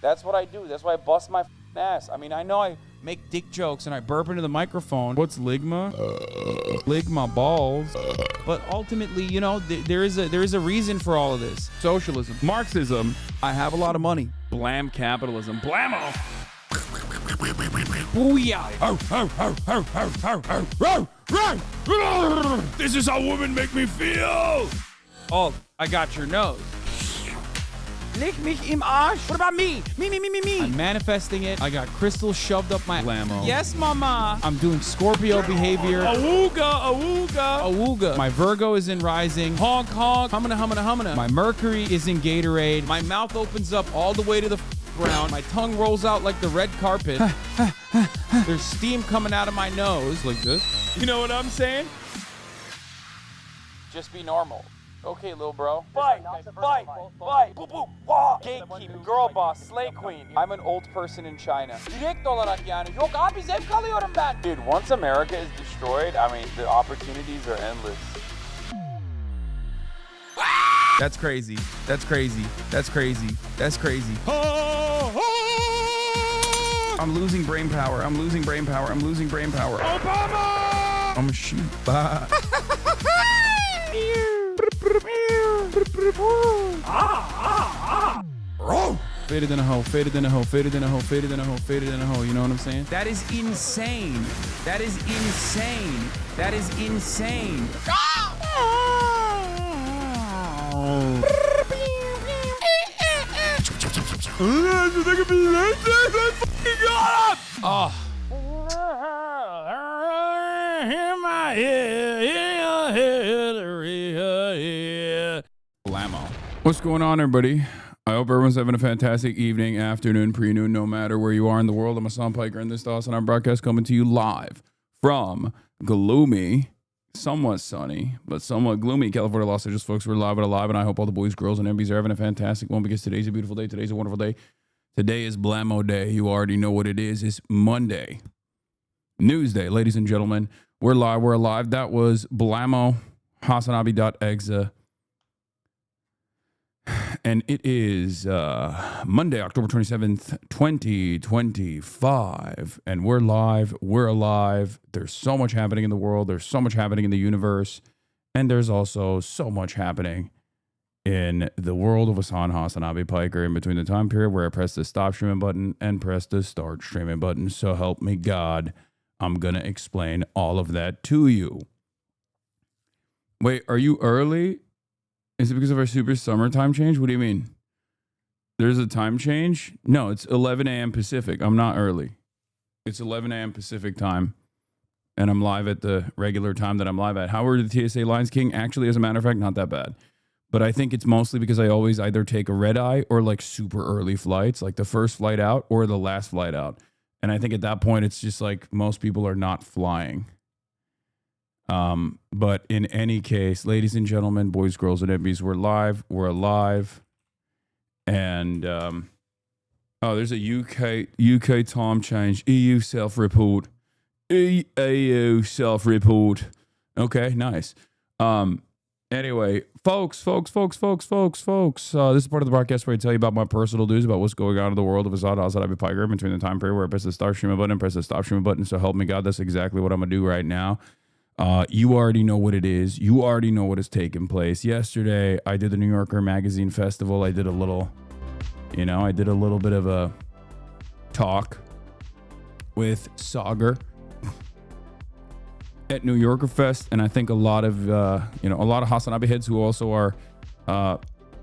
That's what I do. That's why I bust my ass. I mean, I know I make dick jokes and I burp into the microphone. What's ligma? Ligma balls. But ultimately, you know, there is a reason for all of this. Socialism, Marxism. I have a lot of money. Blam capitalism. Blammo. Booyah. This is how women make me feel. Oh, I got your nose. Lick mich im Arsch. What about me? Me. I'm manifesting it. I got crystals shoved up my blammo. Yes, mama. I'm doing Scorpio behavior. Awooga. My Virgo is in rising. Honk. Humana. My Mercury is in Gatorade. My mouth opens up all the way to the ground. My tongue rolls out like the red carpet. There's steam coming out of my nose like this. You know what I'm saying? Just be normal. Okay, little bro. Fight. Boop, boop. Wah. Gatekeeper, girl boss, slay queen. I'm an old person in China. Direkt olarak yani. Yok abi zevk alıyorum ben. Dude, once America is destroyed, I mean, the opportunities are endless. That's crazy. I'm losing brain power. Obama! I'm a sheep. Faded in a hoe. You know what I'm saying? That is insane. Oh. Blammo. What's going on, everybody? I hope everyone's having a fantastic evening, afternoon, pre-noon, no matter where you are in the world. I'm Hasan Piker, and this is the HasanAbi Broadcast coming to you live from gloomy, somewhat sunny, but somewhat gloomy California, Los Angeles. Folks, we're live and alive, and I hope all the boys, girls, and MBs are having a fantastic one because today's a beautiful day. Today's a wonderful day. Today is Blammo Day. You already know what it is. It's Monday. Newsday, ladies and gentlemen. We're live. We're alive. That was Blammo, HasanAbi.exe. And it is Monday, October 27th, 2025. And we're live. We're alive. There's so much happening in the world. There's so much happening in the universe. And there's also so much happening in the world of HasanAbi Piker in between the time period where I press the stop streaming button and press the start streaming button. So help me God, I'm going to explain all of that to you. Wait, are you early? Is it because of our super summer time change? What do you mean? There's a time change? No, it's 11 a.m. Pacific. I'm not early. It's 11 a.m. Pacific time. And I'm live at the regular time that I'm live at. How are the TSA lines, King? Actually, as a matter of fact, not that bad. But I think it's mostly because I always either take a red eye or like super early flights, like the first flight out or the last flight out. And I think at that point, it's just like most people are not flying. But in any case, ladies and gentlemen, boys, girls, and MBs, we're live. We're alive. And, oh, there's a UK time change. EU self-report. EU self-report. Okay, nice. Anyway, folks, this is part of the broadcast where I tell you about my personal news about what's going on in the world of HasanAbi Piker between the time period where I press the start streaming button and press the stop streaming button. So help me God, that's exactly what I'm going to do right now. You already know what it is. You already know what is taking place. Yesterday, I did the New Yorker Magazine Festival. I did a little bit of a talk with Sagar at New Yorker Fest. And I think a lot of HasanAbi heads who also are,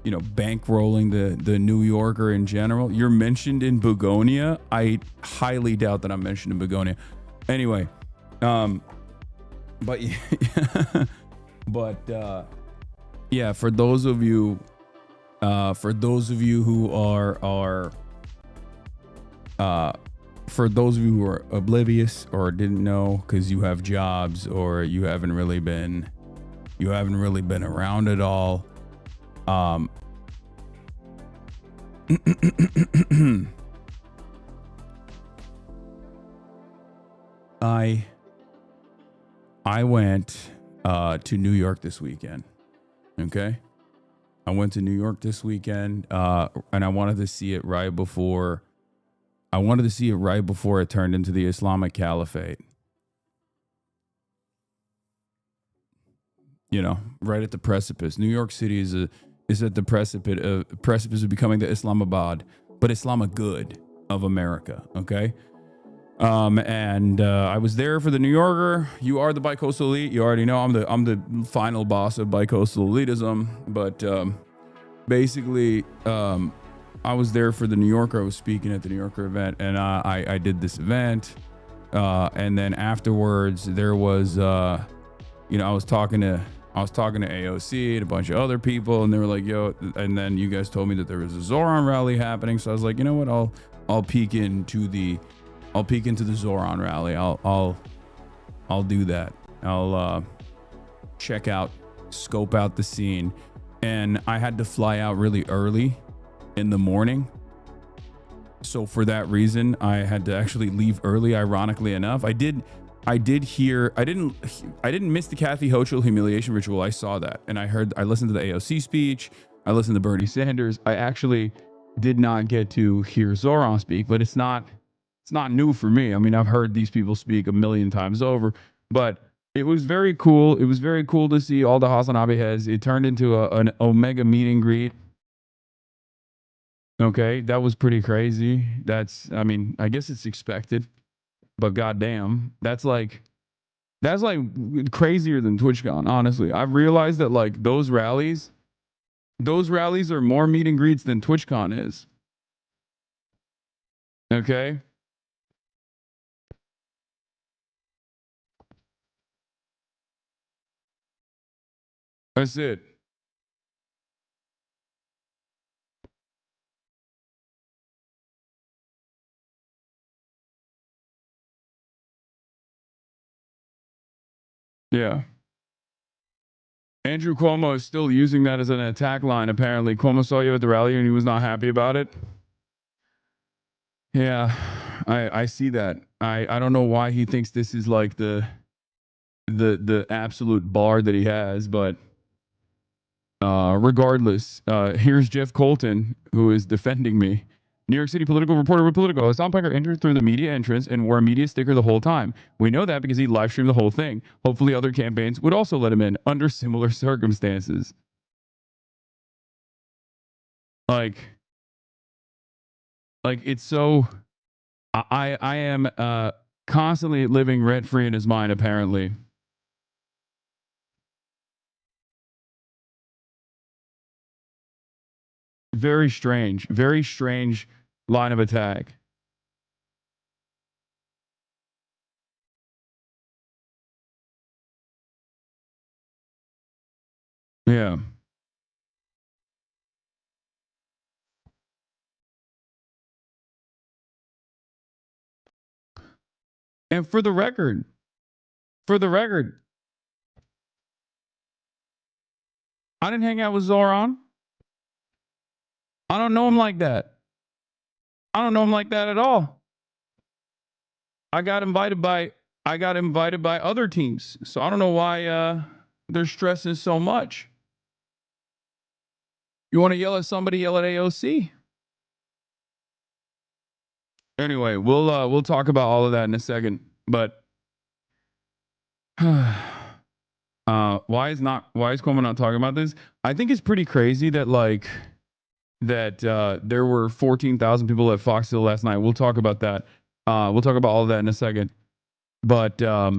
bankrolling the New Yorker in general. You're mentioned in Begonia. I highly doubt that I'm mentioned in Begonia. Anyway, But for those of you who are oblivious or didn't know because you have jobs or you haven't really been around at all, I went to New York this weekend. Okay. I went to New York this weekend, and I wanted to see it right before. I wanted to see it right before it turned into the Islamic Caliphate. You know, right at the precipice. New York City is at the precipice of becoming the Islamabad, but Islamagud of America. Okay. And I was there for the New Yorker. You are the bicoastal elite. You already know I'm the final boss of bicoastal elitism. But basically, I was there for the New Yorker. I was speaking at the New Yorker event, and I did this event. And then afterwards, there was, I was talking to AOC and a bunch of other people, and they were like, "Yo," and then you guys told me that there was a Zoran rally happening. So I was like, you know what? I'll peek into the Zoran rally. I'll do that. I'll scope out the scene. And I had to fly out really early in the morning. So for that reason, I had to actually leave early, ironically enough. I didn't miss the Kathy Hochul humiliation ritual. I saw that. And I listened to the AOC speech. I listened to Bernie Sanders. I actually did not get to hear Zoran speak, but it's not new for me. I mean, I've heard these people speak a million times over, but it was very cool. It was very cool to see all the HasanAbi heads. It turned into an Omega meet and greet. Okay, that was pretty crazy. I mean, I guess it's expected, but goddamn, that's like crazier than TwitchCon. Honestly, I've realized that like those rallies are more meet and greets than TwitchCon is. Okay. That's it. Yeah. Andrew Cuomo is still using that as an attack line. Apparently, Cuomo saw you at the rally and he was not happy about it. Yeah, I see that. I don't know why he thinks this is like the absolute bar that he has, but regardless, here's Jeff Colton, who is defending me. New York City political reporter with Politico. Hasan Piker entered through the media entrance and wore a media sticker the whole time. We know that because he live streamed the whole thing. Hopefully, other campaigns would also let him in under similar circumstances. Like it's so. I am constantly living rent free in his mind. Apparently, very strange line of attack. Yeah. And for the record, I didn't hang out with Zoran. I don't know him like that. I don't know him like that at all. I got invited by other teams. So I don't know why they're stressing so much. You want to yell at somebody, yell at AOC. Anyway, we'll talk about all of that in a second. But why is Cuomo not talking about this? I think it's pretty crazy that there were 14,000 people at Fox Hill last night. We'll talk about that. We'll talk about all of that in a second. But stop.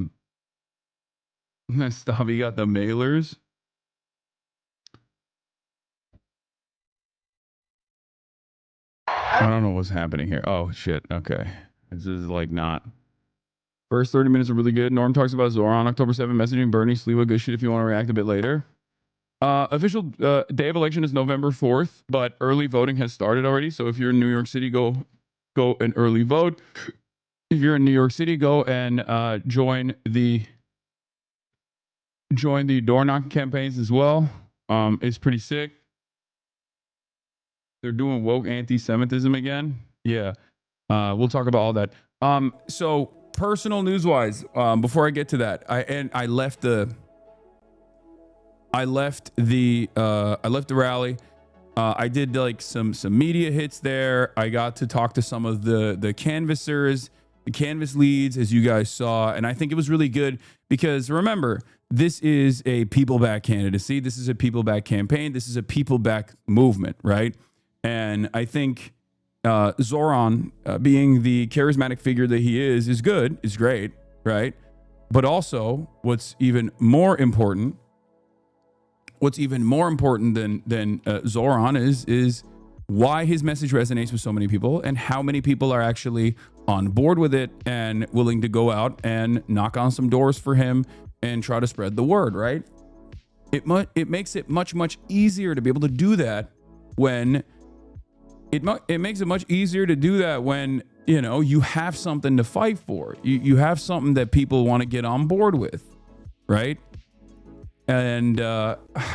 You got the mailers. I don't know what's happening here. Oh shit. Okay, this is like not. First 30 minutes are really good. Norm talks about Zoran, October 7th, messaging Bernie, Sliwa, good shit if you want to react a bit later. Official day of election is November 4th, but early voting has started already. So if you're in New York City, go and early vote. If you're in New York City, go and join the door knocking campaigns as well. It's pretty sick. They're doing woke anti-Semitism again. Yeah. We'll talk about all that. So personal news wise, before I get to that, I left the I left the rally. I did like some media hits there. I got to talk to some of the canvassers, the canvas leads, as you guys saw, and I think it was really good because remember, this is a people-back candidacy. This is a people-back campaign. This is a people-back movement, right? And I think Zoran, being the charismatic figure that he is good, is great, right? But also, what's even more important than Zoran is why his message resonates with so many people and how many people are actually on board with it and willing to go out and knock on some doors for him and try to spread the word, right? It makes it much easier to be able to do that when it makes it much easier to do that when, you know, you have something to fight for. You have something that people want to get on board with, right? And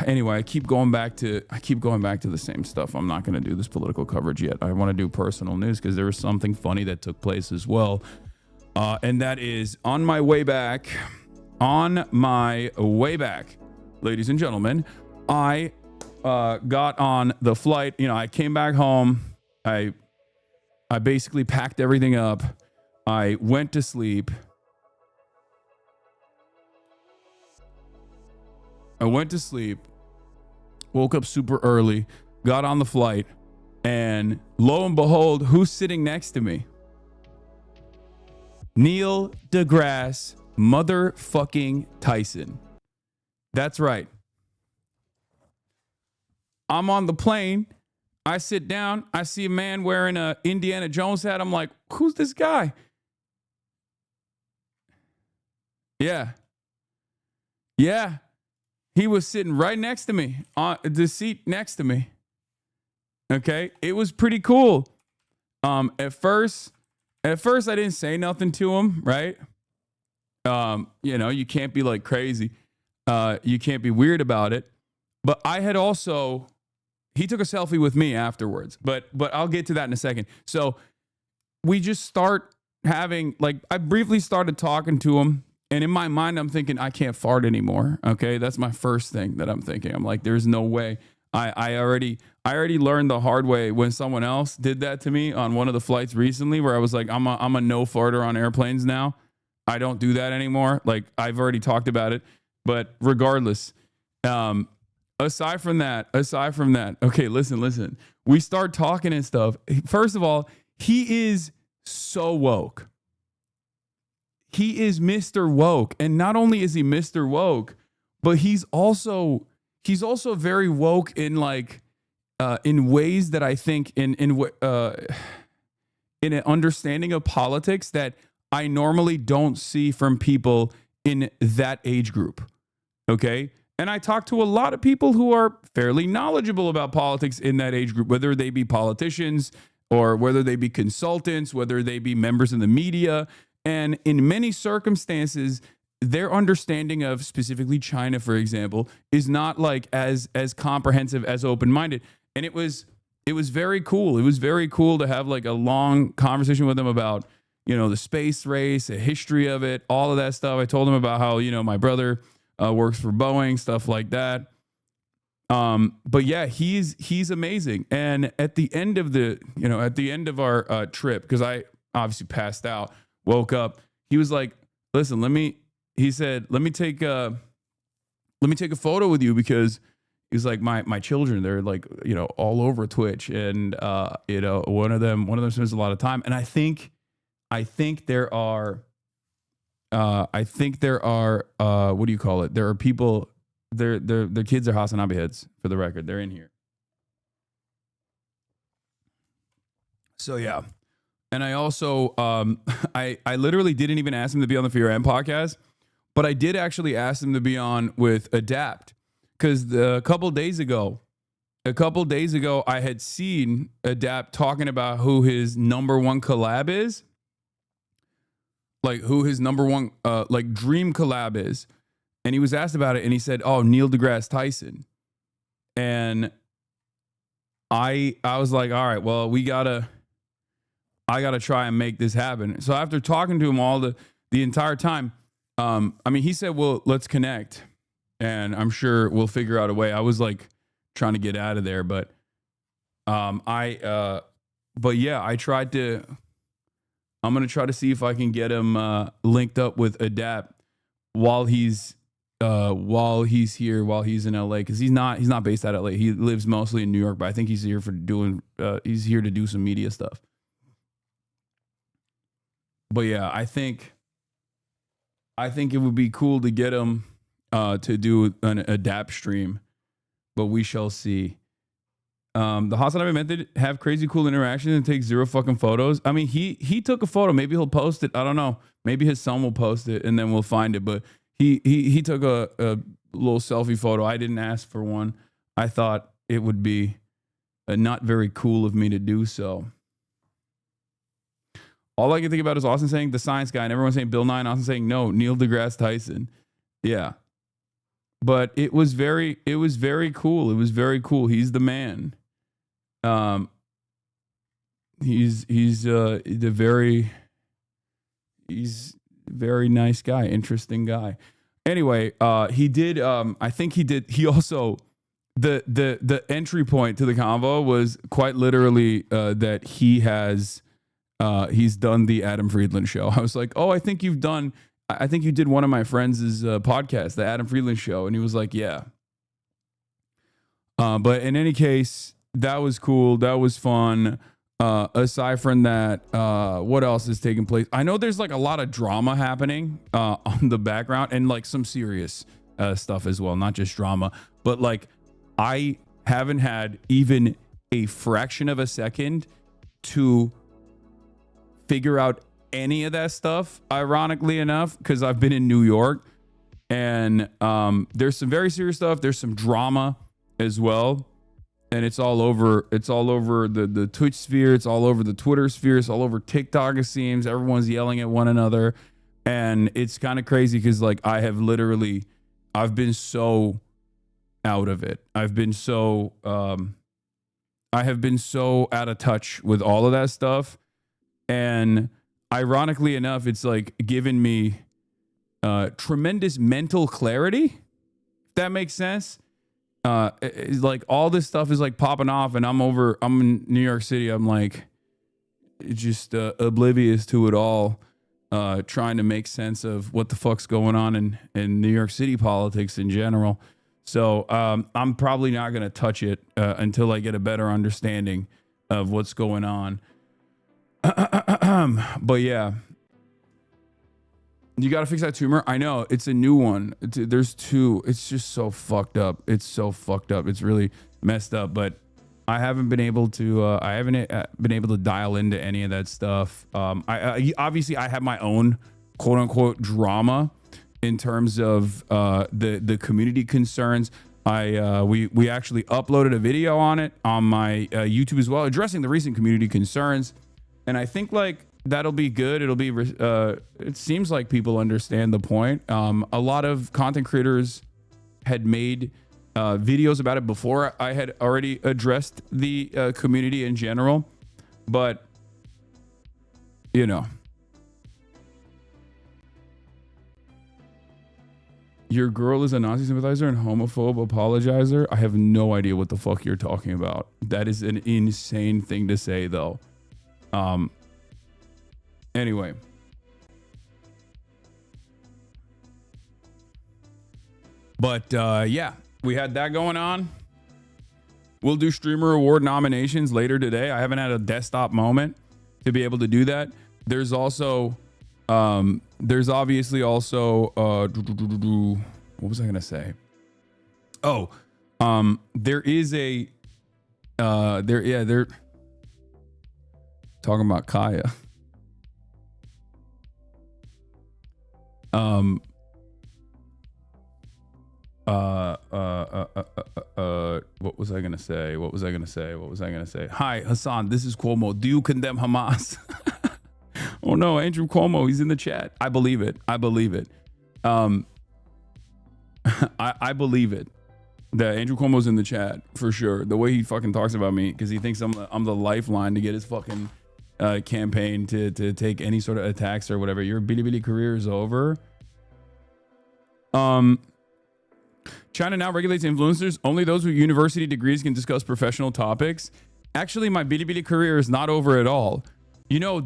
anyway, I keep going back to the same stuff. I'm not going to do this political coverage yet. I want to do personal news because there was something funny that took place as well. And that is on my way back, ladies and gentlemen, I got on the flight. You know, I came back home. I basically packed everything up. I went to sleep. Woke up super early, got on the flight, and lo and behold, who's sitting next to me? Neil deGrasse motherfucking Tyson. That's right. I'm on the plane. I sit down. I see a man wearing a Indiana Jones hat. I'm like, who's this guy? Yeah. He was sitting right next to me on the seat next to me. Okay. It was pretty cool. At first I didn't say nothing to him. Right. You know, you can't be like crazy. You can't be weird about it. But he took a selfie with me afterwards, but I'll get to that in a second. So we just start having, like, I briefly started talking to him. And in my mind, I'm thinking, I can't fart anymore. Okay. That's my first thing that I'm thinking. I'm like, there's no way. I already learned the hard way when someone else did that to me on one of the flights recently, where I was like, I'm a no farter on airplanes now. I don't do that anymore. Like, I've already talked about it, but regardless, aside from that, okay, listen, we start talking and stuff. First of all, he is so woke. He is Mr. Woke. And not only is he Mr. Woke, but he's also very woke in like in ways that I think in an understanding of politics that I normally don't see from people in that age group. Okay? And I talk to a lot of people who are fairly knowledgeable about politics in that age group, whether they be politicians or whether they be consultants, whether they be members in the media. And in many circumstances, their understanding of specifically China, for example, is not like as comprehensive, as open-minded. And it was very cool. It was very cool to have like a long conversation with them about, you know, the space race, a history of it, all of that stuff. I told him about how, you know, my brother works for Boeing, stuff like that. But yeah, he's amazing. And at the end of our trip, because I obviously passed out, woke up, he was like, listen, let me take a photo with you, because he's like, my children, they're like, you know, all over Twitch. And, you know, one of them spends a lot of time. And I think there are, what do you call it? There are people, their kids are HasanAbi heads, for the record. They're in here. So yeah. And I also, I literally didn't even ask him to be on the Fear and podcast, but I did actually ask him to be on with Adapt, because a couple days ago, I had seen Adapt talking about who his number one collab is, like who his number one like dream collab is, and he was asked about it, and he said, "Oh, Neil deGrasse Tyson," and I was like, "All right, well, I gotta try and make this happen." So after talking to him all the entire time, I mean, he said, "Well, let's connect." and I'm sure we'll figure out a way. I was like trying to get out of there, but but yeah, I'm gonna try to see if I can get him linked up with Adapt while he's here, while he's in LA, because he's not based out of LA. He lives mostly in New York, but I think he's here for he's here to do some media stuff. But yeah, I think it would be cool to get him to do an Adapt stream, but we shall see. The HasanAbi method have crazy cool interactions and take 0 fucking photos. I mean, he took a photo. Maybe he'll post it. I don't know. Maybe his son will post it and then we'll find it. But he took a little selfie photo. I didn't ask for one. I thought it would be not very cool of me to do so. All I can think about is Austin saying the science guy and everyone saying Bill Nye and Austin saying no, Neil deGrasse Tyson. Yeah. But it was very cool. It was very cool. He's the man. He's a very nice guy, interesting guy. Anyway, he also the entry point to the convo was quite literally that he's done the Adam Friedland show. I was like, oh, I think you did one of my friends' podcast, the Adam Friedland show. And he was like, yeah. But in any case, that was cool. That was fun. Aside from that, what else is taking place? I know there's like a lot of drama happening on the background and like some serious stuff as well, not just drama, but like I haven't had even a fraction of a second to figure out any of that stuff, ironically enough, because I've been in New York and there's some very serious stuff. There's some drama as well. And it's all over the Twitch sphere. It's all over the Twitter sphere. It's all over TikTok, it seems. Everyone's yelling at one another. And it's kind of crazy because like I've been so out of it. I have been so out of touch with all of that stuff. And ironically enough, it's like given me tremendous mental clarity, if that makes sense. It's like all this stuff is like popping off and I'm in New York City. I'm like just oblivious to it all, trying to make sense of what the fuck's going on in New York City politics in general. So I'm probably not going to touch it until I get a better understanding of what's going on. But yeah, you got to fix that tumor. I know it's a new one. There's 2. It's just so fucked up. It's so fucked up. It's really messed up, but I haven't been able to dial into any of that stuff. I obviously I have my own quote unquote drama in terms of the community concerns. We actually uploaded a video on it on my YouTube as well, addressing the recent community concerns. And I think like that'll be good. It'll be, it seems like people understand the point. A lot of content creators had made videos about it before I had already addressed the community in general. But, you know, your girl is a Nazi sympathizer and homophobe apologizer. I have no idea what the fuck you're talking about. That is an insane thing to say, though. Anyway. But yeah, we had that going on. We'll do streamer award nominations later today. I haven't had a desktop moment to be able to do that. There's also there's obviously also what was I gonna say? Oh, there is a they're talking about Kaya. What was I gonna say? Hi, Hasan, this is Cuomo. Do you condemn Hamas? Oh no, Andrew Cuomo, he's in the chat. I believe it. I believe it that Andrew Cuomo's in the chat for sure. The way he fucking talks about me, because he thinks I'm the lifeline to get his fucking campaign to take any sort of attacks or whatever. Your Bilibili career is over. China now regulates influencers. Only those with university degrees can discuss professional topics. Actually, my Bilibili career is not over at all. You know,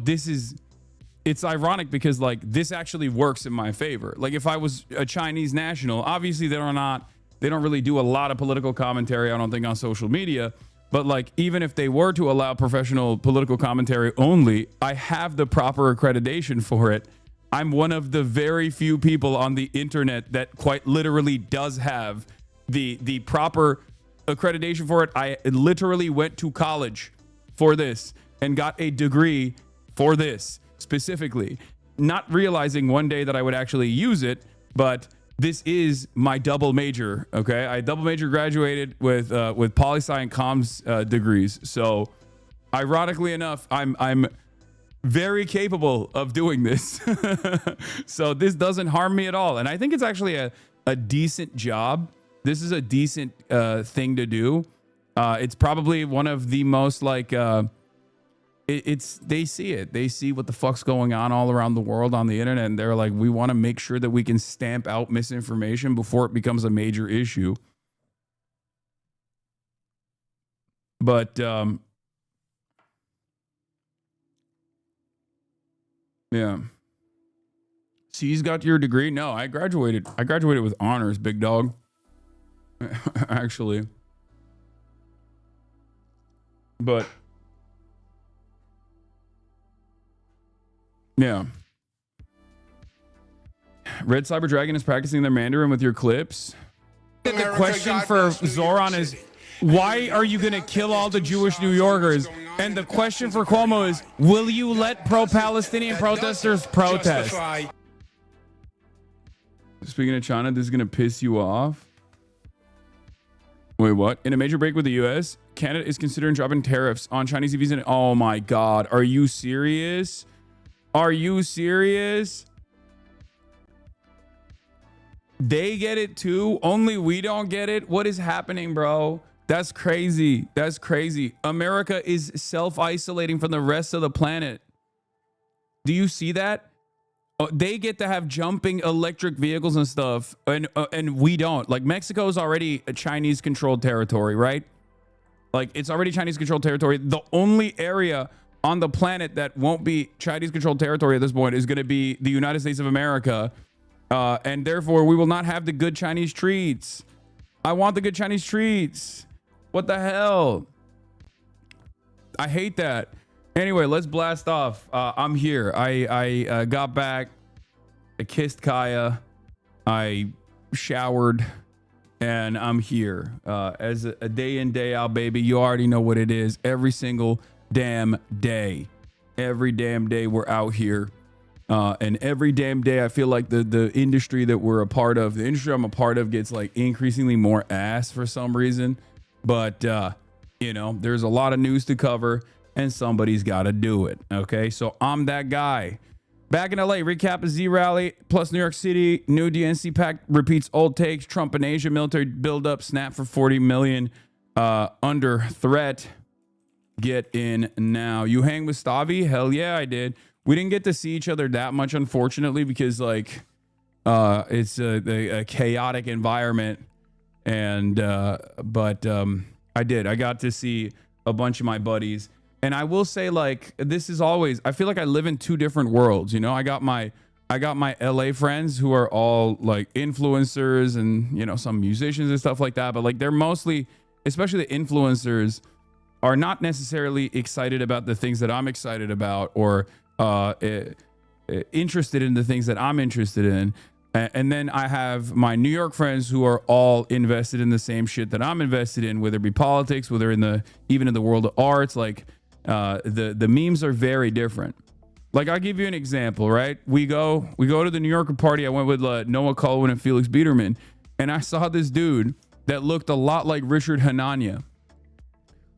it's ironic because like this actually works in my favor. Like if I was a Chinese national, obviously they don't really do a lot of political commentary, I don't think, on social media. But like even if they were to allow professional political commentary only, I have the proper accreditation for it. I'm one of the very few people on the internet that quite literally does have the proper accreditation for it. I literally went to college for this and got a degree for this specifically, not realizing one day that I would actually use it. But this is my double major. Okay, I double major graduated with poli-sci and comms degrees. So ironically enough, I'm very capable of doing this. So this doesn't harm me at all. And I think it's actually a decent job. This is a decent thing to do. It's probably one of the most like, they see it. They see what the fuck's going on all around the world on the internet. And they're like, we want to make sure that we can stamp out misinformation before it becomes a major issue. But, yeah. So he's got your degree? No, I graduated with honors, big dog. Actually. But yeah. Red Cyber Dragon is practicing their Mandarin with your clips. The question for Zoran is, why are you going to kill all the Jewish New Yorkers? And the question for Cuomo is, will you let pro-Palestinian protesters protest? Speaking of China, this is going to piss you off. Wait, what? In a major break with the U.S., Canada is considering dropping tariffs on Chinese EVs. And oh my God, are you serious? Are you serious? They get it too. Only we don't get it. What is happening, bro? That's crazy. That's crazy. America is self-isolating from the rest of the planet. Do you see that? They get to have jumping electric vehicles and stuff, and we don't. Like Mexico is already a Chinese-controlled territory, right? Like it's already Chinese-controlled territory. The only area on the planet that won't be Chinese-controlled territory at this point is going to be the United States of America, and therefore we will not have the good Chinese treats. I want the good Chinese treats. What the hell? I hate that. Anyway, let's blast off. I'm here. I got back. I kissed Kaya. I showered. And I'm here. As a day in, day out, baby. You already know what it is. Every single damn day. Every damn day we're out here. And every damn day I feel like the industry that we're a part of, the industry I'm a part of, gets like increasingly more ass for some reason. But, you know, there's a lot of news to cover. And somebody's got to do it. Okay, so I'm that guy. Back in LA, recap of Z Rally plus New York City. New Dnc Pac repeats old takes. Trumpinasia military buildup. Snap for 40 million. Under threat. Get in now. You hang with Stavi? Hell yeah, I did. We didn't get to see each other that much, unfortunately, because like it's a chaotic environment. And but I did. I got to see a bunch of my buddies. And I will say, like, this is always, I feel like I live in two different worlds. You know, I got my LA friends who are all like influencers and, you know, some musicians and stuff like that. But like, they're mostly, especially the influencers, are not necessarily excited about the things that I'm excited about, or interested in the things that I'm interested in. And then I have my New York friends who are all invested in the same shit that I'm invested in, whether it be politics, whether even in the world of arts. Like, the memes are very different. Like, I'll give you an example, right? We go to the New Yorker party. I went with Noah Colwin and Felix Biederman, and I saw this dude that looked a lot like Richard Hanania.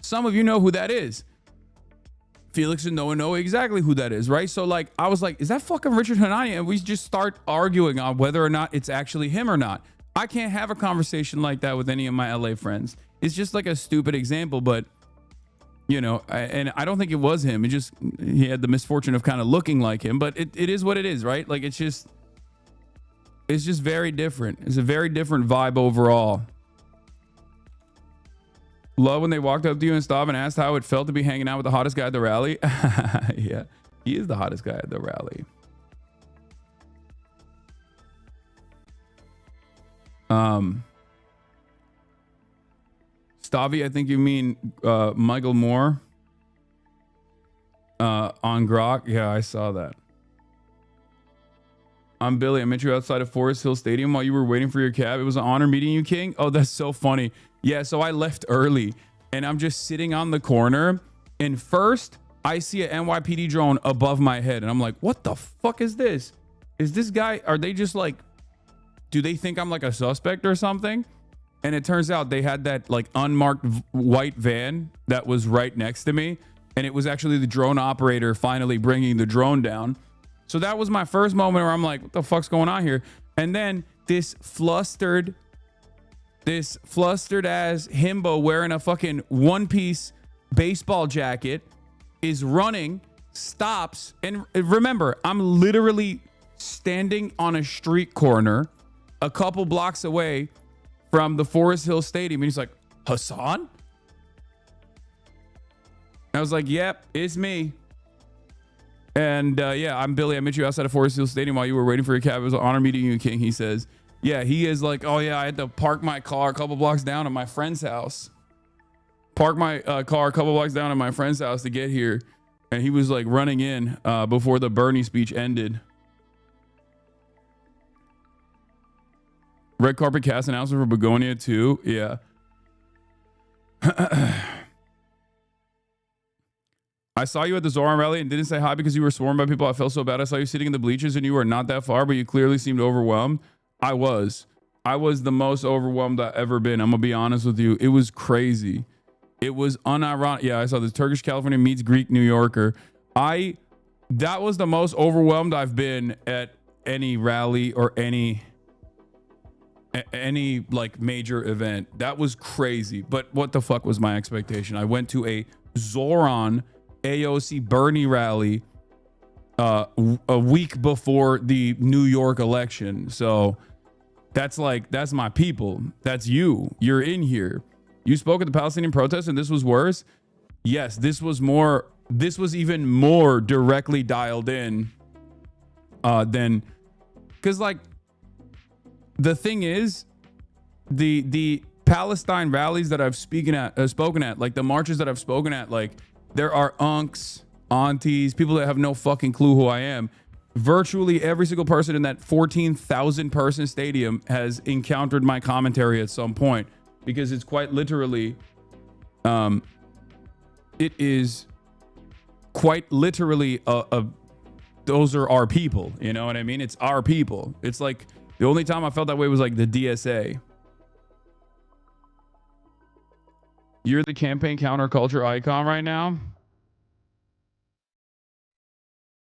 Some of you know who that is. Felix and Noah know exactly who that is, right? So like, I was like, is that fucking Richard Hanania? And we just start arguing on whether or not it's actually him or not. I can't have a conversation like that with any of my LA friends. It's just like a stupid example, but you know, and I don't think it was him. It just, he had the misfortune of kind of looking like him, but it is what it is, right? Like, it's just, It's just very different. It's a very different vibe overall. Love when they walked up to you and stopped and asked how it felt to be hanging out with the hottest guy at the rally. Yeah, he is the hottest guy at the rally. Stavi, I think you mean Michael Moore on Grok. Yeah, I saw that. I'm Billy. I met you outside of Forest Hill Stadium while you were waiting for your cab. It was an honor meeting you, King. Oh, that's so funny. Yeah, so I left early and I'm just sitting on the corner. And first, I see a NYPD drone above my head. And I'm like, what the fuck is this? Is this guy, are they just like, do they think I'm like a suspect or something? And it turns out they had that like unmarked white van that was right next to me. And it was actually the drone operator finally bringing the drone down. So that was my first moment where I'm like, what the fuck's going on here? And then this flustered ass himbo wearing a fucking one-piece baseball jacket is running, stops. And remember, I'm literally standing on a street corner a couple blocks away from the Forest Hill Stadium. And he's like, Hasan? I was like, yep, it's me. And yeah, I'm Billy. I met you outside of Forest Hill Stadium while you were waiting for your cab. It was an honor meeting you, King. He says, yeah, he is like, oh yeah, I had to park my car a couple blocks down at my friend's house. Park my car a couple blocks down at my friend's house to get here. And he was like running in before the Bernie speech ended. Red carpet cast announcement for Begonia too. Yeah. I saw you at the Zoran rally and didn't say hi because you were swarmed by people. I felt so bad. I saw you sitting in the bleachers and you were not that far, but you clearly seemed overwhelmed. I was the most overwhelmed I've ever been. I'm gonna be honest with you. It was crazy. It was unironic. Yeah, I saw the Turkish California meets Greek New Yorker. That was the most overwhelmed I've been at any rally or any like major event. That was crazy. But what the fuck was my expectation? I went to a Zoran AOC Bernie rally a week before the New York election. So that's my people. That's you. You're in here. You spoke at the Palestinian protest and this was worse. Yes, this was even more directly dialed in than, because like the thing is, the Palestine rallies that I've spoken at, like the marches that I've spoken at, like there are unks, aunties, people that have no fucking clue who I am. Virtually every single person in that 14,000 person stadium has encountered my commentary at some point, because it's quite literally, it is quite literally those are our people. You know what I mean? It's our people. It's like the only time I felt that way was like the DSA. You're the campaign counterculture icon right now.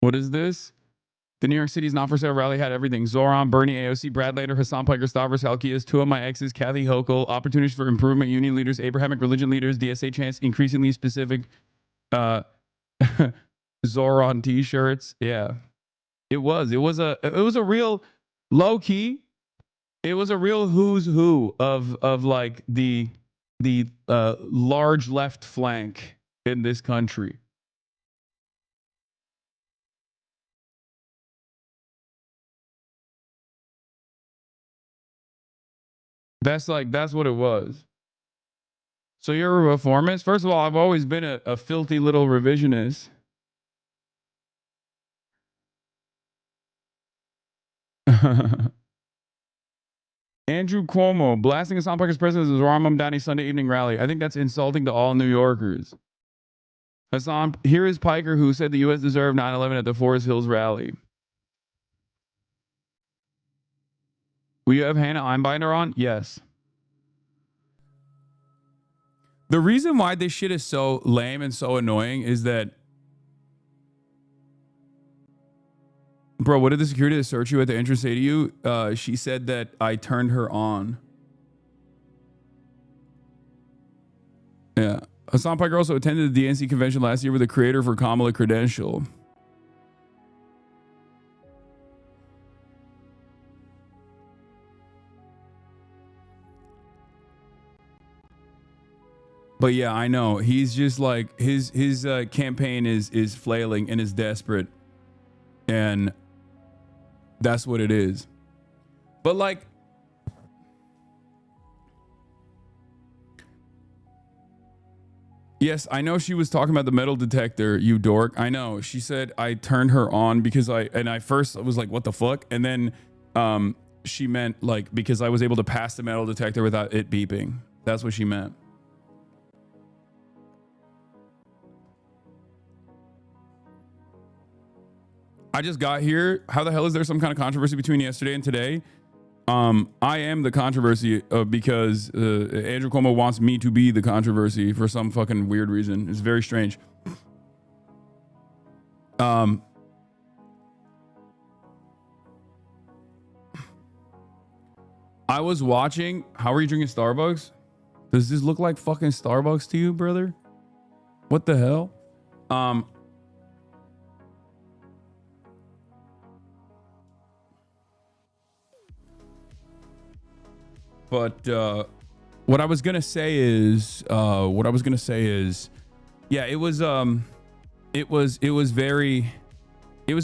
What is this? The New York City's Not For Sale rally had everything. Zoran, Bernie, AOC, Brad Later, Hasan, Piker, Stavros, Halkias, two of my exes, Kathy Hochul, opportunities for improvement, union leaders, Abrahamic religion leaders, DSA chants, increasingly specific Zoran t-shirts. Yeah. It was a real low key. It was a real who's who of like the large left flank in this country. That's what it was. So you're a reformist? First of all, I've always been a filthy little revisionist. Andrew Cuomo blasting a Piker's president as Zoran Mamdani Sunday evening rally. I think that's insulting to all New Yorkers. Hasan, here is Piker, who said the U.S. deserved 9/11 at the Forest Hills rally. Will you have Hannah Einbinder on? Yes. The reason why this shit is so lame and so annoying is that, bro, what did the security search you at the entrance say to you? She said that I turned her on. Yeah. Hasan Piker also attended the DNC convention last year with the creator for Kamala Credential. But yeah, I know he's just like his campaign is flailing and is desperate, and that's what it is. But like, yes, I know she was talking about the metal detector, you dork. I know. She said I turned her on because I first was like, what the fuck? And then she meant like because I was able to pass the metal detector without it beeping. That's what she meant. I just got here. How the hell is there some kind of controversy between yesterday and today? I am the controversy because Andrew Cuomo wants me to be the controversy for some fucking weird reason. It's very strange. I was watching. How are you drinking Starbucks? Does this look like fucking Starbucks to you, brother? What the hell? But what I was gonna say is, yeah, it was a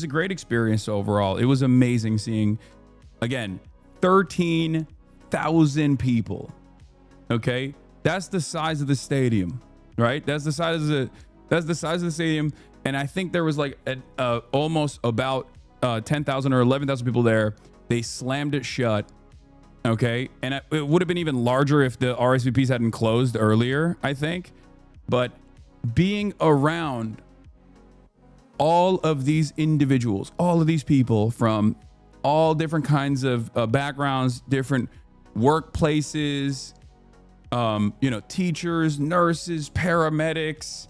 great experience overall. It was amazing seeing, again, 13,000 people. Okay, that's the size of the stadium, right? That's the size of the stadium, and I think there was like almost about 10,000 or 11,000 people there. They slammed it shut. Okay, and it would have been even larger if the RSVPs hadn't closed earlier, I think. But being around all of these individuals, all of these people from all different kinds of backgrounds, different workplaces, teachers, nurses, paramedics,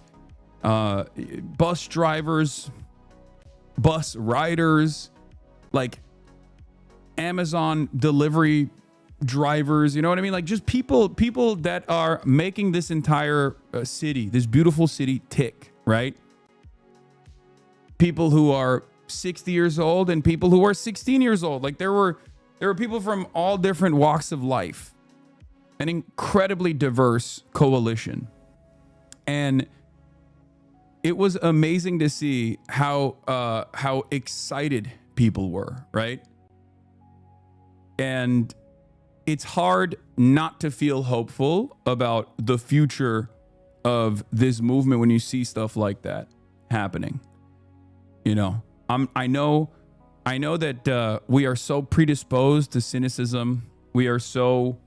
bus drivers, bus riders, like Amazon delivery drivers, you know what I mean? Like just people that are making this entire city, this beautiful city tick, right? People who are 60 years old and people who are 16 years old. Like there were people from all different walks of life. An incredibly diverse coalition. And it was amazing to see how excited people were, right? And it's hard not to feel hopeful about the future of this movement when you see stuff like that happening. I know that we are so predisposed to cynicism. We are so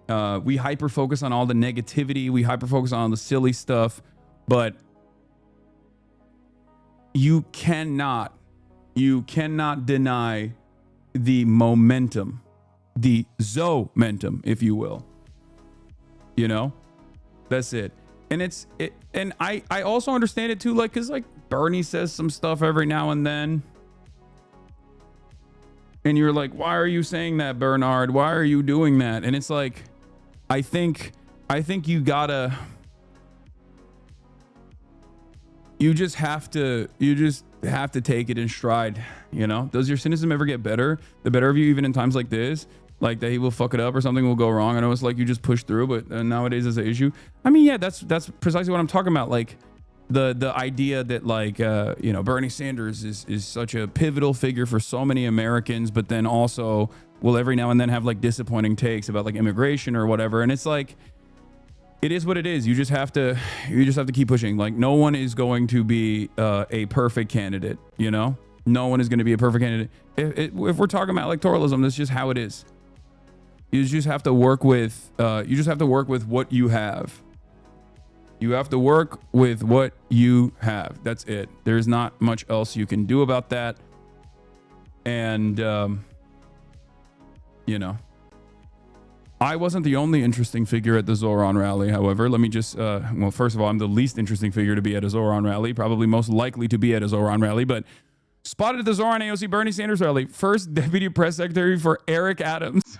we hyper focus on all the negativity. We hyper focus on the silly stuff, but you cannot deny the momentum, the zo-mentum, if you will. That's it. And I also understand it too, like, cause like Bernie says some stuff every now and then. And you're like, why are you saying that, Bernard? Why are you doing that? And it's like, I think you just have to take it in stride. Does your cynicism ever get better? The better of you, even in times like this, like that he will fuck it up or something will go wrong. I know it's like you just push through, but nowadays is an issue. I mean, yeah, that's precisely what I'm talking about. Like the idea that like Bernie Sanders is such a pivotal figure for so many Americans, but then also will every now and then have like disappointing takes about like immigration or whatever. And it's like, it is what it is. You just have to keep pushing. Like no one is going to be a perfect candidate. No one is going to be a perfect candidate. If we're talking about electoralism, that's just how it is. You just have to work with. You just have to work with what you have. You have to work with what you have. That's it. There's not much else you can do about that. And I wasn't the only interesting figure at the Zoran rally. However, let me just, well, first of all, I'm the least interesting figure to be at a Zoran rally, probably most likely to be at a Zoran rally, but spotted at the Zoran AOC Bernie Sanders rally, first deputy press secretary for Eric Adams,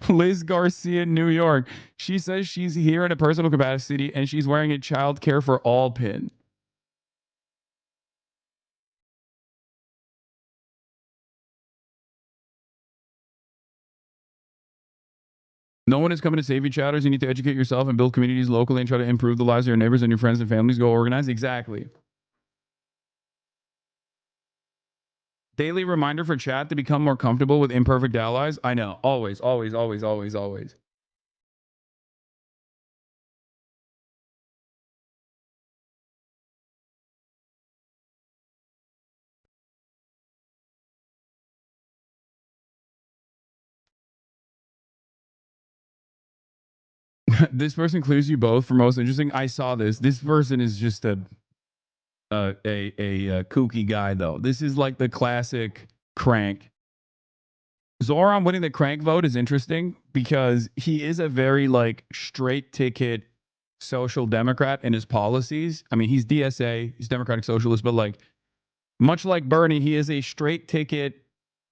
Liz Garcia in New York. She says she's here in a personal capacity and she's wearing a child care for all pin. No one is coming to save you, chatters. You need to educate yourself and build communities locally and try to improve the lives of your neighbors and your friends and families. Go organize. Exactly. Daily reminder for chat to become more comfortable with imperfect allies. I know. Always, always, always, always, always. This person clears you both for most interesting. I saw this. This person is just a kooky guy though. This is like the classic crank. Zoran winning the crank vote is interesting because he is a very like straight ticket social democrat in his policies. I mean, he's DSA, he's Democratic Socialist, but like much like Bernie, he is a straight ticket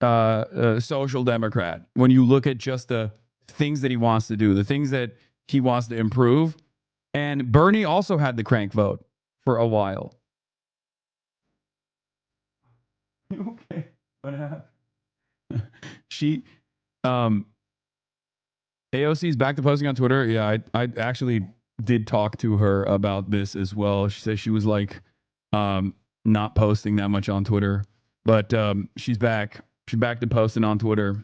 social democrat. When you look at just the things that he wants to do, the things that he wants to improve, and Bernie also had the crank vote for a while. Okay, what happened? She, AOC is back to posting on Twitter. Yeah, I actually did talk to her about this as well. She said she was like, not posting that much on Twitter, but she's back. She's back to posting on Twitter.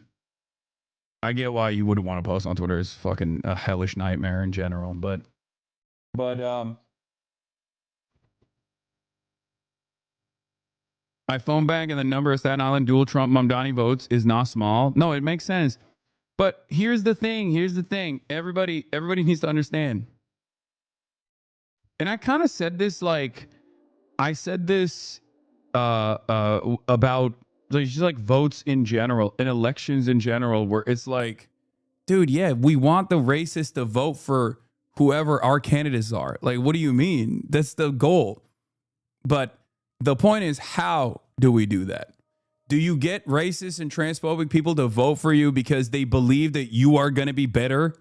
I get why you wouldn't want to post on Twitter. It's fucking a hellish nightmare in general. But my phone bank and the number of Staten Island dual Trump Mamdani votes is not small. No, it makes sense. But here's the thing. Here's the thing. Everybody needs to understand. And I kind of said this like I said this about like, just like votes in general and elections in general, where it's like, dude, yeah, we want the racists to vote for whoever our candidates are. Like, what do you mean? That's the goal. But the point is, how do we do that? Do you get racist and transphobic people to vote for you because they believe that you are going to be better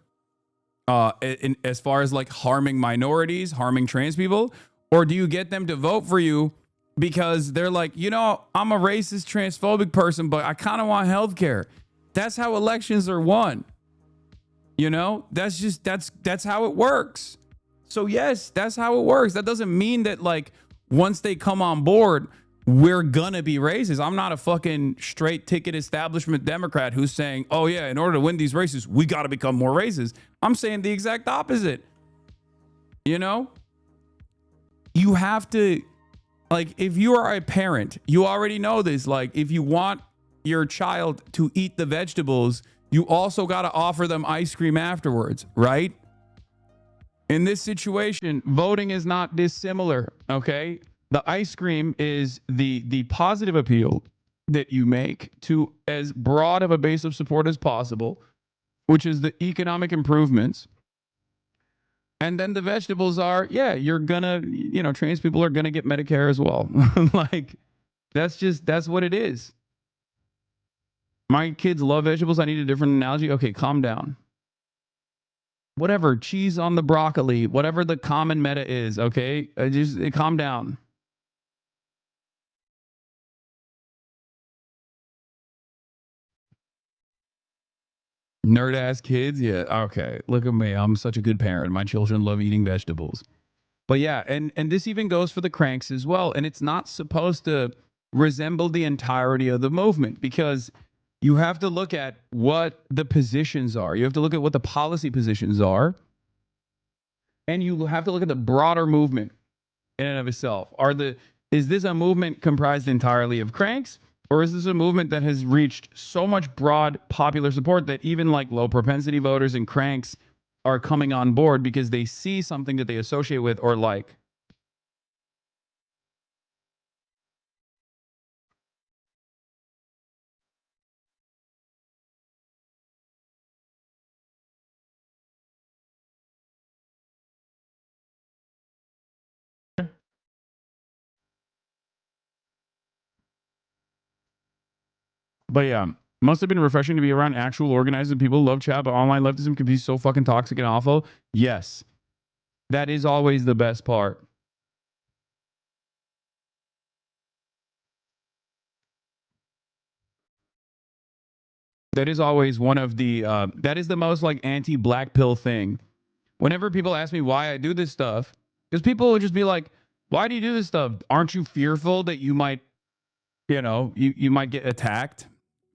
as far as like harming minorities, harming trans people? Or do you get them to vote for you because they're like, you know, I'm a racist, transphobic person, but I kind of want health care? That's how elections are won. You know, that's how it works. So yes, that's how it works. That doesn't mean that like once they come on board, we're gonna be racist. I'm not a fucking straight ticket establishment Democrat who's saying, oh yeah, in order to win these races, we got to become more racist. I'm saying the exact opposite. You know, you have to, like, if you are a parent, you already know this. Like, if you want your child to eat the vegetables, you also got to offer them ice cream afterwards, right? In this situation, voting is not dissimilar, okay? The ice cream is the positive appeal that you make to as broad of a base of support as possible, which is the economic improvements. And then the vegetables are, yeah, you're gonna, you know, trans people are gonna get Medicare as well. Like, that's what it is. My kids love vegetables. I need a different analogy. Okay, calm down. Whatever, cheese on the broccoli, whatever the common meta is, okay? Just calm down. Nerd ass kids, yeah. Okay, look at me. I'm such a good parent. My children love eating vegetables. But yeah, and this even goes for the cranks as well. And it's not supposed to resemble the entirety of the movement because you have to look at what the positions are. You have to look at what the policy positions are, and you have to look at the broader movement in and of itself. Is this a movement comprised entirely of cranks, or is this a movement that has reached so much broad popular support that even like low propensity voters and cranks are coming on board because they see something that they associate with or like? But yeah, must have been refreshing to be around actual organized people who love chat, but online leftism can be so fucking toxic and awful. Yes, that is always the best part. That is always one of the that is the most like anti-black pill thing. Whenever people ask me why I do this stuff, because people will just be like, why do you do this stuff? Aren't you fearful that you might, you might get attacked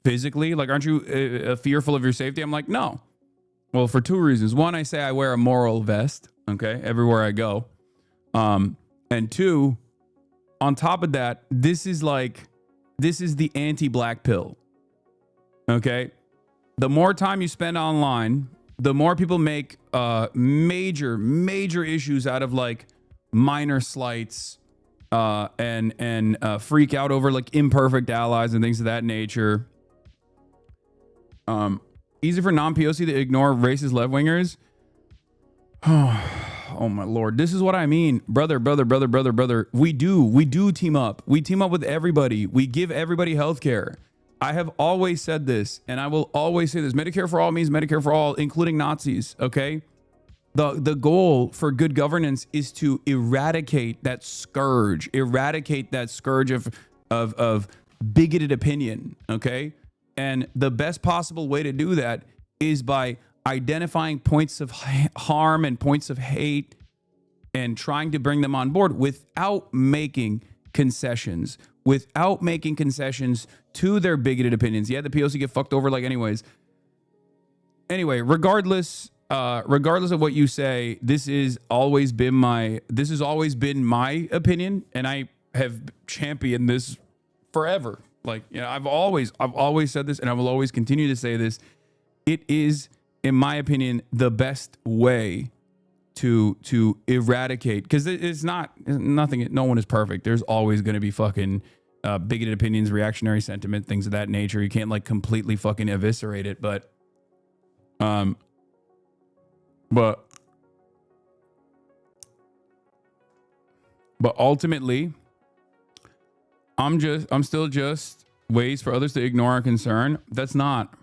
physically? Like, aren't you fearful of your safety? I'm like, no. Well, for two reasons. One, I say I wear a moral vest, okay, everywhere I go. And two, on top of that, this is the anti-black pill. Okay. The more time you spend online, the more people make major issues out of like minor slights and freak out over like imperfect allies and things of that nature. Easy for non-POC to ignore racist left-wingers. Oh my Lord. This is what I mean. Brother. We do team up. We team up with everybody. We give everybody healthcare. I have always said this, and I will always say this. Medicare for all means Medicare for all, including Nazis, okay? The goal for good governance is to eradicate that scourge of bigoted opinion, okay? And the best possible way to do that is by identifying points of harm and points of hate and trying to bring them on board without making concessions to their bigoted opinions. Yeah, the POC get fucked over like anyways. Anyway, regardless of what you say, this has always been my opinion, and I have championed this forever. Like, I've always said this, and I will always continue to say this. It is, in my opinion, the best way to eradicate, because no one is perfect. There's always going to be fucking bigoted opinions, reactionary sentiment, things of that nature. You can't like completely fucking eviscerate it, but ultimately, I'm still just ways for others to ignore our concern. That's not.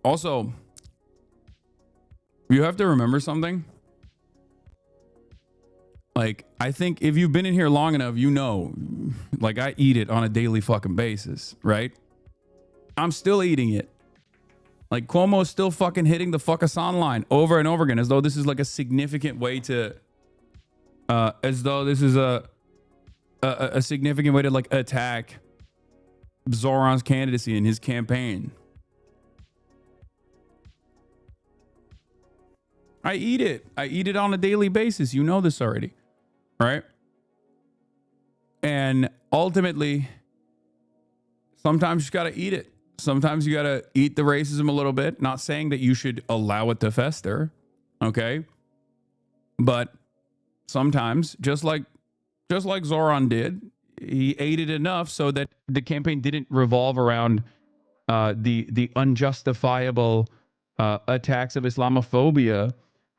Also, you have to remember something. Like, I think if you've been in here long enough, like, I eat it on a daily fucking basis, right? I'm still eating it. Like, Cuomo's still fucking hitting the fuck Hasan line over and over again, as though this is like a significant way to, as though this is a significant way to like attack Zoran's candidacy and his campaign. I eat it. I eat it on a daily basis. You know this already, right? And ultimately, sometimes you got to eat it. Sometimes you got to eat the racism a little bit. Not saying that you should allow it to fester, okay? But sometimes, just like Zoran did, he ate it enough so that the campaign didn't revolve around the unjustifiable attacks of Islamophobia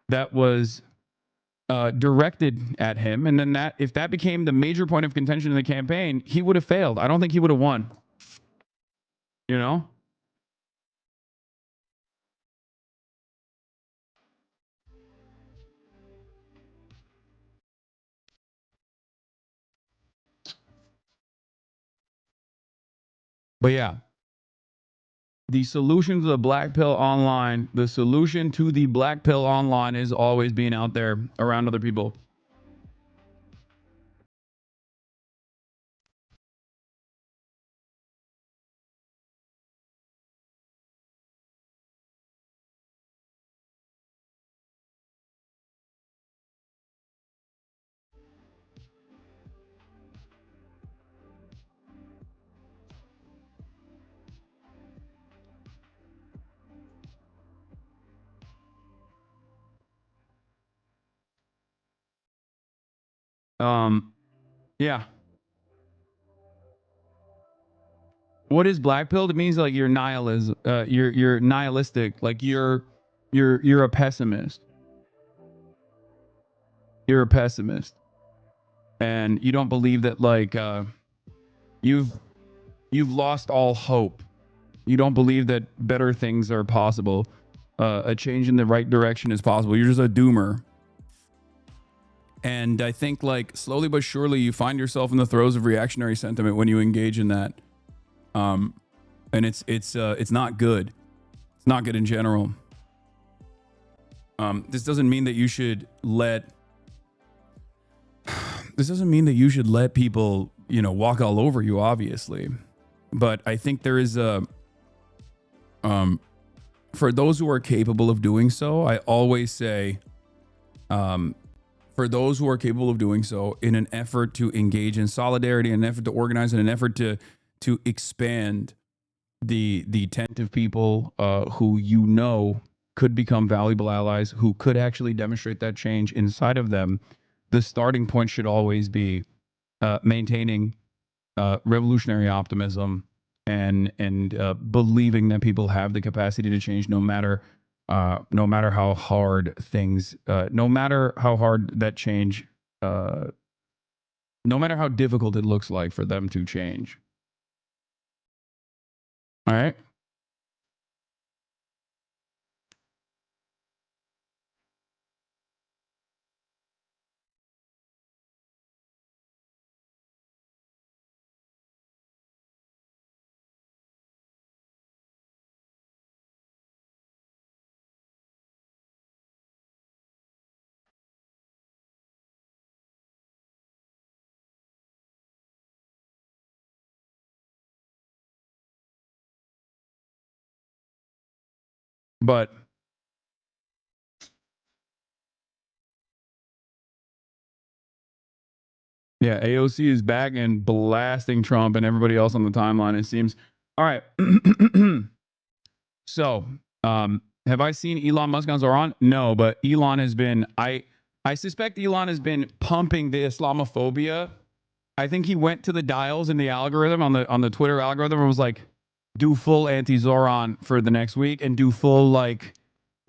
that was directed at him. And then if that became the major point of contention in the campaign, he would have failed. I don't think he would have won. You know? But yeah, the solution to the black pill online, is always being out there around other people. Yeah. What is black pilled? It means like you're nihilism. You're nihilistic. Like you're a pessimist. You're a pessimist, and you don't believe that like you've lost all hope. You don't believe that better things are possible. A change in the right direction is possible. You're just a doomer. And I think like slowly but surely you find yourself in the throes of reactionary sentiment when you engage in that. And it's not good. It's not good in general. This doesn't mean that you should let people, walk all over you, obviously. But I think there is for those who are capable of doing so, I always say, for those who are capable of doing so in an effort to engage in solidarity, an effort to organize, in an effort to expand the tent of people who could become valuable allies, who could actually demonstrate that change inside of them, the starting point should always be maintaining revolutionary optimism and believing that people have the capacity to change, no matter how hard things, no matter how hard that change, no matter how difficult it looks like for them to change. All right. But yeah, AOC is back and blasting Trump and everybody else on the timeline, it seems. All right. So, have I seen Elon Musk on Zoran? No, but Elon has been, I suspect Elon has been pumping the Islamophobia. I think he went to the dials in the algorithm on the Twitter algorithm and was like, do full anti-Zoran for the next week and do full like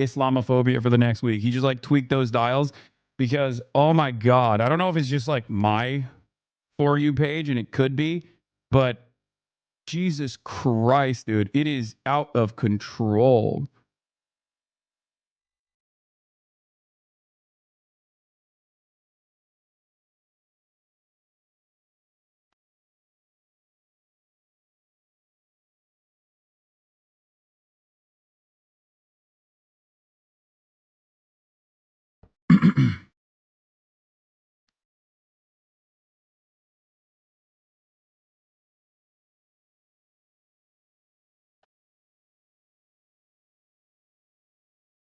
Islamophobia for the next week. He just like tweaked those dials because, oh my God, I don't know if it's just like my For You page, and it could be, but Jesus Christ, dude, it is out of control.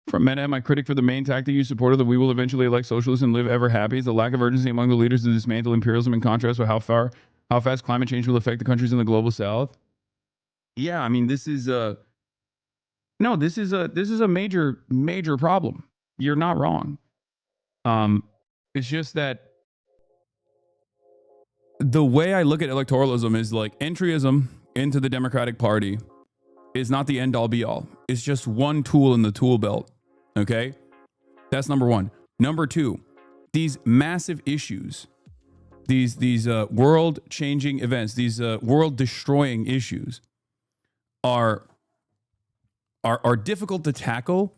From Meta, my critic for the main tactic you supported that we will eventually elect socialists and live ever happy is the lack of urgency among the leaders to dismantle imperialism in contrast with how fast climate change will affect the countries in the global south. Yeah, I mean, this is a major problem. You're not wrong. It's just that the way I look at electoralism is like entryism into the Democratic Party is not the end all be all. It's just one tool in the tool belt. Okay? That's number one. Number two, these massive issues, these world changing events, these world destroying issues are difficult to tackle,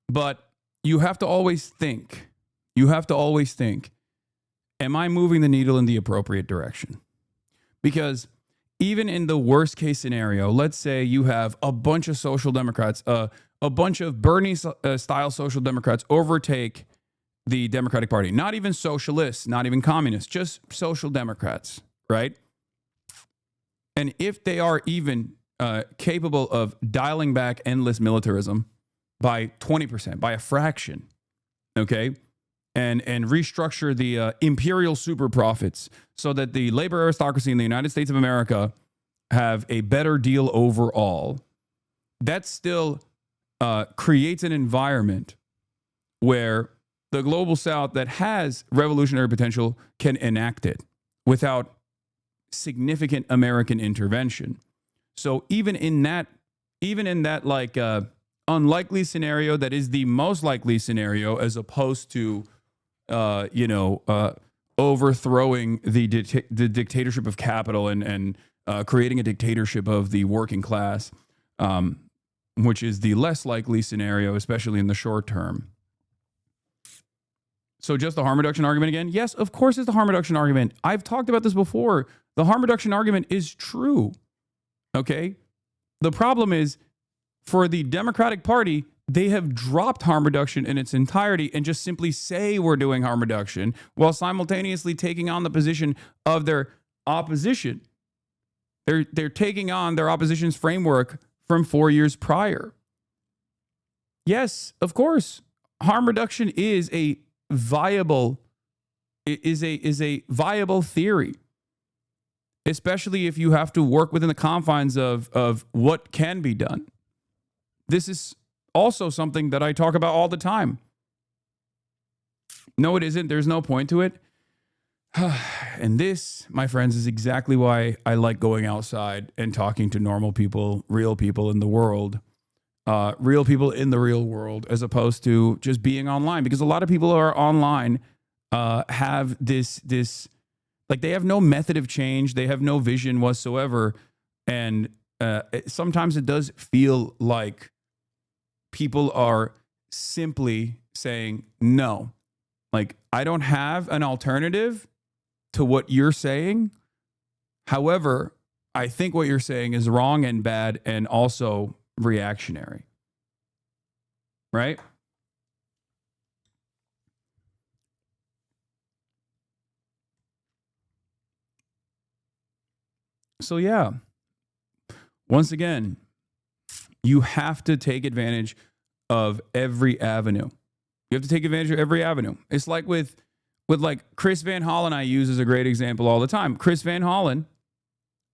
but you have to always think. Am I moving the needle in the appropriate direction? Because even in the worst case scenario, let's say you have a bunch of social democrats, a bunch of Bernie style social democrats overtake the Democratic Party, not even socialists, not even communists, just social democrats, right? And if they are even capable of dialing back endless militarism by 20%, by a fraction, okay, and restructure the imperial super profits so that the labor aristocracy in the United States of America have a better deal overall, that still creates an environment where the global south that has revolutionary potential can enact it without significant American intervention. So even in that like unlikely scenario that is the most likely scenario, as opposed to overthrowing the dictatorship of capital and creating a dictatorship of the working class, which is the less likely scenario, especially in the short term. So just the harm reduction argument again? Yes, of course it's the harm reduction argument. I've talked about this before. The harm reduction argument is true. Okay. The problem is for the Democratic Party, they have dropped harm reduction in its entirety and just simply say we're doing harm reduction while simultaneously taking on the position of their opposition. They're taking on their opposition's framework from 4 years prior. Yes, of course, harm reduction is a viable theory, especially if you have to work within the confines of what can be done. This is also something that I talk about all the time. No, it isn't. There's no point to it. And this, my friends, is exactly why I like going outside and talking to normal people, real people in the world, real people in the real world, as opposed to just being online. Because a lot of people who are online have this like they have no method of change. They have no vision whatsoever. And sometimes it does feel like people are simply saying, no, like I don't have an alternative to what you're saying. However, I think what you're saying is wrong and bad and also reactionary. Right? So yeah, once again, you have to take advantage of every avenue. You have to take advantage of every avenue. It's like with like Chris Van Hollen, I use as a great example all the time. Chris Van Hollen,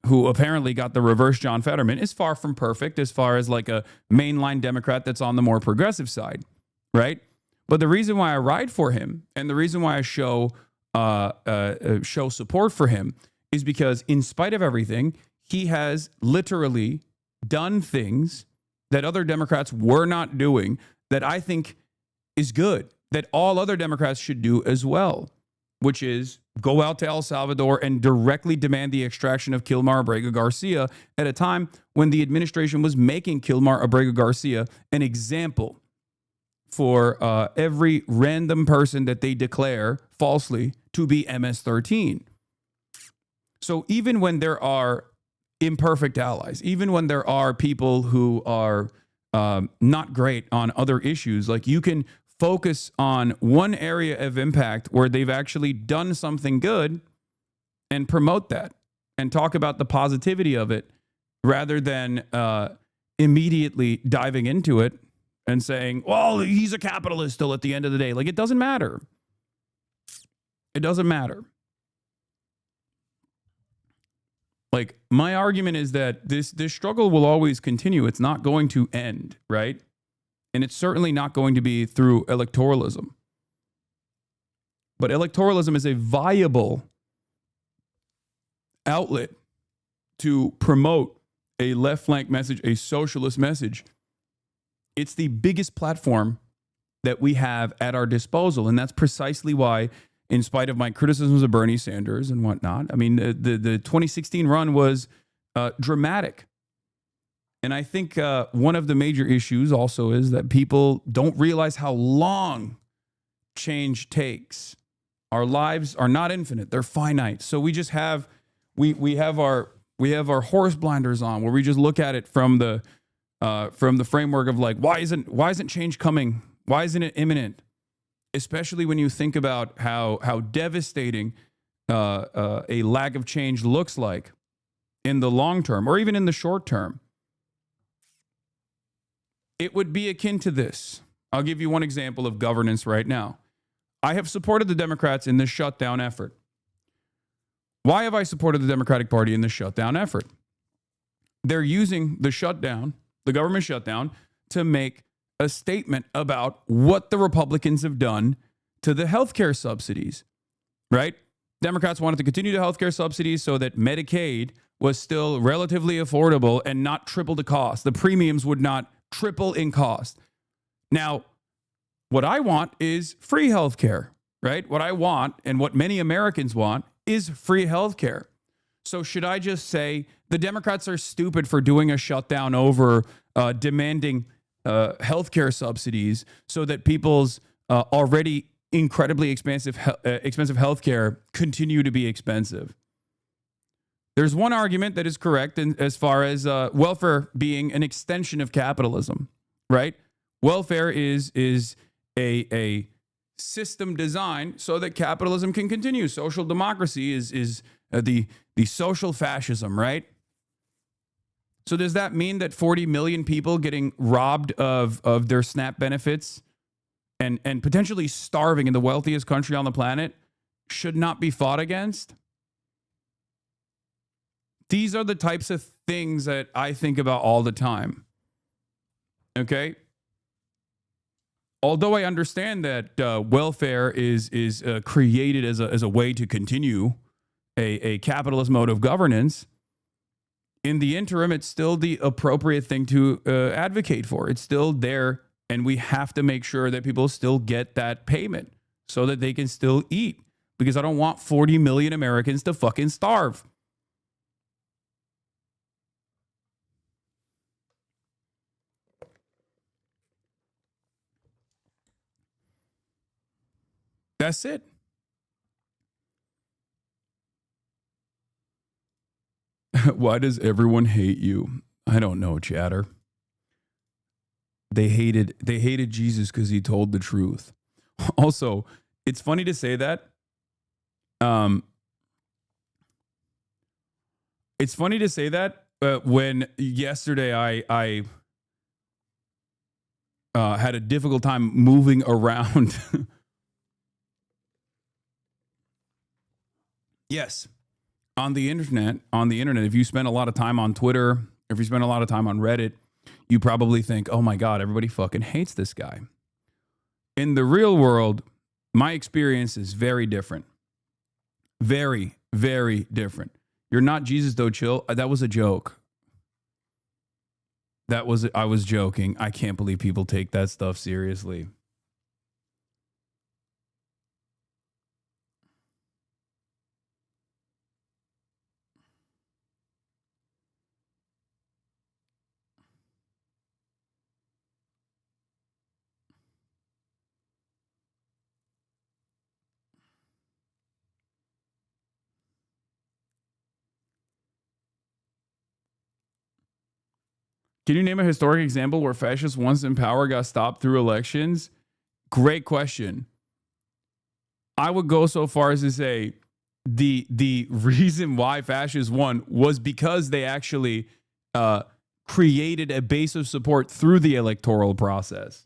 who apparently got the reverse John Fetterman, is far from perfect as far as like a mainline Democrat that's on the more progressive side, right? But the reason why I ride for him and the reason why I show support for him is because in spite of everything, he has literally done things that other Democrats were not doing that I think is good, that all other Democrats should do as well, which is go out to El Salvador and directly demand the extraction of Kilmar Abrego Garcia at a time when the administration was making Kilmar Abrego Garcia an example for every random person that they declare falsely to be MS-13. So even when there are imperfect allies, even when there are people who are not great on other issues, like you can focus on one area of impact where they've actually done something good and promote that and talk about the positivity of it rather than immediately diving into it and saying, well, he's a capitalist still at the end of the day. Like, it doesn't matter. It doesn't matter. Like, my argument is that this struggle will always continue. It's not going to end, right? And it's certainly not going to be through electoralism. But electoralism is a viable outlet to promote a left flank message, a socialist message. It's the biggest platform that we have at our disposal. And that's precisely why, in spite of my criticisms of Bernie Sanders and whatnot, I mean, the 2016 run was dramatic. And I think one of the major issues also is that people don't realize how long change takes. Our lives are not infinite; they're finite. So we just have we have our horse blinders on, where we just look at it from the framework of like, why isn't change coming? Why isn't it imminent? Especially when you think about how devastating a lack of change looks like in the long term or even in the short term. It would be akin to this. I'll give you one example of governance right now. I have supported the Democrats in this shutdown effort. Why have I supported the Democratic Party in this shutdown effort? They're using the shutdown, the government shutdown, to make a statement about what the Republicans have done to the healthcare subsidies, right? Democrats wanted to continue the healthcare subsidies so that Medicaid was still relatively affordable and not triple the cost. The premiums would not triple in cost. Now, what I want is free healthcare, right? What I want and what many Americans want is free healthcare. So should I just say the Democrats are stupid for doing a shutdown over demanding healthcare subsidies so that people's already incredibly expensive healthcare continue to be expensive? There's one argument that is correct as far as welfare being an extension of capitalism, right? Welfare is a system designed so that capitalism can continue. Social democracy is the social fascism, right? So does that mean that 40 million people getting robbed of their SNAP benefits and potentially starving in the wealthiest country on the planet should not be fought against? These are the types of things that I think about all the time. Okay? Although I understand that welfare is created as a way to continue a capitalist mode of governance, in the interim, it's still the appropriate thing to advocate for. It's still there, and we have to make sure that people still get that payment so that they can still eat. Because I don't want 40 million Americans to fucking starve. That's it. Why does everyone hate you? I don't know, chatter. They hated Jesus because he told the truth. Also, it's funny to say that. It's funny to say that when yesterday I had a difficult time moving around. Yes. On the internet, if you spend a lot of time on Twitter, if you spend a lot of time on Reddit, you probably think, oh my God, everybody fucking hates this guy. In the real world, my experience is very different. Very, very different. You're not Jesus though, chill. That was a joke. I was joking. I can't believe people take that stuff seriously. Can you name a historic example where fascists once in power got stopped through elections? Great question. I would go so far as to say the reason why fascists won was because they actually created a base of support through the electoral process.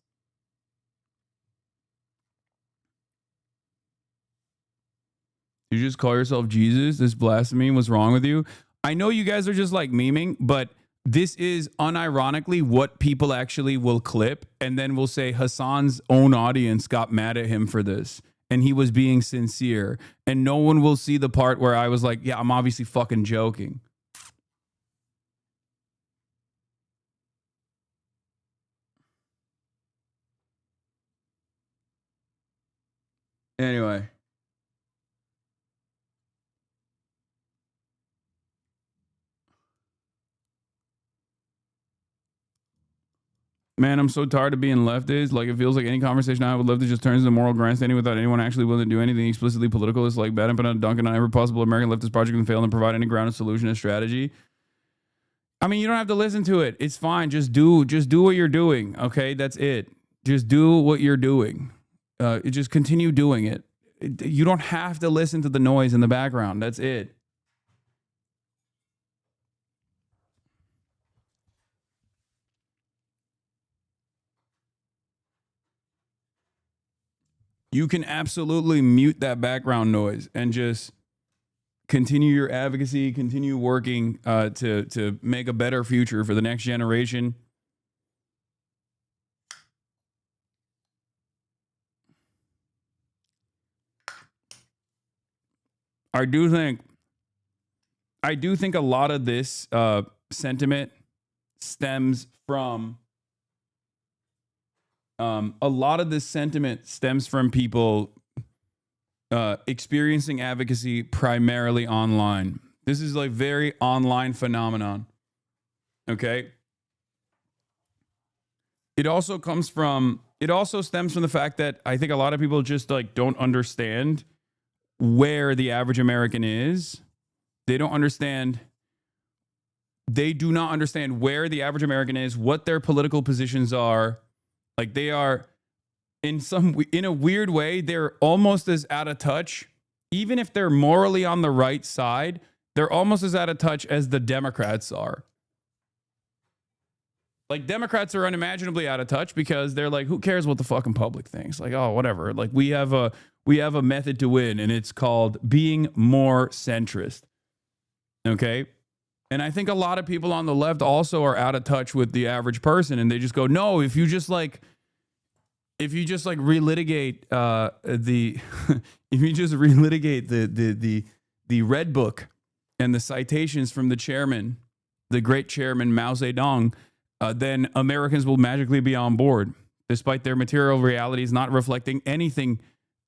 You just call yourself Jesus? This blasphemy? What's wrong with you? I know you guys are just like memeing, but this is unironically what people actually will clip and then will say Hasan's own audience got mad at him for this and he was being sincere, and no one will see the part where I was like, yeah, I'm obviously fucking joking. Anyway. Man, I'm so tired of being leftist. Like, it feels like any conversation I have with leftists just turns into moral grandstanding without anyone actually willing to do anything explicitly political. It's like bad and put on dunking on every possible American leftist project and fail and provide any grounded solution or strategy. I mean, you don't have to listen to it. It's fine. Just do what you're doing. Okay, that's it. Just do what you're doing. Just continue doing it. You don't have to listen to the noise in the background. That's it. You can absolutely mute that background noise and just continue your advocacy, continue working to make a better future for the next generation. I do think a lot of this sentiment stems from people experiencing advocacy primarily online. This is like very online phenomenon. Okay. It also stems from the fact that I think a lot of people just like don't understand where the average American is They don't understand. They do not understand where the average American is, what their political positions are. Like they are in a weird way, they're almost as out of touch. Even if they're morally on the right side, they're almost as out of touch as the Democrats are. Like Democrats are unimaginably out of touch because they're like, who cares what the fucking public thinks? Like, oh, whatever. Like we have a method to win, and it's called being more centrist. Okay? And I think a lot of people on the left also are out of touch with the average person, and they just go, no, if you just relitigate the if you just relitigate the red book and the citations from the chairman, the great chairman Mao Zedong, then Americans will magically be on board, despite their material realities not reflecting anything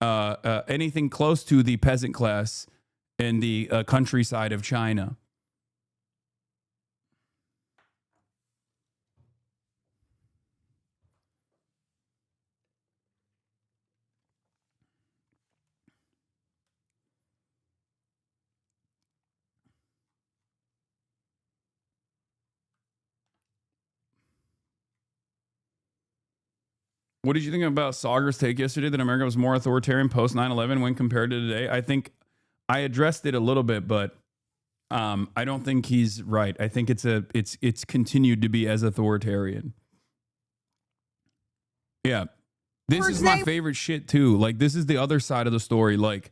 close to the peasant class in the countryside of China. What did you think about Sauger's take yesterday that America was more authoritarian post 9/11 when compared to today? I think I addressed it a little bit, but I don't think he's right. I think it's continued to be as authoritarian. Yeah. This is my favorite shit too. Like this is the other side of the story. Like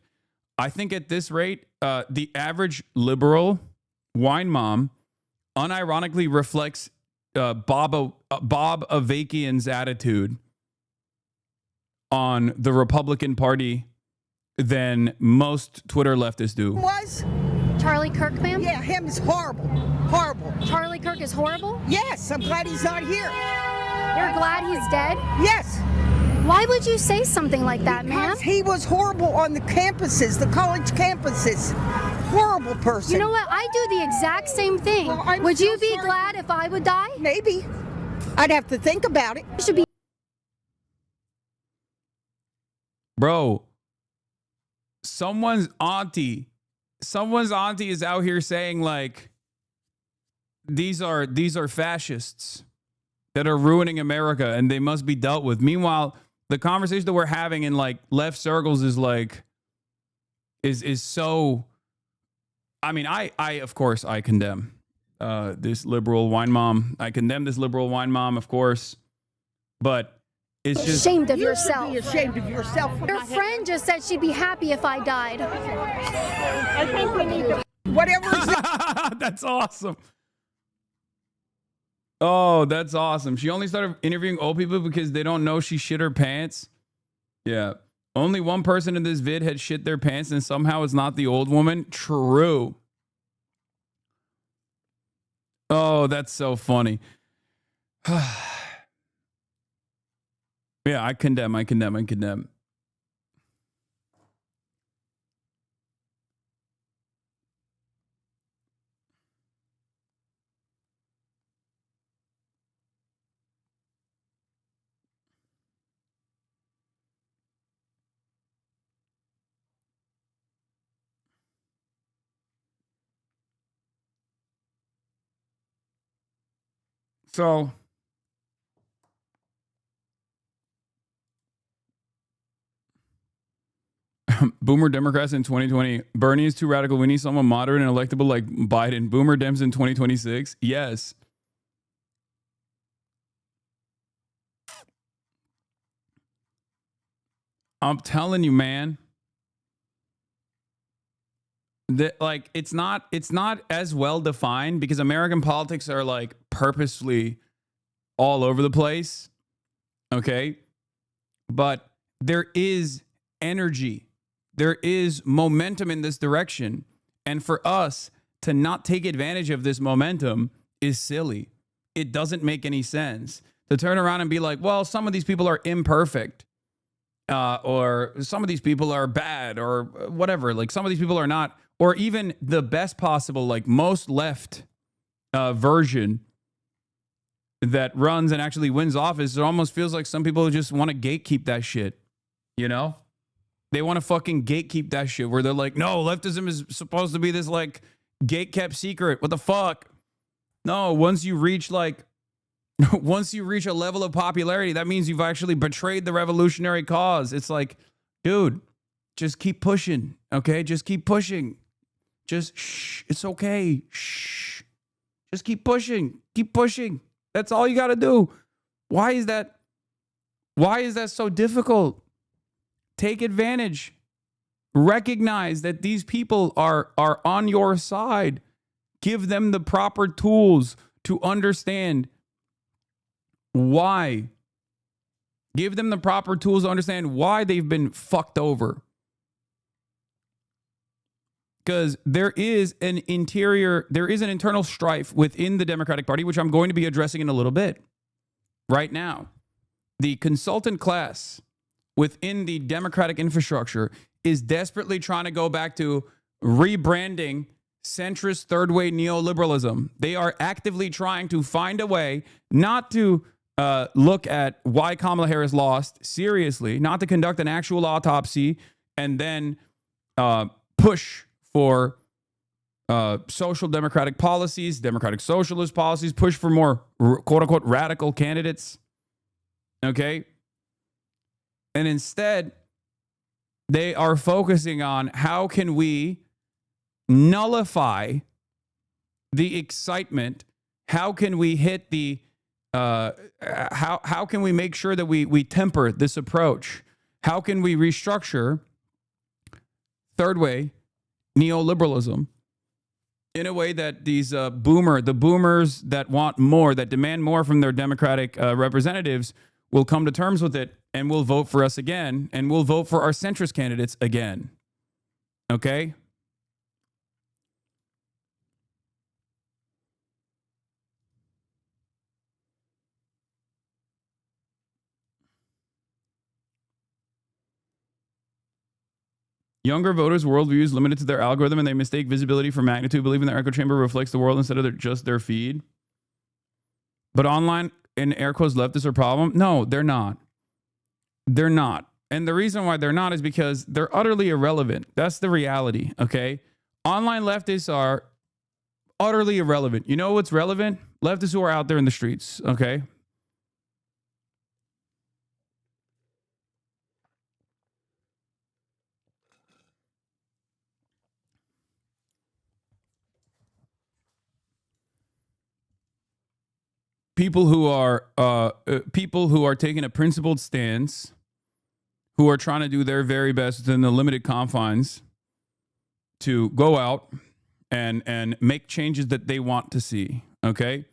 I think at this rate, the average liberal wine mom unironically reflects Bob Avakian's attitude on the Republican Party than most Twitter leftists do. Was Charlie Kirk, ma'am? Yeah, him is horrible. Horrible. Charlie Kirk is horrible? Yes, I'm glad he's not here. You're glad he's dead? Yes. Why would you say something like that, ma'am? Because he was horrible on the campuses, the college campuses. Horrible person. You know what? I do the exact same thing. Well, would you be glad if I would die? Maybe. I'd have to think about it. You should be. Bro, someone's auntie is out here saying like these are fascists that are ruining America and they must be dealt with. Meanwhile, the conversation that we're having in like left circles is like is so. I mean, I of course I condemn this liberal wine mom. I condemn this liberal wine mom, of course, but it's just ashamed of yourself. Be ashamed of yourself. Your friend just said she'd be happy if I died. I think we need to. Whatever. That's awesome. Oh, that's awesome. She only started interviewing old people because they don't know she shit her pants. Yeah. Only one person in this vid had shit their pants and somehow it's not the old woman. True. Oh, that's so funny. Yeah, I condemn. So Boomer Democrats in 2020. Bernie is too radical. We need someone moderate and electable like Biden. Boomer Dems in 2026. Yes. I'm telling you, man. That like it's not as well defined because American politics are like purposely all over the place. Okay? But there is energy. There is momentum in this direction. And for us to not take advantage of this momentum is silly. It doesn't make any sense. To turn around and be like, well, some of these people are imperfect. Or some of these people are bad or whatever. Like some of these people are not. Or even the best possible, like most left version that runs and actually wins office, it almost feels like some people just want to gatekeep that shit. You know? They want to fucking gatekeep that shit where they're like, no, leftism is supposed to be this like, gate kept secret. What the fuck? No, once you reach like, once you reach a level of popularity, that means you've actually betrayed the revolutionary cause. It's like, dude, just keep pushing, okay? Just keep pushing. Just shh, it's okay. Shh. Just keep pushing. Keep pushing. That's all you got to do. Why is that so difficult? Take advantage. Recognize that these people are on your side. Give them the proper tools to understand why. Give them the proper tools to understand why they've been fucked over. Because there is an internal strife within the Democratic Party, which I'm going to be addressing in a little bit. Right now, the consultant class within the Democratic infrastructure is desperately trying to go back to rebranding centrist third-way neoliberalism. They are actively trying to find a way not to look at why Kamala Harris lost seriously, not to conduct an actual autopsy, and then push for social democratic policies, democratic socialist policies, push for more quote-unquote radical candidates, okay? And instead, they are focusing on how can we nullify the excitement, how can we hit the, how can we make sure that we temper this approach? How can we restructure third way neoliberalism in a way that these the boomers that want more, that demand more from their Democratic representatives will come to terms with it and will vote for us again, and will vote for our centrist candidates again. Okay? Younger voters' worldview is limited to their algorithm, and they mistake visibility for magnitude, believing their echo chamber reflects the world instead of just their feed. But online, in air quotes, leftists are a problem? No, they're not. They're not. And the reason why they're not is because they're utterly irrelevant. That's the reality, okay? Online leftists are utterly irrelevant. You know what's relevant? Leftists who are out there in the streets, okay? People who are taking a principled stance, who are trying to do their very best within the limited confines to go out and make changes that they want to see. Okay,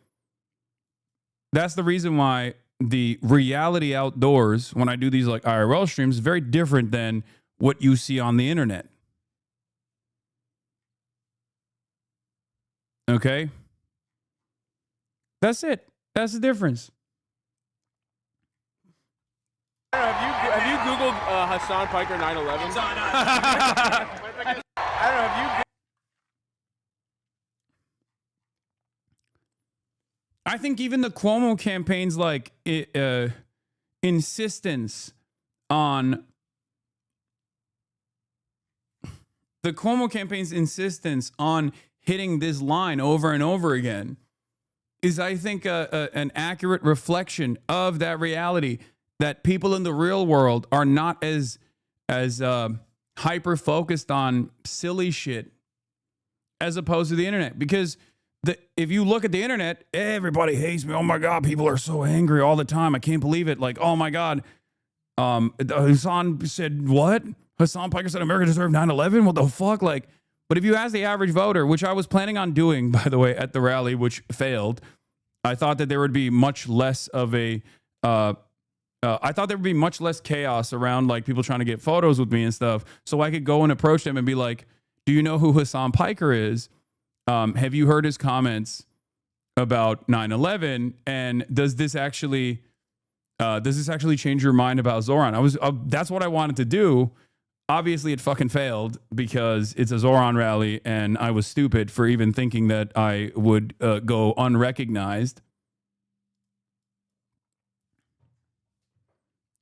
that's the reason why the reality outdoors, when I do these like IRL streams, is very different than what you see on the internet. Okay, that's it. That's the difference. Have you Googled Hasan Piker 9/11? I don't know. Have you? I think even the Cuomo campaign's like insistence on hitting this line over and over again is, I think, an accurate reflection of that reality, that people in the real world are not as hyper focused on silly shit as opposed to the internet. Because if you look at the internet, everybody hates me. Oh my God, people are so angry all the time. I can't believe it. Like, oh my God, Hasan said what? Hasan Piker said America deserved 9/11. What the fuck? Like, but if you ask the average voter, which I was planning on doing, by the way, at the rally, which failed, I thought that there would be much less of a, I thought there would be much less chaos around like people trying to get photos with me and stuff. So I could go and approach them and be like, do you know who Hasan Piker is? Have you heard his comments about 9/11? And does this actually change your mind about Zoran? That's what I wanted to do. Obviously, it fucking failed because it's a Zoran rally, and I was stupid for even thinking that I would go unrecognized.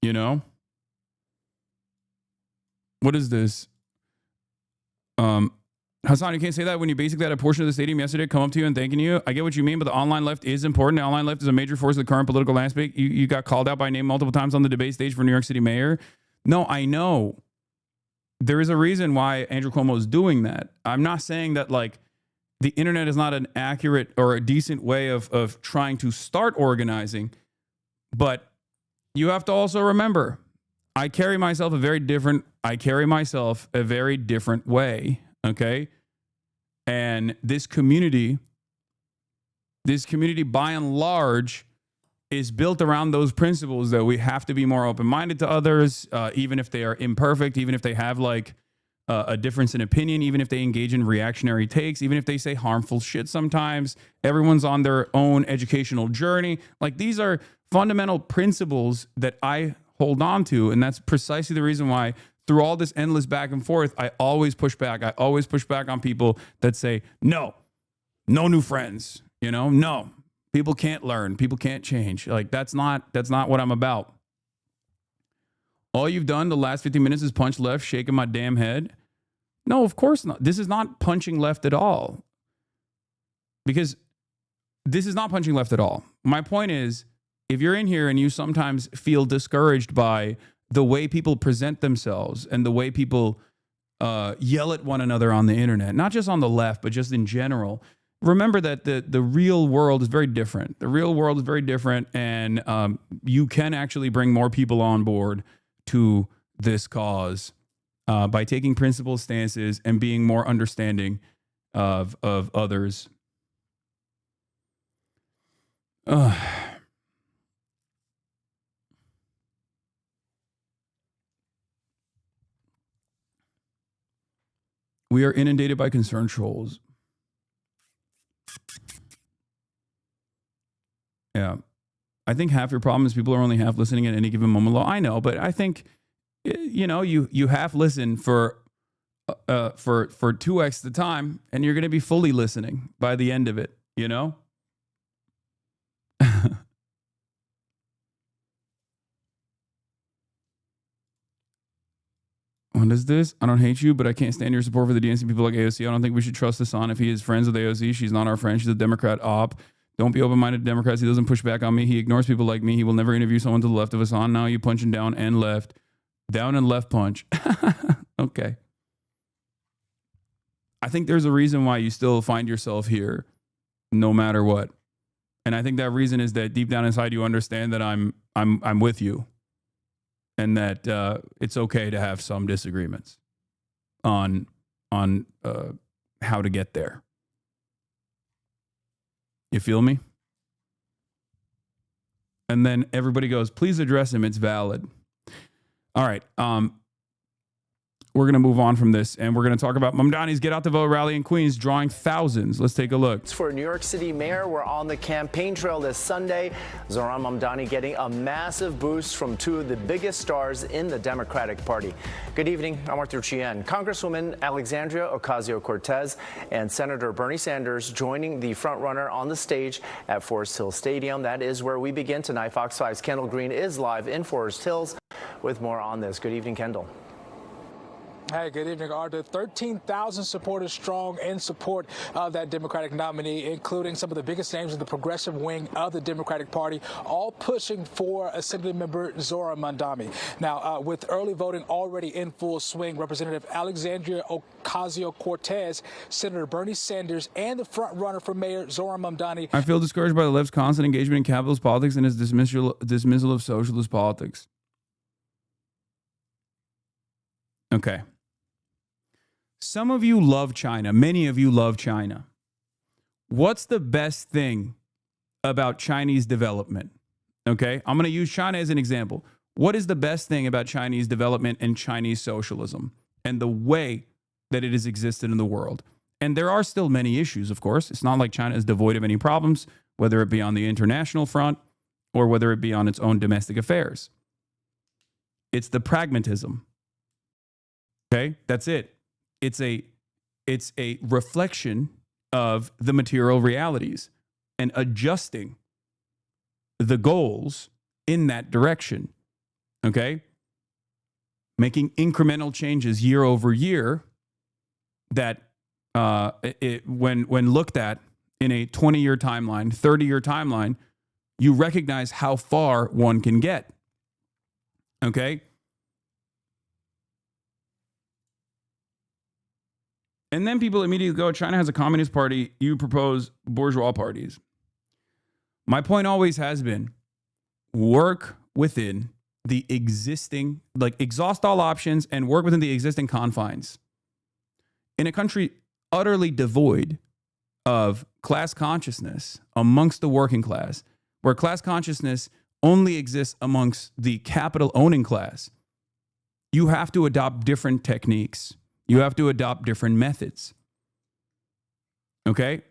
You know? What is this? Hasan, you can't say that when you basically had a portion of the stadium yesterday come up to you and thanking you. I get what you mean, but the online left is important. The online left is a major force of the current political landscape. You got called out by name multiple times on the debate stage for New York City mayor. No, I know. There is a reason why Andrew Cuomo is doing that. I'm not saying that like the internet is not an accurate or a decent way of trying to start organizing, but you have to also remember, I carry myself a very different way, okay? And this community by and large is built around those principles that we have to be more open-minded to others, even if they are imperfect, even if they have like a difference in opinion, even if they engage in reactionary takes, even if they say harmful shit sometimes. Everyone's on their own educational journey. Like these are fundamental principles that I hold on to, and that's precisely the reason why through all this endless back and forth, I always push back. I always push back on people that say, no new friends, no. People can't learn. People can't change. Like that's not what I'm about. All you've done the last 15 minutes is punch left, shaking my damn head. No, of course not. This is not punching left at all. Because this is not punching left at all. My point is, if you're in here and you sometimes feel discouraged by the way people present themselves and the way people yell at one another on the internet, not just on the left, but just in general, remember that the real world is very different. The real world is very different, and you can actually bring more people on board to this cause by taking principled stances and being more understanding of others. We are inundated by concerned trolls. Yeah. I think half your problem is people are only half listening at any given moment. I know, but I think, you half listen for 2x the time, and you're going to be fully listening by the end of it, What is this? I don't hate you, but I can't stand your support for the DNC people like AOC. I don't think we should trust Hasan if he is friends with AOC. She's not our friend. She's a Democrat op. Don't be open-minded to Democrats. He doesn't push back on me. He ignores people like me. He will never interview someone to the left of Hasan. Now you punching down and left. Down and left punch. Okay. I think there's a reason why you still find yourself here no matter what. And I think that reason is that deep down inside you understand that I'm with you. And that it's okay to have some disagreements on how to get there. You feel me? And then everybody goes, please address him. It's valid. All right. We're going to move on from this, and we're going to talk about Mamdani's Get Out the Vote rally in Queens drawing thousands. Let's take a look. For New York City mayor, we're on the campaign trail this Sunday. Zohran Mamdani getting a massive boost from two of the biggest stars in the Democratic Party. Good evening. I'm Arthur Chien. Congresswoman Alexandria Ocasio-Cortez and Senator Bernie Sanders joining the frontrunner on the stage at Forest Hill Stadium. That is where we begin tonight. Fox 5's Kendall Green is live in Forest Hills with more on this. Good evening, Kendall. Hey, good evening, Arthur. 13,000 supporters strong in support of that Democratic nominee, including some of the biggest names in the progressive wing of the Democratic Party, all pushing for Assemblymember Zohran Mamdani. Now, with early voting already in full swing, Representative Alexandria Ocasio-Cortez, Senator Bernie Sanders, and the frontrunner for Mayor Zohran Mamdani. I feel discouraged by the left's constant engagement in capitalist politics and its dismissal of socialist politics. Okay. Some of you love China. Many of you love China. What's the best thing about Chinese development? Okay, I'm going to use China as an example. What is the best thing about Chinese development and Chinese socialism and the way that it has existed in the world? And there are still many issues, of course. It's not like China is devoid of any problems, whether it be on the international front or whether it be on its own domestic affairs. It's the pragmatism. Okay, that's it. It's a reflection of the material realities and adjusting the goals in that direction. Okay? Making incremental changes year over year that when looked at in a 20-year timeline, 30-year timeline, you recognize how far one can get. Okay? And then people immediately go, China has a communist party, you propose bourgeois parties. My point always has been, work within the existing, like exhaust all options and work within the existing confines. In a country utterly devoid of class consciousness amongst the working class, where class consciousness only exists amongst the capital owning class, you have to adopt different techniques. You have to adopt different methods. Okay?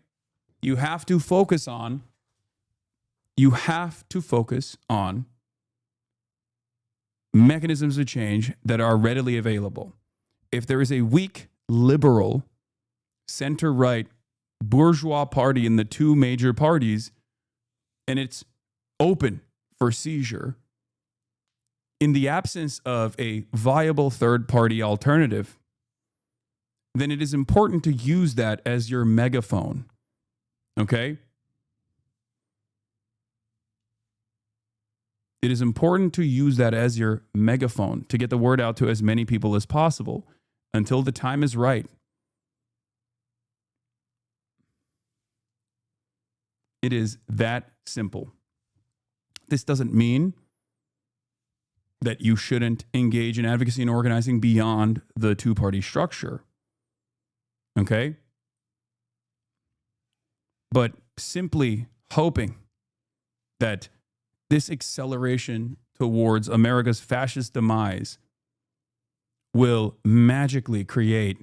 You have to focus on mechanisms of change that are readily available. If there is a weak, liberal, center-right, bourgeois party in the two major parties, and it's open for seizure, in the absence of a viable third-party alternative, then it is important to use that as your megaphone. Okay? It is important to use that as your megaphone to get the word out to as many people as possible until the time is right. It is that simple. This doesn't mean that you shouldn't engage in advocacy and organizing beyond the two-party structure. Okay? But simply hoping that this acceleration towards America's fascist demise will magically create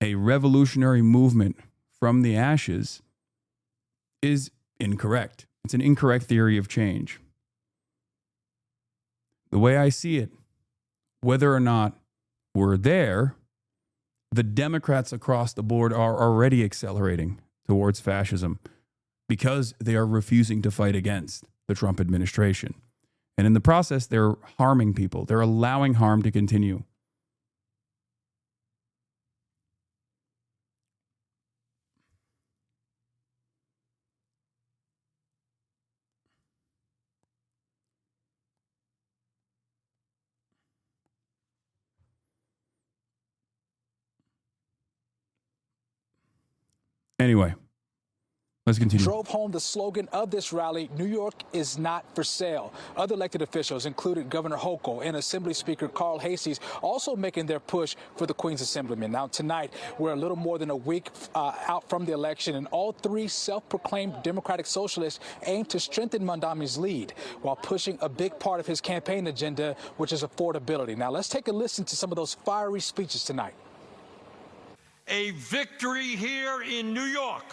a revolutionary movement from the ashes is incorrect. It's an incorrect theory of change. The way I see it, whether or not we're there, the Democrats across the board are already accelerating towards fascism because they are refusing to fight against the Trump administration. And in the process, they're harming people. They're allowing harm to continue. Anyway, let's continue. Drove home the slogan of this rally, New York is not for sale. Other elected officials, including Governor Hochul and Assembly Speaker Carl Heastie, also making their push for the Queen's Assemblyman. Now, tonight, we're a little more than a week out from the election, and all three self-proclaimed Democratic socialists aim to strengthen Mondami's lead while pushing a big part of his campaign agenda, which is affordability. Now, let's take a listen to some of those fiery speeches tonight. A victory here in New York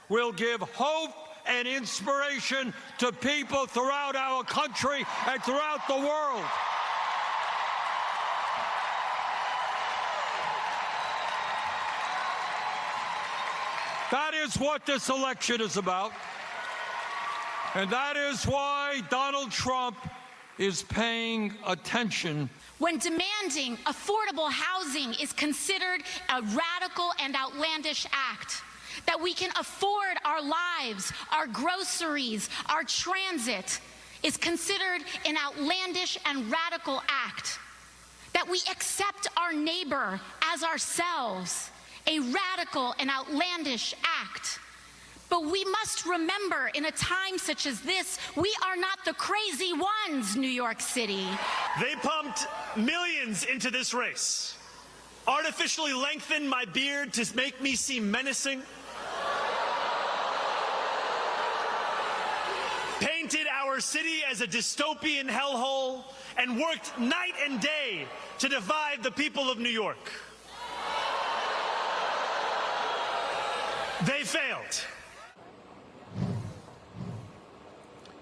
will give hope and inspiration to people throughout our country and throughout the world. That is what this election is about. And that is why Donald Trump is paying attention. When demanding affordable housing is considered a radical and outlandish act, that we can afford our lives, our groceries, our transit, is considered an outlandish and radical act, that we accept our neighbor as ourselves, a radical and outlandish act. But we must remember, in a time such as this, we are not the crazy ones, New York City. They pumped millions into this race, artificially lengthened my beard to make me seem menacing, painted our city as a dystopian hellhole, and worked night and day to divide the people of New York. They failed.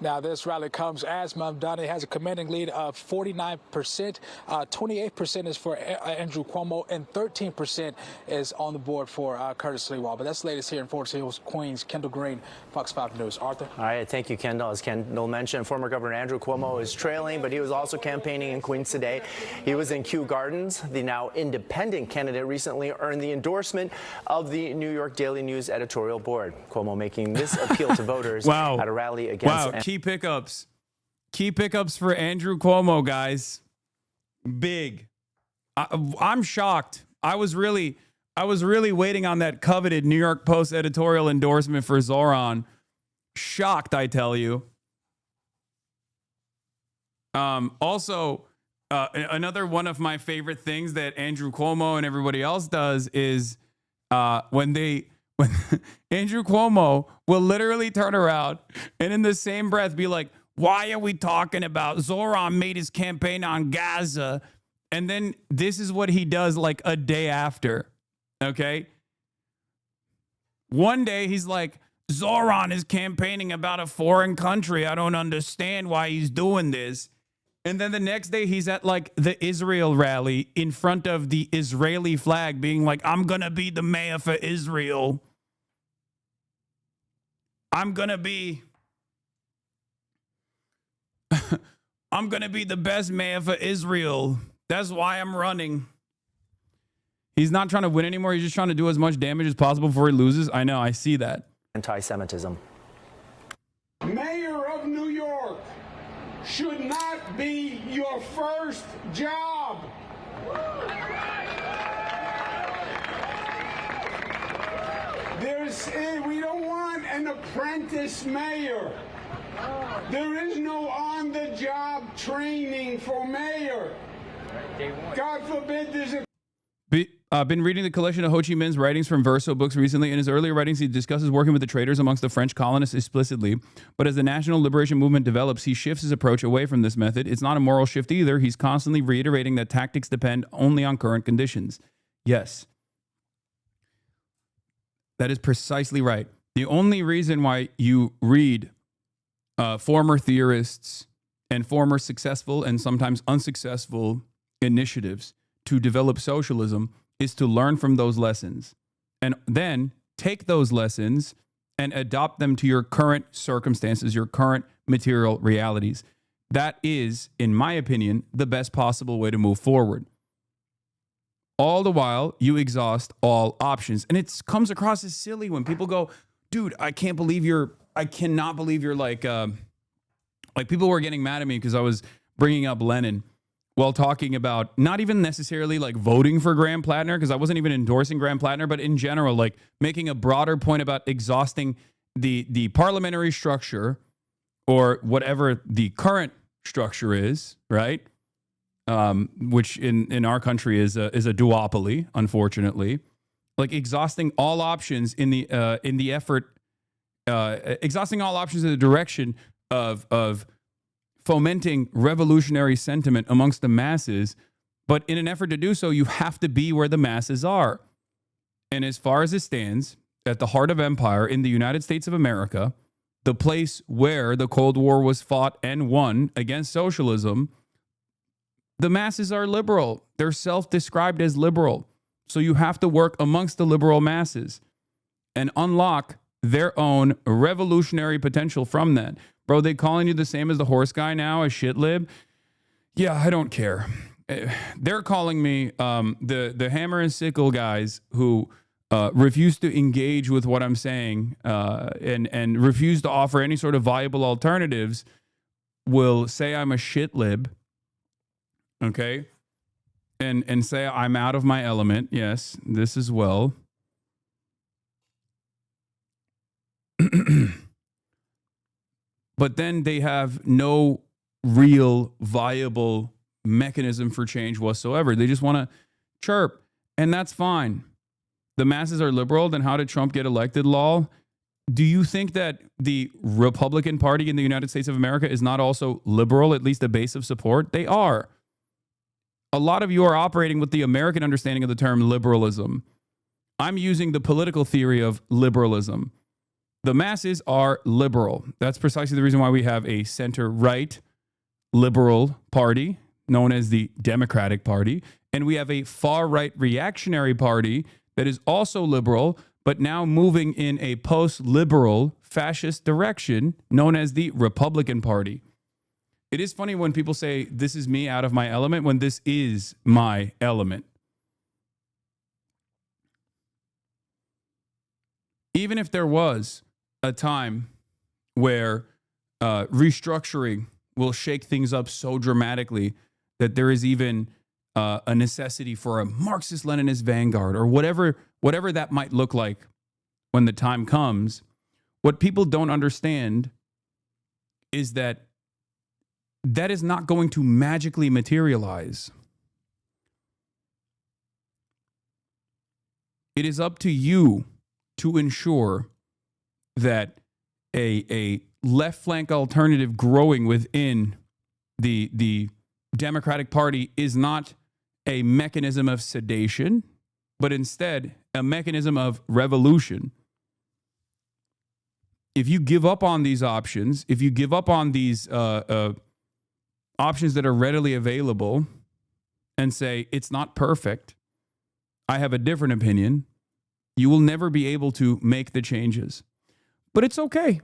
Now, this rally comes as Mamdani has a commanding lead of 49%. 28% is for Andrew Cuomo, and 13% is on the board for Curtis Sliwa. But that's the latest here in Forest Hills, Queens. Kendall Green, Fox 5 News. Arthur? All right, thank you, Kendall. As Kendall mentioned, former Governor Andrew Cuomo is trailing, but he was also campaigning in Queens today. He was in Kew Gardens. The now independent candidate recently earned the endorsement of the New York Daily News editorial board. Cuomo making this appeal to voters at a rally against... Wow, key pickups. Key pickups for Andrew Cuomo, guys. Big. I'm shocked. I was really waiting on that coveted New York Post editorial endorsement for Zoran. Shocked, I tell you. Also, another one of my favorite things that Andrew Cuomo and everybody else does is when Andrew Cuomo will literally turn around and in the same breath be like, why are we talking about Zoran made his campaign on Gaza? And then this is what he does like a day after. Okay. One day he's like, Zoran is campaigning about a foreign country. I don't understand why he's doing this. And then the next day he's at like the Israel rally in front of the Israeli flag being like, I'm going to be the mayor for Israel. I'm going to be the best mayor for Israel. That's why I'm running. He's not trying to win anymore. He's just trying to do as much damage as possible before he loses. I know. I see that. Anti-Semitism. Mayor of New York should not be your first job. We don't want an apprentice mayor. There is no on-the-job training for mayor. God forbid there's a... Been reading the collection of Ho Chi Minh's writings from Verso books recently. In his earlier writings, he discusses working with the traders amongst the French colonists explicitly. But as the national liberation movement develops, he shifts his approach away from this method. It's not a moral shift either. He's constantly reiterating that tactics depend only on current conditions. Yes. That is precisely right. The only reason why you read former theorists and former successful and sometimes unsuccessful initiatives to develop socialism is to learn from those lessons and then take those lessons and adopt them to your current circumstances, your current material realities. That is, in my opinion, the best possible way to move forward. All the while, you exhaust all options. And it comes across as silly when people go, dude, I cannot believe you're like people were getting mad at me because I was bringing up Lenin while talking about not even necessarily like voting for Graham Plattner, because I wasn't even endorsing Graham Plattner, but in general, like making a broader point about exhausting the parliamentary structure or whatever the current structure is, right? Which in our country is a duopoly, unfortunately. Like exhausting all options in the effort, exhausting all options in the direction of fomenting revolutionary sentiment amongst the masses. But in an effort to do so, you have to be where the masses are. And as far as it stands, at the heart of empire in the United States of America, the place where the Cold War was fought and won against socialism, the masses are liberal. They're self-described as liberal. So you have to work amongst the liberal masses and unlock their own revolutionary potential from that. Bro, they calling you the same as the horse guy now, a shit lib? Yeah, I don't care. They're calling me the hammer and sickle guys who refuse to engage with what I'm saying and refuse to offer any sort of viable alternatives will say I'm a shit lib, okay? And say I'm out of my element. Yes, this as well. But then they have no real viable mechanism for change whatsoever. They just want to chirp, and that's fine. The masses are liberal. Then how did Trump get elected, lol? Do you think that the Republican Party in the United States of America is not also liberal, at least a base of support? They are. A lot of you are operating with the American understanding of the term liberalism. I'm using the political theory of liberalism. The masses are liberal. That's precisely the reason why we have a center-right liberal party known as the Democratic Party. And we have a far-right reactionary party that is also liberal, but now moving in a post-liberal fascist direction known as the Republican Party. It is funny when people say, this is me out of my element, when this is my element. Even if there was a time where restructuring will shake things up so dramatically that there is even a necessity for a Marxist-Leninist vanguard or whatever that might look like when the time comes, what people don't understand is that that is not going to magically materialize. It is up to you to ensure that a left flank alternative growing within the Democratic Party is not a mechanism of sedation, but instead a mechanism of revolution. If you give up on these options, if you give up on these options that are readily available and say, it's not perfect, I have a different opinion, you will never be able to make the changes. But it's okay,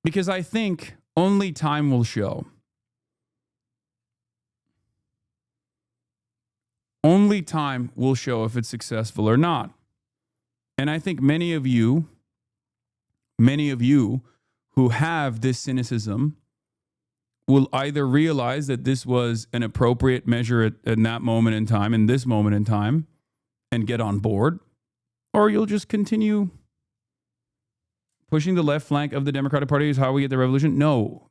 because I think only time will show. Only time will show if it's successful or not. And I think many of you who have this cynicism will either realize that this was an appropriate measure at that moment in time, in this moment in time, and get on board, or you'll just continue pushing the left flank of the Democratic Party is how we get the revolution. No,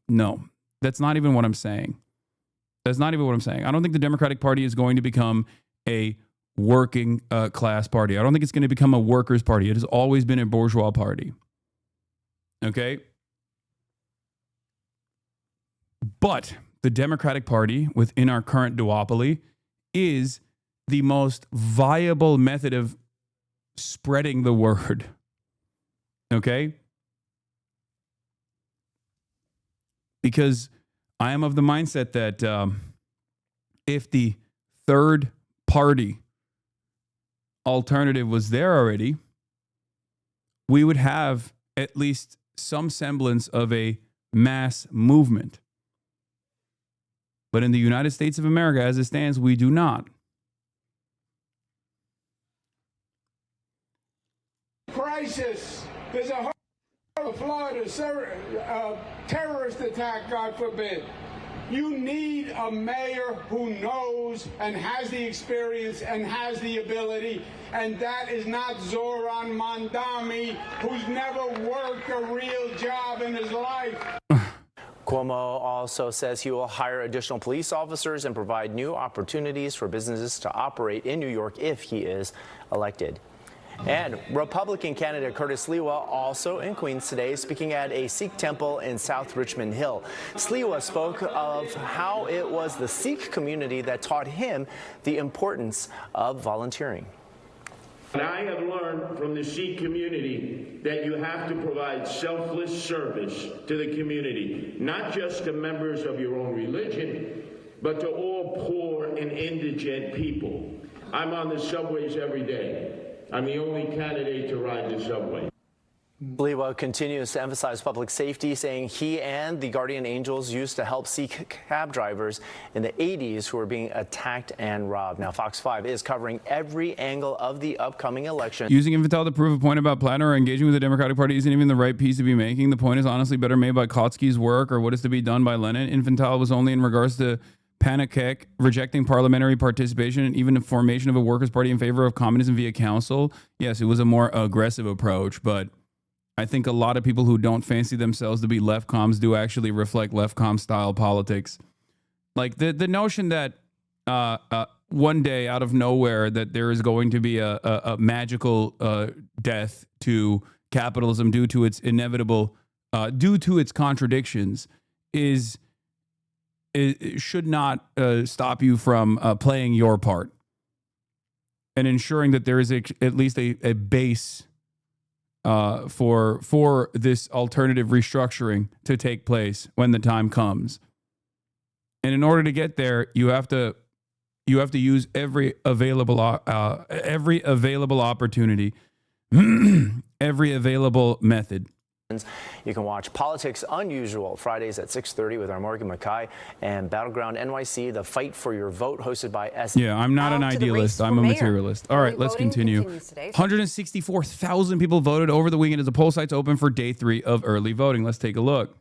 that's not even what I'm saying. That's not even what I'm saying. I don't think the Democratic Party is going to become a working class party. I don't think it's going to become a workers' party. It has always been a bourgeois party. Okay? But the Democratic Party within our current duopoly is the most viable method of spreading the word. Okay? Because I am of the mindset that if the third party alternative was there already, we would have at least some semblance of a mass movement. But in the United States of America, as it stands, we do not. Crisis. There's a flood, a terrorist attack, God forbid. You need a mayor who knows and has the experience and has the ability, and that is not Zoran Mandami, who's never worked a real job in his life. Cuomo also says he will hire additional police officers and provide new opportunities for businesses to operate in New York if he is elected. And Republican candidate Curtis Sliwa also in Queens today, speaking at a Sikh temple in South Richmond Hill. Sliwa spoke of how it was the Sikh community that taught him the importance of volunteering. And I have learned from the Sikh community that you have to provide selfless service to the community, not just to members of your own religion, but to all poor and indigent people. I'm on the subways every day. I'm the only candidate to ride the subway. Sliwa continues to emphasize public safety, saying he and the Guardian Angels used to help Sikh cab drivers in the 80s who were being attacked and robbed. Now, Fox 5 is covering every angle of the upcoming election. Using infantile to prove a point about Platter or engaging with the Democratic Party isn't even the right piece to be making. The point is honestly better made by Kautsky's work or what is to be done by Lenin. Infantile was only in regards to Panakek rejecting parliamentary participation and even the formation of a workers' party in favor of communism via council. Yes, it was a more aggressive approach, but I think a lot of people who don't fancy themselves to be left comms do actually reflect left comm style politics. Like the notion that one day out of nowhere that there is going to be a magical death to capitalism due to its inevitable, due to its contradictions is... It should not stop you from playing your part and ensuring that there is at least a base for this alternative restructuring to take place when the time comes. And in order to get there, you have to use every available opportunity, every available method. You can watch Politics Unusual Fridays at 6:30 with our Morgan McKay and Battleground NYC, the fight for your vote, hosted by S. Yeah, I'm not an idealist. I'm a materialist. All right, let's continue. 164,000 people voted over the weekend as the poll sites open for day 3 of early voting. Let's take a look.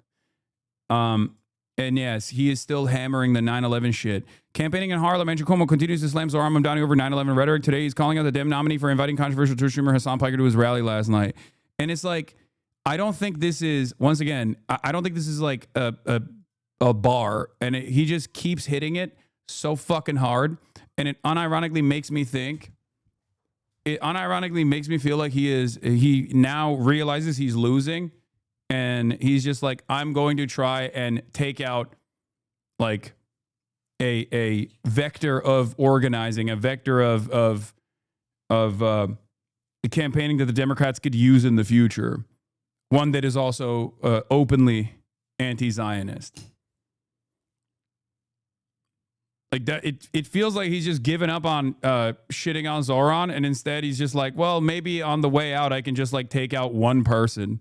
And yes, he is still hammering the 9/11 shit. Campaigning in Harlem, Andrew Cuomo continues to slam Zohran Mamdani over 9/11 rhetoric. Today, he's calling out the Dem nominee for inviting controversial truth streamer Hasan Piker to his rally last night. And it's like, I don't think this is, once again, I don't think this is like a bar. And he just keeps hitting it so fucking hard. And it unironically makes me think, it unironically makes me feel like he now realizes he's losing. And he's just like, I'm going to try and take out like a vector of organizing, a vector of campaigning that the Democrats could use in the future. One that is also openly anti-Zionist. Like that, it feels like he's just given up on shitting on Zohran, and instead he's just like, well, maybe on the way out I can just like take out one person.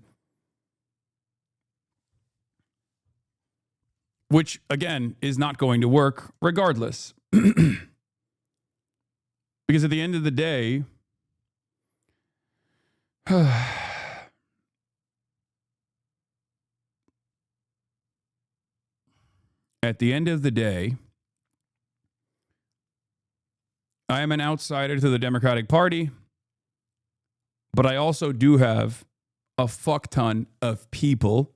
Which, again, is not going to work regardless. Because at the end of the day, I am an outsider to the Democratic Party, but I also do have a fuck ton of people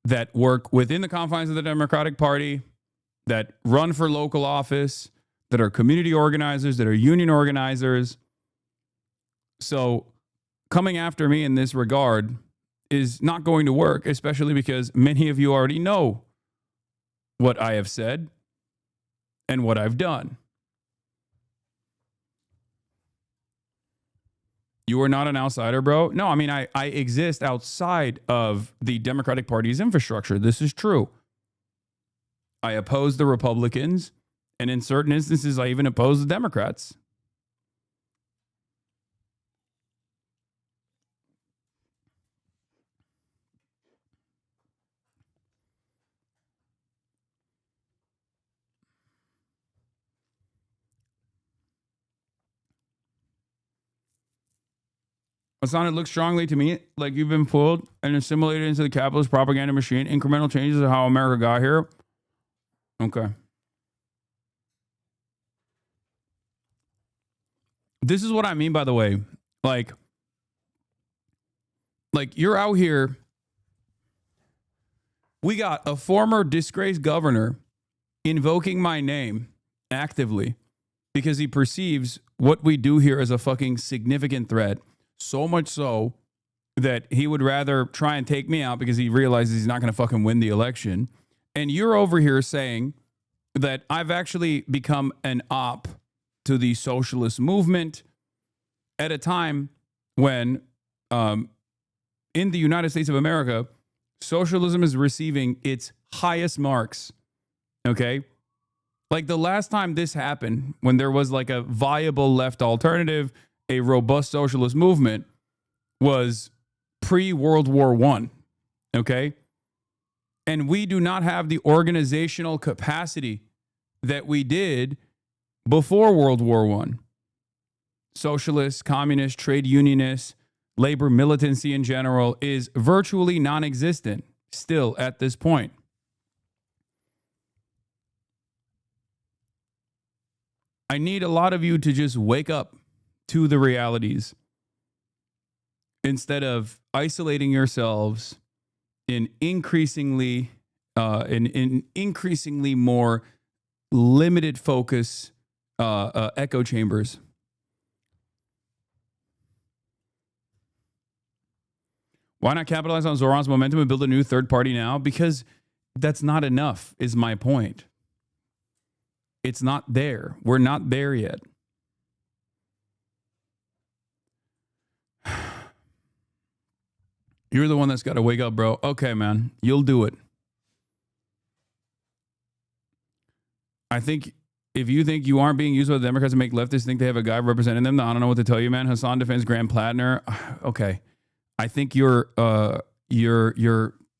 that work within the confines of the Democratic Party, that run for local office, that are community organizers, that are union organizers. So coming after me in this regard is not going to work, especially because many of you already know what I have said and what I've done. You are not an outsider, bro. No, I mean, I exist outside of the Democratic Party's infrastructure. This is true. I oppose the Republicans, and in certain instances, I even oppose the Democrats. Hasan, it looks strongly to me like you've been pulled and assimilated into the capitalist propaganda machine. Incremental changes of how America got here. Okay. This is what I mean, by the way. Like you're out here. We got a former disgraced governor invoking my name actively because he perceives what we do here as a fucking significant threat. So much so that he would rather try and take me out because he realizes he's not going to fucking win the election. And you're over here saying that I've actually become an op to the socialist movement at a time when in the United States of America, socialism is receiving its highest marks. Okay? Like the last time this happened, when there was like a viable left alternative, a robust socialist movement, was pre-World War I, okay? And we do not have the organizational capacity that we did before World War I. Socialists, communists, trade unionists, labor militancy in general is virtually non-existent still at this point. I need a lot of you to just wake up to the realities instead of isolating yourselves in increasingly more limited focus echo chambers. Why not capitalize on Zohran's momentum and build a new third party now? Because that's not enough, is my point. It's not there. We're not there yet. You're the one that's got to wake up, bro. Okay, man. You'll do it. I think if you think you aren't being used by the Democrats to make leftists think they have a guy representing them, I don't know what to tell you, man. Hasan defends Graham Plattner. Okay. I think your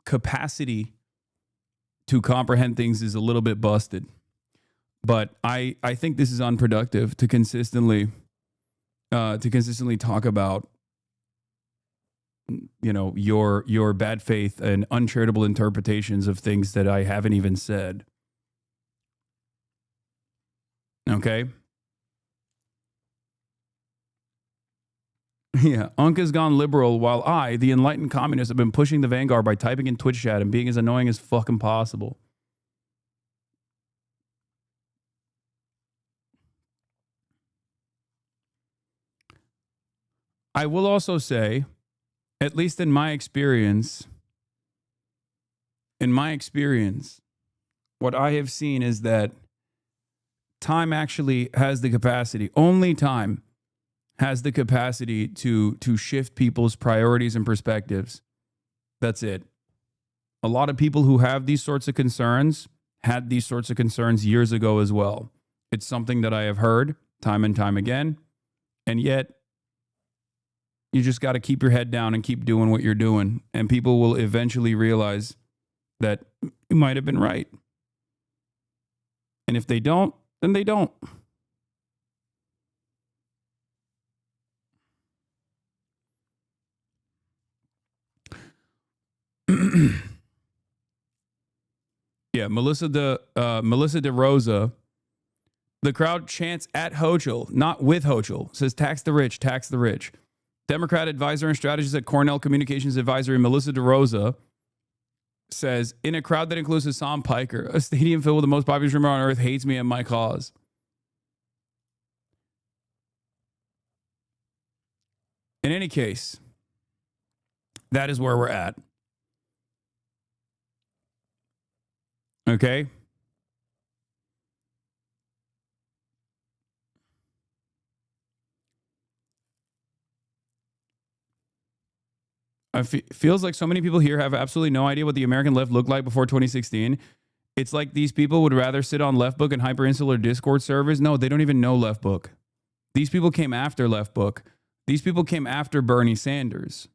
capacity to comprehend things is a little bit busted. But I think this is unproductive to consistently talk about, you know, your bad faith and uncharitable interpretations of things that I haven't even said. Okay. Yeah. Unk has gone liberal while I, the enlightened communist, have been pushing the vanguard by typing in Twitch chat and being as annoying as fucking possible. I will also say, at least in my experience, what I have seen is that time actually has the capacity, only time has the capacity to shift people's priorities and perspectives. That's it. A lot of people who have these sorts of concerns had these sorts of concerns years ago as well. It's something that I have heard time and time again, and yet you just got to keep your head down and keep doing what you're doing, and people will eventually realize that you might have been right. And if they don't, then they don't. Yeah, Melissa De Rosa. The crowd chants at Hochul, not with Hochul. Says tax the rich, tax the rich. Democrat advisor and strategist at Cornell Communications Advisory, Melissa De Rosa, says, in a crowd that includes Hasan Piker, a stadium filled with the most popular streamer on earth hates me and my cause. In any case, that is where we're at. Okay? Feels like so many people here have absolutely no idea what the American left looked like before 2016. It's like these people would rather sit on Leftbook and hyperinsular Discord servers. No, they don't even know Leftbook. These people came after Leftbook. These people came after Bernie Sanders.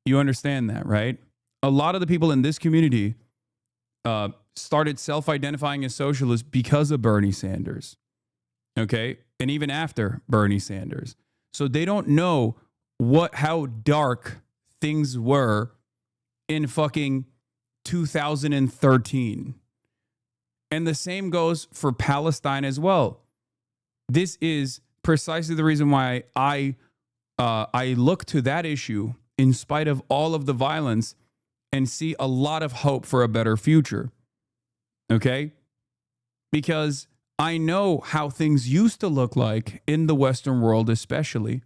You understand that, right? A lot of the people in this community started self-identifying as socialists because of Bernie Sanders. Okay? And even after Bernie Sanders. So they don't know how dark things were in fucking 2013. And the same goes for Palestine as well. This is precisely the reason why I look to that issue in spite of all of the violence and see a lot of hope for a better future. Okay? Because I know how things used to look like in the Western world, especially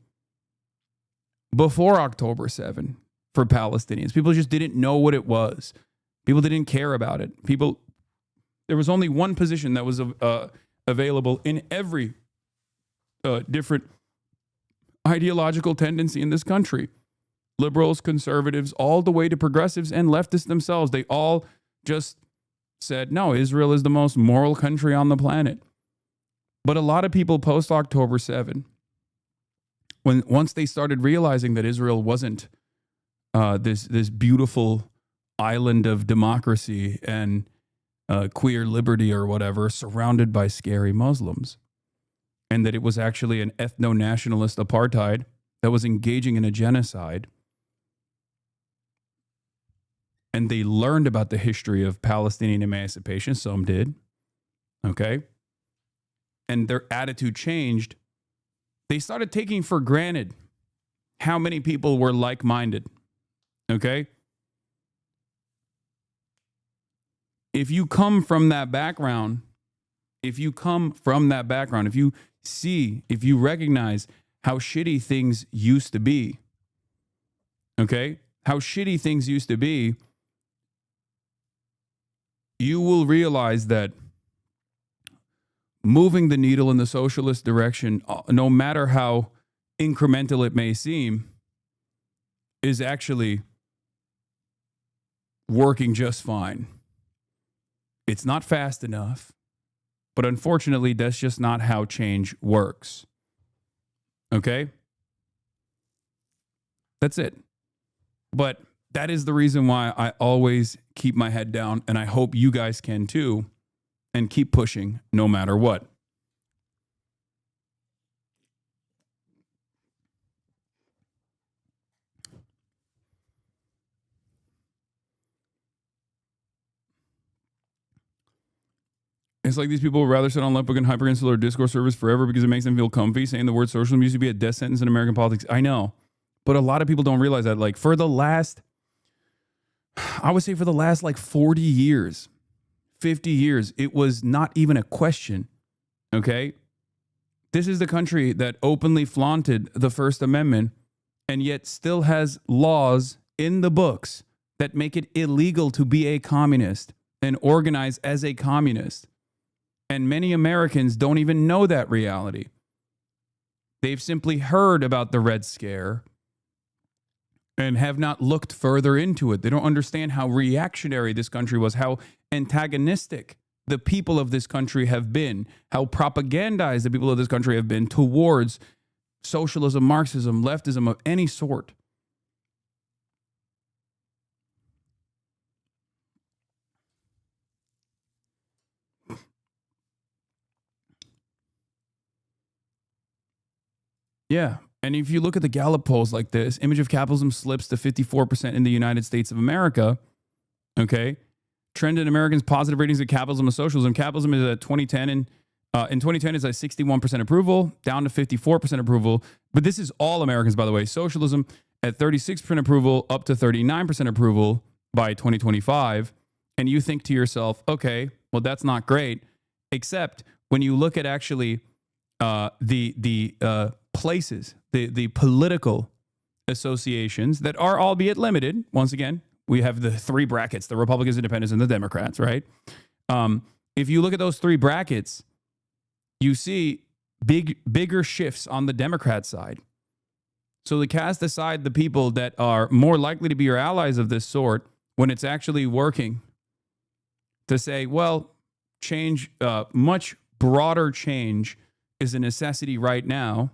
before October 7 for Palestinians. People just didn't know what it was. People didn't care about it. There was only one position that was available in every different ideological tendency in this country. Liberals, conservatives, all the way to progressives and leftists themselves. They all just said, no, Israel is the most moral country on the planet. But a lot of people post October 7, once they started realizing that Israel wasn't this beautiful island of democracy and queer liberty or whatever, surrounded by scary Muslims, and that it was actually an ethno-nationalist apartheid that was engaging in a genocide, and they learned about the history of Palestinian emancipation, some did, okay, and their attitude changed. They started taking for granted how many people were like-minded, okay? If you come from that background, if you recognize how shitty things used to be, okay? How shitty things used to be, you will realize that moving the needle in the socialist direction, no matter how incremental it may seem, is actually working just fine. It's not fast enough, but unfortunately, that's just not how change works. Okay? That's it. But that is the reason why I always keep my head down, and I hope you guys can too, and keep pushing no matter what. It's like these people would rather sit on Republican hyperinsular discourse service forever because it makes them feel comfy. Saying the word socialism used to be a death sentence in American politics. I know. But a lot of people don't realize that. Like for the last, I would say for the last like 40 years, 50 years, it was not even a question. Okay? This is the country that openly flaunted the First Amendment and yet still has laws in the books that make it illegal to be a communist and organize as a communist. And many Americans don't even know that reality. They've simply heard about the Red Scare and have not looked further into it. They don't understand how reactionary this country was, how antagonistic the people of this country have been, how propagandized the people of this country have been towards socialism, Marxism, leftism of any sort. Yeah. And if you look at the Gallup polls like this, image of capitalism slips to 54% in the United States of America. Okay. Trend in Americans' positive ratings of capitalism and socialism. Capitalism is at 2010 and in 2010 is at 61% approval, down to 54% approval. But this is all Americans, by the way. Socialism at 36% approval, up to 39% approval by 2025. And you think to yourself, okay, well, that's not great. Except when you look at actually the places, the political associations that are, albeit limited. Once again, we have the three brackets, the Republicans, Independents, and the Democrats, right? If you look at those three brackets, you see bigger shifts on the Democrat side. So to cast aside the people that are more likely to be your allies of this sort when it's actually working, to say, well, change, much broader change is a necessity right now.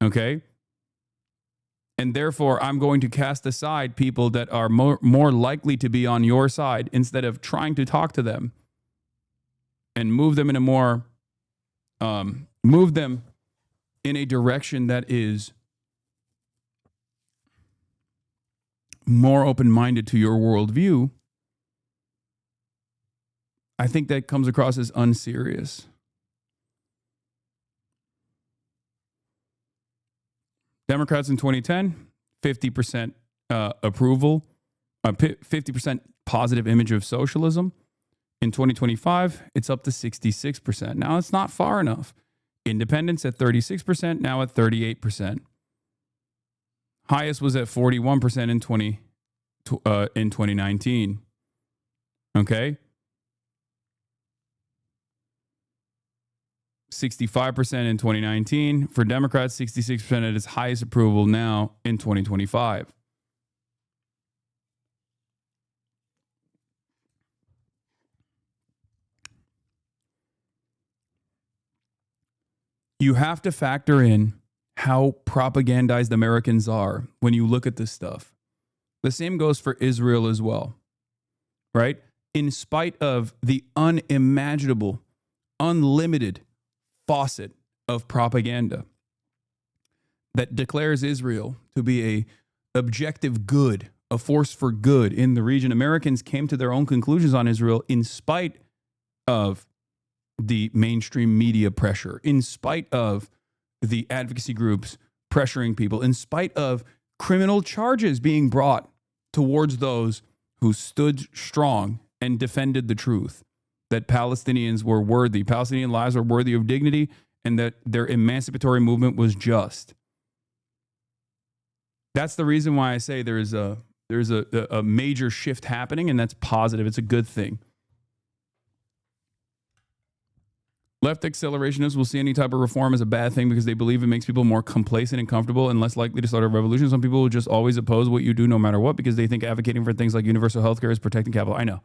Okay. And therefore, I'm going to cast aside people that are more likely to be on your side instead of trying to talk to them and move them in a more, move them in a direction that is more open-minded to your worldview. I think that comes across as unserious. Democrats in 2010, 50% approval, 50% positive image of socialism. In 2025, it's up to 66%. Now, it's not far enough. Independents at 36%, now at 38%. Highest was at 41% in 2019. Okay? 65% in 2019. For Democrats, 66% at its highest approval now in 2025. You have to factor in how propagandized Americans are when you look at this stuff. The same goes for Israel as well, right? In spite of the unimaginable, unlimited faucet of propaganda that declares Israel to be a objective good, a force for good in the region, Americans came to their own conclusions on Israel in spite of the mainstream media pressure, in spite of the advocacy groups pressuring people, in spite of criminal charges being brought towards those who stood strong and defended the truth, that Palestinians were worthy, Palestinian lives were worthy of dignity, and that their emancipatory movement was just. That's the reason why I say there's a major shift happening, and that's positive. It's a good thing. Left accelerationists will see any type of reform as a bad thing because they believe it makes people more complacent and comfortable and less likely to start a revolution. Some people will just always oppose what you do no matter what because they think advocating for things like universal health care is protecting capital. I know.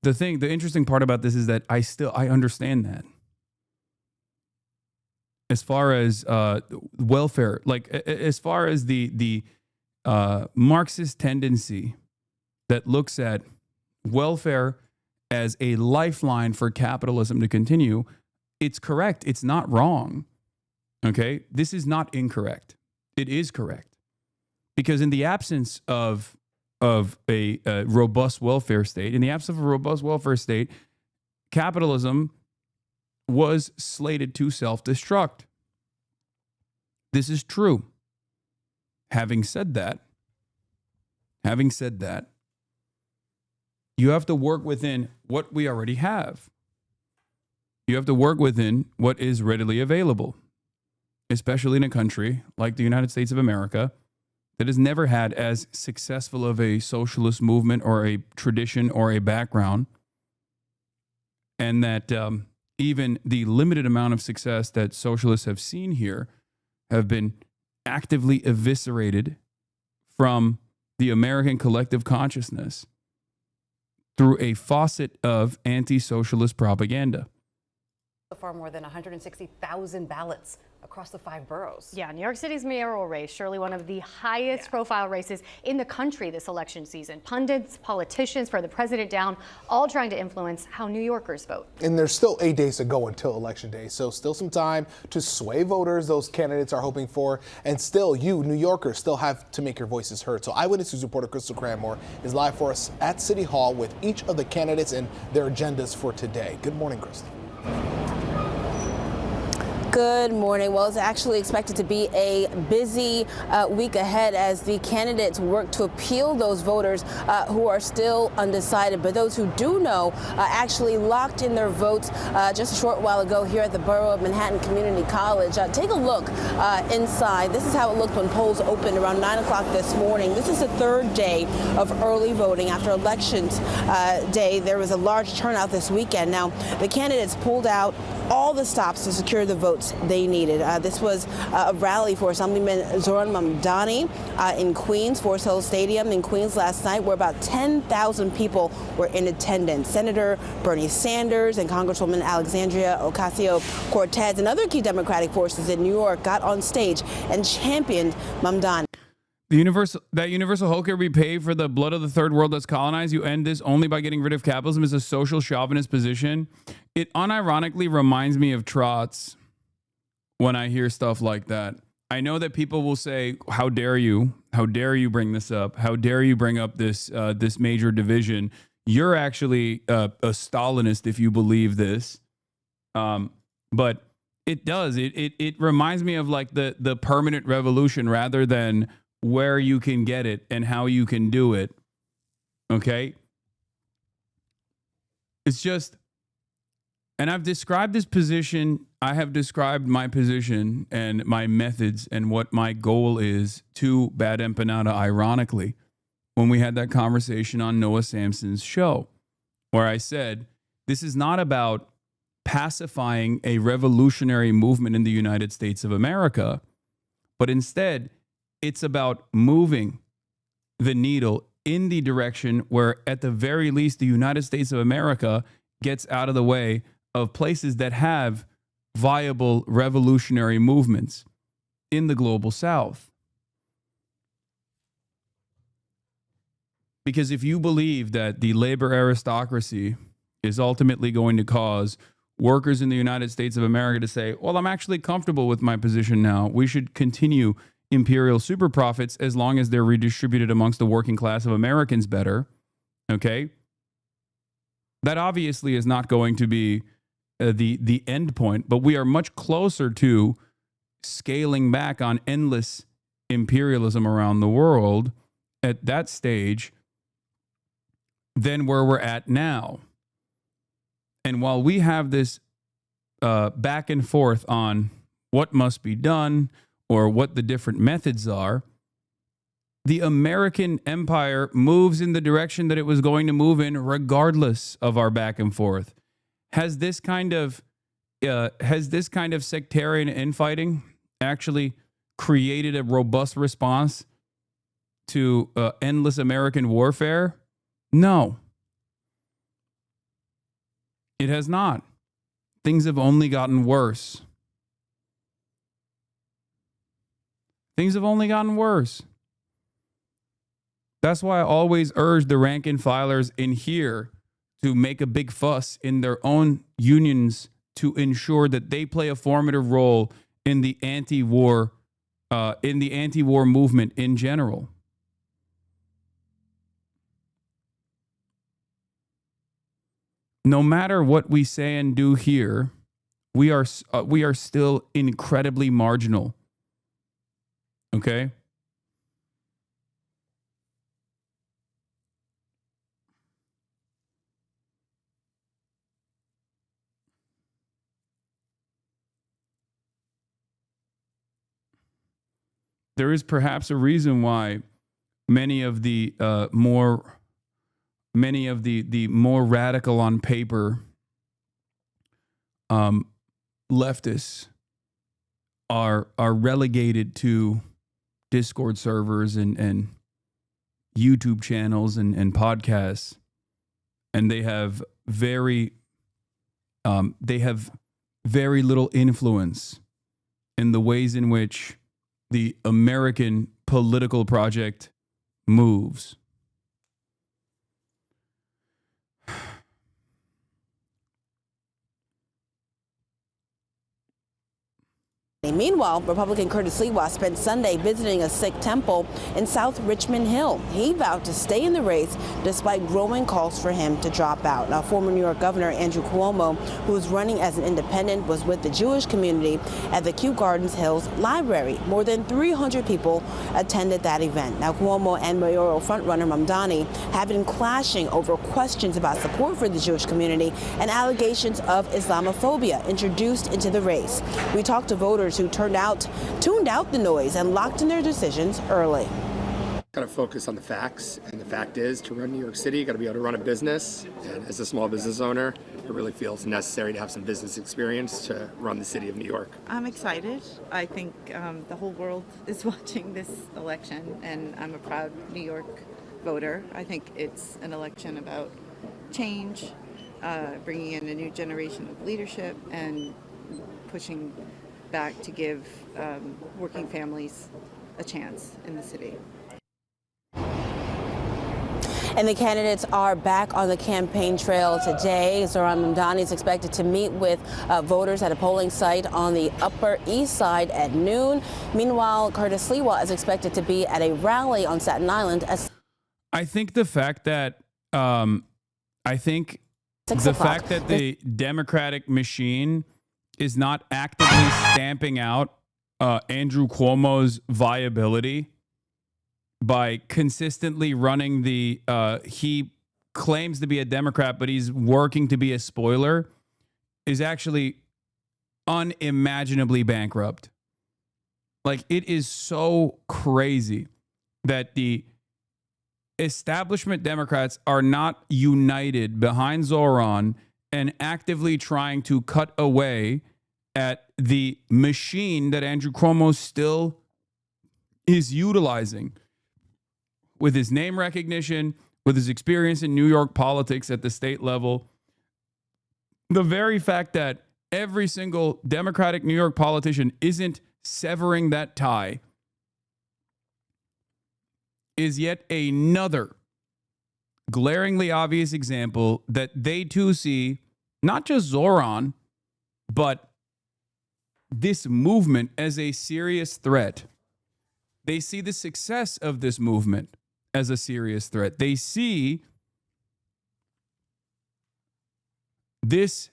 The interesting part about this is that I understand that. As far as welfare, like as far as the Marxist tendency that looks at welfare as a lifeline for capitalism to continue, it's correct. It's not wrong. Okay? This is not incorrect. It is correct. Because in the absence of a robust welfare state, capitalism was slated to self-destruct. This is true. Having said that, you have to work within what we already have. You have to work within what is readily available, especially in a country like the United States of America that has never had as successful of a socialist movement or a tradition or a background, and that even the limited amount of success that socialists have seen here have been actively eviscerated from the American collective consciousness through a faucet of anti-socialist propaganda. So far, more than 160,000 ballots across the 5 boroughs. Yeah, New York City's mayoral race, surely one of the highest profile races in the country this election season. Pundits, politicians, for the president down, all trying to influence how New Yorkers vote. And there's still 8 days to go until Election Day, so still some time to sway voters those candidates are hoping for, and still you, New Yorkers, still have to make your voices heard. So Eyewitness News reporter Crystal Cranmore is live for us at City Hall with each of the candidates and their agendas for today. Good morning, Crystal. Good morning. Well, it's actually expected to be a busy week ahead as the candidates work to appeal those voters who are still undecided. But those who do know actually locked in their votes just a short while ago here at the Borough of Manhattan Community College. Take a look inside. This is how it looked when polls opened around 9 o'clock this morning. This is the 3rd day of early voting after Elections Day. There was a large turnout this weekend. Now, the candidates pulled out all the stops to secure the votes they needed. This was a rally for Assemblyman Zoran Mamdani in Queens, Forest Hill Stadium in Queens last night, where about 10,000 people were in attendance. Senator Bernie Sanders and Congresswoman Alexandria Ocasio-Cortez and other key Democratic forces in New York got on stage and championed Mamdani. That universal health care be paid for the blood of the third world that's colonized. You end this only by getting rid of capitalism is a social chauvinist position. It unironically reminds me of Trots when I hear stuff like that. I know that people will say, how dare you? How dare you bring this up? How dare you bring up this this major division? You're actually a Stalinist if you believe this. But it does. It reminds me of like the permanent revolution rather than where you can get it and how you can do it. Okay? It's just, and I've described this position, I have described my position and my methods and what my goal is to Bad Empanada, ironically, when we had that conversation on Noah Sampson's show, where I said, this is not about pacifying a revolutionary movement in the United States of America, but instead, it's about moving the needle in the direction where, at the very least, the United States of America gets out of the way of places that have viable revolutionary movements in the global South. Because if you believe that the labor aristocracy is ultimately going to cause workers in the United States of America to say, well, I'm actually comfortable with my position now, we should continue imperial super profits as long as they're redistributed amongst the working class of Americans better, okay? That obviously is not going to be the end point, but we are much closer to scaling back on endless imperialism around the world at that stage than where we're at now. And while we have this back and forth on what must be done, or what the different methods are, the American empire moves in the direction that it was going to move in, regardless of our back and forth. Has this kind of sectarian infighting actually created a robust response to endless American warfare? No, it has not. Things have only gotten worse. Things have only gotten worse. That's why I always urge the rank and filers in here to make a big fuss in their own unions to ensure that they play a formative role in the anti-war movement in general. No matter what we say and do here, we are still incredibly marginal. Okay? There is perhaps a reason why many of the more radical on paper leftists are relegated to Discord servers and YouTube channels and podcasts, and they have very little influence in the ways in which the American political project moves. Meanwhile, Republican Curtis Sliwa spent Sunday visiting a Sikh temple in South Richmond Hill. He vowed to stay in the race despite growing calls for him to drop out. Now, former New York Governor Andrew Cuomo, who is running as an independent, was with the Jewish community at the Kew Gardens Hills Library. More than 300 people attended that event. Now, Cuomo and mayoral frontrunner Mamdani have been clashing over questions about support for the Jewish community and allegations of Islamophobia introduced into the race. We talked to voters who tuned out the noise and locked in their decisions early. Got to focus on the facts, and the fact is, to run New York City, you got to be able to run a business. And as a small business owner, it really feels necessary to have some business experience to run the city of New York. I'm excited. I think the whole world is watching this election, and I'm a proud New York voter. I think it's an election about change, bringing in a new generation of leadership, and pushing back to give working families a chance in the city. And the candidates are back on the campaign trail today. Zohran Mamdani is expected to meet with voters at a polling site on the Upper East Side at noon. Meanwhile, Curtis Sliwa is expected to be at a rally on Staten Island. I think the fact that the Democratic machine is not actively stamping out Andrew Cuomo's viability by consistently running he claims to be a Democrat, but he's working to be a spoiler, is actually unimaginably bankrupt. Like, it is so crazy that the establishment Democrats are not united behind Zohran and actively trying to cut away at the machine that Andrew Cuomo still is utilizing with his name recognition, with his experience in New York politics at the state level. The very fact that every single Democratic New York politician isn't severing that tie is yet another glaringly obvious example that they too see not just Zohran, but this movement as a serious threat. They see the success of this movement as a serious threat. They see this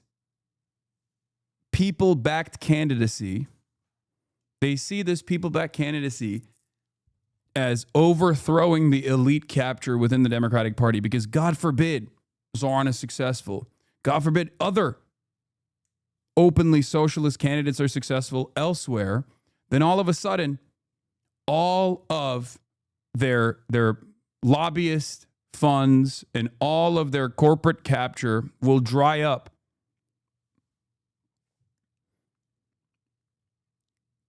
people-backed candidacy. They see this people-backed candidacy as overthrowing the elite capture within the Democratic Party, because God forbid Zohran is successful. God forbid other openly socialist candidates are successful elsewhere. Then all of a sudden, all of their lobbyist funds and all of their corporate capture will dry up.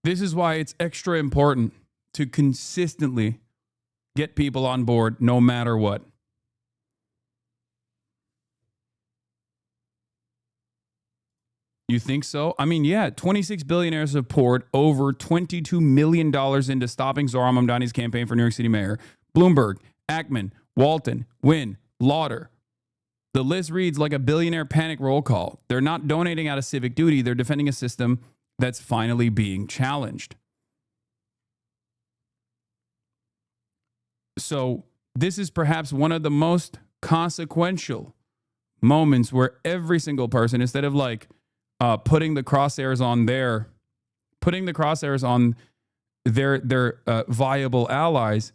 This is why it's extra important to consistently get people on board no matter what. You think so? I mean, yeah, 26 billionaires have poured over $22 million into stopping Zohran Mamdani's campaign for New York City mayor. Bloomberg, Ackman, Walton, Wynn, Lauder. The list reads like a billionaire panic roll call. They're not donating out of civic duty. They're defending a system that's finally being challenged. So this is perhaps one of the most consequential moments where every single person, instead of like putting the crosshairs on their viable allies,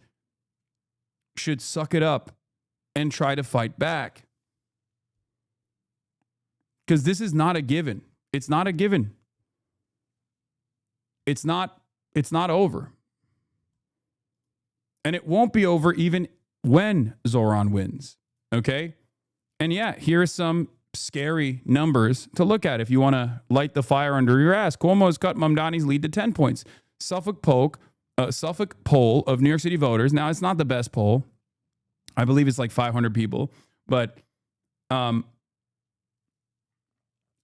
should suck it up and try to fight back. Because this is not a given. It's not a given. It's not over. And it won't be over even when Zohran wins. Okay? And yeah, here are some scary numbers to look at if you want to light the fire under your ass. Cuomo has cut Mamdani's lead to 10 points. Suffolk poll of New York City voters. Now, it's not the best poll. I believe it's like 500 people. But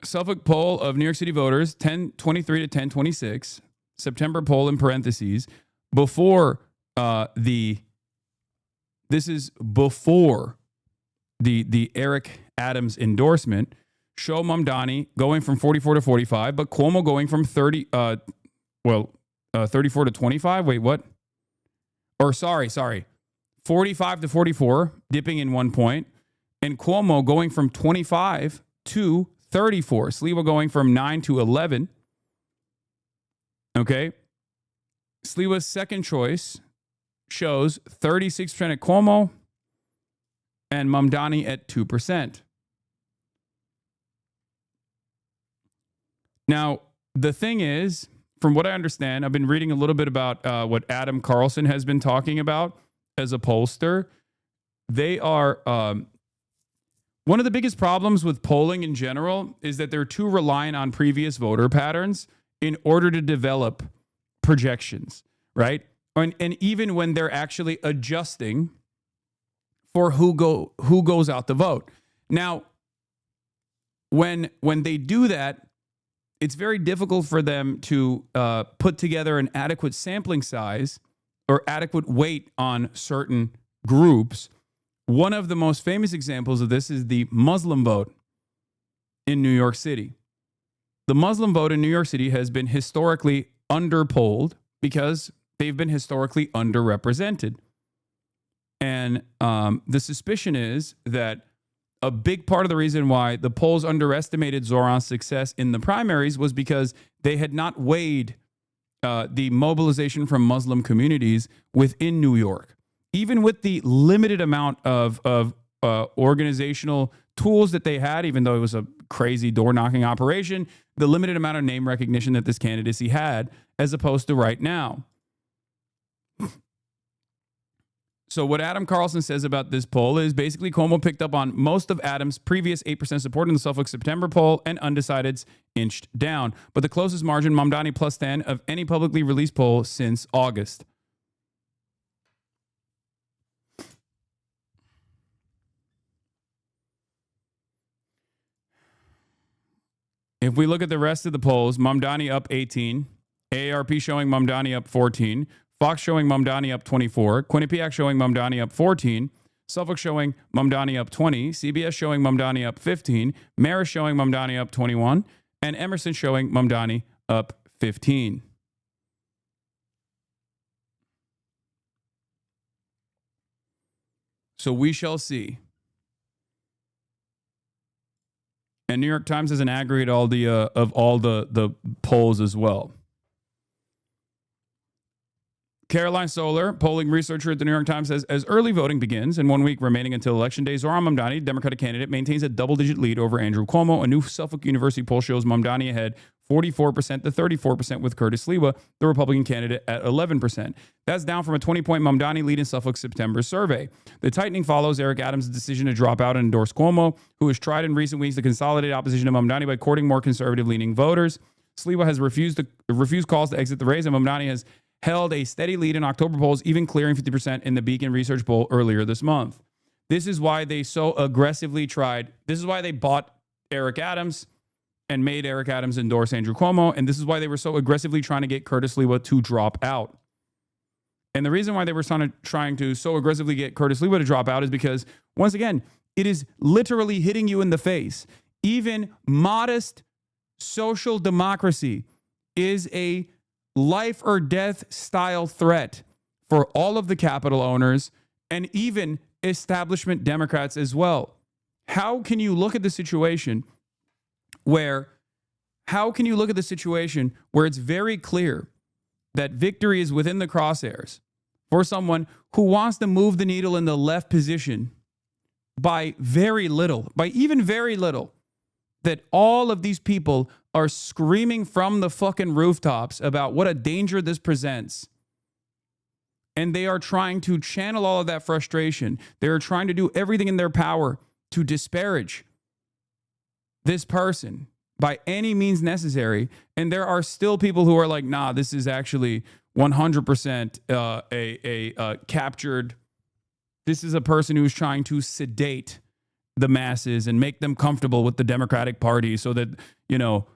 Suffolk poll of New York City voters, 1023 to 1026. September poll in parentheses. Before this is before the Eric Adams endorsement, show Mamdani going from 44 to 45, but Cuomo going from 34 to 25. Wait, what? Or sorry. 45 to 44, dipping in 1 point. And Cuomo going from 25 to 34. Sliwa going from 9 to 11. Okay. Sliwa's second choice shows 36% at Cuomo and Mamdani at 2%. Now, the thing is, from what I understand, I've been reading a little bit about what Adam Carlson has been talking about as a pollster. They are, one of the biggest problems with polling in general is that they're too reliant on previous voter patterns in order to develop projections, right? And even when they're actually adjusting for who goes out to vote. Now, when they do that, it's very difficult for them to put together an adequate sampling size or adequate weight on certain groups. One of the most famous examples of this is the Muslim vote in New York City. The Muslim vote in New York City has been historically underpolled because they've been historically underrepresented. And the suspicion is that a big part of the reason why the polls underestimated Zohran's success in the primaries was because they had not weighed the mobilization from Muslim communities within New York. Even with the limited amount of organizational tools that they had, even though it was a crazy door-knocking operation, the limited amount of name recognition that this candidacy had, as opposed to right now. So what Adam Carlson says about this poll is basically Cuomo picked up on most of Adams' previous 8% support in the Suffolk September poll, and undecideds inched down. But the closest margin, Mamdani plus 10 of any publicly released poll since August. If we look at the rest of the polls, Mamdani up 18, AARP showing Mamdani up 14, Fox showing Mamdani up 24, Quinnipiac showing Mamdani up 14, Suffolk showing Mamdani up 20, CBS showing Mamdani up 15, Marist showing Mamdani up 21, and Emerson showing Mamdani up 15. So we shall see. And New York Times has an aggregate of all the polls as well. Caroline Solar, polling researcher at the New York Times, says, as early voting begins and 1 week remaining until Election Day, Zohran Mamdani, Democratic candidate, maintains a double-digit lead over Andrew Cuomo. A new Suffolk University poll shows Mamdani ahead 44% to 34% with Curtis Sliwa, the Republican candidate, at 11%. That's down from a 20-point Mamdani lead in Suffolk's September survey. The tightening follows Eric Adams' decision to drop out and endorse Cuomo, who has tried in recent weeks to consolidate opposition to Mamdani by courting more conservative-leaning voters. Sliwa has refused calls to exit the race, and Mamdani has held a steady lead in October polls, even clearing 50% in the Beacon Research poll earlier this month. This is why they so aggressively tried. This is why they bought Eric Adams and made Eric Adams endorse Andrew Cuomo. And this is why they were so aggressively trying to get Curtis Sliwa to drop out. And the reason why they were trying to so aggressively get Curtis Sliwa to drop out is because, once again, it is literally hitting you in the face. Even modest social democracy is a life or death style threat for all of the capital owners and even establishment Democrats as well. How can you look at the situation where it's very clear that victory is within the crosshairs for someone who wants to move the needle in the left position by very little, that all of these people are screaming from the fucking rooftops about what a danger this presents. And they are trying to channel all of that frustration. They are trying to do everything in their power to disparage this person by any means necessary. And there are still people who are like, nah, this is actually 100% a captured. This is a person who's trying to sedate the masses and make them comfortable with the Democratic Party so that, you know,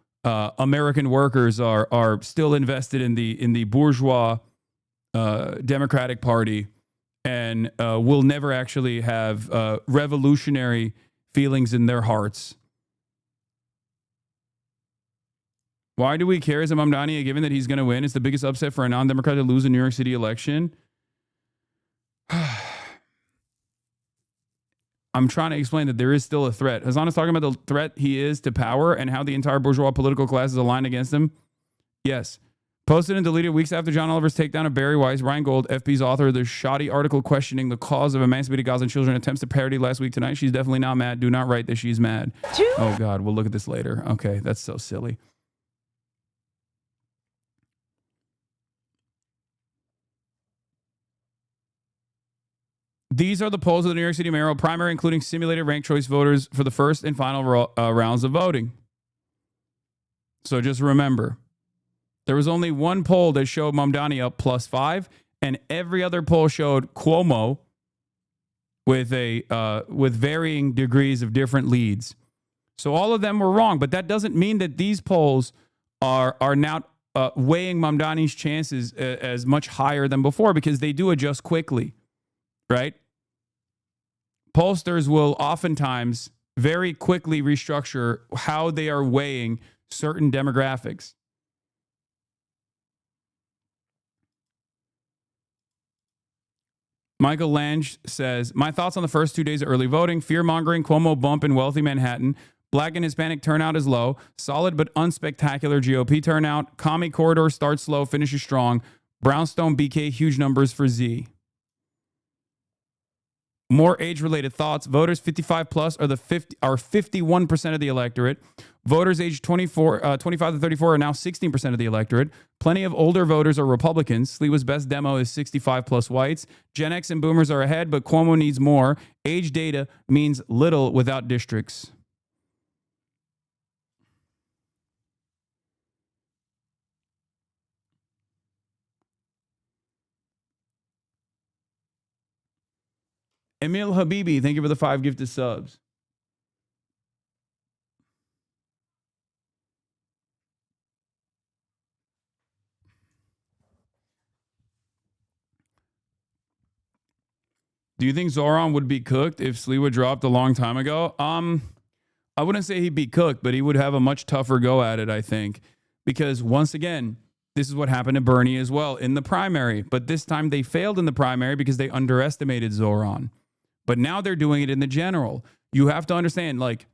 American workers are still invested in the bourgeois Democratic Party and will never actually have revolutionary feelings in their hearts. Why do we care as a Mamdani, given that he's going to win? It's the biggest upset for a non-Democrat to lose a New York City election. I'm trying to explain that there is still a threat. Hasan is talking about the threat he is to power and how the entire bourgeois political class is aligned against him. Yes. Posted and deleted weeks after John Oliver's takedown of Barry Weiss, Ryan Gold, FB's author of the shoddy article questioning the cause of emancipated Gazan children, attempts to parody last week tonight. She's definitely not mad. Do not write that she's mad. Oh, God. We'll look at this later. Okay. That's so silly. These are the polls of the New York City mayoral primary, including simulated ranked choice voters for the first and final rounds of voting. So just remember, there was only one poll that showed Mamdani up +5, and every other poll showed Cuomo with varying degrees of different leads. So all of them were wrong, but that doesn't mean that these polls are now weighing Mamdani's chances as much higher than before, because they do adjust quickly, right? Pollsters will oftentimes very quickly restructure how they are weighing certain demographics. Michael Lange says, my thoughts on the first 2 days of early voting: fear-mongering, Cuomo bump in wealthy Manhattan. Black and Hispanic turnout is low. Solid but unspectacular GOP turnout. Commie corridor starts slow, finishes strong. Brownstone, BK, huge numbers for Z. More age-related thoughts. Voters 55 plus are 51% of the electorate. Voters aged 25 to 34 are now 16% of the electorate. Plenty of older voters are Republicans. Sliwa's best demo is 65 plus whites. Gen X and boomers are ahead, but Cuomo needs more. Age data means little without districts. Emil Habibi, thank you for the 5 gifted subs. Do you think Zohran would be cooked if Sliwa dropped a long time ago? I wouldn't say he'd be cooked, but he would have a much tougher go at it, I think. Because once again, this is what happened to Bernie as well in the primary. But this time they failed in the primary because they underestimated Zohran. But now they're doing it in the general. You have to understand, like,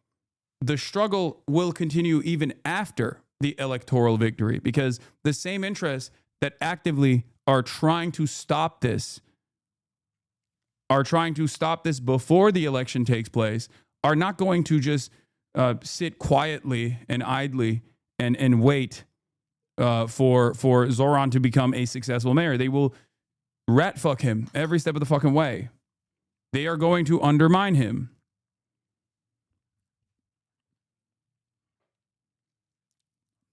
the struggle will continue even after the electoral victory, because the same interests that actively are trying to stop this, before the election takes place, are not going to just sit quietly and idly and wait for Zoran to become a successful mayor. They will rat fuck him every step of the fucking way. They are going to undermine him.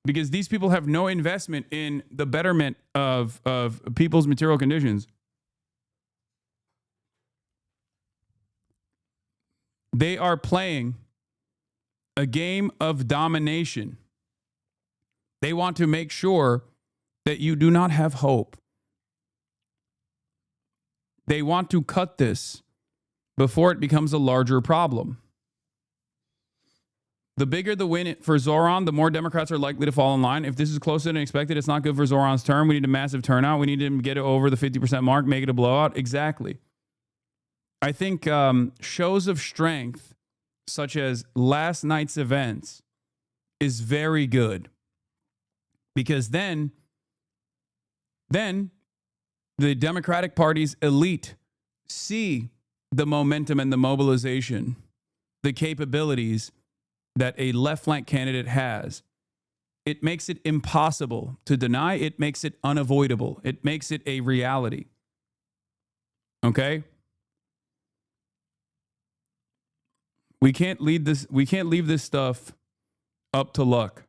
Because these people have no investment in the betterment of people's material conditions. They are playing a game of domination. They want to make sure that you do not have hope. They want to cut this before it becomes a larger problem. The bigger the win for Zoran, the more Democrats are likely to fall in line. If this is closer than expected, it's not good for Zoran's term. We need a massive turnout. We need to get it over the 50% mark, make it a blowout. Exactly. I think shows of strength, such as last night's events, is very good. Because then the Democratic Party's elite see the momentum and the mobilization, the capabilities that a left flank candidate has. It makes it impossible to deny. It makes it unavoidable. It makes it a reality. Okay? We can't leave this stuff up to luck.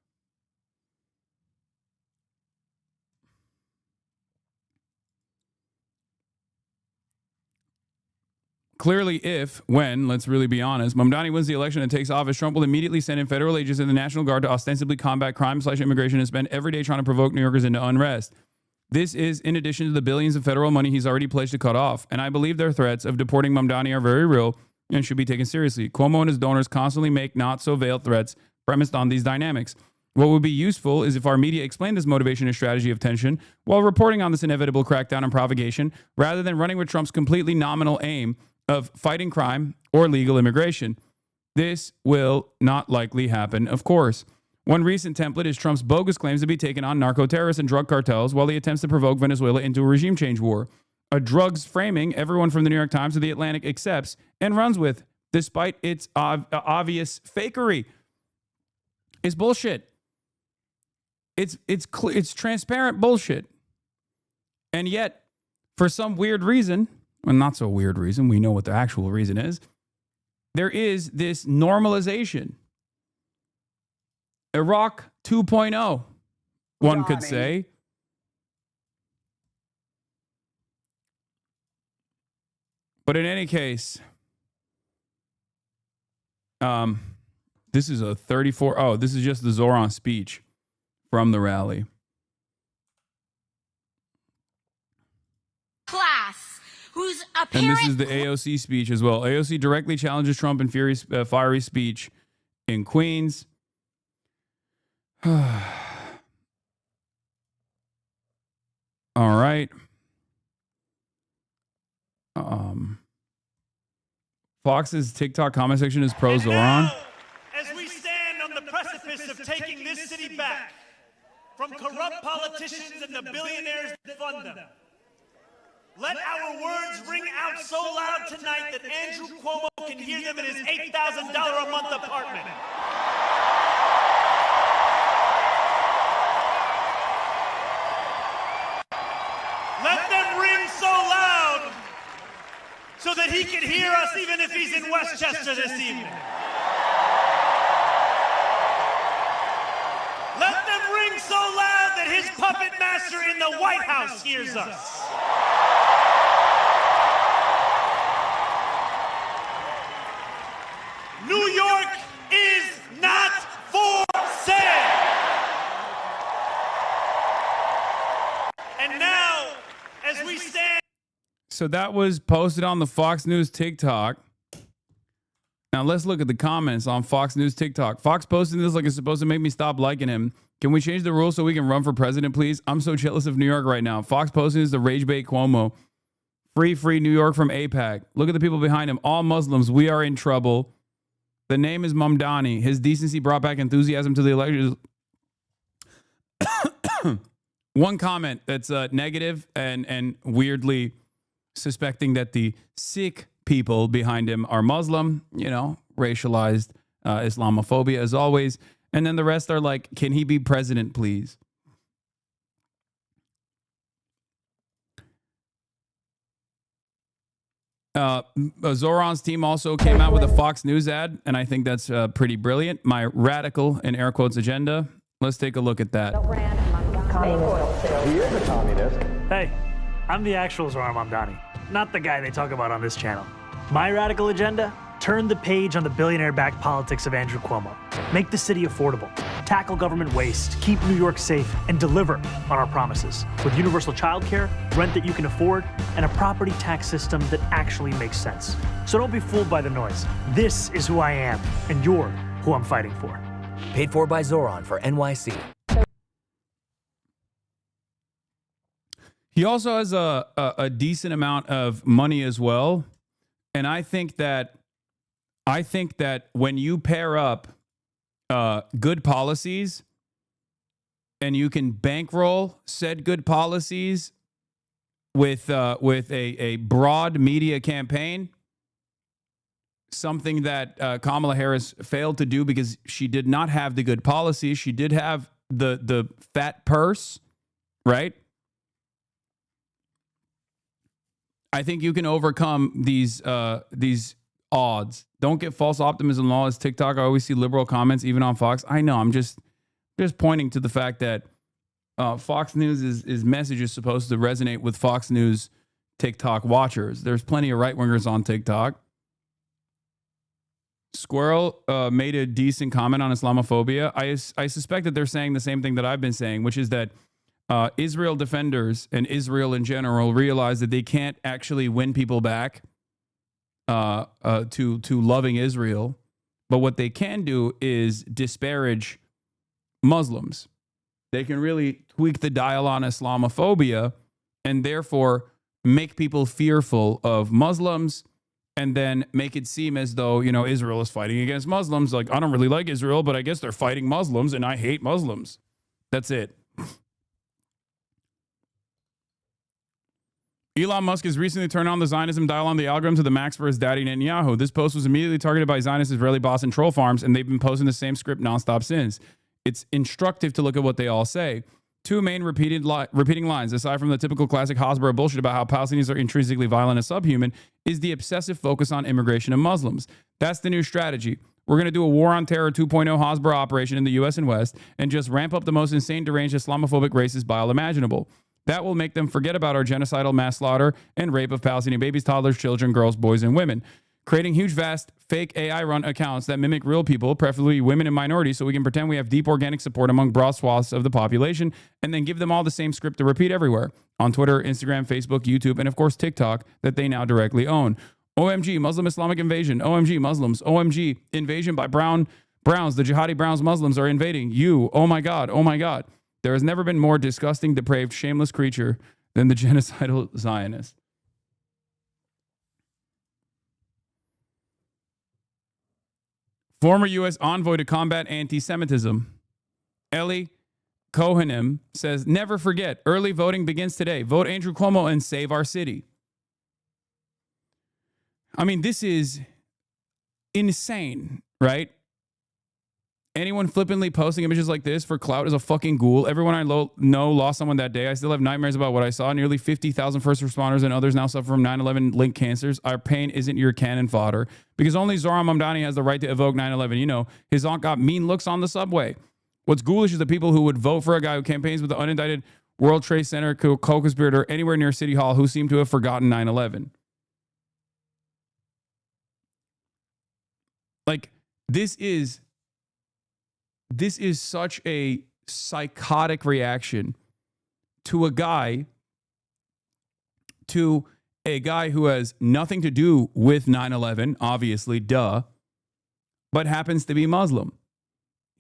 Clearly, when, let's really be honest, Mamdani wins the election and takes office, Trump will immediately send in federal agents and the National Guard to ostensibly combat crime/immigration and spend every day trying to provoke New Yorkers into unrest. This is in addition to the billions of federal money he's already pledged to cut off. And I believe their threats of deporting Mamdani are very real and should be taken seriously. Cuomo and his donors constantly make not-so-veiled threats premised on these dynamics. What would be useful is if our media explained this motivation and strategy of tension while reporting on this inevitable crackdown and provocation, rather than running with Trump's completely nominal aim of fighting crime or legal immigration. This will not likely happen, of course. One recent template is Trump's bogus claims to be taken on narco-terrorists and drug cartels while he attempts to provoke Venezuela into a regime change war. A drugs framing everyone from the New York Times to the Atlantic accepts and runs with, despite its obvious fakery. It's bullshit. It's transparent bullshit. And yet, for some weird reason, well, not so weird reason, we know what the actual reason is, there is this normalization. Iraq 2.0, one could say. But in any case, this is a 34. Oh, this is just the Zoran speech from the rally. Class. Who's And this is the AOC speech as well. AOC directly challenges Trump in fiery speech in Queens. All right. Fox's TikTok comment section is pro Zoran. As we stand on the precipice of taking this city back from corrupt politicians and the billionaires that fund them, let our words ring out so loud tonight that Andrew Cuomo can hear them in his $8,000 a month apartment. Let them ring so loud so that he can hear us even if he's in Westchester this evening. Let them ring so loud that his puppet master in the White House hears us. New York is not for sale. And now, as we stand. So that was posted on the Fox News TikTok. Now let's look at the comments on Fox News TikTok. Fox posting this like it's supposed to make me stop liking him. Can we change the rules so we can run for president, please? I'm so jealous of New York right now. Fox posting is the rage bait Cuomo. Free New York from APAC. Look at the people behind him. All Muslims. We are in trouble. The name is Mamdani. His decency brought back enthusiasm to the election. One comment that's negative and weirdly suspecting that the Sikh people behind him are Muslim, racialized Islamophobia as always. And then the rest are like, can he be president, please? Zoran's team also came out with a Fox News ad, and I think that's pretty brilliant. My radical, in air quotes, agenda. Let's take a look at that. He is a communist. Hey, I'm the actual Zoran Mamdani, not the guy they talk about on this channel. My radical agenda? Turn the page on the billionaire-backed politics of Andrew Cuomo. Make the city affordable. Tackle government waste. Keep New York safe. And deliver on our promises. With universal childcare, rent that you can afford, and a property tax system that actually makes sense. So don't be fooled by the noise. This is who I am, and you're who I'm fighting for. Paid for by Zoran for NYC. He also has a decent amount of money as well. And I think that when you pair up good policies and you can bankroll said good policies with a broad media campaign, something that Kamala Harris failed to do because she did not have the good policies. She did have the fat purse, right? I think you can overcome these odds. Don't get false optimism in all this TikTok. I always see liberal comments, even on Fox. I know. I'm just pointing to the fact that Fox News' message is supposed to resonate with Fox News TikTok watchers. There's plenty of right-wingers on TikTok. Squirrel made a decent comment on Islamophobia. I suspect that they're saying the same thing that I've been saying, which is that Israel defenders and Israel in general realize that they can't actually win people back to loving Israel. But what they can do is disparage Muslims. They can really tweak the dial on Islamophobia and therefore make people fearful of Muslims and then make it seem as though, Israel is fighting against Muslims. Like, I don't really like Israel, but I guess they're fighting Muslims and I hate Muslims. That's it. Elon Musk has recently turned on the Zionism dial on the algorithm to the max for his daddy Netanyahu. This post was immediately targeted by Zionist Israeli boss and troll farms, and they've been posting the same script nonstop since. It's instructive to look at what they all say. Two main repeating lines, aside from the typical classic Hasbro bullshit about how Palestinians are intrinsically violent and subhuman, is the obsessive focus on immigration and Muslims. That's the new strategy. We're going to do a War on Terror 2.0 Hasbro operation in the U.S. and West and just ramp up the most insane, deranged Islamophobic racist bile imaginable. That will make them forget about our genocidal mass slaughter and rape of Palestinian babies, toddlers, children, girls, boys, and women. Creating huge, vast, fake AI-run accounts that mimic real people, preferably women and minorities, so we can pretend we have deep organic support among broad swaths of the population, and then give them all the same script to repeat everywhere on Twitter, Instagram, Facebook, YouTube, and of course TikTok that they now directly own. OMG, Muslim Islamic invasion. OMG, Muslims. OMG, invasion by Browns. The jihadi Browns Muslims are invading you. Oh my God. Oh my God. There has never been more disgusting, depraved, shameless creature than the genocidal Zionist. Former U.S. envoy to combat anti-Semitism, Eli Kohanim, says, never forget, early voting begins today. Vote Andrew Cuomo and save our city. I mean, this is insane, right? Anyone flippantly posting images like this for clout is a fucking ghoul. Everyone I know lost someone that day. I still have nightmares about what I saw. Nearly 50,000 first responders and others now suffer from 9/11 linked cancers. Our pain isn't your cannon fodder because only Zoran Mamdani has the right to evoke 9/11. His aunt got mean looks on the subway. What's ghoulish is the people who would vote for a guy who campaigns with the unindicted World Trade Center co-conspirator anywhere near City Hall who seem to have forgotten 9/11. Like, this is such a psychotic reaction to a guy who has nothing to do with 9/11, obviously, duh, but happens to be Muslim.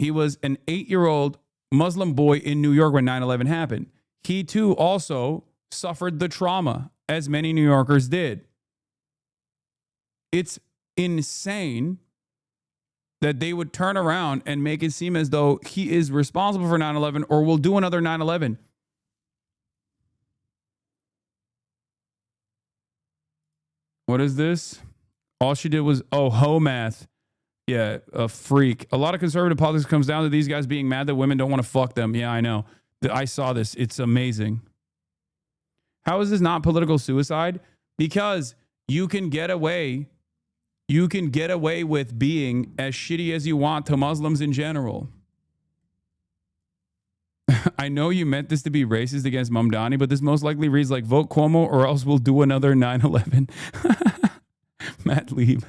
He was an 8-year-old Muslim boy in New York when 9/11 happened. He too also suffered the trauma, as many New Yorkers did. It's insane that they would turn around and make it seem as though he is responsible for 9/11 or will do another 9/11. What is this? All she did was, hoe math. Yeah, a freak. A lot of conservative politics comes down to these guys being mad that women don't want to fuck them. Yeah, I know. I saw this. It's amazing. How is this not political suicide? Because you can get away with being as shitty as you want to Muslims in general. I know you meant this to be racist against Mamdani, but this most likely reads like vote Cuomo or else we'll do another 9/11. Matt Lieb.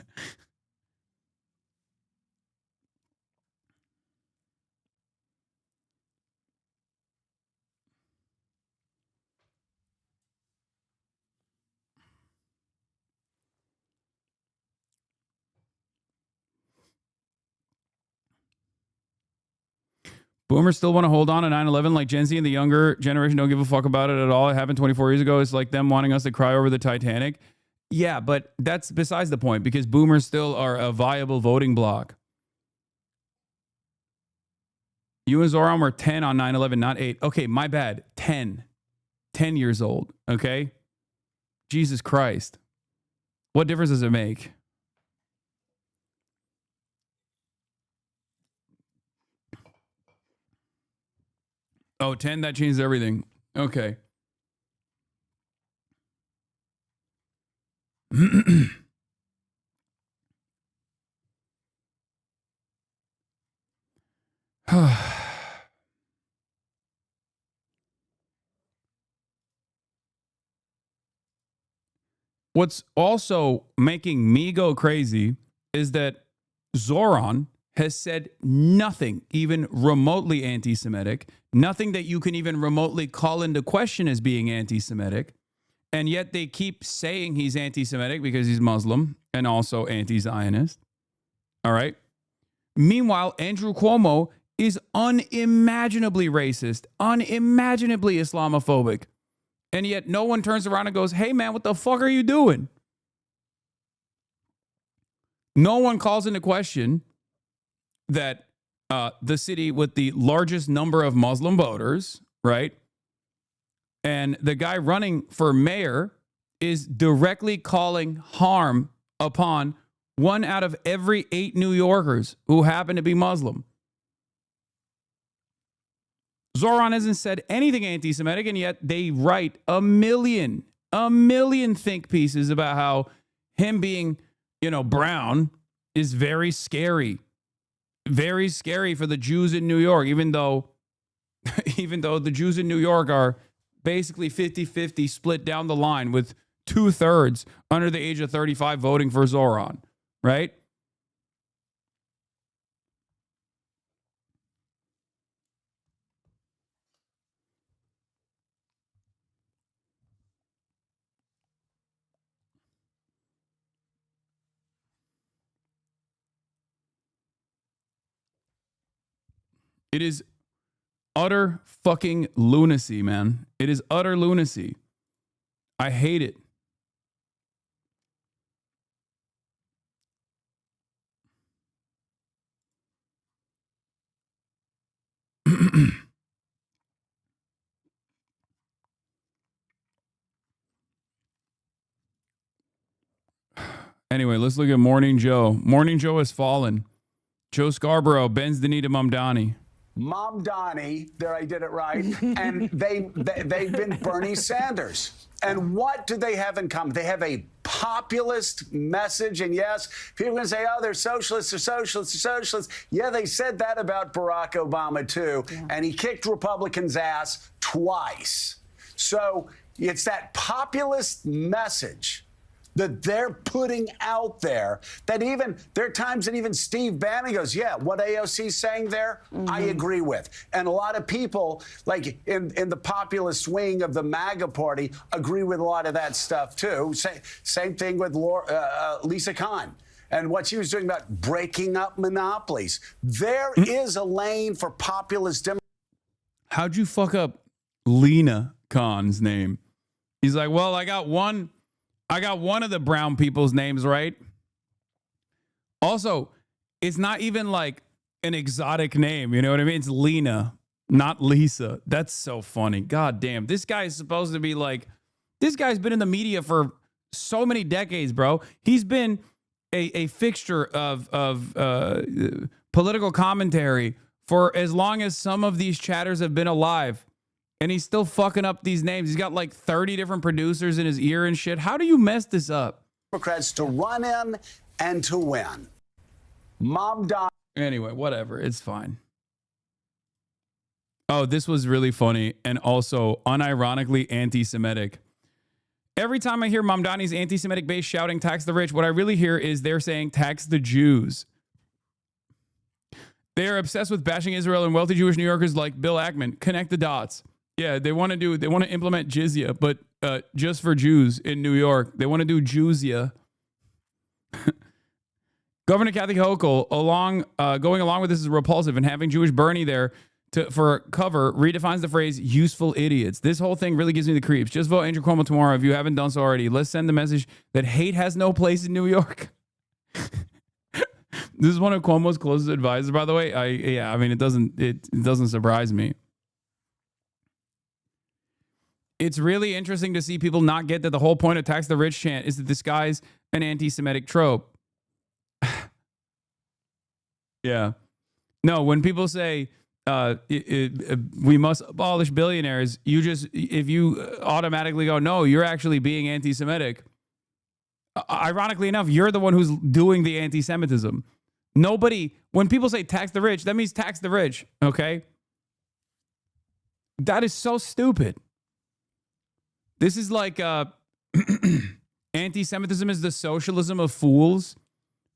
Boomers still want to hold on to 9/11 like Gen Z and the younger generation don't give a fuck about it at all. It happened 24 years ago. It's like them wanting us to cry over the Titanic. Yeah, but that's besides the point because boomers still are a viable voting bloc. You and Zoran were 10 on 9/11, not 8. Okay, my bad. 10. 10 years old, okay? Jesus Christ. What difference does it make? Oh, 10, that changed everything. Okay. What's also making me go crazy is that Zoran has said nothing even remotely anti-Semitic, nothing that you can even remotely call into question as being anti-Semitic, and yet they keep saying he's anti-Semitic because he's Muslim and also anti-Zionist. All right? Meanwhile, Andrew Cuomo is unimaginably racist, unimaginably Islamophobic, and yet no one turns around and goes, hey, man, what the fuck are you doing? No one calls into question that the city with the largest number of Muslim voters, right? And the guy running for mayor is directly calling harm upon 1 out of every 8 New Yorkers who happen to be Muslim. Zoran hasn't said anything anti-Semitic, and yet they write a million think pieces about how him being, brown is very scary. Very scary for the Jews in New York, even though the Jews in New York are basically 50-50 split down the line with 2/3 under the age of 35 voting for Zoran, right? It is utter fucking lunacy, man. It is utter lunacy. I hate it. Anyway, let's look at Morning Joe. Morning Joe has fallen. Joe Scarborough bends the knee to Mamdani. Mamdani, there I did it right, and they've been Bernie Sanders. And what do they have in common? They have a populist message. And yes, people are going to say, oh, they're socialists, they're socialists, they're socialists. Yeah, they said that about Barack Obama, too. Yeah. And he kicked Republicans' ass twice. So it's that populist message that they're putting out there, that even, there are times that even Steve Bannon goes, yeah, what AOC's saying there, I agree with. And a lot of people, like in the populist wing of the MAGA party, agree with a lot of that stuff, too. Same thing with Lisa Khan and what she was doing about breaking up monopolies. There is a lane for populist Democrats. How'd you fuck up Lena Khan's name? He's like, well, I got one of the brown people's names right. Also, it's not even like an exotic name. You know what I mean? It's Lena, not Lisa. That's so funny. God damn. This guy is supposed to be like, this guy's been in the media for so many decades, bro. He's been a fixture of political commentary for as long as some of these chatters have been alive. And he's still fucking up these names. He's got like 30 different producers in his ear and shit. How do you mess this up? Democrats to run in and to win. Mom died. Anyway, whatever. It's fine. Oh, this was really funny and also unironically anti-Semitic. Every time I hear Mamdani's anti-Semitic base shouting tax the rich, what I really hear is they're saying tax the Jews. They are obsessed with bashing Israel and wealthy Jewish New Yorkers like Bill Ackman. Connect the dots. Yeah, they want to implement jizya, but just for Jews in New York. They want to do Jewsya. Governor Kathy Hochul, going along with this is repulsive, and having Jewish Bernie there for cover redefines the phrase useful idiots. This whole thing really gives me the creeps. Just vote Andrew Cuomo tomorrow if you haven't done so already. Let's send the message that hate has no place in New York. This is one of Cuomo's closest advisors, by the way. I mean, it doesn't surprise me. It's really interesting to see people not get that the whole point of tax the rich chant is to disguise an anti-Semitic trope. Yeah. No, when people say we must abolish billionaires, if you automatically go, no, you're actually being anti-Semitic. Ironically enough, you're the one who's doing the anti-Semitism. When people say tax the rich, that means tax the rich, okay? That is so stupid. This is like anti-Semitism is the socialism of fools,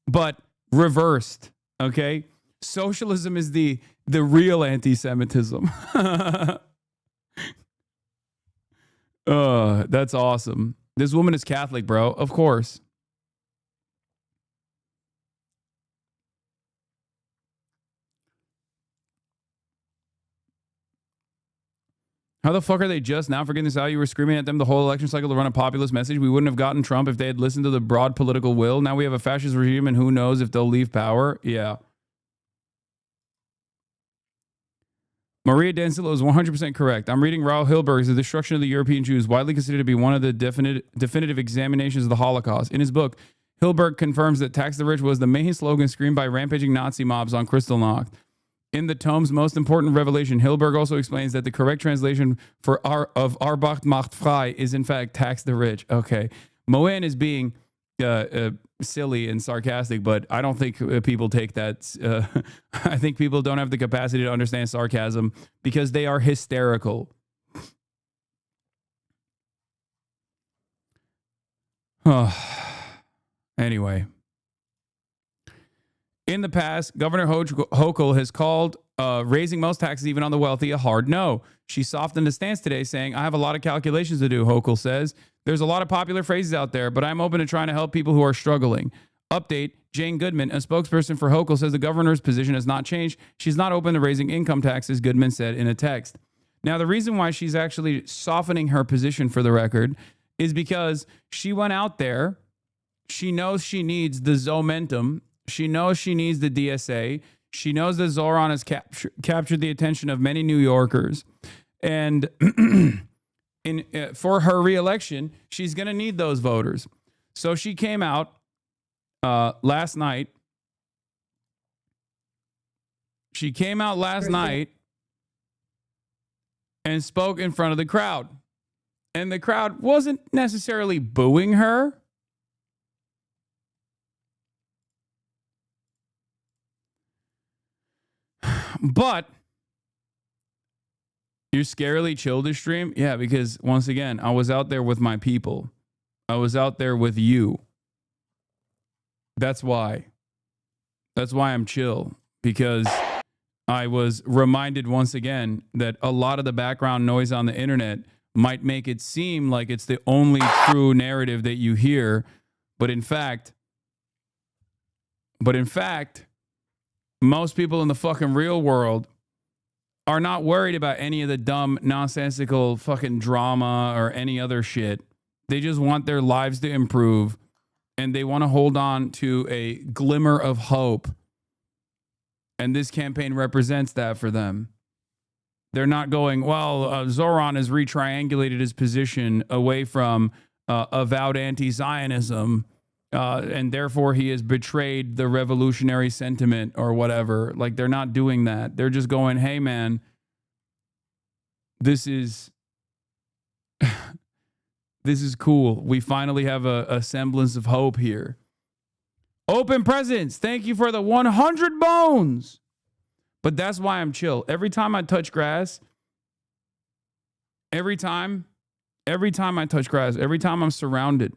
but reversed, okay? Socialism is the real anti-Semitism. That's awesome. This woman is Catholic, bro. Of course. How the fuck are they just now forgetting this out? You were screaming at them the whole election cycle to run a populist message. We wouldn't have gotten Trump if they had listened to the broad political will. Now we have a fascist regime, and who knows if they'll leave power. Yeah. Maria Dancillo is 100% correct. I'm reading Raoul Hilberg's The Destruction of the European Jews, widely considered to be one of the definitive examinations of the Holocaust. In his book, Hilberg confirms that tax the rich was the main slogan screamed by rampaging Nazi mobs on Kristallnacht. In the tome's most important revelation, Hilberg also explains that the correct translation of Arbeit macht frei is in fact tax the rich. Okay. Moen is being silly and sarcastic, but I don't think people take that. I think people don't have the capacity to understand sarcasm because they are hysterical. Anyway. In the past, Governor Hochul has called raising most taxes, even on the wealthy, a hard no. She softened the stance today, saying, I have a lot of calculations to do, Hochul says. There's a lot of popular phrases out there, but I'm open to trying to help people who are struggling. Update, Jane Goodman, a spokesperson for Hochul, says the governor's position has not changed. She's not open to raising income taxes, Goodman said in a text. Now, the reason why she's actually softening her position, for the record, is because she went out there. She knows she needs the Zomentum. She knows she needs the DSA. She knows that Zoran has captured the attention of many New Yorkers. And for her reelection, she's going to need those voters. So she came out last night. She came out last night and spoke in front of the crowd. And the crowd wasn't necessarily booing her. But you're scarily chill this stream? Yeah, because once again, I was out there with my people. I was out there with you. That's why. That's why I'm chill. Because I was reminded once again that a lot of the background noise on the internet might make it seem like it's the only true narrative that you hear. But in fact, most people in the fucking real world are not worried about any of the dumb, nonsensical fucking drama or any other shit. They just want their lives to improve, and they want to hold on to a glimmer of hope. And this campaign represents that for them. They're not going, well, Zoran has retriangulated his position away from avowed anti-Zionism, and therefore he has betrayed the revolutionary sentiment or whatever. Like, they're not doing that. They're just going, hey, man, this is this is cool. We finally have a semblance of hope here. Open Presents, thank you for the 100 bones. But that's why I'm chill. Every time I touch grass, every time I touch grass, every time I'm surrounded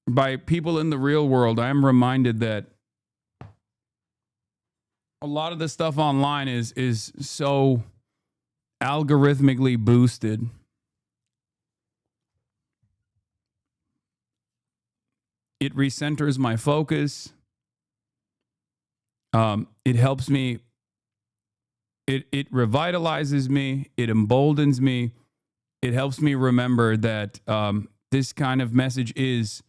by people in the real world, I am reminded that a lot of the stuff online is so algorithmically boosted. It recenters my focus. It helps me. It revitalizes me. It emboldens me. It helps me remember that this kind of message is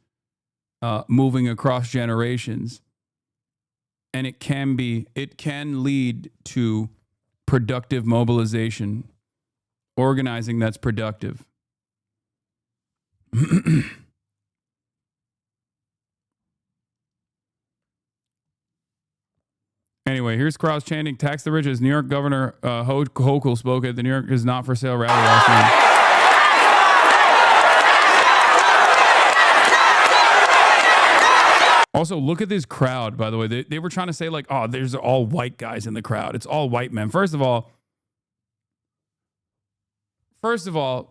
moving across generations. And it can lead to productive mobilization, organizing that's productive. Anyway, here's Cross chanting, tax the rich as New York Governor Hochul spoke at the New York is not for sale rally last night. Also, look at this crowd, by the way. They were trying to say, like, oh, there's all white guys in the crowd. It's all white men. First of all,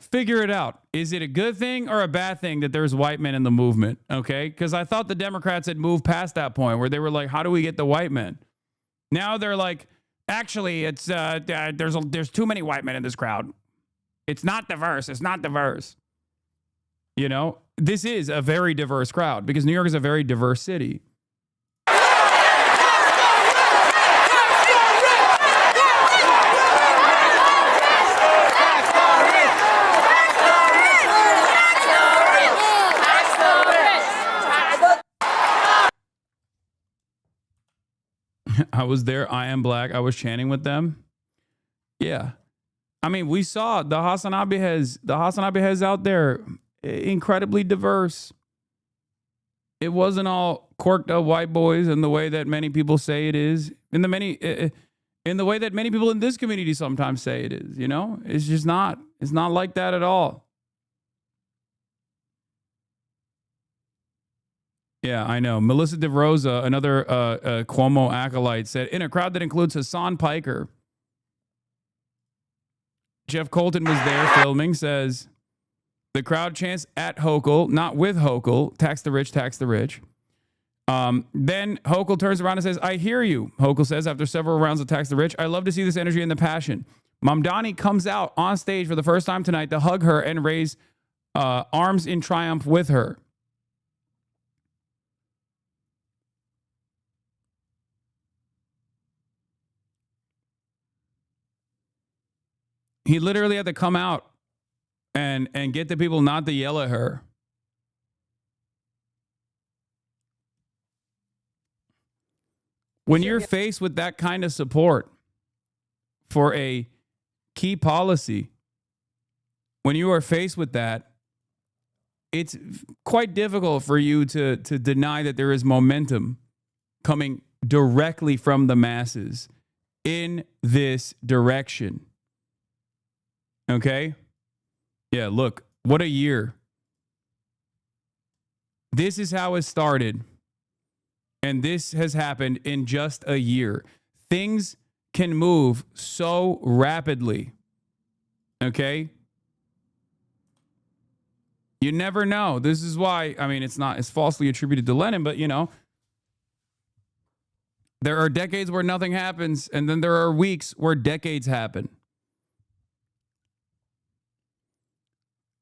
figure it out. Is it a good thing or a bad thing that there's white men in the movement? Okay? Because I thought the Democrats had moved past that point where they were like, how do we get the white men? Now they're like, actually, it's there's too many white men in this crowd. It's not diverse. It's not diverse. You know, this is a very diverse crowd because New York is a very diverse city. I was there. I am black. I was chanting with them. Yeah. I mean, we saw the HasanAbi has out there incredibly diverse. It wasn't all corked up white boys in the way that many people say it is. In the way that many people in this community sometimes say it is, you know? It's just not. It's not like that at all. Yeah, I know. Melissa DeRosa, another Cuomo acolyte, said, in a crowd that includes Hasan Piker. Jeff Colton was there filming, says, the crowd chants at Hochul, not with Hochul, tax the rich, tax the rich. Then Hochul turns around and says, I hear you. Hochul says, after several rounds of tax the rich, I love to see this energy and the passion. Mamdani comes out on stage for the first time tonight to hug her and raise arms in triumph with her. He literally had to come out and get the people not to yell at her. When you're faced with that kind of support for a key policy, when you are faced with that, it's quite difficult for you to deny that there is momentum coming directly from the masses in this direction. Okay? Yeah, look, what a year. This is how it started. And this has happened in just a year. Things can move so rapidly. Okay? You never know. This is why, I mean, it's falsely attributed to Lenin, but you know, there are decades where nothing happens, and then there are weeks where decades happen.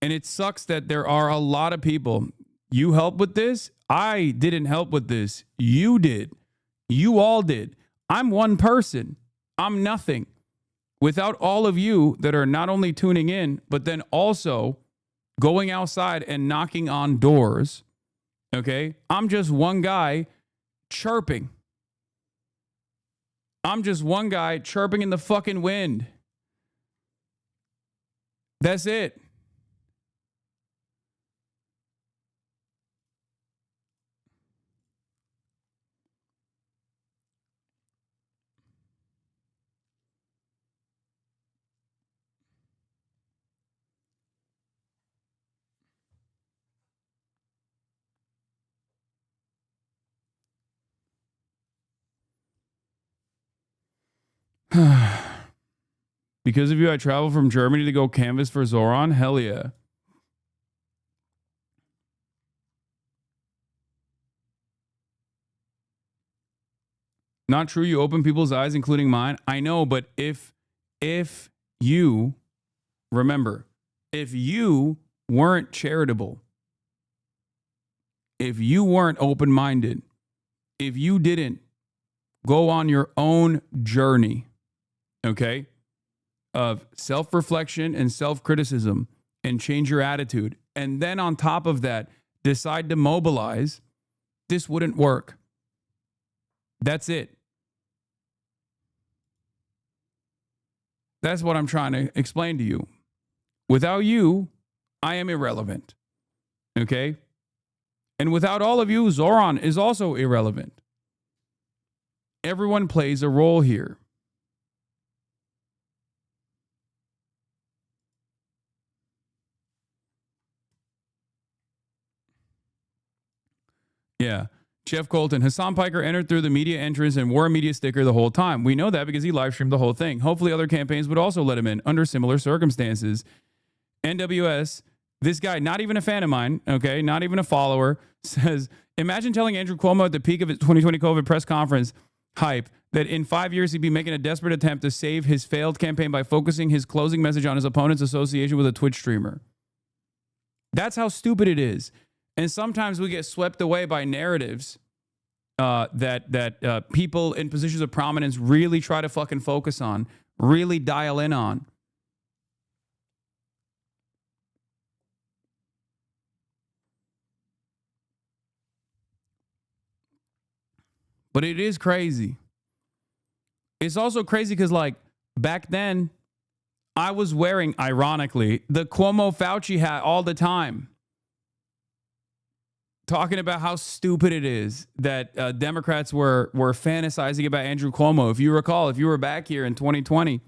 And it sucks that there are a lot of people. You help with this? I didn't help with this. You did. You all did. I'm one person. I'm nothing. Without all of you that are not only tuning in, but then also going outside and knocking on doors, okay? I'm just one guy chirping. I'm just one guy chirping in the fucking wind. That's it. Because of you, I traveled from Germany to go canvas for Zoran. Hell yeah. Not true. You open people's eyes, including mine. I know, but if you remember, if you weren't charitable, if you weren't open-minded, if you didn't go on your own journey, okay, of self-reflection and self-criticism and change your attitude, and then on top of that, decide to mobilize, this wouldn't work. That's it. That's what I'm trying to explain to you. Without you, I am irrelevant. Okay? And without all of you, Zoran is also irrelevant. Everyone plays a role here. Yeah. Jeff Colton, Hasan Piker entered through the media entrance and wore a media sticker the whole time. We know that because he live streamed the whole thing. Hopefully other campaigns would also let him in under similar circumstances. NWS, this guy, not even a fan of mine, okay, not even a follower, says, imagine telling Andrew Cuomo at the peak of his 2020 COVID press conference hype that in 5 years he'd be making a desperate attempt to save his failed campaign by focusing his closing message on hhis opponent's association with a Twitch streamer. That's how stupid it is. And sometimes we get swept away by narratives that people in positions of prominence really try to fucking focus on, really dial in on. But it is crazy. It's also crazy because, like, back then, I was wearing, ironically, the Cuomo Fauci hat all the time. Talking about how stupid it is that Democrats were fantasizing about Andrew Cuomo. If you recall, if you were back here in 2020,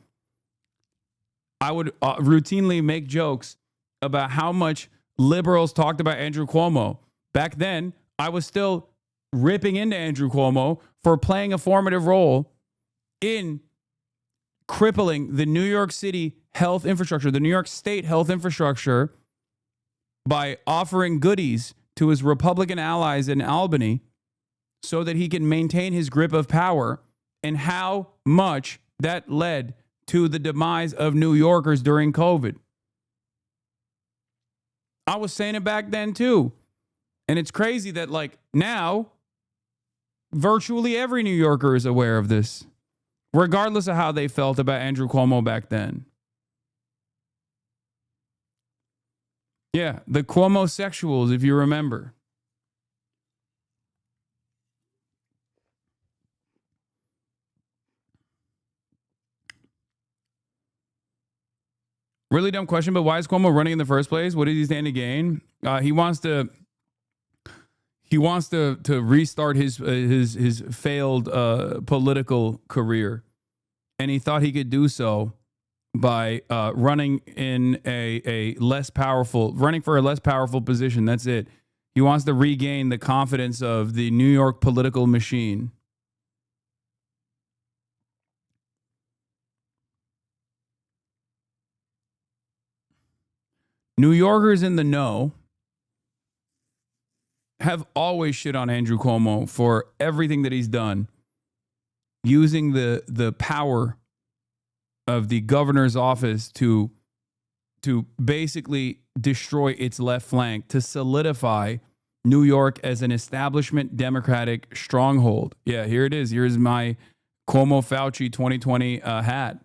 I would routinely make jokes about how much liberals talked about Andrew Cuomo. Back then, I was still ripping into Andrew Cuomo for playing a formative role in crippling the New York City health infrastructure, the New York State health infrastructure, by offering goodies to his Republican allies in Albany so that he can maintain his grip of power, and how much that led to the demise of New Yorkers during COVID. I was saying it back then too. And it's crazy that, like, now virtually every New Yorker is aware of this, regardless of how they felt about Andrew Cuomo back then. Yeah, the Cuomo-sexuals, if you remember. Really dumb question, but why is Cuomo running in the first place? What does he stand to gain? He wants to restart his failed political career, and he thought he could do so by running for a less powerful position. That's it. He wants to regain the confidence of the New York political machine. New Yorkers in the know have always shit on Andrew Cuomo for everything that he's done, using the power of the governor's office to basically destroy its left flank, to solidify New York as an establishment Democratic stronghold. Yeah, here it is. Here's my Cuomo Fauci 2020 hat.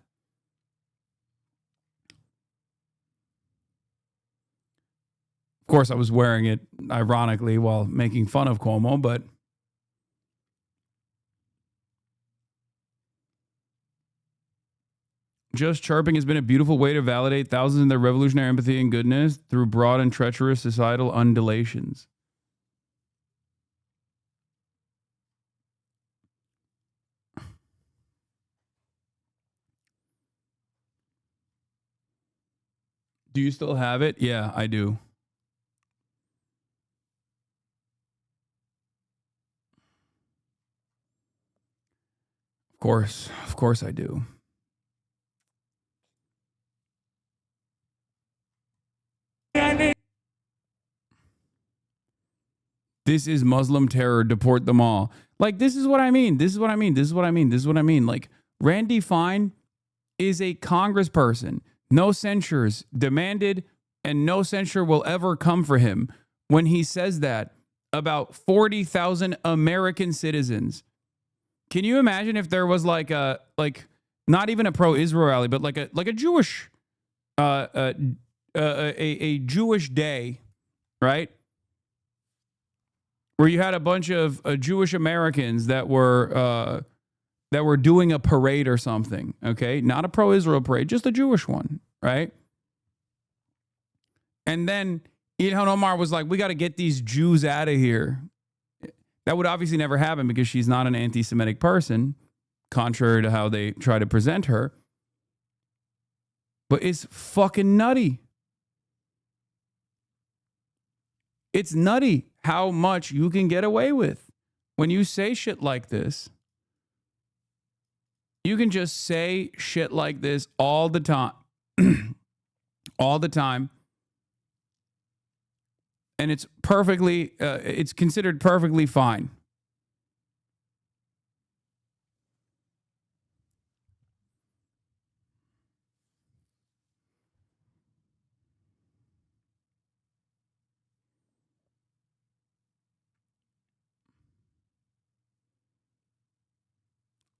Of course, I was wearing it ironically while making fun of Cuomo, but Just chirping has been a beautiful way to validate thousands in their revolutionary empathy and goodness through broad and treacherous societal undulations. Do you still have it? Yeah, I do. Of course I do. This is Muslim terror. Deport them all. Like, this is what I mean. This is what I mean. This is what I mean. This is what I mean. Like, Randy Fine is a congressperson. No censures demanded, and no censure will ever come for him when he says that about 40,000 American citizens. Can you imagine if there was like not even a pro-Israel rally, but like a Jewish a Jewish day, right? Where you had a bunch of Jewish Americans that were doing a parade or something, okay? Not a pro-Israel parade, just a Jewish one, right? And then Ilhan Omar was like, we got to get these Jews out of here. That would obviously never happen because she's not an anti-Semitic person, contrary to how they try to present her. But it's fucking nutty. It's nutty how much you can get away with when you say shit like this. You can just say shit like this all the time. All the time. And it's perfectly, it's considered perfectly fine.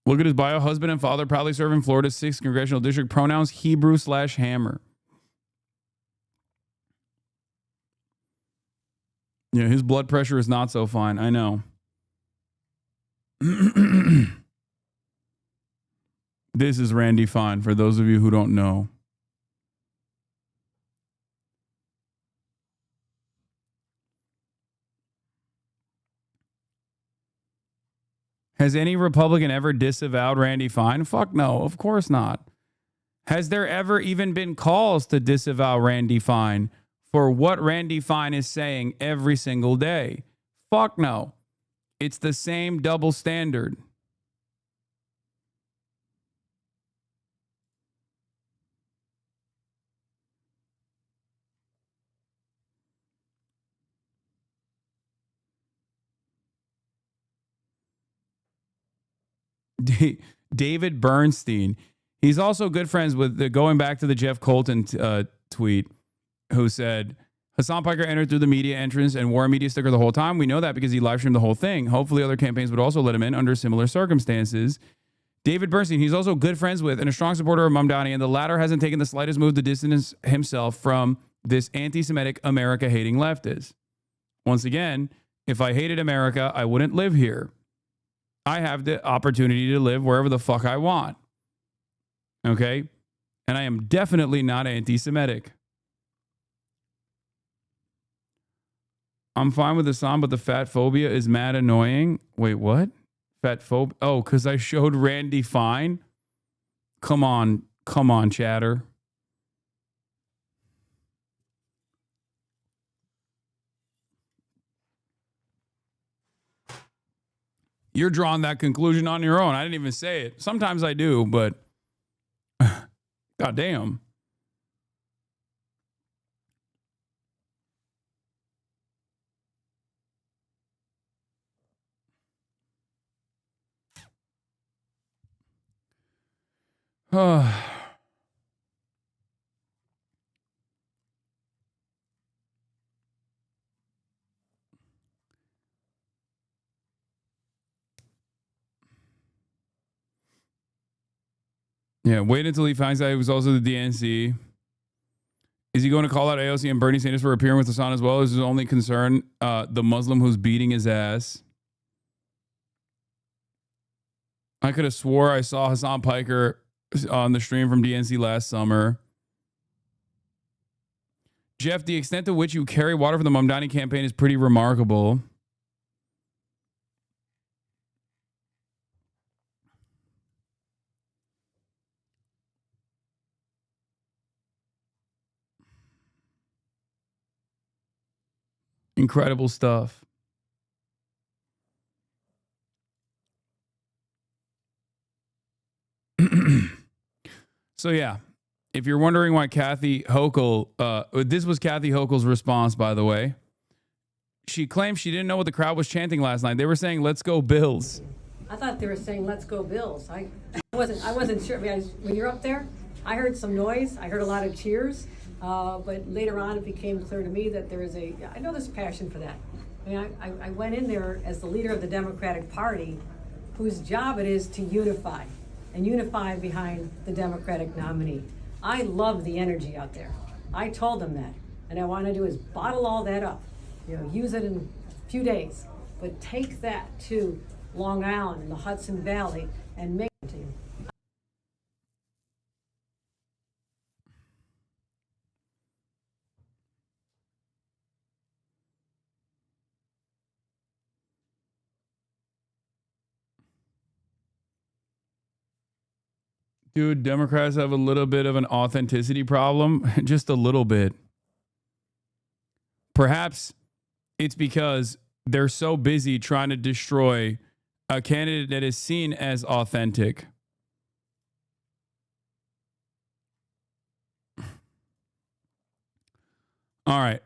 Look at his bio. Husband and father proudly serve in Florida's 6th Congressional District. Pronouns Hebrew/hammer. Yeah, his blood pressure is not so fine. I know. This is Randy Fine, for those of you who don't know. Has any Republican ever disavowed Randy Fine? Fuck no, of course not. Has there ever even been calls to disavow Randy Fine for what Randy Fine is saying every single day? Fuck no. It's the same double standard. David Bernstein. He's also good friends with going back to the Jeff Colton tweet, who said, Hasan Piker entered through the media entrance and wore a media sticker the whole time. We know that because he live streamed the whole thing. Hopefully other campaigns would also let him in under similar circumstances. David Bernstein, he's also good friends with and a strong supporter of Mamdani, and the latter hasn't taken the slightest move to distance himself from this anti-Semitic, America-hating leftist. Once again, if I hated America, I wouldn't live here. I have the opportunity to live wherever the fuck I want. Okay? And I am definitely not anti-Semitic. I'm fine with Hasan, but the fat phobia is mad annoying. Wait, what? Fat phobia? Oh, because I showed Randy Fine? Come on, chatter. You're drawing that conclusion on your own. I didn't even say it. Sometimes I do, but goddamn. Yeah, wait until he finds out he was also the DNC. Is he going to call out AOC and Bernie Sanders for appearing with Hasan as well? Is his only concern the Muslim who's beating his ass? I could have swore I saw Hasan Piker on the stream from DNC last summer. Jeff, the extent to which you carry water for the Mamdani campaign is pretty remarkable. Incredible stuff. So yeah, if you're wondering why Kathy Hochul, this was Kathy Hochul's response, by the way. She claimed she didn't know what the crowd was chanting last night. They were saying, "Let's go Bills." I thought they were saying, "Let's go Bills." I wasn't sure. I mean, when you're up there, I heard some noise. I heard a lot of cheers. But later on, it became clear to me that I know there's passion for that. I mean, I went in there as the leader of the Democratic Party, whose job it is to unify behind the Democratic nominee. I love the energy out there. I told them that. And I want to do is bottle all that up, use it in a few days, but take that to Long Island and the Hudson Valley and make it to you. Dude, Democrats have a little bit of an authenticity problem, just a little bit. Perhaps it's because they're so busy trying to destroy a candidate that is seen as authentic. All right.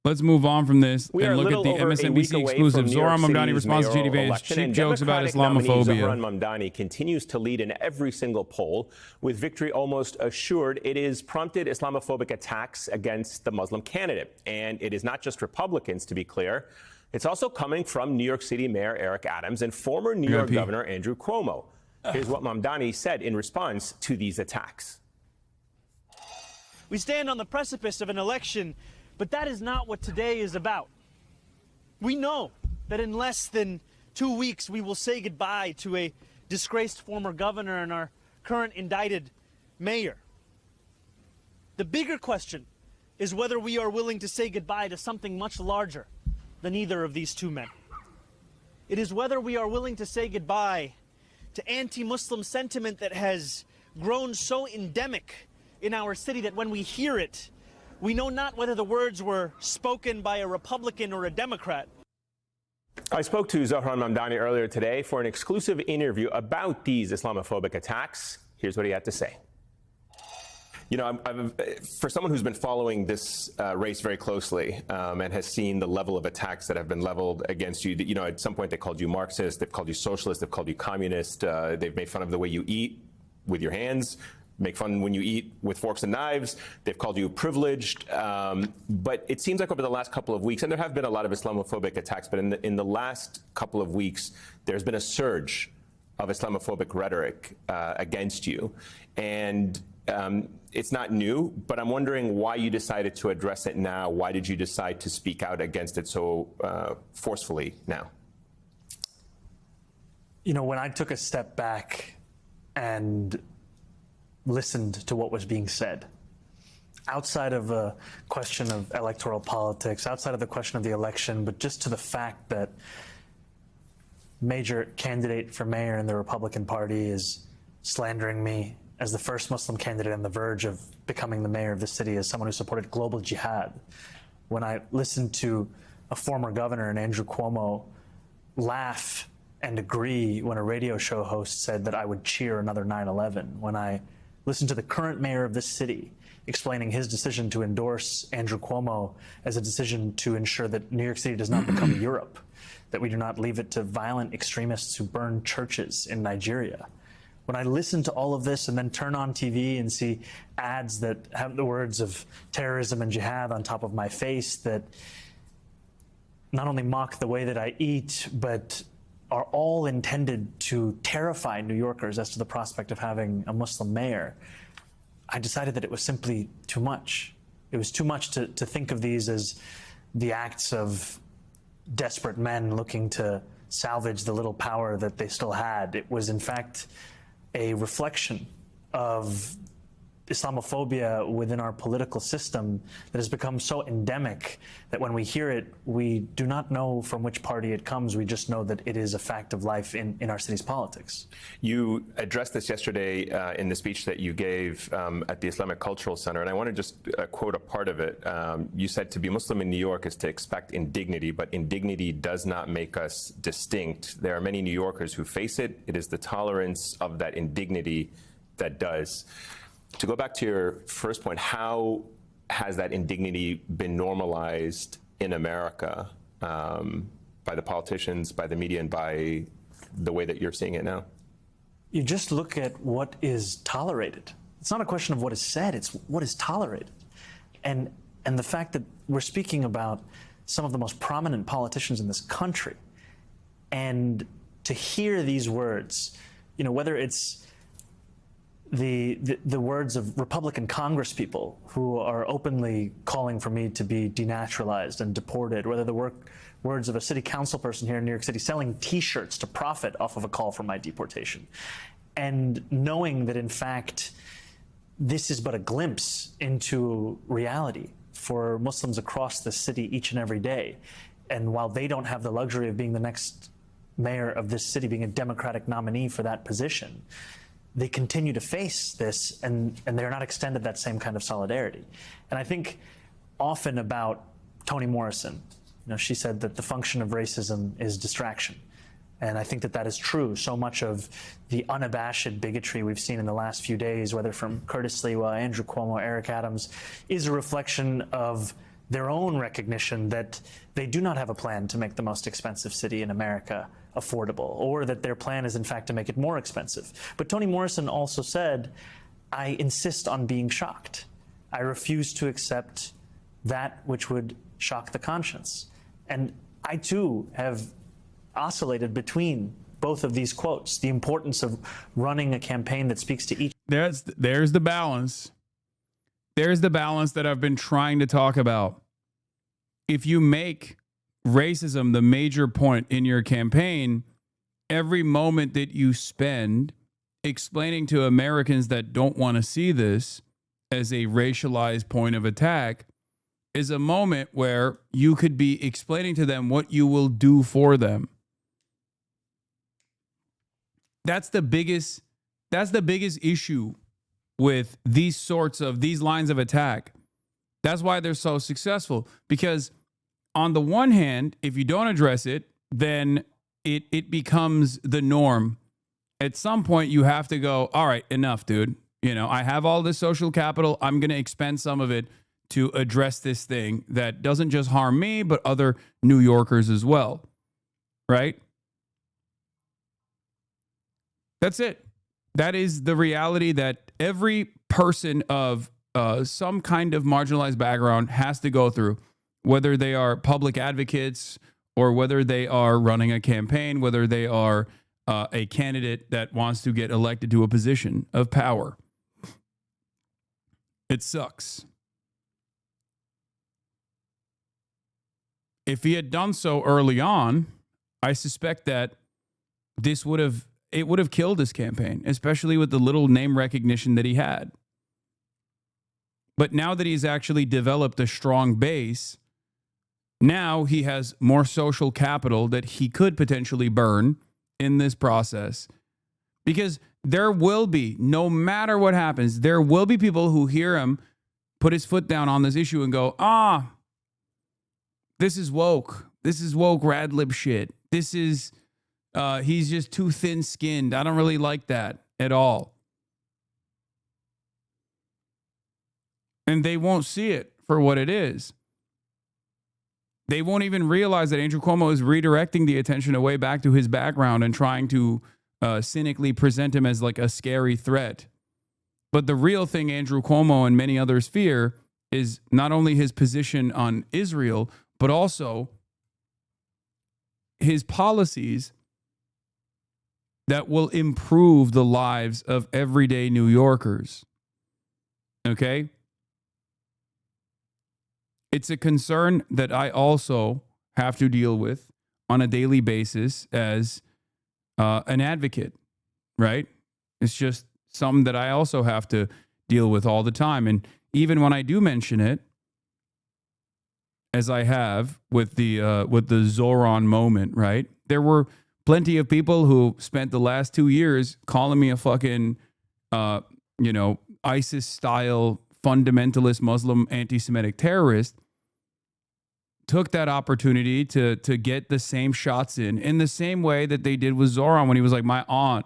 Let's move on from this and look at the MSNBC exclusive. Zohran Mamdani responds to JD Vance cheap jokes about Islamophobia. Zohran Mamdani continues to lead in every single poll, with victory almost assured. It has prompted Islamophobic attacks against the Muslim candidate. And it is not just Republicans, to be clear. It's also coming from New York City Mayor Eric Adams and former New York Governor Andrew Cuomo. Here's what Mamdani said in response to these attacks. We stand on the precipice of an election, but that is not what today is about. We know that in less than 2 weeks, we will say goodbye to a disgraced former governor and our current indicted mayor. The bigger question is whether we are willing to say goodbye to something much larger than either of these two men. It is whether we are willing to say goodbye to anti-Muslim sentiment that has grown so endemic in our city that when we hear it, we know not whether the words were spoken by a Republican or a Democrat. I spoke to Zohran Mamdani earlier today for an exclusive interview about these Islamophobic attacks. Here's what he had to say. You know, for someone who's been following this race very closely and has seen the level of attacks that have been leveled against you, you know, at some point they called you Marxist, they've called you socialist, they've called you communist, they've made fun of the way you eat with your hands, make fun when you eat with forks and knives. They've called you privileged. But it seems like over the last couple of weeks, and there have been a lot of Islamophobic attacks, but in the last couple of weeks, there's been a surge of Islamophobic rhetoric against you. And it's not new, but I'm wondering why you decided to address it now. Why did you decide to speak out against it so forcefully now? You know, when I took a step back and listened to what was being said, outside of a question of electoral politics, outside of the question of the election, but just to the fact that major candidate for mayor in the Republican Party is slandering me as the first Muslim candidate on the verge of becoming the mayor of the city, as someone who supported global jihad. When I listened to a former governor and Andrew Cuomo laugh and agree when a radio show host said that I would cheer another 9/11, when I listened to the current mayor of this city explaining his decision to endorse Andrew Cuomo as a decision to ensure that New York City does not become Europe, that we do not leave it to violent extremists who burn churches in Nigeria. When I listen to all of this and then turn on TV and see ads that have the words of terrorism and jihad on top of my face that not only mock the way that I eat, but are all intended to terrify New Yorkers as to the prospect of having a Muslim mayor, I decided that it was simply too much. It was too much to think of these as the acts of desperate men looking to salvage the little power that they still had. It was, in fact, a reflection of Islamophobia within our political system that has become so endemic that when we hear it, we do not know from which party it comes. We just know that it is a fact of life in our city's politics. You addressed this yesterday in the speech that you gave at the Islamic Cultural Center, and I want to just quote a part of it. You said to be Muslim in New York is to expect indignity, but indignity does not make us distinct. There are many New Yorkers who face it. It is the tolerance of that indignity that does. To go back to your first point, how has that indignity been normalized in America by the politicians, by the media, and by the way that you're seeing it now? You just look at what is tolerated. It's not a question of what is said, it's what is tolerated. And the fact that we're speaking about some of the most prominent politicians in this country, and to hear these words, you know, whether it's the words of Republican Congress people who are openly calling for me to be denaturalized and deported, whether the words of a city council person here in New York City selling T-shirts to profit off of a call for my deportation, and knowing that in fact this is but a glimpse into reality for Muslims across the city each and every day. And while they don't have the luxury of being the next mayor of this city, being a Democratic nominee for that position, they continue to face this, and they're not extended that same kind of solidarity. And I think often about Toni Morrison, you know, she said that the function of racism is distraction. And I think that that is true. So much of the unabashed bigotry we've seen in the last few days, whether from Curtis Lewa, Andrew Cuomo, Eric Adams, is a reflection of their own recognition that they do not have a plan to make the most expensive city in America affordable, or that their plan is in fact to make it more expensive. But Toni Morrison also said, I insist on being shocked. I refuse to accept that which would shock the conscience. And I too have oscillated between both of these quotes, the importance of running a campaign that speaks to each. There's the balance. There's the balance that I've been trying to talk about. If you make racism the major point in your campaign, every moment that you spend explaining to Americans that don't want to see this as a racialized point of attack is a moment where you could be explaining to them what you will do for them. That's the biggest issue with these lines of attack. That's why they're so successful, because on the one hand, if you don't address it, then it becomes the norm. At some point, you have to go, all right, enough, dude. You know, I have all this social capital. I'm going to expend some of it to address this thing that doesn't just harm me, but other New Yorkers as well. Right? That's it. That is the reality that every person of some kind of marginalized background has to go through, whether they are public advocates or whether they are running a campaign, whether they are a candidate that wants to get elected to a position of power. It sucks. If he had done so early on, I suspect that it would have killed his campaign, especially with the little name recognition that he had. But now that he's actually developed a strong base, now he has more social capital that he could potentially burn in this process. Because there will be, no matter what happens, there will be people who hear him put his foot down on this issue and go, this is woke. This is woke rad lib shit. This is, he's just too thin-skinned. I don't really like that at all. And they won't see it for what it is. They won't even realize that Andrew Cuomo is redirecting the attention away back to his background and trying to cynically present him as like a scary threat. But the real thing Andrew Cuomo and many others fear is not only his position on Israel, but also his policies that will improve the lives of everyday New Yorkers. Okay? It's a concern that I also have to deal with on a daily basis as an advocate, right? It's just something that I also have to deal with all the time. And even when I do mention it, as I have with the Zoran moment, right? There were plenty of people who spent the last 2 years calling me a fucking, ISIS-style fundamentalist Muslim anti-Semitic terrorist, took that opportunity to get the same shots in the same way that they did with Zoran when he was like, my aunt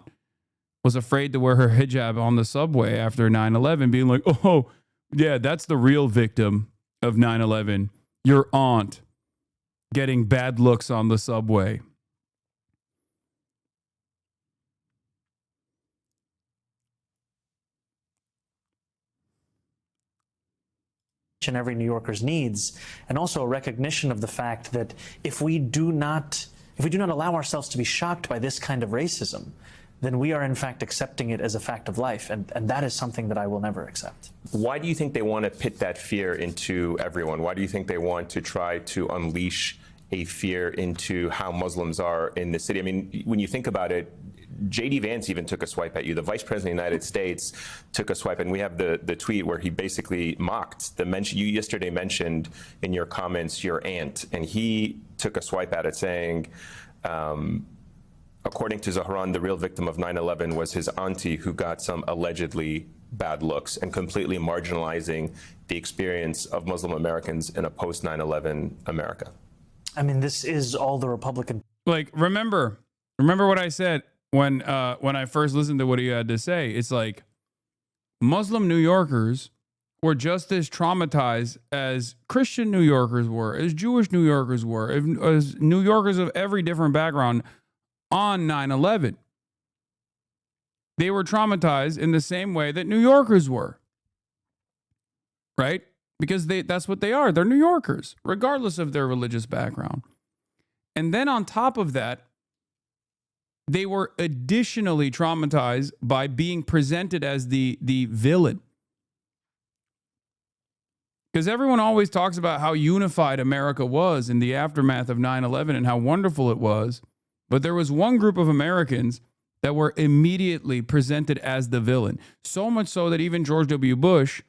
was afraid to wear her hijab on the subway after 9/11, being like, oh, yeah, that's the real victim of 9/11. Your aunt getting bad looks on the subway. And every New Yorker's needs, and also a recognition of the fact that if we do not allow ourselves to be shocked by this kind of racism, then we are in fact accepting it as a fact of life, and that is something that I will never accept. Why do you think they want to pit that fear into everyone? Why do you think they want to try to unleash a fear into how Muslims are in the city? I mean, when you think about it, J.D. Vance even took a swipe at you. The Vice President of the United States took a swipe, and we have the tweet where he basically mocked the mention you yesterday mentioned in your comments, your aunt, and he took a swipe at it saying, according to Zohran, the real victim of 9/11 was his auntie who got some allegedly bad looks, and completely marginalizing the experience of Muslim Americans in a post 9/11 America. I mean, this is all the Republican. Like, remember what I said when I first listened to what he had to say. It's like Muslim New Yorkers were just as traumatized as Christian New Yorkers were, as Jewish New Yorkers were, as New Yorkers of every different background on 9/11. They were traumatized in the same way that New Yorkers were, right? Because that's what they are. They're New Yorkers, regardless of their religious background. And then on top of that, they were additionally traumatized by being presented as the villain. Because everyone always talks about how unified America was in the aftermath of 9/11 and how wonderful it was. But there was one group of Americans that were immediately presented as the villain. So much so that even George W. Bush,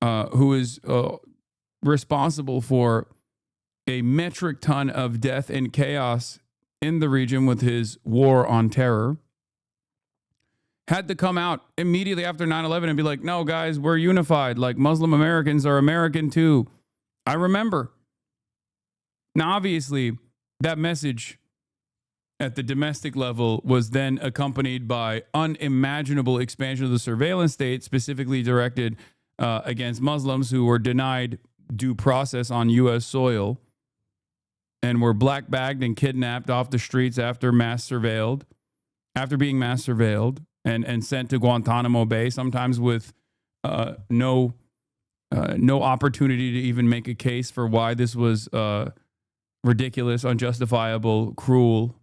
who is responsible for a metric ton of death and chaos in the region with his war on terror, had to come out immediately after 9/11 and be like, no, guys, we're unified. Like, Muslim Americans are American too. I remember. Now, obviously, that message at the domestic level was then accompanied by unimaginable expansion of the surveillance state, specifically directed against Muslims who were denied due process on U.S. soil and were black bagged and kidnapped off the streets after being mass surveilled and sent to Guantanamo Bay, sometimes with no opportunity to even make a case for why this was ridiculous, unjustifiable, cruel.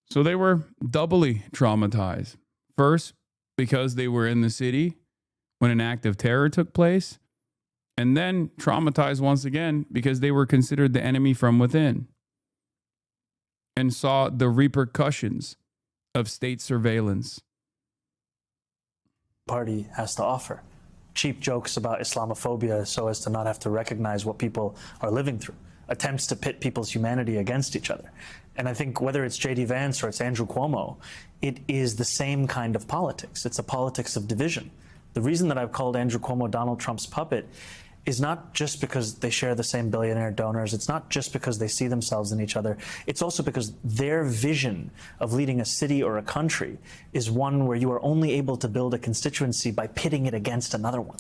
So they were doubly traumatized. First, because they were in the city when an act of terror took place, and then traumatized once again because they were considered the enemy from within and saw the repercussions of state surveillance. Party has to offer. Cheap jokes about Islamophobia so as to not have to recognize what people are living through. Attempts to pit people's humanity against each other. And I think whether it's J.D. Vance or it's Andrew Cuomo, it is the same kind of politics. It's a politics of division. The reason that I've called Andrew Cuomo Donald Trump's puppet is not just because they share the same billionaire donors. It's not just because they see themselves in each other. It's also because their vision of leading a city or a country is one where you are only able to build a constituency by pitting it against another one.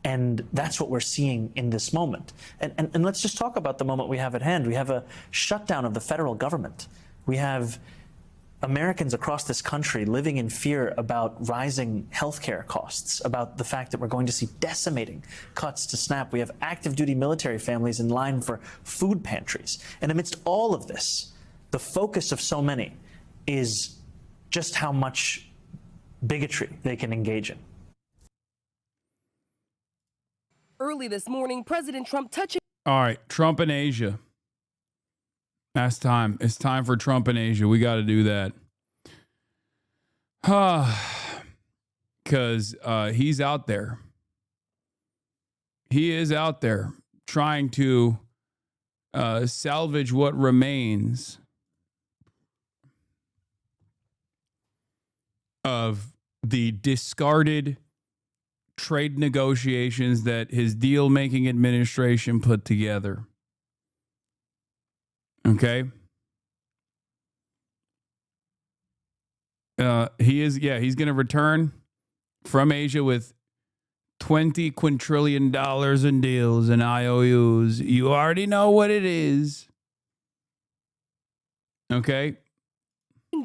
And that's what we're seeing in this moment. And let's just talk about the moment we have at hand. We have a shutdown of the federal government. We have Americans across this country living in fear about rising healthcare costs, about the fact that we're going to see decimating cuts to SNAP. We have active duty military families in line for food pantries. And amidst all of this, the focus of so many is just how much bigotry they can engage in. Early this morning, President Trump touching. All right, Trumpinasia. That's time. It's time for Trumpinasia. We got to do that. Because he's out there. He is out there trying to salvage what remains of the discarded trade negotiations that his deal-making administration put together. Okay? He's going to return from Asia with $20 quintillion in deals and IOUs. You already know what it is. Okay?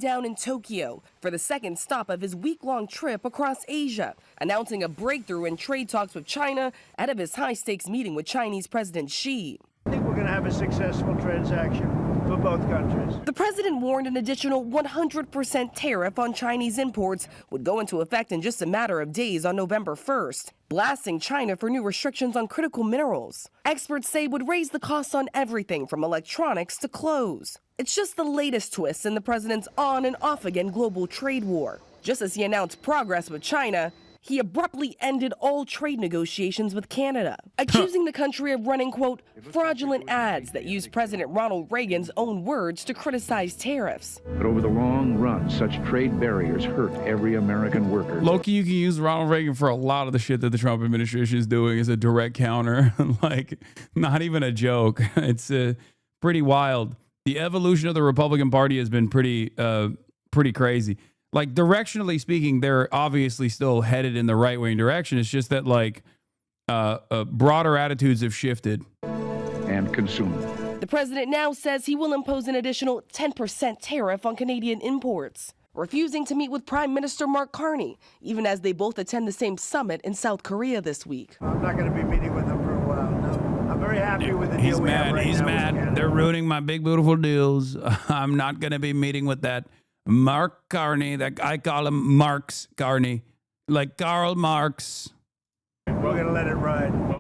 Down in Tokyo for the second stop of his week-long trip across Asia, announcing a breakthrough in trade talks with China ahead of his high-stakes meeting with Chinese President Xi. I think we're going to have a successful transaction for both countries. The president warned an additional 100% tariff on Chinese imports would go into effect in just a matter of days on November 1st, blasting China for new restrictions on critical minerals. Experts say would raise the costs on everything from electronics to clothes. It's just the latest twist in the president's on and off again global trade war. Just as he announced progress with China, he abruptly ended all trade negotiations with Canada, accusing the country of running, quote, fraudulent ads that use President Ronald Reagan's own words to criticize tariffs. But over the long run, such trade barriers hurt every American worker. Loki, you can use Ronald Reagan for a lot of the shit that the Trump administration is doing as a direct counter. Like, not even a joke. It's pretty wild. The evolution of the Republican Party has been pretty crazy. Like, directionally speaking, they're obviously still headed in the right-wing direction. It's just that, like, broader attitudes have shifted. And consumed. The president now says he will impose an additional 10% tariff on Canadian imports, refusing to meet with Prime Minister Mark Carney, even as they both attend the same summit in South Korea this week. I'm not going to be meeting with them for a while, no. I'm very happy with the deal we have right now. He's mad. They're ruining my big, beautiful deals. I'm not going to be meeting with that Mark Carney, that I call him Marx Carney, like Karl Marx. We're going to let it ride.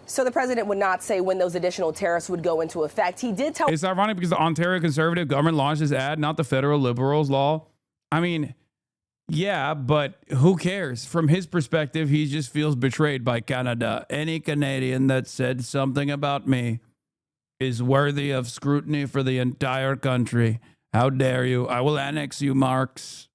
So the president would not say when those additional tariffs would go into effect. He did tell. It's ironic because the Ontario Conservative government launched this ad, not the federal Liberals law. I mean, yeah, but who cares? From his perspective, he just feels betrayed by Canada. Any Canadian that said something about me is worthy of scrutiny for the entire country. How dare you? I will annex you, Marx.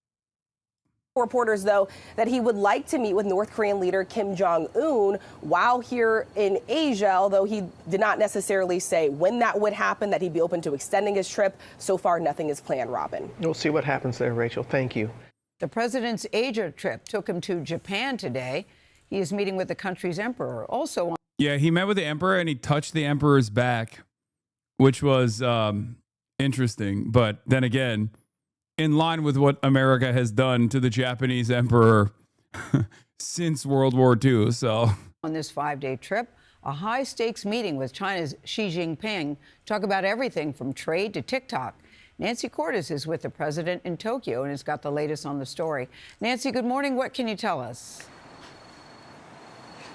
Reporters, though, that he would like to meet with North Korean leader Kim Jong-un while here in Asia, although he did not necessarily say when that would happen, that he'd be open to extending his trip. So far, nothing is planned, Robin. We'll see what happens there, Rachel. Thank you. The president's Asia trip took him to Japan today. He is meeting with the country's emperor. Also on. Yeah, he met with the emperor and he touched the emperor's back, which was interesting. But then again, in line with what America has done to the Japanese emperor since World War II. So on this 5-day trip, a high-stakes meeting with China's Xi Jinping, talk about everything from trade to TikTok. Nancy Cordes is with the president in Tokyo and has got the latest on the story. Nancy, good morning. What can you tell us?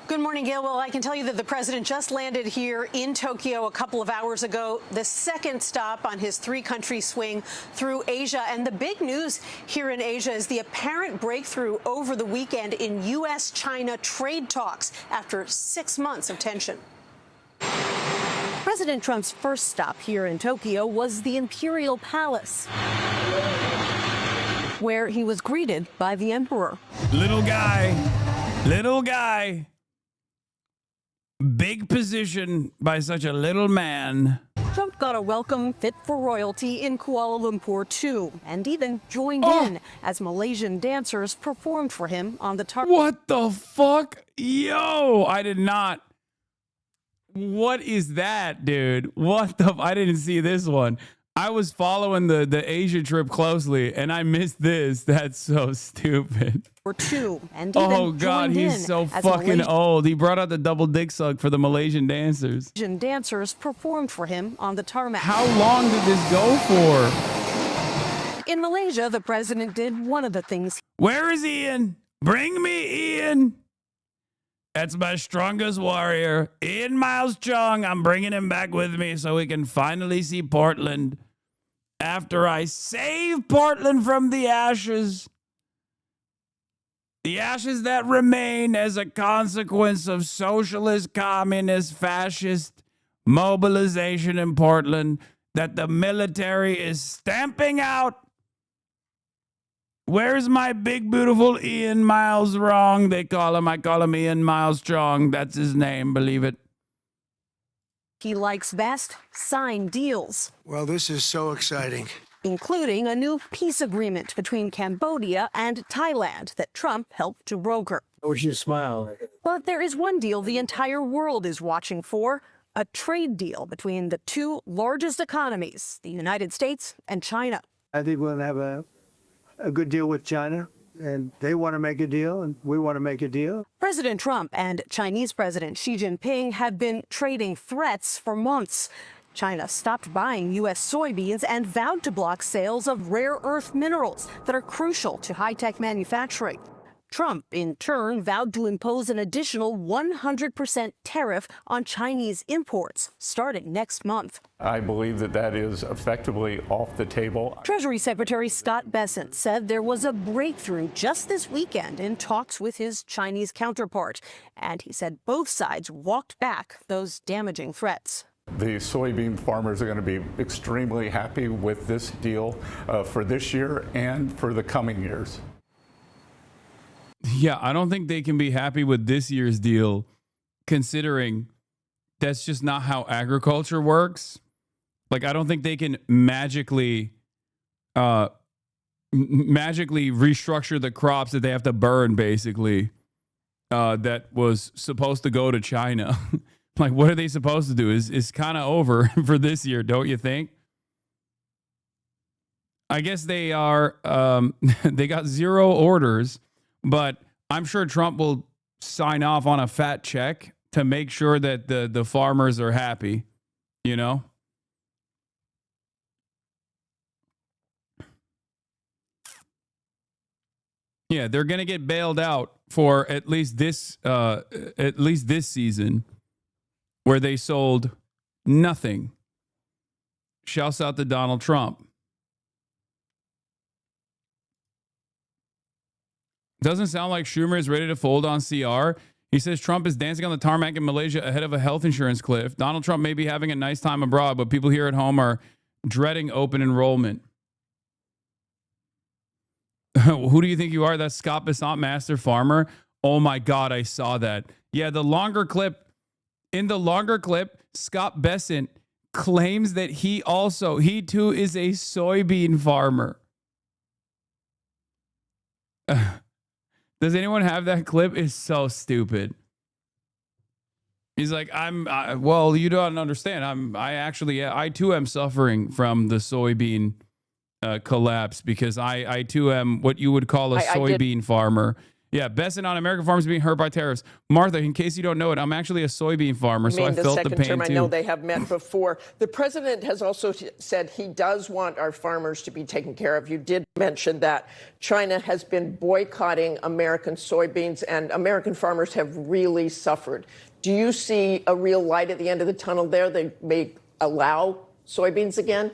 Good morning, Gail. Well, I can tell you that the president just landed here in Tokyo a couple of hours ago, the second stop on his 3-country swing through Asia. And the big news here in Asia is the apparent breakthrough over the weekend in U.S.-China trade talks after 6 months of tension. President Trump's first stop here in Tokyo was the Imperial Palace, where he was greeted by the emperor. Little guy. Big position by such a little man. Trump got a welcome fit for royalty in Kuala Lumpur, too, and even joined in as Malaysian dancers performed for him on the tarmac. What the fuck? Yo, I did not. What is that, dude? What the? I didn't see this one. I was following the Asia trip closely, and I missed this. That's so stupid. Or two, and even oh God, he's so fucking old. He brought out the double dick suck for the Malaysian dancers. Malaysian dancers performed for him on the tarmac. How long did this go for? In Malaysia, the president did one of the things. Where is Ian? Bring me Ian. That's my strongest warrior, Ian Miles Chung. I'm bringing him back with me so we can finally see Portland. After I save Portland from the ashes that remain as a consequence of socialist, communist, fascist mobilization in Portland that the military is stamping out. Where's my big, beautiful Ian Miles Wrong? I call him Ian Miles Strong. That's his name, believe it. He likes best signed deals, Well, this is so exciting. including a new peace agreement between Cambodia and Thailand that Trump helped to broker. I wish you smile. But there is one deal the entire world is watching for, a trade deal between the two largest economies, the United States and China. I think we'll have a good deal with China, and they want to make a deal, and we want to make a deal. President Trump and Chinese President Xi Jinping have been trading threats for months. China stopped buying U.S. soybeans and vowed to block sales of rare earth minerals that are crucial to high-tech manufacturing. Trump, in turn, vowed to impose an additional 100% tariff on Chinese imports starting next month. I believe that is effectively off the table. Treasury Secretary Scott Bessent said there was a breakthrough just this weekend in talks with his Chinese counterpart, and he said both sides walked back those damaging threats. The soybean farmers are going to be extremely happy with this deal for this year and for the coming years. Yeah, I don't think they can be happy with this year's deal, considering that's just not how agriculture works. Like, I don't think they can magically restructure the crops that they have to burn, basically, that was supposed to go to China. Like, what are they supposed to do? Is kind of over for this year, don't you think? I guess they are, they got 0 orders. But I'm sure Trump will sign off on a fat check to make sure that the farmers are happy, you know? Yeah, they're going to get bailed out for at least this season, where they sold nothing. Shouts out to Donald Trump. Doesn't sound like Schumer is ready to fold on CR. He says Trump is dancing on the tarmac in Malaysia ahead of a health insurance cliff. Donald Trump may be having a nice time abroad, but people here at home are dreading open enrollment. Who do you think you are? That's Scott Bessent, Master Farmer. Oh my God, I saw that. Yeah, in the longer clip, Scott Bessent claims that he too is a soybean farmer. Does anyone have that clip? It's so stupid. He's like, well, you don't understand. I too am suffering from the soybean collapse because I too am what you would call a soybean farmer. Yeah, Bessent on American farmers being hurt by tariffs. Martha, in case you don't know it, I'm actually a soybean farmer, so I felt the pain term, too. I know they have met before. The president has also said he does want our farmers to be taken care of. You did mention that China has been boycotting American soybeans, and American farmers have really suffered. Do you see a real light at the end of the tunnel there? They may allow soybeans again?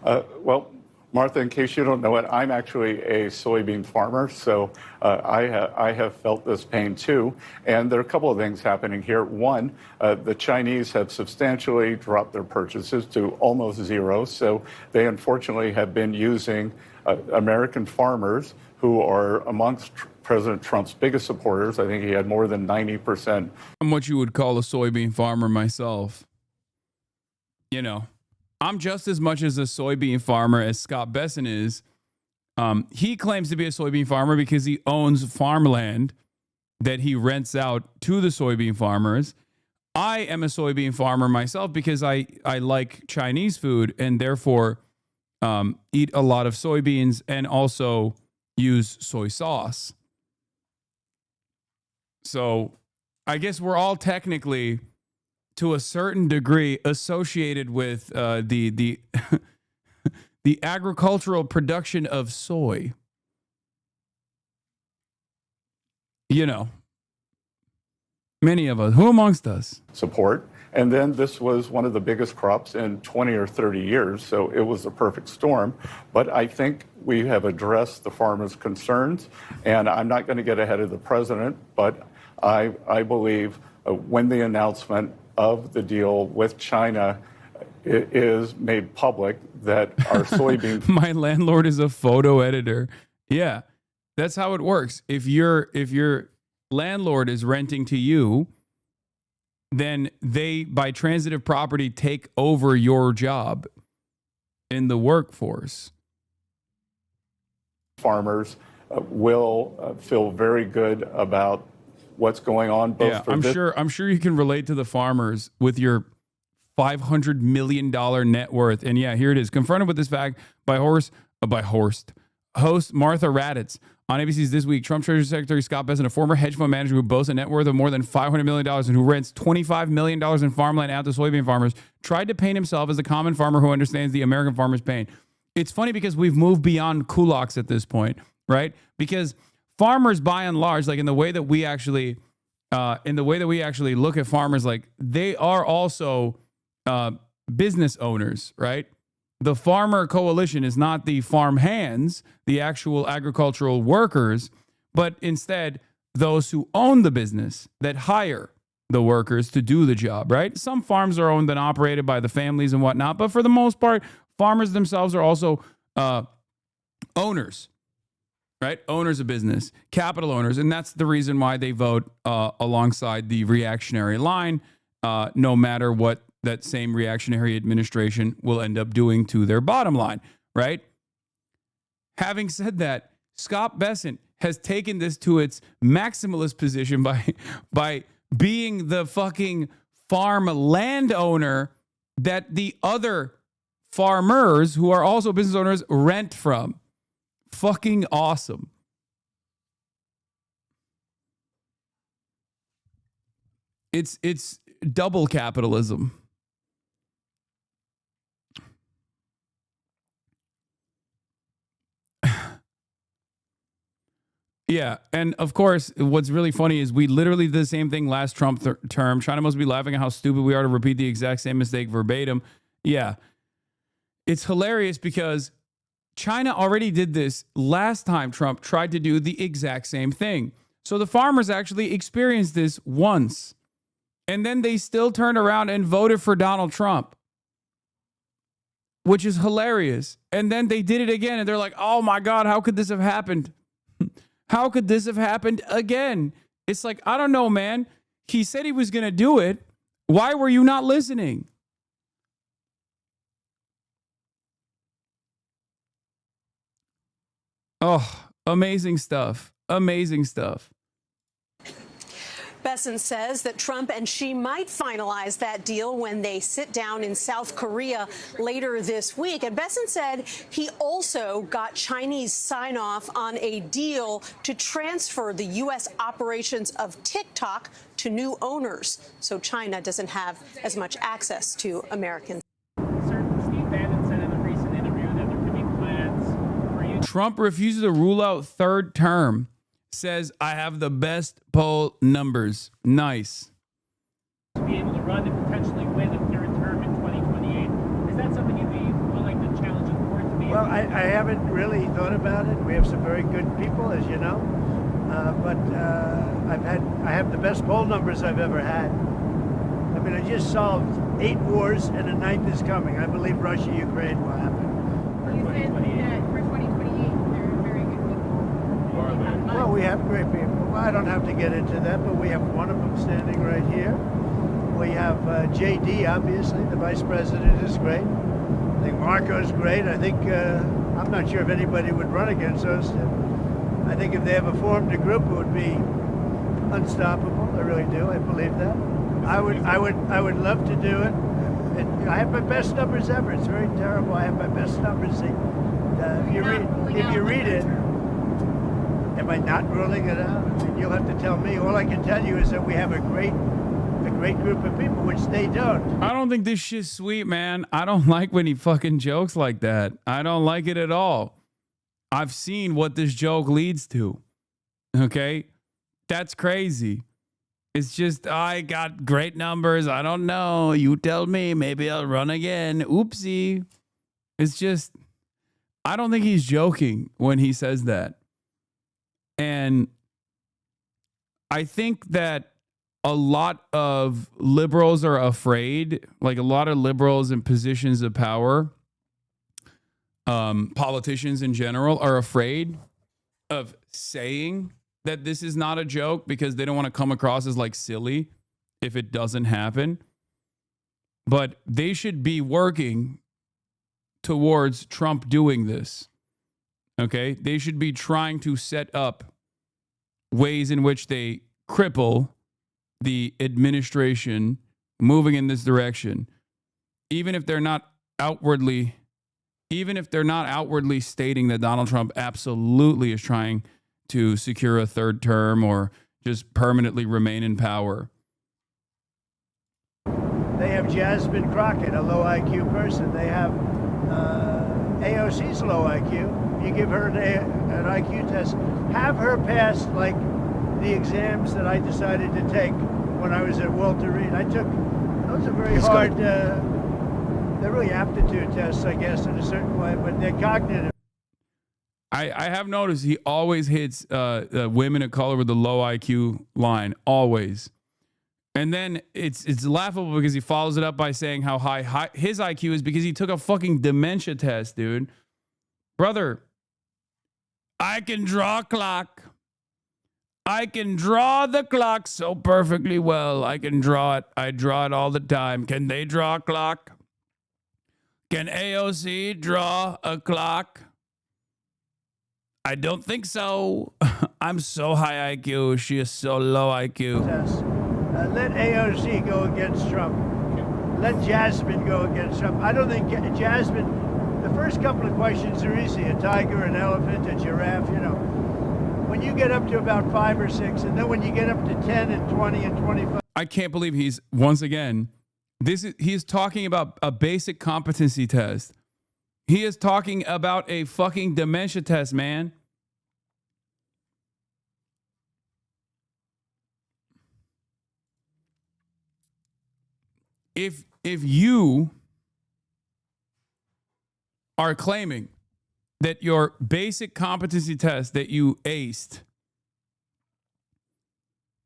Well, Martha, in case you don't know it, I'm actually a soybean farmer, so I have felt this pain too. And there are a couple of things happening here. One, the Chinese have substantially dropped their purchases to almost 0, so they unfortunately have been using American farmers who are amongst President Trump's biggest supporters. I think he had more than 90%. I'm what you would call a soybean farmer myself. You know. I'm just as much as a soybean farmer as Scott Bessent is. He claims to be a soybean farmer because he owns farmland that he rents out to the soybean farmers. I am a soybean farmer myself because I like Chinese food and therefore eat a lot of soybeans and also use soy sauce. So I guess we're all technically, to a certain degree, associated with the the agricultural production of soy. you know, many of us, who amongst us? Support. And then this was one of the biggest crops in 20 or 30 years, so it was a perfect storm. But I think we have addressed the farmers' concerns, and I'm not going to get ahead of the president, but I believe when the announcement of the deal with China is made public that our soybean... My landlord is a photo editor. Yeah, that's how it works. If your landlord is renting to you, then they, by transitive property, take over your job in the workforce. Farmers will feel very good about what's going on. Both Yeah, for I'm sure you can relate to the farmers with your $500 million net worth. And yeah, here it is. Confronted with this fact by host Martha Raddatz. On ABC's This Week, Trump Treasury Secretary Scott Bessent, a former hedge fund manager who boasts a net worth of more than $500 million and who rents $25 million in farmland out to soybean farmers, tried to paint himself as the common farmer who understands the American farmer's pain. It's funny because we've moved beyond kulaks at this point, right? Because farmers, by and large, like in the way that we actually look at farmers, like they are also business owners, right? The farmer coalition is not the farm hands, the actual agricultural workers, but instead those who own the business that hire the workers to do the job, right? Some farms are owned and operated by the families and whatnot, but for the most part, farmers themselves are also owners, right? Owners of business, capital owners. And that's the reason why they vote alongside the reactionary line, no matter what that same reactionary administration will end up doing to their bottom line, right? Having said that, Scott Bessent has taken this to its maximalist position by being the fucking farm landowner that the other farmers who are also business owners rent from. Fucking awesome. It's double capitalism. Yeah, and of course, what's really funny is we literally did the same thing last Trump term. China must be laughing at how stupid we are to repeat the exact same mistake verbatim. Yeah, it's hilarious because China already did this last time Trump tried to do the exact same thing. So the farmers actually experienced this once, and then they still turned around and voted for Donald Trump, which is hilarious. And then they did it again, and they're like, oh my God, how could this have happened? How could this have happened again? It's like, I don't know, man. He said he was going to do it. Why were you not listening? Oh, amazing stuff. Amazing stuff. Bessent says that Trump and Xi might finalize that deal when they sit down in South Korea later this week. And Bessent said he also got Chinese sign-off on a deal to transfer the U.S. operations of TikTok to new owners, so China doesn't have as much access to Americans. Trump refuses to rule out third term. Says, I have the best poll numbers. Nice. To be able to run and potentially win a third term in 2028. Is that something you'd be willing to challenge the court to be? Well, I haven't really thought about it. We have some very good people, as you know. But I have the best poll numbers I've ever had. I mean, I just solved 8 wars and a 9th is coming. I believe Russia, Ukraine will happen. You said that for 2028, there are very good people. Well, we have great people. Well, I don't have to get into that, but we have one of them standing right here. We have JD, obviously. The vice president is great. I think Marco's great. I think, I'm not sure if anybody would run against us. I think if they ever formed a group, it would be unstoppable. I really do. I believe that. I would love to do it. I have my best numbers ever. It's very terrible. I have my best numbers. If you read it, am I not ruling it out? I mean, you'll have to tell me. All I can tell you is that we have a great group of people, which they don't. I don't think this shit's sweet, man. I don't like when he fucking jokes like that. I don't like it at all. I've seen what this joke leads to. Okay? That's crazy. It's just, I got great numbers. I don't know. You tell me. Maybe I'll run again. Oopsie. It's just, I don't think he's joking when he says that. And I think that a lot of liberals are afraid, like a lot of liberals in positions of power, politicians in general are afraid of saying that this is not a joke because they don't want to come across as like silly if it doesn't happen. But they should be working towards Trump doing this. Okay? They should be trying to set up ways in which they cripple the administration moving in this direction, even if they're not outwardly stating that Donald Trump absolutely is trying to secure a third term or just permanently remain in power. They have Jasmine Crockett, a low IQ person. They have AOC's low IQ. You give her an IQ test, have her pass like the exams that I decided to take when I was at Walter Reed. Those are very hard, they're really aptitude tests, I guess, in a certain way, but they're cognitive. I have noticed he always hits women of color with the low IQ line, always. And then it's laughable because he follows it up by saying how high his IQ is because he took a fucking dementia test, dude. Brother, I can draw a clock. I can draw the clock so perfectly well. I can draw it. I draw it all the time. Can they draw a clock? Can AOC draw a clock? I don't think so. I'm so high IQ. She is so low IQ. Let AOC go against Trump. Let Jasmine go against Trump. I don't think Jasmine, the first couple of questions are easy. A tiger, an elephant, a giraffe, you know. When you get up to about 5 or 6, and then when you get up to 10 and 20 and 25. I can't believe he's, once again, he's talking about a basic competency test. He is talking about a fucking dementia test, man. If you are claiming that your basic competency test that you aced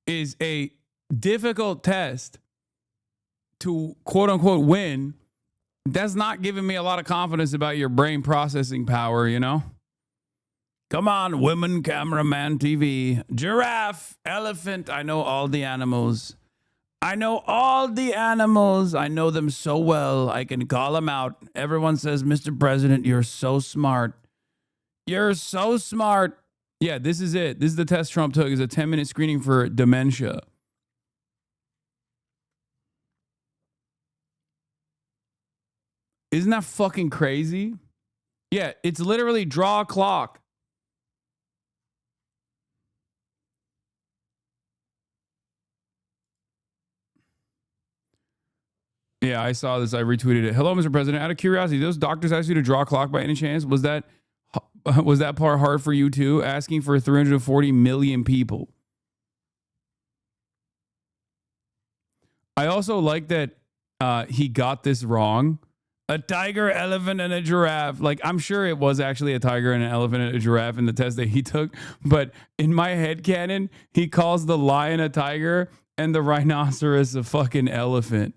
is a difficult test to quote unquote win, that's not giving me a lot of confidence about your brain processing power, you know? Come on, women, cameraman, TV, giraffe, elephant. I know all the animals. I know all the animals. I know them so well. I can call them out. Everyone says, Mr. President, you're so smart. You're so smart. Yeah, this is it. This is the test Trump took. Is a 10-minute screening for dementia. Isn't that fucking crazy? Yeah, it's literally draw a clock. Yeah, I saw this. I retweeted it. Hello, Mr. President. Out of curiosity, those doctors asked you to draw a clock by any chance? Was that part hard for you too? Asking for 340 million people. I also like that he got this wrong. A tiger, elephant, and a giraffe. Like, I'm sure it was actually a tiger and an elephant and a giraffe in the test that he took. But in my headcanon, he calls the lion a tiger and the rhinoceros a fucking elephant.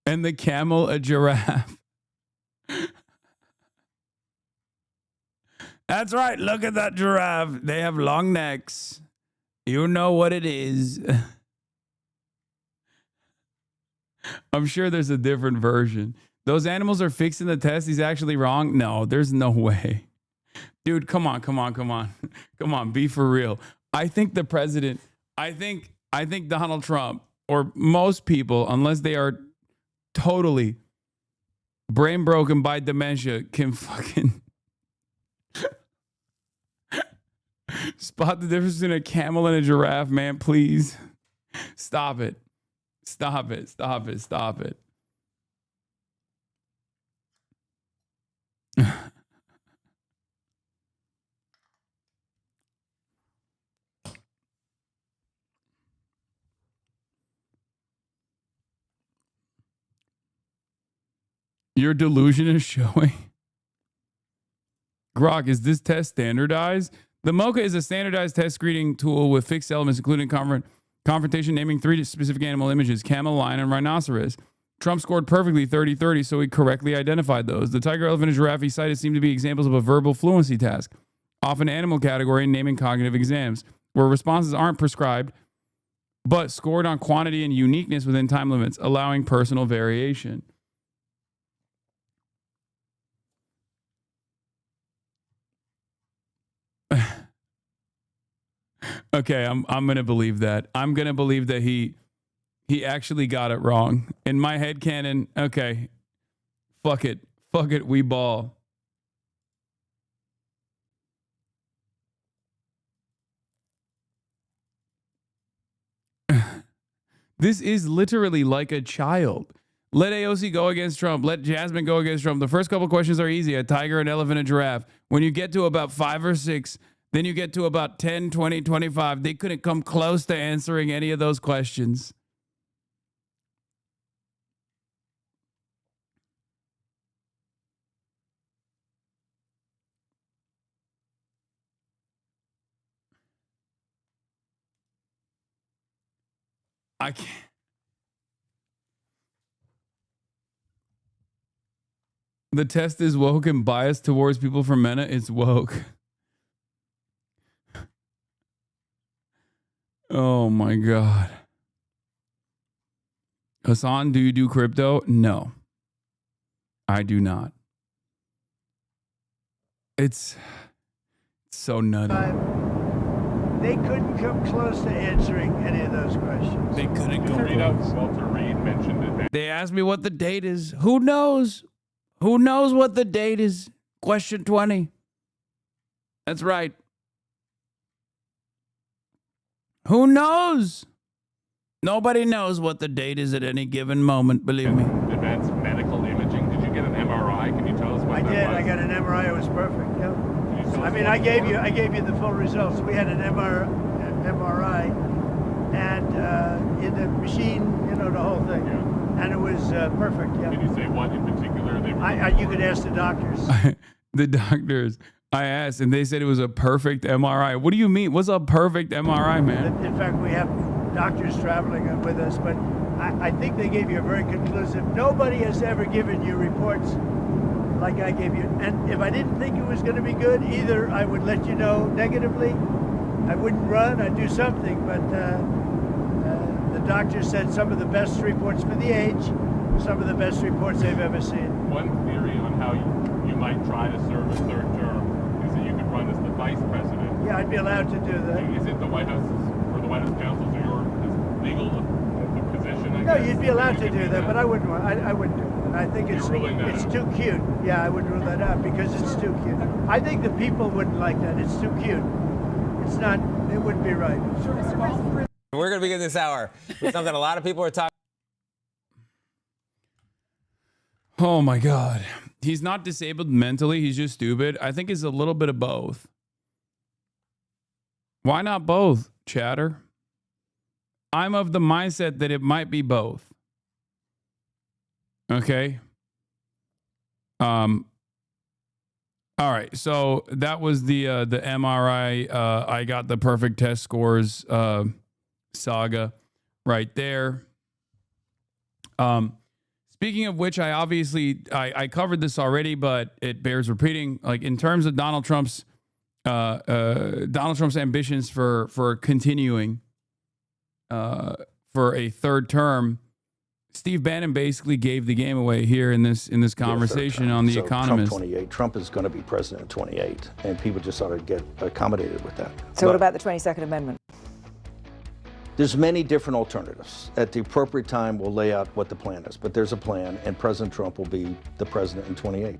And the camel a giraffe. That's right. Look at that giraffe. They have long necks. You know what it is. I'm sure there's a different version. Those animals are fixing the test. He's actually wrong. No, there's no way. Dude, come on. Come on, be for real. I think the president, I think Donald Trump, or most people, unless they are totally brain broken by dementia, can fucking spot the difference between a camel and a giraffe, man. Please stop it. Stop it. Stop it. Stop it. Your delusion is showing. Grok, is this test standardized? The MoCA is a standardized test screening tool with fixed elements, including confrontation, naming 3 specific animal images: camel, lion, and rhinoceros. Trump scored perfectly 30-30, so he correctly identified those. The tiger, elephant, and giraffe he cited seem to be examples of a verbal fluency task, often animal category and naming cognitive exams, where responses aren't prescribed, but scored on quantity and uniqueness within time limits, allowing personal variation. Okay, I'm gonna believe that. I'm gonna believe that he actually got it wrong. In my head canon, okay, fuck it, we ball. This is literally like a child. Let AOC go against Trump. Let Jasmine go against Trump. The first couple questions are easy: a tiger, an elephant, a giraffe. When you get to about 5 or 6, then you get to about 10, 20, 25. They couldn't come close to answering any of those questions. I can't. The test is woke and biased towards people from MENA. It's woke. Oh my God. Hasan, do you do crypto? No, I do not. It's so nutty. They couldn't come close to answering any of those questions. They couldn't come close. Walter Reed mentioned it. They asked me what the date is. Who knows? Who knows what the date is? Question 20. That's right. Who knows? Nobody knows what the date is at any given moment, believe me. Advanced medical imaging. Did you get an MRI? Can you tell us what I that did. was? I got an MRI. It was perfect. Yeah. I mean, I gave you the full results. We had an MRI, and in the machine, you know, the whole thing, and it was perfect. Yeah. Can you say what in particular they were? You could ask the doctors. The doctors. I asked, and they said it was a perfect MRI. What do you mean? What's a perfect MRI, man? In fact, we have doctors traveling with us, but I think they gave you a very conclusive. Nobody has ever given you reports like I gave you. And if I didn't think it was going to be good, either I would let you know negatively, I wouldn't run, I'd do something. But the doctor said some of the best reports for the age, some of the best reports they've ever seen. One theory on how you might try to serve a third term is that you could run as the vice president. Yeah, I'd be allowed to do that. Is it the White House or the White House counsels or your legal position? No, you'd be allowed to do that, but I wouldn't. I wouldn't do it. I think it's too cute. Yeah, I would rule that out because it's too cute. I think the people wouldn't like that. It's too cute. It's not. It wouldn't be right. We're going to begin this hour with something a lot of people are talking. Oh my God. He's not disabled mentally. He's just stupid. I think it's a little bit of both. Why not both, chatter? I'm of the mindset that it might be both. Okay. All right. So that was the MRI. I got the perfect test scores saga right there. Speaking of which, I covered this already, but it bears repeating. Like in terms of Donald Trump's ambitions for continuing for a third term, Steve Bannon basically gave the game away here in this conversation on The Economist. Trump 28. Trump is going to be president in 28, and people just ought to get accommodated with that. So what about the 22nd Amendment? There's many different alternatives. At the appropriate time, we'll lay out what the plan is, but there's a plan, and President Trump will be the president in 28.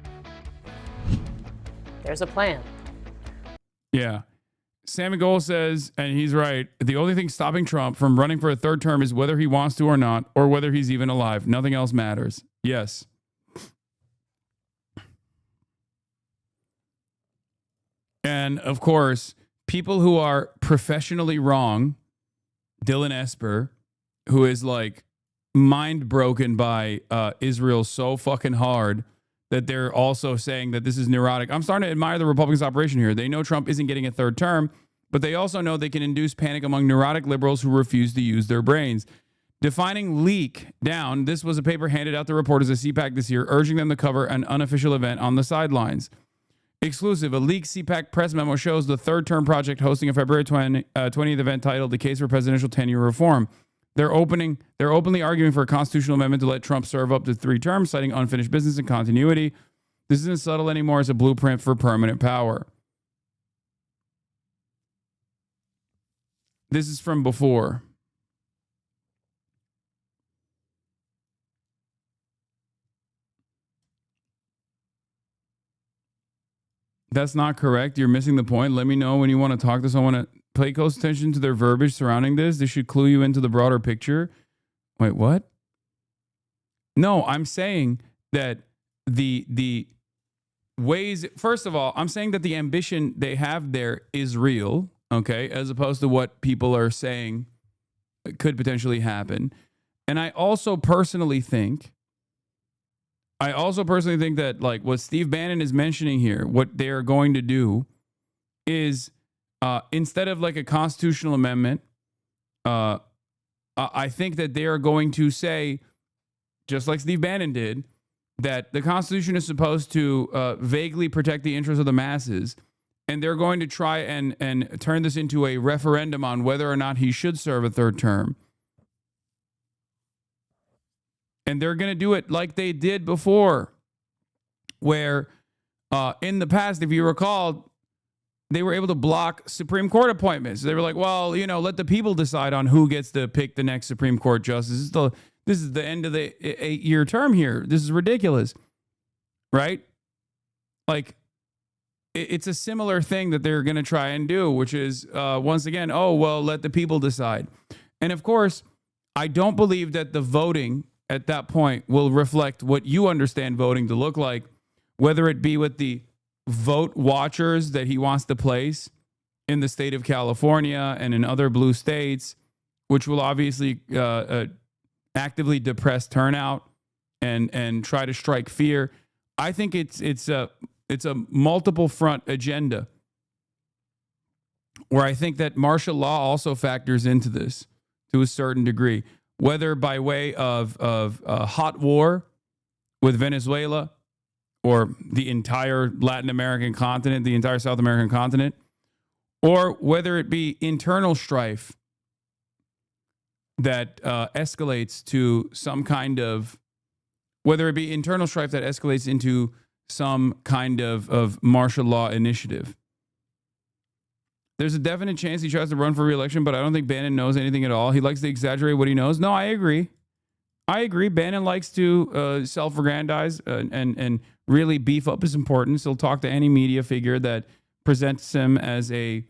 There's a plan. Yeah. Sammy Gold says, and he's right, the only thing stopping Trump from running for a third term is whether he wants to or not, or whether he's even alive. Nothing else matters. Yes. And of course, people who are professionally wrong, Dylan Esper, who is like mind broken by Israel so fucking hard that they're also saying that this is neurotic. I'm starting to admire the Republicans' operation here. They know Trump isn't getting a third term, but they also know they can induce panic among neurotic liberals who refuse to use their brains. Defining leak down, this was a paper handed out to reporters at CPAC this year, urging them to cover an unofficial event on the sidelines. Exclusive, a leaked CPAC press memo shows the third term project hosting a February 20th event titled The Case for Presidential Tenure Reform. They're openly arguing for a constitutional amendment to let Trump serve up to 3 terms, citing unfinished business and continuity. This isn't subtle anymore. It's a blueprint for permanent power. This is from before. That's not correct. You're missing the point. Let me know when you want to talk to someone. Pay close attention to their verbiage surrounding this. This should clue you into the broader picture. Wait, what? No, I'm saying that the ways, first of all, I'm saying that the ambition they have there is real, okay, as opposed to what people are saying could potentially happen. And I also personally think that, like, what Steve Bannon is mentioning here, what they are going to do is instead of like a constitutional amendment, I think that they are going to say, just like Steve Bannon did, that the Constitution is supposed to vaguely protect the interests of the masses. And they're going to try and turn this into a referendum on whether or not he should serve a third term. And they're going to do it like they did before, where in the past, if you recall, they were able to block Supreme Court appointments. They were like, well, you know, let the people decide on who gets to pick the next Supreme Court justice. This is the end of the 8-year term here. This is ridiculous, right? Like, it's a similar thing that they're going to try and do, which is, once again, oh, well, let the people decide. And of course, I don't believe that the voting at that point will reflect what you understand voting to look like, whether it be with the vote watchers that he wants to place in the state of California and in other blue states, which will obviously actively depress turnout and try to strike fear. I think it's a multiple front agenda where I think that martial law also factors into this to a certain degree, whether by way of a hot war with Venezuela or the entire Latin American continent, the entire South American continent, or whether it be internal strife that escalates to some kind of, whether it be internal strife that escalates into some kind of martial law initiative. There's a definite chance he tries to run for re-election, but I don't think Bannon knows anything at all. He likes to exaggerate what he knows. No, I agree. Bannon likes to self-aggrandize and really beef up his importance. He'll talk to any media figure that presents him as a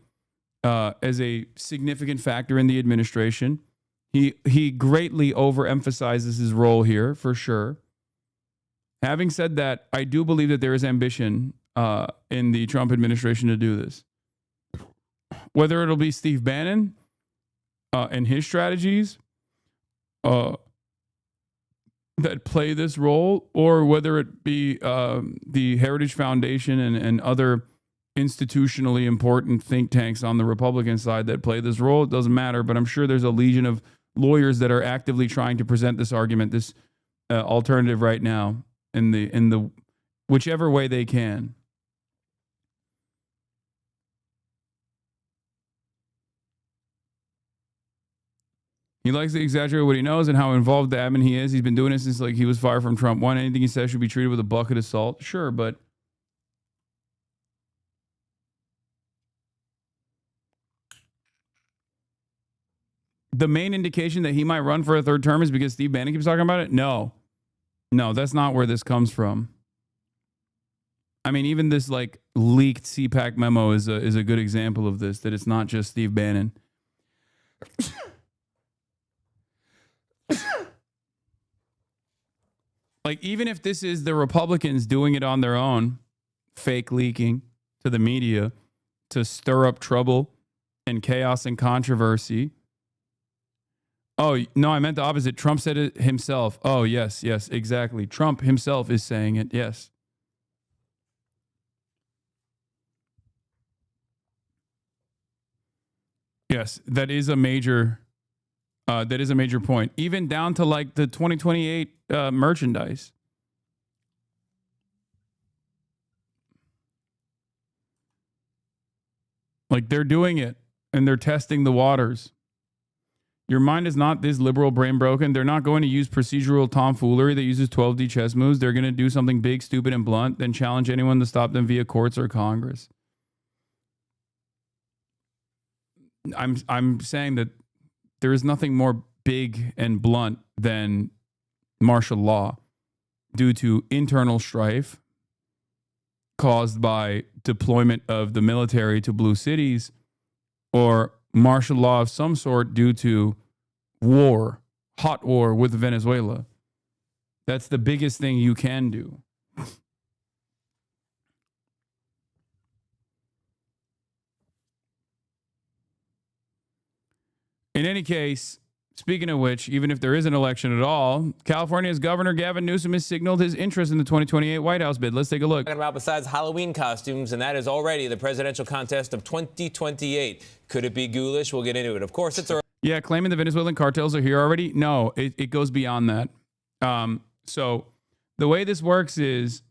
significant factor in the administration. He greatly overemphasizes his role here, for sure. Having said that, I do believe that there is ambition in the Trump administration to do this. Whether it'll be Steve Bannon and his strategies that play this role, or whether it be the Heritage Foundation and other institutionally important think tanks on the Republican side that play this role, it doesn't matter. But I'm sure there's a legion of lawyers that are actively trying to present this argument, this alternative right now, in the whichever way they can. He likes to exaggerate what he knows and how involved the admin he is. He's been doing it since like he was fired from Trump 1. Anything he says should be treated with a bucket of salt. Sure, but the main indication that he might run for a third term is because Steve Bannon keeps talking about it? No, that's not where this comes from. I mean, even this like leaked CPAC memo is a good example of this, that it's not just Steve Bannon. Like, even if this is the Republicans doing it on their own, fake leaking to the media, to stir up trouble and chaos and controversy. Oh, no, I meant the opposite. Trump said it himself. Oh, yes, exactly. Trump himself is saying it, yes. Yes, that is a major point. Even down to like the 2028 merchandise. Like they're doing it and they're testing the waters. Your mind is not this liberal brain broken. They're not going to use procedural tomfoolery that uses 12D chess moves. They're going to do something big, stupid, and blunt, then challenge anyone to stop them via courts or Congress. I'm saying that there is nothing more big and blunt than martial law due to internal strife caused by deployment of the military to blue cities, or martial law of some sort due to war, hot war with Venezuela. That's the biggest thing you can do. In any case, speaking of which, even if there is an election at all, California's Governor Gavin Newsom has signaled his interest in the 2028 White House bid. Let's take a look. Talking about besides Halloween costumes, and that is already the presidential contest of 2028. Could it be ghoulish? We'll get into it. Of course, it's a... Yeah, claiming the Venezuelan cartels are here already. No, it goes beyond that. So the way this works is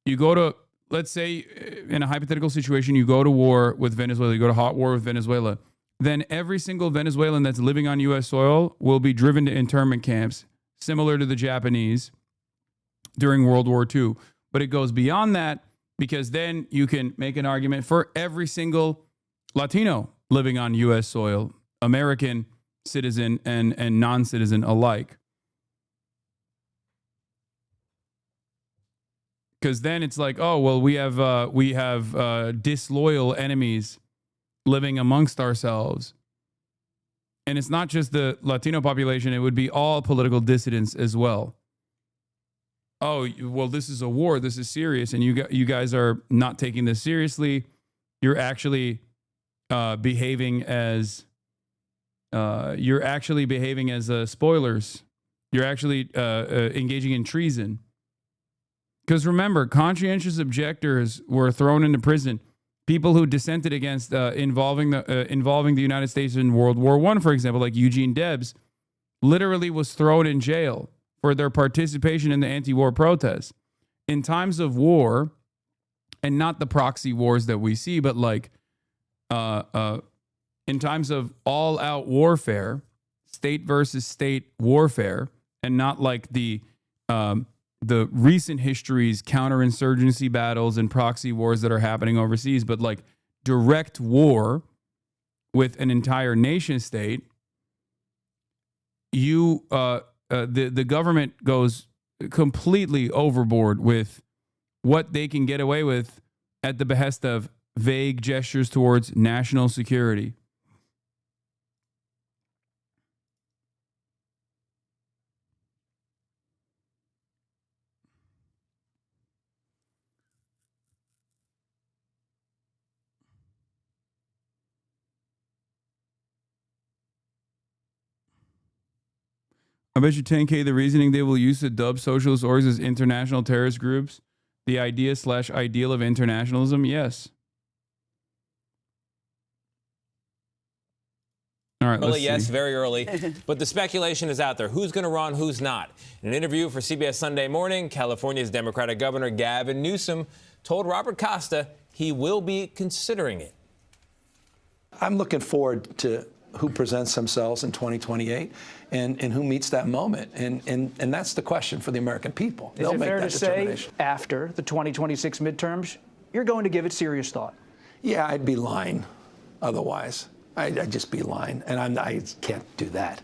you go to, let's say in a hypothetical situation, you go to war with Venezuela, you go to hot war with Venezuela. Then every single Venezuelan that's living on U.S. soil will be driven to internment camps, similar to the Japanese during World War II. But it goes beyond that, because then you can make an argument for every single Latino living on U.S. soil, American citizen and non-citizen alike. Because then it's like, oh, well, we have disloyal enemies living amongst ourselves. And it's not just the Latino population, it would be all political dissidents as well. Oh, well, this is a war, this is serious, and you guys are not taking this seriously. You're actually behaving as spoilers. You're actually engaging in treason. Because remember, conscientious objectors were thrown into prison. People who dissented against involving the United States in World War I, for example, like Eugene Debs, literally was thrown in jail for their participation in the anti-war protests. In times of war, and not the proxy wars that we see, but like in times of all-out warfare, state versus state warfare, and not like the recent history's counterinsurgency battles and proxy wars that are happening overseas, but like direct war with an entire nation state, the government goes completely overboard with what they can get away with at the behest of vague gestures towards national security. I bet you 10K the reasoning they will use to dub socialist orgs as international terrorist groups, the idea/ideal of internationalism, yes. All right, early, yes, very early. But the speculation is out there. Who's going to run, who's not? In an interview for CBS Sunday Morning, California's Democratic Governor Gavin Newsom told Robert Costa he will be considering it. I'm looking forward to who presents themselves in 2028 and who meets that moment. And that's the question for the American people. Is it fair to say after the 2026 midterms, you're going to give it serious thought? Yeah, I'd be lying otherwise. I'd just be lying, and I can't do that.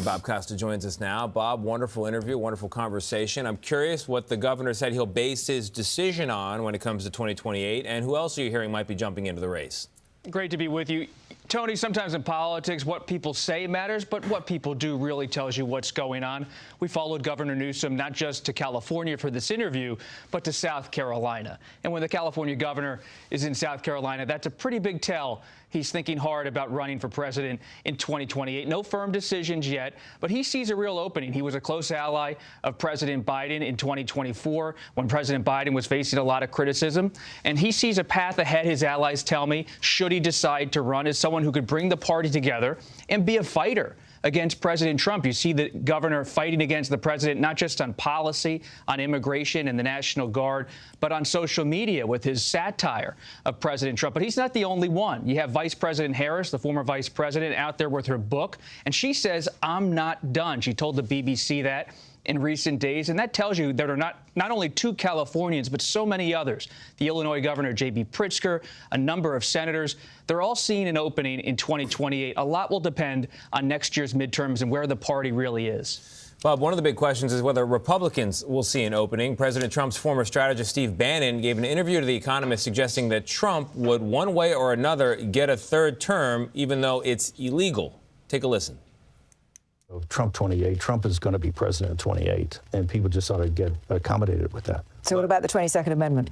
Bob Costa joins us now. Bob, wonderful interview, wonderful conversation. I'm curious what the governor said he'll base his decision on when it comes to 2028, and who else are you hearing might be jumping into the race? Great to be with you. Tony, sometimes in politics, what people say matters, but what people do really tells you what's going on. We followed Governor Newsom not just to California for this interview, but to South Carolina. And when the California governor is in South Carolina, that's a pretty big tell. He's thinking hard about running for president in 2028. No firm decisions yet, but he sees a real opening. He was a close ally of President Biden in 2024 when President Biden was facing a lot of criticism. And he sees a path ahead, his allies tell me, should he decide to run as someone who could bring the party together and be a fighter against President Trump. You see the governor fighting against the president, not just on policy, on immigration and the National Guard, but on social media with his satire of President Trump. But he's not the only one. You have Vice President Harris, the former vice president, out there with her book, and she says, "I'm not done." She told the BBC that in recent days, and that tells you there are not only 2 Californians, but so many others. The Illinois Governor J.B. Pritzker, a number of senators, they're all seeing an opening in 2028. A lot will depend on next year's midterms and where the party really is. Bob, one of the big questions is whether Republicans will see an opening. President Trump's former strategist Steve Bannon gave an interview to The Economist suggesting that Trump would one way or another get a third term, even though it's illegal. Take a listen. Trump 28. Trump is going to be president in 28, and people just ought to get accommodated with that. So what about the 22nd Amendment?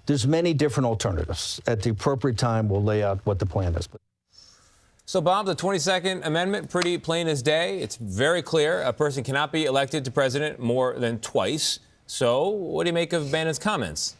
There's many different alternatives. At the appropriate time, we'll lay out what the plan is. So, Bob, the 22nd Amendment, pretty plain as day. It's very clear. A person cannot be elected to president more than twice. So what do you make of Bannon's comments?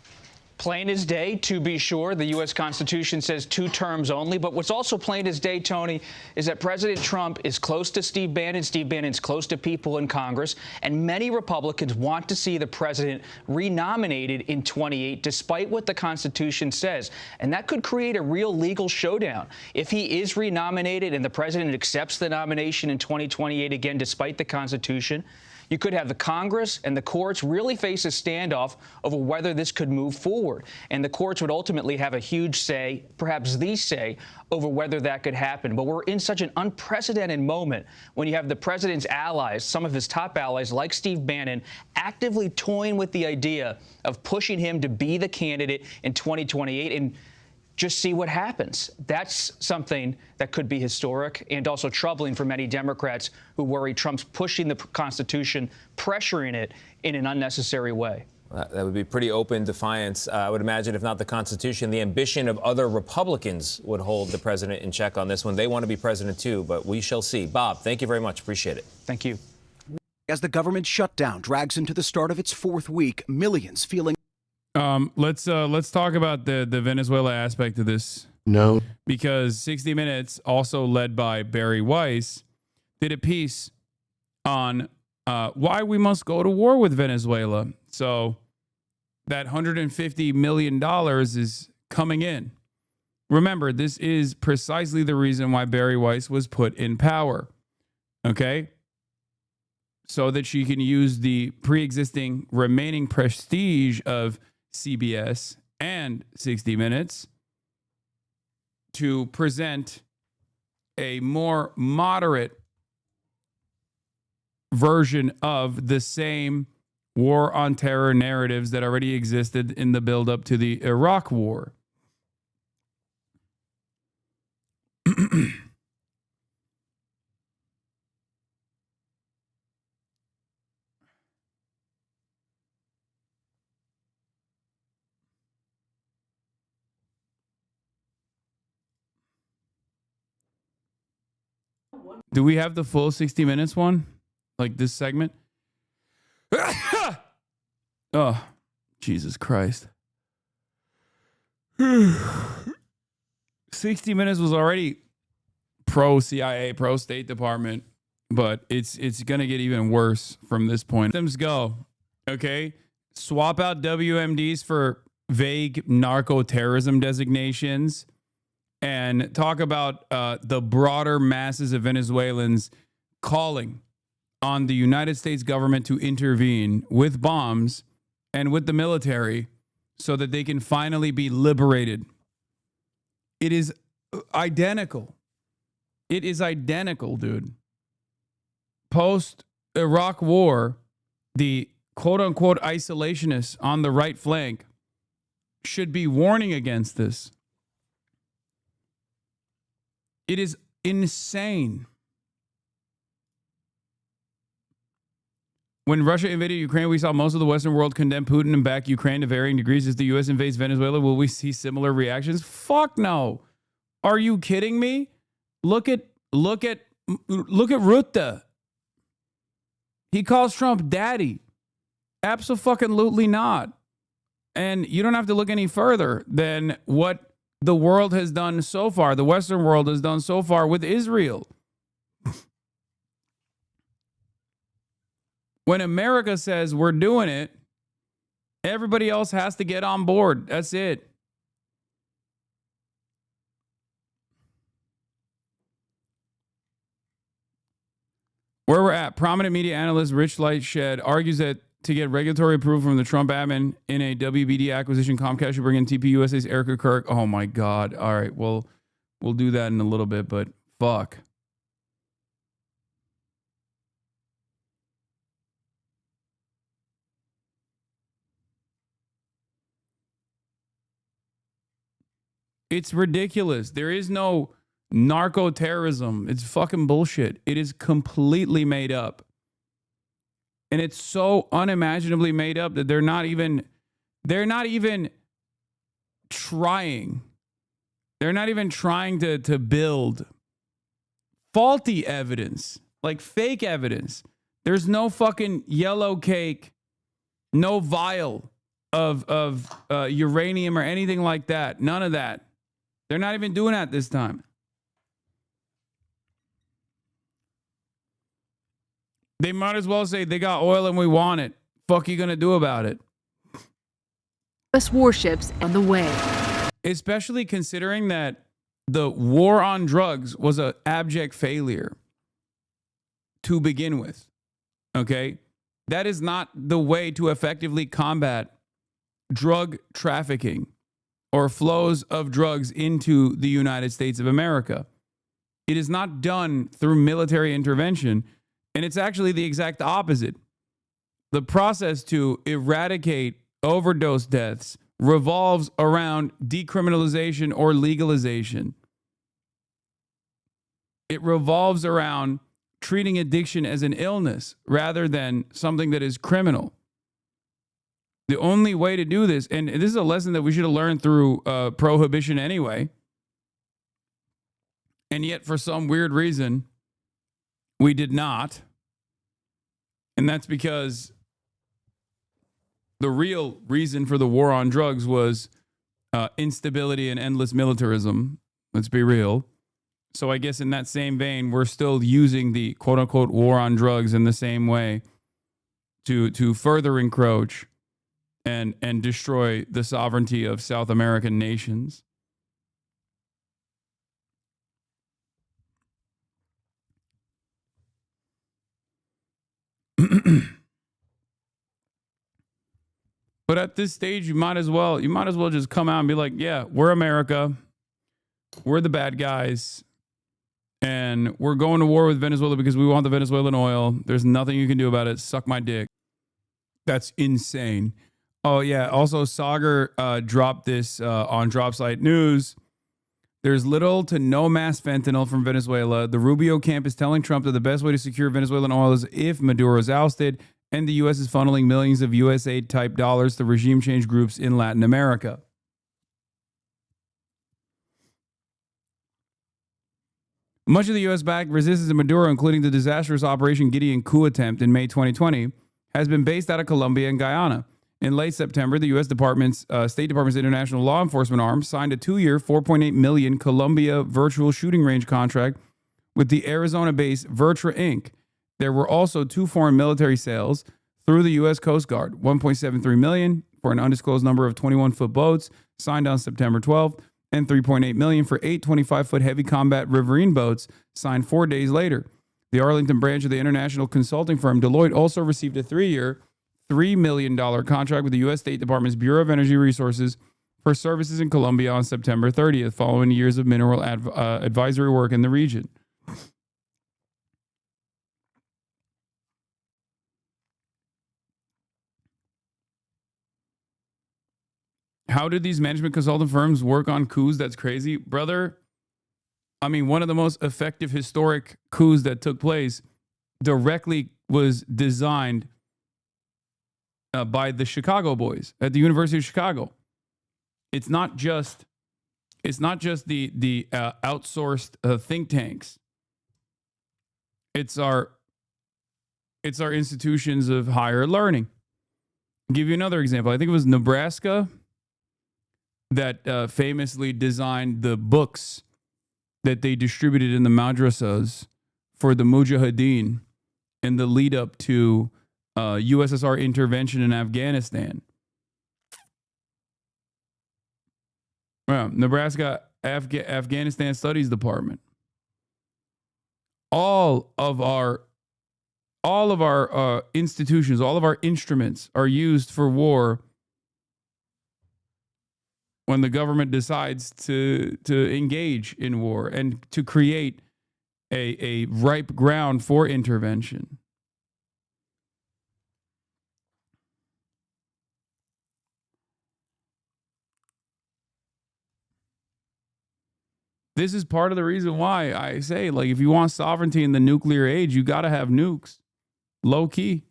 Plain as day, to be sure. The U.S. Constitution says 2 terms only. But what's also plain as day, Tony, is that President Trump is close to Steve Bannon. Steve Bannon's close to people in Congress. And many Republicans want to see the president renominated in 28, despite what the Constitution says. And that could create a real legal showdown. If he is renominated and the president accepts the nomination in 2028 again, despite the Constitution, you could have the Congress and the courts really face a standoff over whether this could move forward. And the courts would ultimately have a huge say, perhaps the say, over whether that could happen. But we're in such an unprecedented moment when you have the president's allies, some of his top allies, like Steve Bannon, actively toying with the idea of pushing him to be the candidate in 2028. And just see what happens. That's something that could be historic and also troubling for many Democrats who worry Trump's pushing the Constitution, pressuring it in an unnecessary way. That would be pretty open defiance. I would imagine, if not the Constitution, the ambition of other Republicans would hold the president in check on this one. They want to be president, too, but we shall see. Bob, thank you very much. Appreciate it. Thank you. As the government shutdown drags into the start of its 4th week, millions feeling... Let's talk about the Venezuela aspect of this. No. Because 60 Minutes, also led by Barry Weiss, did a piece on why we must go to war with Venezuela. So that $150 million is coming in. Remember, this is precisely the reason why Barry Weiss was put in power. Okay? So that she can use the pre-existing remaining prestige of CBS and 60 Minutes to present a more moderate version of the same war on terror narratives that already existed in the buildup to the Iraq War. Do we have the full 60 Minutes one? Like this segment? Oh, Jesus Christ. 60 Minutes was already pro-CIA, pro-State Department, but it's going to get even worse from this point. Systems go, okay? Swap out WMDs for vague narco-terrorism designations and talk about the broader masses of Venezuelans calling on the United States government to intervene with bombs and with the military so that they can finally be liberated. It is identical. It is identical, dude. Post-Iraq War, the quote-unquote isolationists on the right flank should be warning against this. It is insane. When Russia invaded Ukraine, we saw most of the Western world condemn Putin and back Ukraine to varying degrees. As the U.S. invades Venezuela, will we see similar reactions? Fuck no. Are you kidding me? Look at Rutte. He calls Trump daddy. Abso-fucking-lutely not. And you don't have to look any further than what the world has done so far, the Western world has done so far with Israel. When America says we're doing it, everybody else has to get on board. That's it. Where we're at, prominent media analyst Rich Lightshed argues that to get regulatory approval from the Trump admin in a WBD acquisition, Comcast should bring in TPUSA's Erica Kirk. Oh my God. All right. Well, we'll do that in a little bit, but fuck. It's ridiculous. There is no narco terrorism. It's fucking bullshit. It is completely made up. And it's so unimaginably made up that they're not even trying. They're not even trying to build faulty evidence, like fake evidence. There's no fucking yellow cake, no vial of uranium or anything like that. None of that. They're not even doing that this time. They might as well say they got oil and we want it. Fuck you gonna do about it? U.S. warships on the way. Especially considering that the war on drugs was an abject failure to begin with. Okay? That is not the way to effectively combat drug trafficking or flows of drugs into the United States of America. It is not done through military intervention, and it's actually the exact opposite. The process to eradicate overdose deaths revolves around decriminalization or legalization. It revolves around treating addiction as an illness rather than something that is criminal. The only way to do this, and this is a lesson that we should have learned through prohibition anyway, and yet for some weird reason, we did not. And that's because the real reason for the war on drugs was instability and endless militarism. Let's be real. So I guess in that same vein, we're still using the quote unquote war on drugs in the same way to further encroach and destroy the sovereignty of South American nations. But at this stage, you might as well just come out and be like, yeah, we're America. We're the bad guys. And we're going to war with Venezuela because we want the Venezuelan oil. There's nothing you can do about it. Suck my dick. That's insane. Oh, yeah. Also, Sagar dropped this on Dropsite News. There's little to no mass fentanyl from Venezuela. The Rubio camp is telling Trump that the best way to secure Venezuelan oil is if Maduro is ousted, and the U.S. is funneling millions of USAID-type dollars to regime change groups in Latin America. Much of the U.S.-backed resistance to Maduro, including the disastrous Operation Gideon coup attempt in May 2020, has been based out of Colombia and Guyana. In late September, the U.S. State Department's International Law Enforcement Arm signed a 2-year, $4.8 million Colombia virtual shooting range contract with the Arizona-based Vertra Inc. There were also 2 foreign military sales through the U.S. Coast Guard, $1.73 million for an undisclosed number of 21-foot boats signed on September 12th, and $3.8 million for 8 25-foot heavy combat riverine boats signed 4 days later. The Arlington branch of the international consulting firm Deloitte also received a 3-year, $3 million contract with the U.S. State Department's Bureau of Energy Resources for services in Colombia on September 30th, following years of mineral advisory work in the region. How did these management consultant firms work on coups? That's crazy. Brother, I mean, one of the most effective historic coups that took place directly was designed by the Chicago boys at the University of Chicago. It's not just the outsourced think tanks. It's our institutions of higher learning. I'll give you another example. I think it was Nebraska that famously designed the books that they distributed in the madrasas for the Mujahideen in the lead up to USSR intervention in Afghanistan. Well, Nebraska Afghanistan Studies Department. All of our institutions, all of our instruments are used for war when the government decides to engage in war and to create a ripe ground for intervention. This is part of the reason why I say, like, if you want sovereignty in the nuclear age, you got to have nukes. Low key.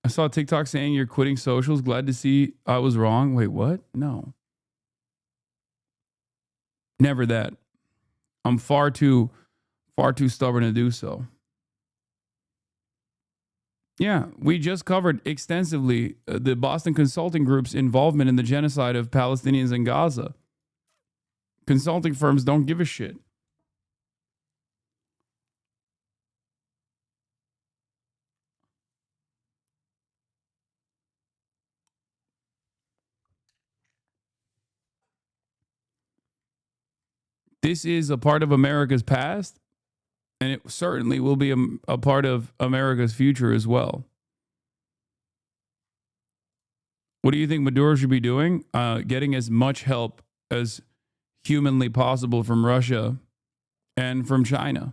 I saw TikTok saying you're quitting socials. Glad to see I was wrong. Wait, what? No. Never that. I'm far too stubborn to do so. Yeah, we just covered extensively the Boston Consulting Group's involvement in the genocide of Palestinians in Gaza. Consulting firms don't give a shit. This is a part of America's past, and it certainly will be a part of America's future as well. What do you think Maduro should be doing? Getting as much help as humanly possible from Russia and from China.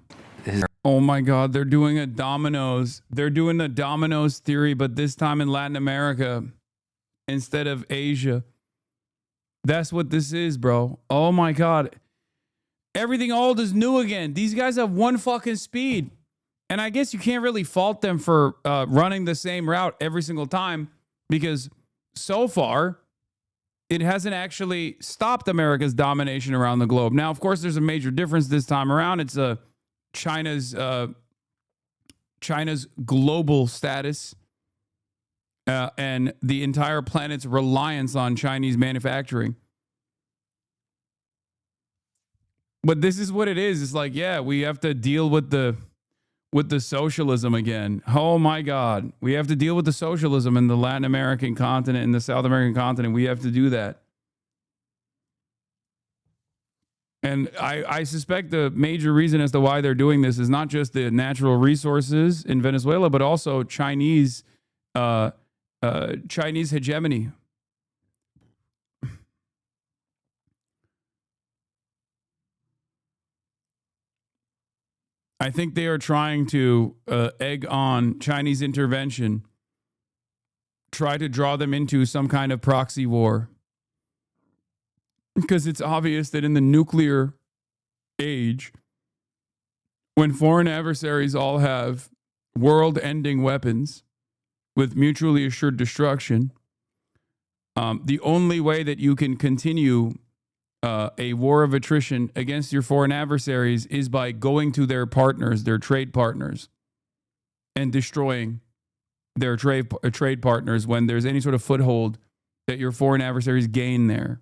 Oh my God, they're doing a dominoes. They're doing the dominoes theory, but this time in Latin America instead of Asia. That's what this is, bro. Oh my God. Everything old is new again. These guys have one fucking speed. And I guess you can't really fault them for running the same route every single time, because so far it hasn't actually stopped America's domination around the globe. Now, of course, there's a major difference this time around. It's China's global status and the entire planet's reliance on Chinese manufacturing. But this is what it is. It's like, yeah, we have to deal with the socialism again. Oh my God. We have to deal with the socialism in the Latin American continent, in the South American continent. We have to do that. And I suspect the major reason as to why they're doing this is not just the natural resources in Venezuela, but also Chinese hegemony. I think they are trying to egg on Chinese intervention, try to draw them into some kind of proxy war. Because it's obvious that in the nuclear age, when foreign adversaries all have world-ending weapons with mutually assured destruction, the only way that you can continue a war of attrition against your foreign adversaries is by going to their partners, their trade partners, and destroying their trade partners when there's any sort of foothold that your foreign adversaries gain there.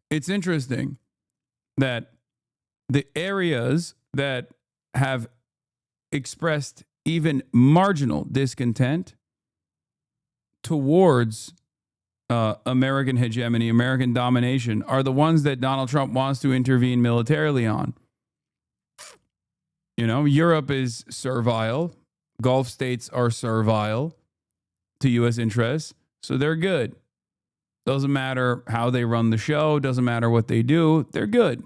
It's interesting that the areas that have expressed even marginal discontent towards American hegemony, American domination, are the ones that Donald Trump wants to intervene militarily on. You know, Europe is servile. Gulf states are servile to U.S. interests, so they're good. Doesn't matter how they run the show, doesn't matter what they do, they're good.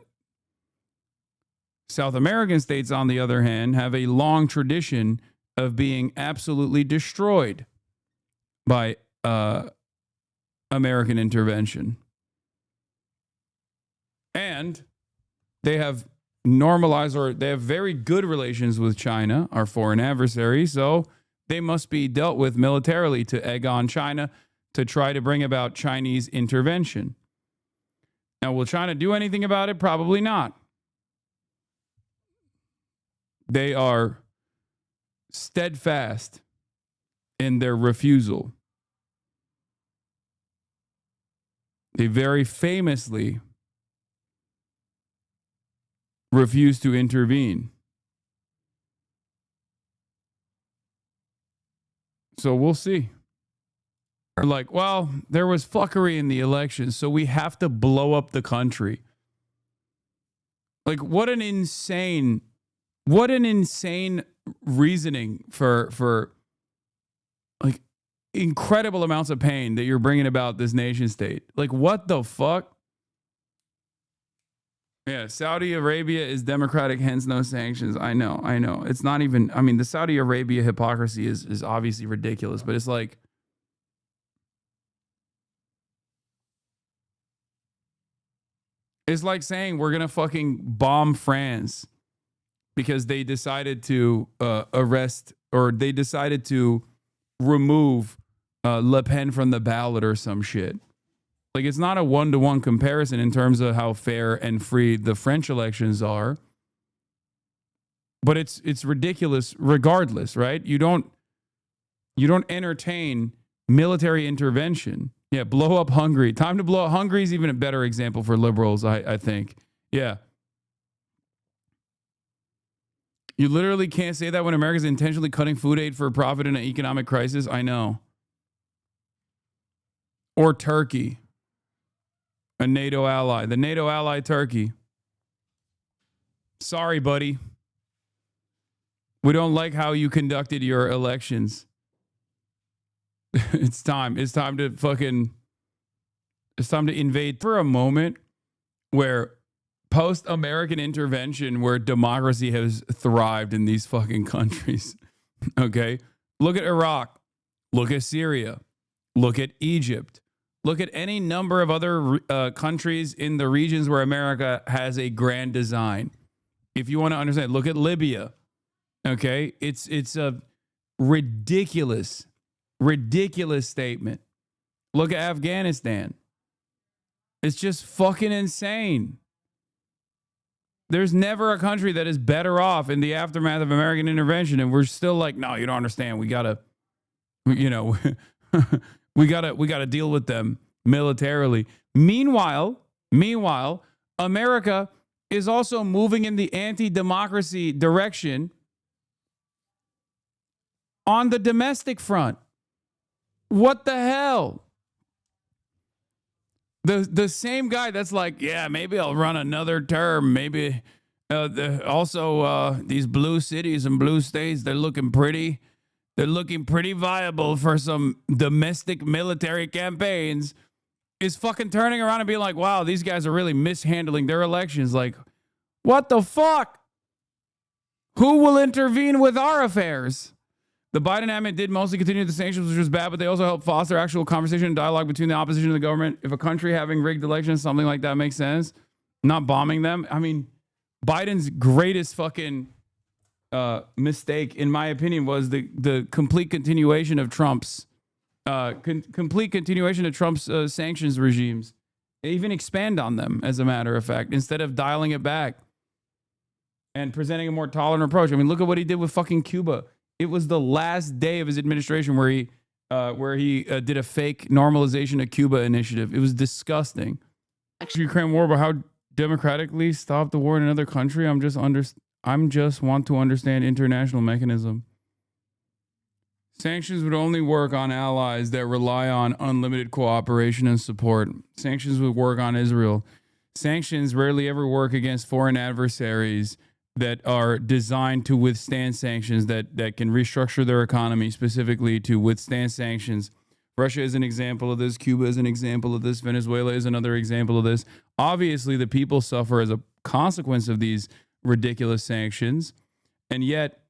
South American states, on the other hand, have a long tradition of being absolutely destroyed by American intervention. And they have normalized, or they have very good relations with China, our foreign adversary, so they must be dealt with militarily to egg on China to try to bring about Chinese intervention. Now, will China do anything about it? Probably not. They are steadfast in their refusal. They very famously refuse to intervene. So we'll see. Like, well, there was fuckery in the election, so we have to blow up the country. Like, what an insane reasoning for like incredible amounts of pain that you're bringing about this nation state. Like, what the fuck? Yeah, Saudi Arabia is democratic, hence no sanctions. I know. It's not even, I mean, the Saudi Arabia hypocrisy is obviously ridiculous, but it's like, it's like saying we're going to fucking bomb France because they decided to arrest, or they decided to remove Le Pen from the ballot or some shit. Like, it's not a one-to-one comparison in terms of how fair and free the French elections are. But it's ridiculous regardless, right? You don't entertain military intervention. Yeah, blow up Hungary. Time to blow up Hungary is even a better example for liberals, I think. Yeah. You literally can't say that when America's intentionally cutting food aid for profit in an economic crisis. I know. Or Turkey. A NATO ally. The NATO ally Turkey. Sorry, buddy. We don't like how you conducted your elections. It's time. It's time to invade for a moment where post-American intervention, where democracy has thrived in these fucking countries. Okay? Look at Iraq. Look at Syria. Look at Egypt. Look at any number of other countries in the regions where America has a grand design. If you want to understand, look at Libya. Okay? It's a ridiculous statement. Look at Afghanistan. It's just fucking insane. There's never a country that is better off in the aftermath of American intervention, and we're still like, no, you don't understand. We gotta we gotta deal with them militarily. Meanwhile, America is also moving in the anti-democracy direction on the domestic front. What the hell? The same guy that's like, yeah, maybe I'll run another term. Maybe these blue cities and blue states, they're looking pretty viable for some domestic military campaigns, is fucking turning around and being like, wow, these guys are really mishandling their elections. Like, what the fuck? Who will intervene with our affairs? The Biden admin did mostly continue the sanctions, which was bad, but they also helped foster actual conversation and dialogue between the opposition and the government. If a country having rigged elections, something like that makes sense. Not bombing them. I mean, Biden's greatest fucking mistake, in my opinion, was the complete continuation of Trump's sanctions regimes. They even expand on them, as a matter of fact, instead of dialing it back and presenting a more tolerant approach. I mean, look at what he did with fucking Cuba. It was the last day of his administration where he did a fake normalization of Cuba initiative. It was disgusting. Ukraine war, but how democratically stop the war in another country? I'm just want to understand international mechanism. Sanctions would only work on allies that rely on unlimited cooperation and support. Sanctions would work on Israel. Sanctions rarely ever work against foreign adversaries that are designed to withstand sanctions, that can restructure their economy specifically to withstand sanctions. Russia is an example of this. Cuba is an example of this. Venezuela is another example of this. Obviously, the people suffer as a consequence of these ridiculous sanctions. And yet,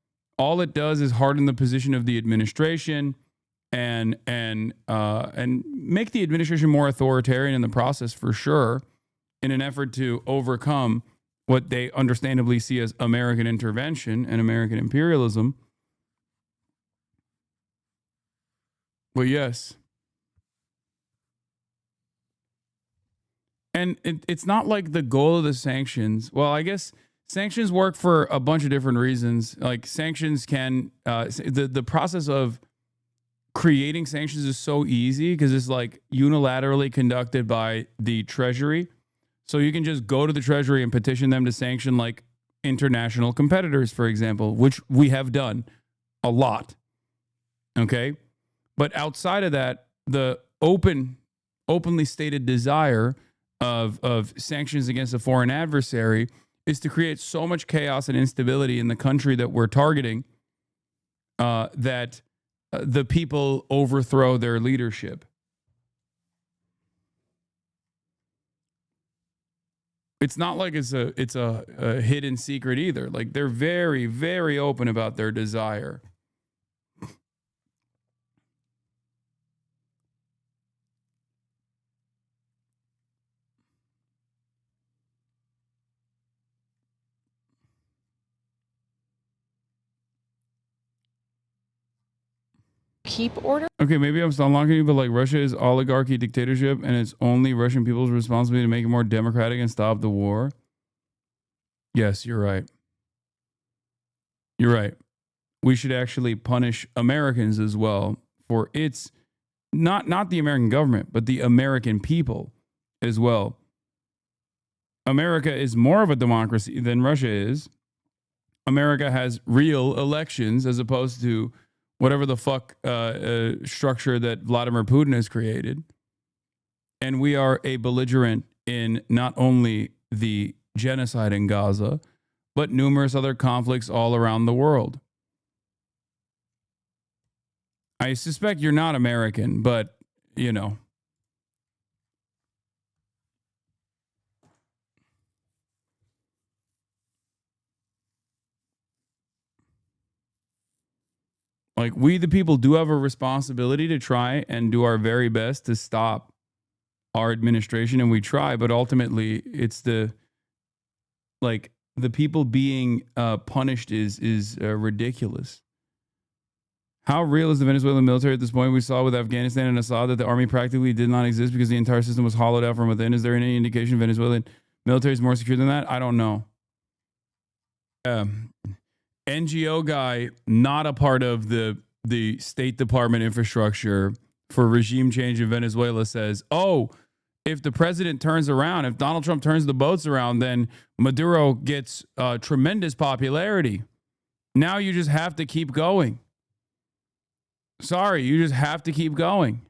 all it does is harden the position of the administration and make the administration more authoritarian in the process, for sure, in an effort to overcome what they understandably see as American intervention and American imperialism. But yes. And it's not like the goal of the sanctions. Well, I guess sanctions work for a bunch of different reasons. Like sanctions can, the process of creating sanctions is so easy because it's like unilaterally conducted by the Treasury. So you can just go to the Treasury and petition them to sanction like international competitors, for example, which we have done a lot. Okay. But outside of that, the openly stated desire of sanctions against a foreign adversary is to create so much chaos and instability in the country that we're targeting that the people overthrow their leadership. It's not like it's a hidden secret either. Like they're very, very open about their desire. Keep order. Okay, maybe I'm unlocking you, but like Russia is oligarchy dictatorship and it's only Russian people's responsibility to make it more democratic and stop the war. Yes, you're right. You're right. We should actually punish Americans as well for its not the American government, but the American people as well. America is more of a democracy than Russia is. America has real elections as opposed to whatever the fuck structure that Vladimir Putin has created. And we are a belligerent in not only the genocide in Gaza, but numerous other conflicts all around the world. I suspect you're not American, but, you know. Like, we, the people, do have a responsibility to try and do our very best to stop our administration, and we try, but ultimately it's the people being punished is ridiculous. How real is the Venezuelan military at this point? We saw with Afghanistan and Assad that the army practically did not exist because the entire system was hollowed out from within. Is there any indication Venezuelan military is more secure than that? I don't know. NGO guy, not a part of the State Department infrastructure for regime change in Venezuela, says, oh, if the president turns around, if Donald Trump turns the boats around, then Maduro gets tremendous popularity. Now you just have to keep going. Sorry, you just have to keep going.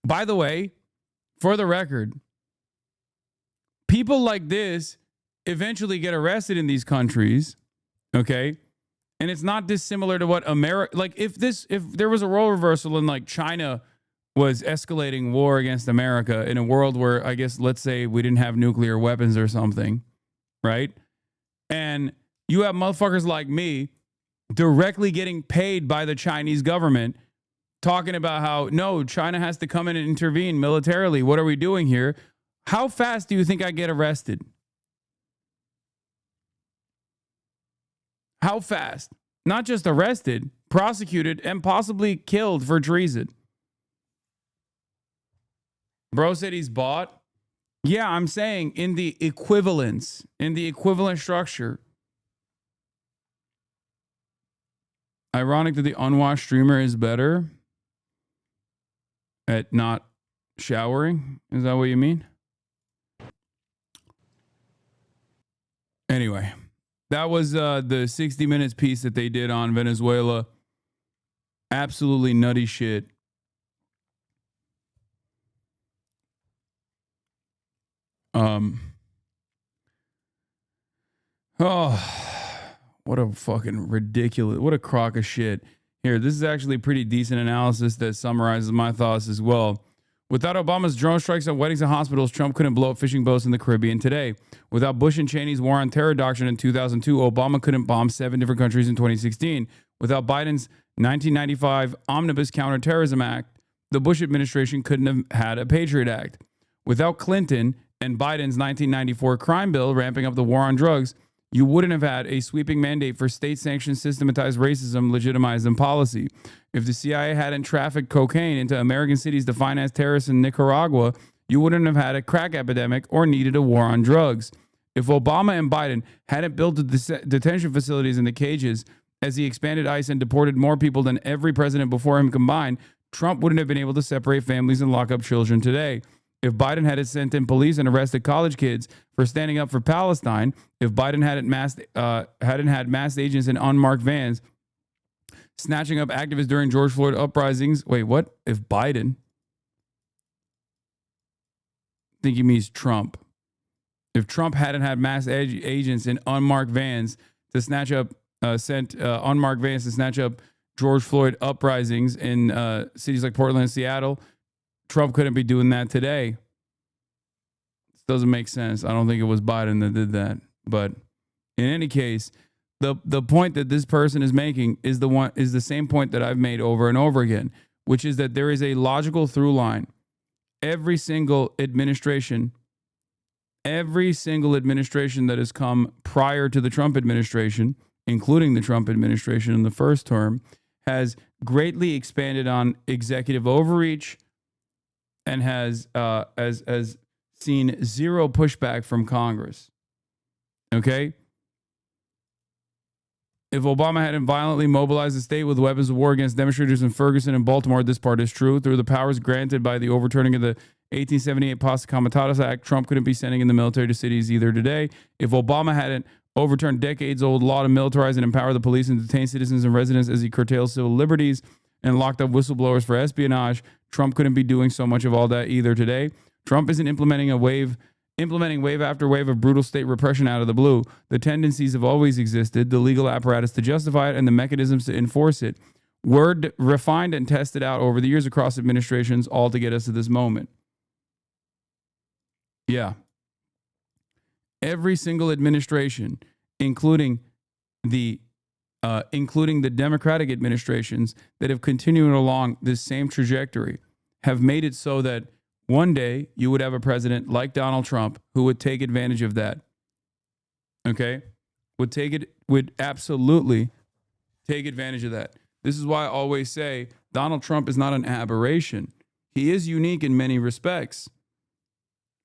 By the way, for the record, people like this eventually get arrested in these countries, okay? And it's not dissimilar to what America, like if there was a role reversal and like China was escalating war against America in a world where, I guess, let's say we didn't have nuclear weapons or something, right? And you have motherfuckers like me directly getting paid by the Chinese government talking about how, no, China has to come in and intervene militarily. What are we doing here? How fast do you think I get arrested? How fast? Not just arrested, prosecuted, and possibly killed for treason. Bro said he's bought. Yeah, I'm saying in the equivalence, in the equivalent structure. Ironic that the unwashed streamer is better at not showering. Is that what you mean? Anyway. That was the 60 Minutes piece that they did on Venezuela. Absolutely nutty shit. Oh, what a fucking ridiculous, what a crock of shit. Here, this is actually pretty decent analysis that summarizes my thoughts as well. Without Obama's drone strikes on weddings and hospitals, Trump couldn't blow up fishing boats in the Caribbean today. Without Bush and Cheney's war on terror doctrine in 2002, Obama couldn't bomb 7 different countries in 2016. Without Biden's 1995 Omnibus Counterterrorism Act, the Bush administration couldn't have had a Patriot Act. Without Clinton and Biden's 1994 crime bill ramping up the war on drugs, you wouldn't have had a sweeping mandate for state-sanctioned systematized racism legitimized in policy. If the CIA hadn't trafficked cocaine into American cities to finance terrorists in Nicaragua, you wouldn't have had a crack epidemic or needed a war on drugs. If Obama and Biden hadn't built the detention facilities and the cages as he expanded ICE and deported more people than every president before him combined, Trump wouldn't have been able to separate families and lock up children today. If Biden hadn't sent in police and arrested college kids for standing up for Palestine, if Biden hadn't had masked agents in unmarked vans snatching up activists during George Floyd uprisings. Wait, what? If Biden? I think he means Trump. If Trump hadn't had masked agents in unmarked vans to snatch up, unmarked vans to snatch up George Floyd uprisings in cities like Portland and Seattle, Trump couldn't be doing that today. This doesn't make sense. I don't think it was Biden that did that. But in any case, the point that this person is making is the same point that I've made over and over again, which is that there is a logical through line. Every single administration that has come prior to the Trump administration, including the Trump administration in the first term, has greatly expanded on executive overreach and has seen zero pushback from Congress. Okay? If Obama hadn't violently mobilized the state with weapons of war against demonstrators in Ferguson and Baltimore, this part is true. Through the powers granted by the overturning of the 1878 Posse Comitatus Act, Trump couldn't be sending in the military to cities either today. If Obama hadn't overturned decades-old law to militarize and empower the police and detain citizens and residents as he curtails civil liberties and locked up whistleblowers for espionage, Trump couldn't be doing so much of all that either today. Trump isn't implementing wave after wave of brutal state repression out of the blue. The tendencies have always existed, the legal apparatus to justify it, and the mechanisms to enforce it were refined and tested out over the years across administrations, all to get us to this moment. Yeah. Every single administration, including the Democratic administrations that have continued along this same trajectory, have made it so that one day you would have a president like Donald Trump who would take advantage of that. Okay? Would absolutely take advantage of that. This is why I always say Donald Trump is not an aberration. He is unique in many respects.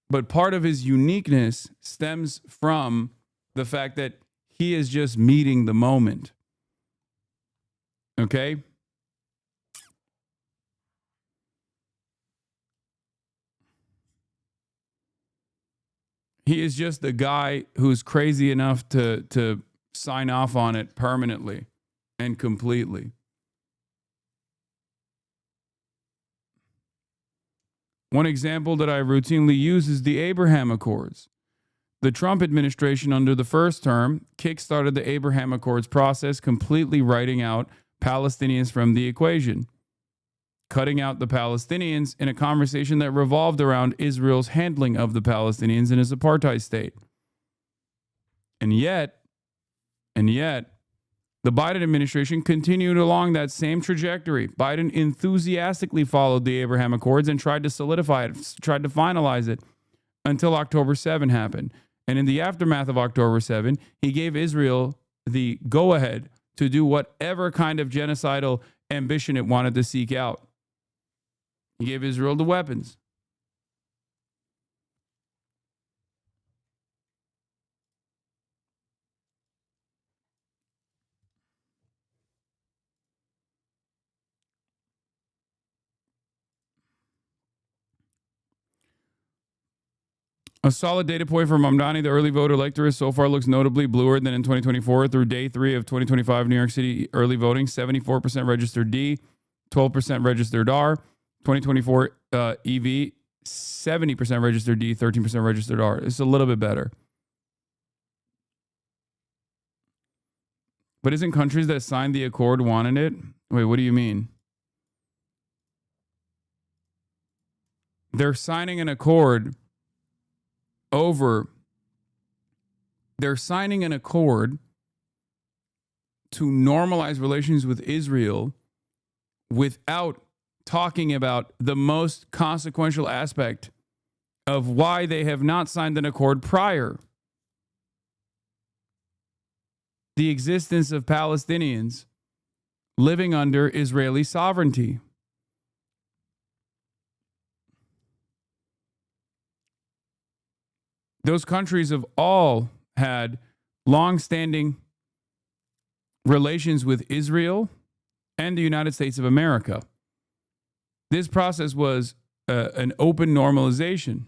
But part of his uniqueness stems from the fact that he is just meeting the moment. Okay? He is just the guy who's crazy enough to sign off on it permanently and completely. One example that I routinely use is the Abraham Accords. The Trump administration under the first term kickstarted the Abraham Accords process, completely writing out Palestinians from the equation, cutting out the Palestinians in a conversation that revolved around Israel's handling of the Palestinians in its apartheid state. And yet, the Biden administration continued along that same trajectory. Biden enthusiastically followed the Abraham Accords and tried to solidify it, tried to finalize it until October 7 happened. And in the aftermath of October 7, he gave Israel the go-ahead to do whatever kind of genocidal ambition it wanted to seek out. He gave Israel the weapons. A solid data point for Mamdani, the early voter electorate so far looks notably bluer than in 2024. Through day 3 of 2025 New York City early voting, 74% registered D, 12% registered R. 2024 EV, 70% registered D, 13% registered R. It's a little bit better. But isn't countries that signed the accord wanting it? Wait, what do you mean? They're signing an accord to normalize relations with Israel without talking about the most consequential aspect of why they have not signed an accord prior. The existence of Palestinians living under Israeli sovereignty. Those countries have all had long-standing relations with Israel and the United States of America. This process was an open normalization.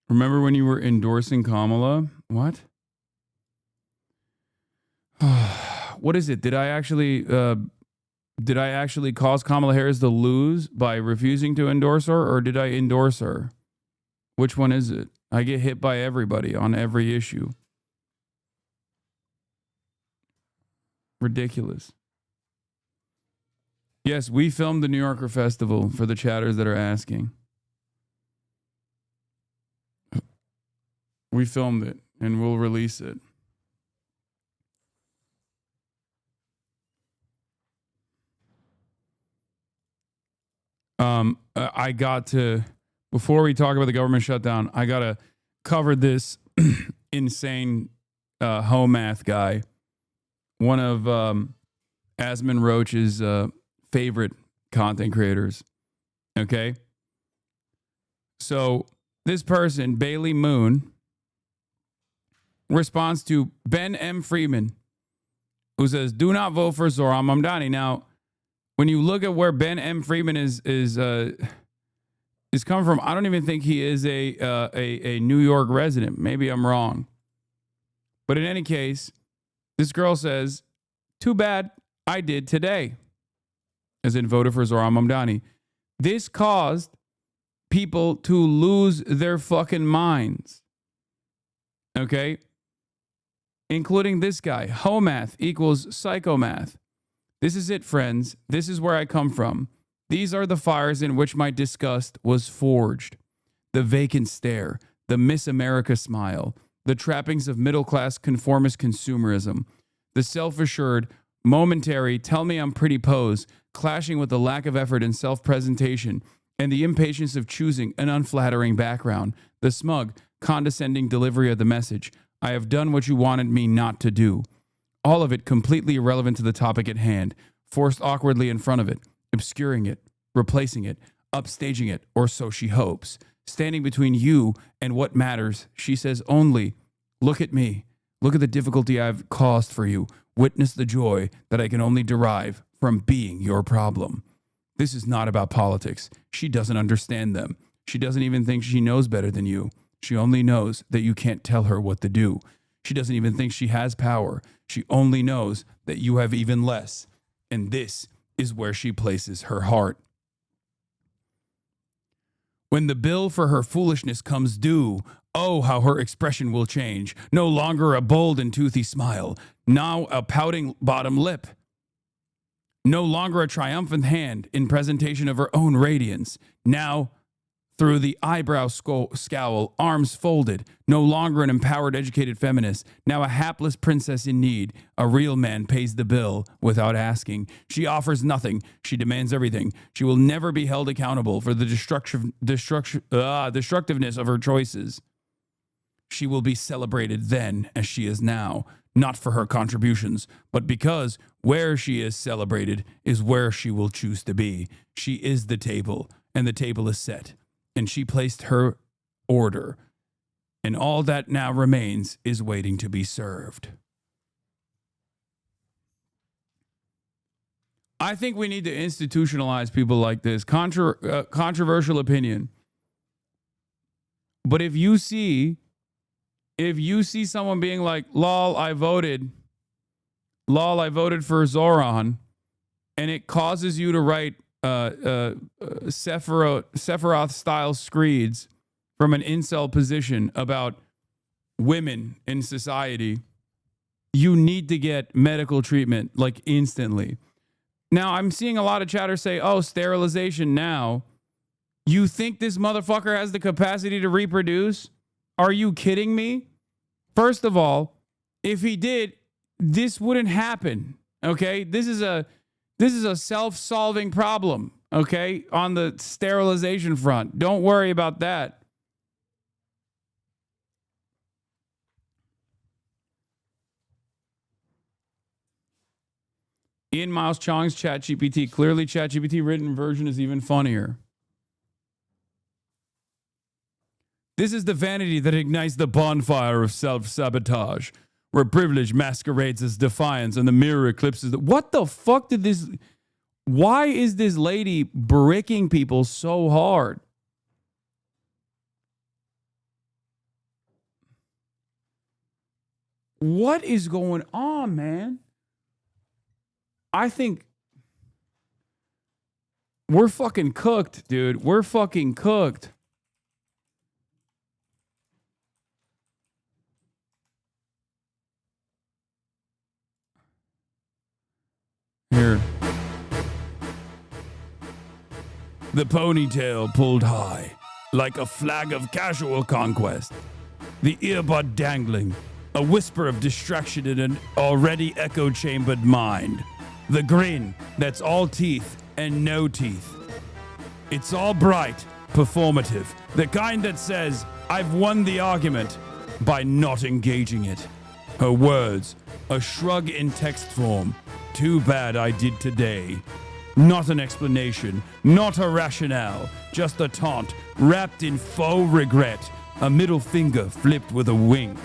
Remember when you were endorsing Kamala? What? What is it? Did I actually cause Kamala Harris to lose by refusing to endorse her, or did I endorse her? Which one is it? I get hit by everybody on every issue. Ridiculous. Yes, we filmed the New Yorker Festival for the chatters that are asking. We filmed it and we'll release it. I got to, before we talk about the government shutdown, I got to cover this insane home math guy. One of Asmon Roach's favorite content creators. Okay? So this person, Bailey Moon, responds to Ben M. Freeman, who says, "Do not vote for Zohran Mamdani." Now, when you look at where Ben M. Freeman is coming from, I don't even think he is a New York resident. Maybe I'm wrong. But in any case, this girl says, "Too bad I did today," as in voted for Zohran Mamdani. This caused people to lose their fucking minds. Okay? Including this guy. Homath equals psychomath. This is it, friends. This is where I come from. These are the fires in which my disgust was forged. The vacant stare, the Miss America smile, the trappings of middle-class conformist consumerism, the self-assured, momentary, tell me I'm pretty pose, clashing with the lack of effort and self-presentation, and the impatience of choosing an unflattering background, the smug, condescending delivery of the message, I have done what you wanted me not to do. All of it completely irrelevant to the topic at hand, forced awkwardly in front of it, obscuring it, replacing it, upstaging it, or so she hopes. Standing between you and what matters, she says only, look at me. Look at the difficulty I've caused for you. Witness the joy that I can only derive from being your problem. This is not about politics. She doesn't understand them. She doesn't even think she knows better than you. She only knows that you can't tell her what to do. She doesn't even think she has power. She only knows that you have even less. And this is where she places her heart. When the bill for her foolishness comes due, oh, how her expression will change. No longer a bold and toothy smile, now a pouting bottom lip. No longer a triumphant hand in presentation of her own radiance. Now, through the eyebrow scowl, arms folded, no longer an empowered, educated feminist, now a hapless princess in need. A real man pays the bill without asking. She offers nothing. She demands everything. She will never be held accountable for the destructiveness of her choices. She will be celebrated then as she is now, not for her contributions, but because where she is celebrated is where she will choose to be. She is the table, and the table is set. And she placed her order, and all that now remains is waiting to be served. I think we need to institutionalize people like this. Controversial opinion. But if you see someone being like, lol, I voted for Zohran, and it causes you to write Sephiroth-style screeds from an incel position about women in society, you need to get medical treatment like instantly. Now, I'm seeing a lot of chatter say, oh, sterilization now. You think this motherfucker has the capacity to reproduce? Are you kidding me? First of all, if he did, this wouldn't happen. Okay? This is a self-solving problem, okay? On the sterilization front. Don't worry about that. Ian Miles Chong's ChatGPT. Clearly, ChatGPT written version is even funnier. This is the vanity that ignites the bonfire of self-sabotage, where privilege masquerades as defiance and the mirror eclipses the... What the fuck did this... Why is this lady bricking people so hard? What is going on, man? I think we're fucking cooked, dude. We're fucking cooked. Here. The ponytail pulled high, like a flag of casual conquest. The earbud dangling, a whisper of distraction in an already echo-chambered mind. The grin that's all teeth and no teeth. It's all bright, performative, the kind that says, I've won the argument by not engaging it. Her words, a shrug in text form. Too bad I did today. Not an explanation, not a rationale, just a taunt wrapped in faux regret, a middle finger flipped with a wink.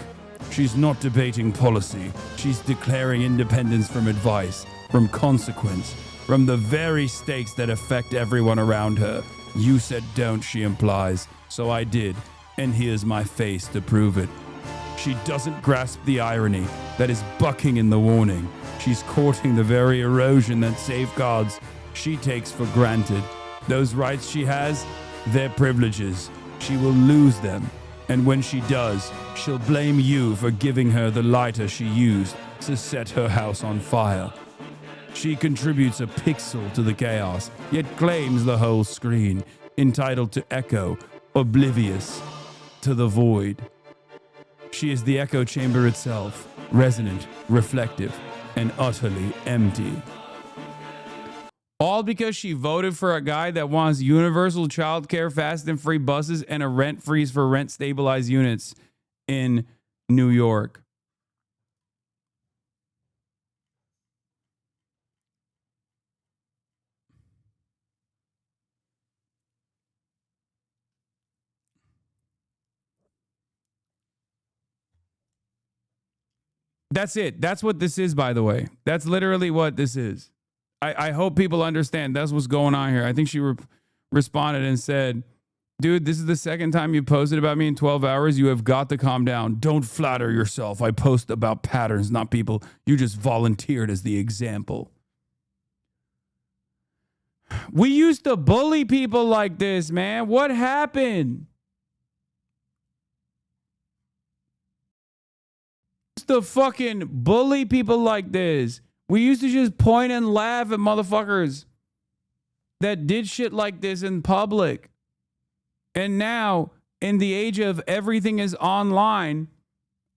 She's not debating policy. She's declaring independence from advice, from consequence, from the very stakes that affect everyone around her. You said don't, she implies, so I did, and here's my face to prove it. She doesn't grasp the irony that is bucking in the warning. She's courting the very erosion that safeguards she takes for granted. Those rights she has, they're privileges. She will lose them, and when she does, she'll blame you for giving her the lighter she used to set her house on fire. She contributes a pixel to the chaos, yet claims the whole screen, entitled to echo, oblivious to the void. She is the echo chamber itself, resonant, reflective, and utterly empty. All because she voted for a guy that wants universal child care, fast and free buses, and a rent freeze for rent-stabilized units in New York. That's it. That's what this is, by the way. That's literally what this is. I hope people understand that's what's going on here. I think she responded and said, dude, this is the second time you posted about me in 12 hours. You have got to calm down. Don't flatter yourself. I post about patterns, not people. You just volunteered as the example. We used to bully people like this, man. What happened? To fucking bully people like this. We used to just point and laugh at motherfuckers that did shit like this in public. And now, in the age of everything is online,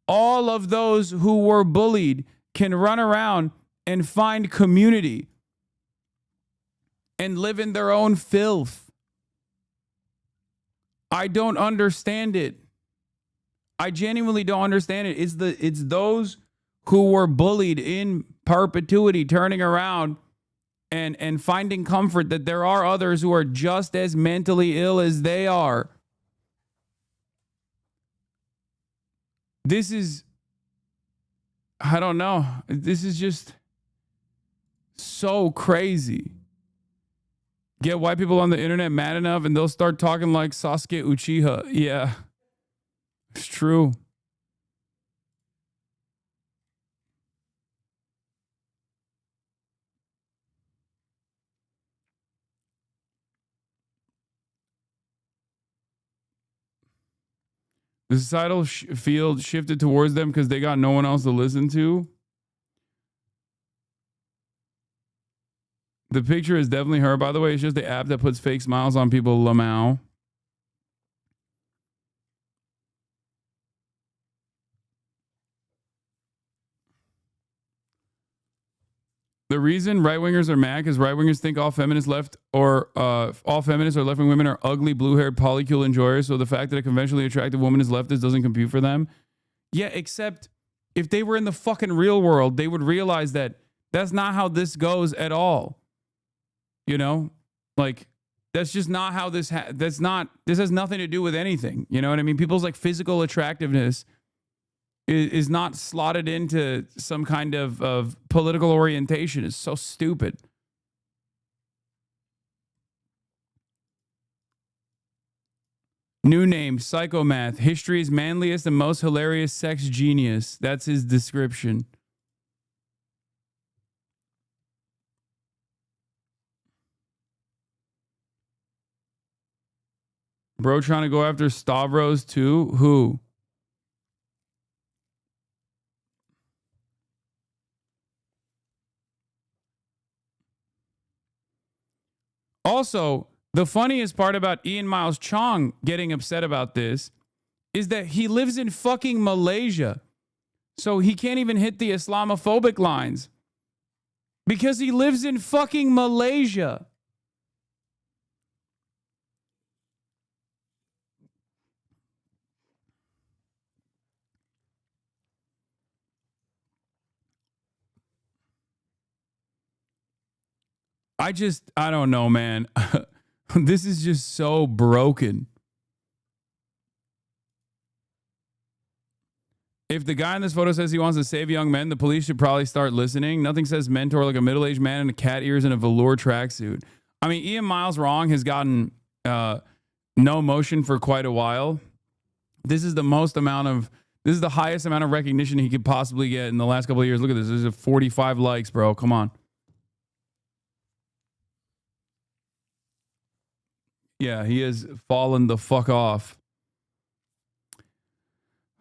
all of those who were bullied can run around and find community and live in their own filth. I don't understand it. I genuinely don't understand it. It's those who were bullied in perpetuity turning around and finding comfort that there are others who are just as mentally ill as they are. This is, I don't know. This is just so crazy. Get white people on the internet mad enough and they'll start talking like Sasuke Uchiha. Yeah, it's true. The societal field shifted towards them because they got no one else to listen to. The picture is definitely her, by the way. It's just the app that puts fake smiles on people, Lamau. The reason right-wingers are mad is right-wingers think all feminists all feminists or left-wing women are ugly, blue-haired, polycule enjoyers, so the fact that a conventionally attractive woman is leftist doesn't compute for them. Yeah, except if they were in the fucking real world, they would realize that that's not how this goes at all. You know? Like, that's just not how this this has nothing to do with anything. You know what I mean? People's like physical attractiveness is not slotted into some kind of political orientation. It's so stupid. New name, Psychomath. History's manliest and most hilarious sex genius. That's his description. Bro trying to go after Stavros too? Who? Also, the funniest part about Ian Miles Chong getting upset about this is that he lives in fucking Malaysia. So he can't even hit the Islamophobic lines because he lives in fucking Malaysia. I don't know, man. This is just so broken. If the guy in this photo says he wants to save young men, the police should probably start listening. Nothing says mentor like a middle-aged man in cat ears and a velour tracksuit. I mean, Ian Miles Wrong has gotten no motion for quite a while. This is the highest amount of recognition he could possibly get in the last couple of years. Look at this. This is 45 likes, bro. Come on. Yeah, he has fallen the fuck off.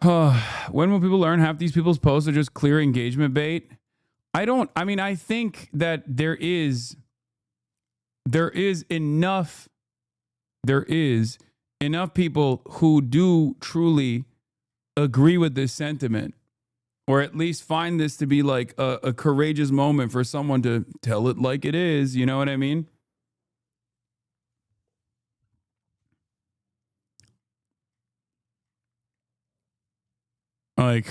When will people learn half these people's posts are just clear engagement bait? I think that there is enough people who do truly agree with this sentiment, or at least find this to be like a courageous moment for someone to tell it like it is. You know what I mean? Like,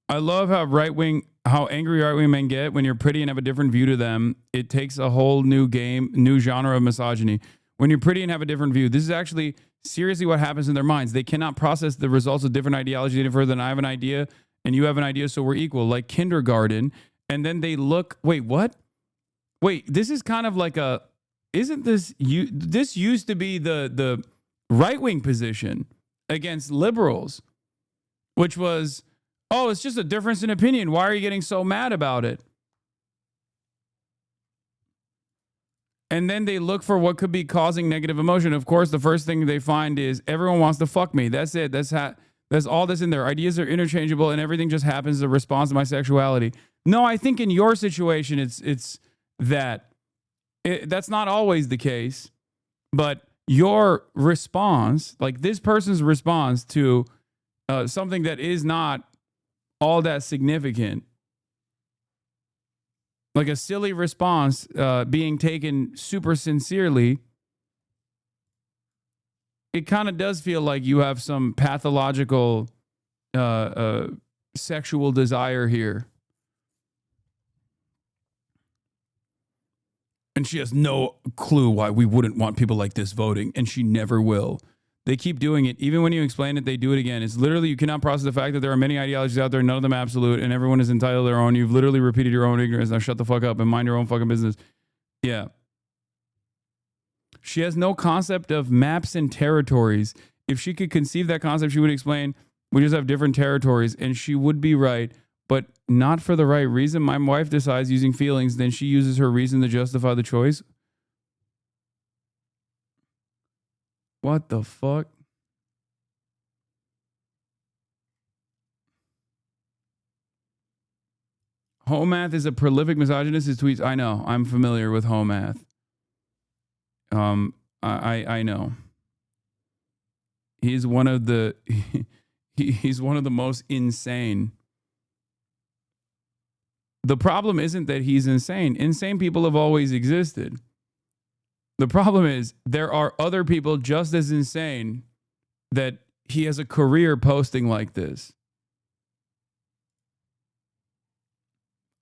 I love how angry right-wing men get when you're pretty and have a different view to them. It takes a whole new genre of misogyny. When you're pretty and have a different view, this is actually seriously what happens in their minds. They cannot process the results of different ideologies any further than I have an idea and you have an idea, so we're equal, like kindergarten. And then they look, wait, what? Wait, this is kind of like this used to be the right-wing position against liberals, which was, oh, it's just a difference in opinion. Why are you getting so mad about it? And then they look for what could be causing negative emotion. Of course, the first thing they find is everyone wants to fuck me. That's it. That's all that's in there. Ideas are interchangeable and everything just happens as a response to my sexuality. No, I think in your situation, it's that. That's not always the case, but your response, like this person's response to something that is not all that significant, like a silly response being taken super sincerely, it kind of does feel like you have some pathological sexual desire here. And she has no clue why we wouldn't want people like this voting, and she never will. They keep doing it. Even when you explain it, they do it again. It's literally, you cannot process the fact that there are many ideologies out there, none of them absolute, and everyone is entitled to their own. You've literally repeated your own ignorance. Now shut the fuck up and mind your own fucking business. Yeah. She has no concept of maps and territories. If she could conceive that concept, she would explain, we just have different territories, and she would be right, but not for the right reason. My wife decides using feelings, then she uses her reason to justify the choice. What the fuck? Homath is a prolific misogynist. His tweets, I know. I'm familiar with Homath. I know. He's one of the he's one of the most insane. The problem isn't that he's insane. Insane people have always existed. The problem is there are other people just as insane that he has a career posting like this.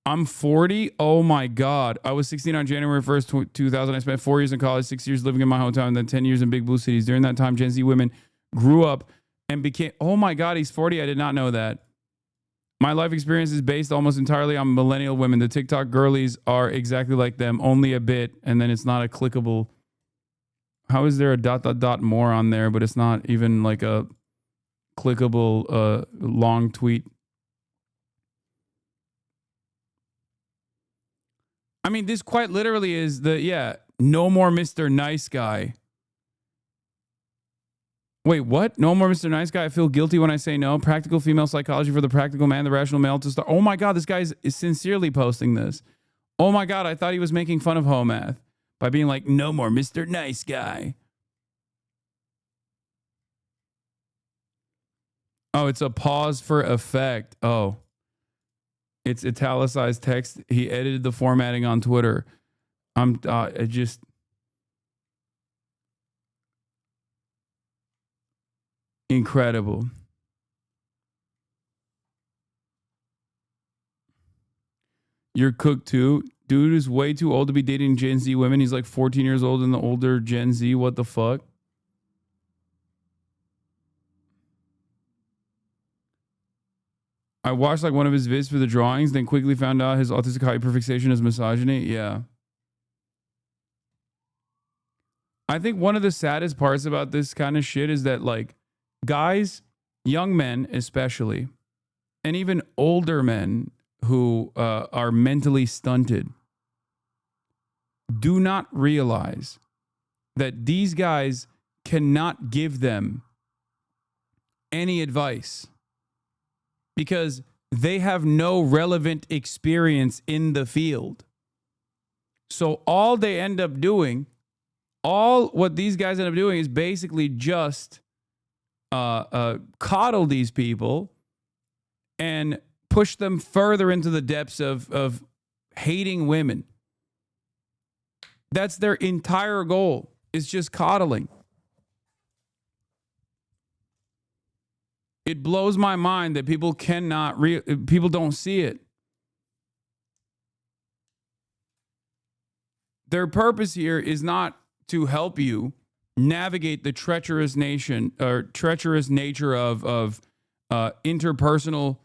I'm 40. Oh my God. I was 16 on January 1st, 2000. I spent 4 years in college, 6 years living in my hometown, and then 10 years in big blue cities. During that time, Gen Z women grew up and became, oh my God, he's 40. I did not know that. My life experience is based almost entirely on millennial women. The TikTok girlies are exactly like them, only a bit, and then it's not a clickable. How is there a ... more on there, but it's not even like a clickable long tweet? I mean, this quite literally is no more Mr. Nice Guy. Wait, what? No more Mr. Nice Guy. I feel guilty when I say no. Practical female psychology for the practical man, the rational male to start. Oh my God, this guy is sincerely posting this. Oh my God, I thought he was making fun of Homath by being like, no more Mr. Nice Guy. Oh, it's a pause for effect. Oh, it's italicized text. He edited the formatting on Twitter. Incredible. You're cooked too. Dude is way too old to be dating Gen Z women. He's like 14 years old in the older Gen Z. What the fuck? I watched like one of his vids for the drawings, then quickly found out his autistic hyperfixation is misogyny. Yeah. I think one of the saddest parts about this kind of shit is that like guys, young men especially, and even older men who are mentally stunted do not realize that these guys cannot give them any advice because they have no relevant experience in the field. So all they end up doing, all what these guys end up doing is basically just coddle these people and push them further into the depths of hating women. That's their entire goal, is just coddling. It blows my mind that people people don't see it. Their purpose here is not to help you navigate the treacherous nature of interpersonal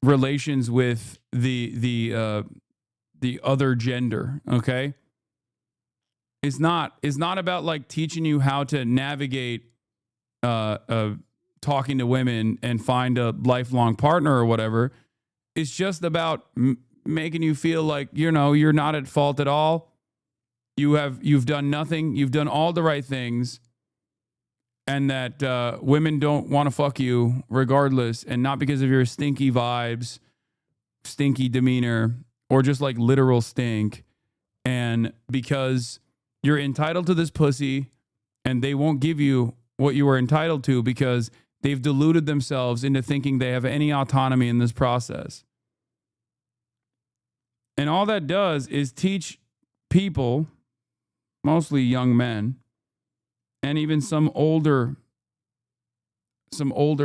relations with the other gender. Okay, it's not about like teaching you how to navigate talking to women and find a lifelong partner or whatever. It's just about making you feel like, you know, you're not at fault at all. You've done nothing. You've done all the right things. And that women don't want to fuck you regardless. And not because of your stinky vibes, stinky demeanor, or just like literal stink. And because you're entitled to this pussy and they won't give you what you are entitled to because they've deluded themselves into thinking they have any autonomy in this process. And all that does is teach people, mostly young men, and even some older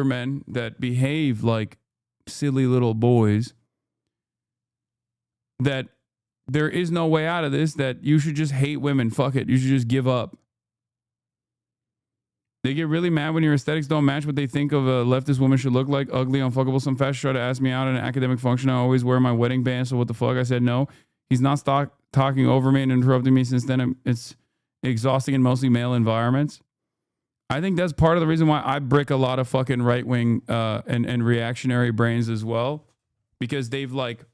men that behave like silly little boys, that there is no way out of this, that you should just hate women. Fuck it. You should just give up. They get really mad when your aesthetics don't match what they think of a leftist woman should look like. Ugly, unfuckable. Some fashion try to ask me out in an academic function. I always wear my wedding band, so what the fuck? I said no. He's not talking over me and interrupting me since then. It's exhausting in mostly male environments. I think that's part of the reason why I brick a lot of fucking right-wing and reactionary brains as well. Because they've like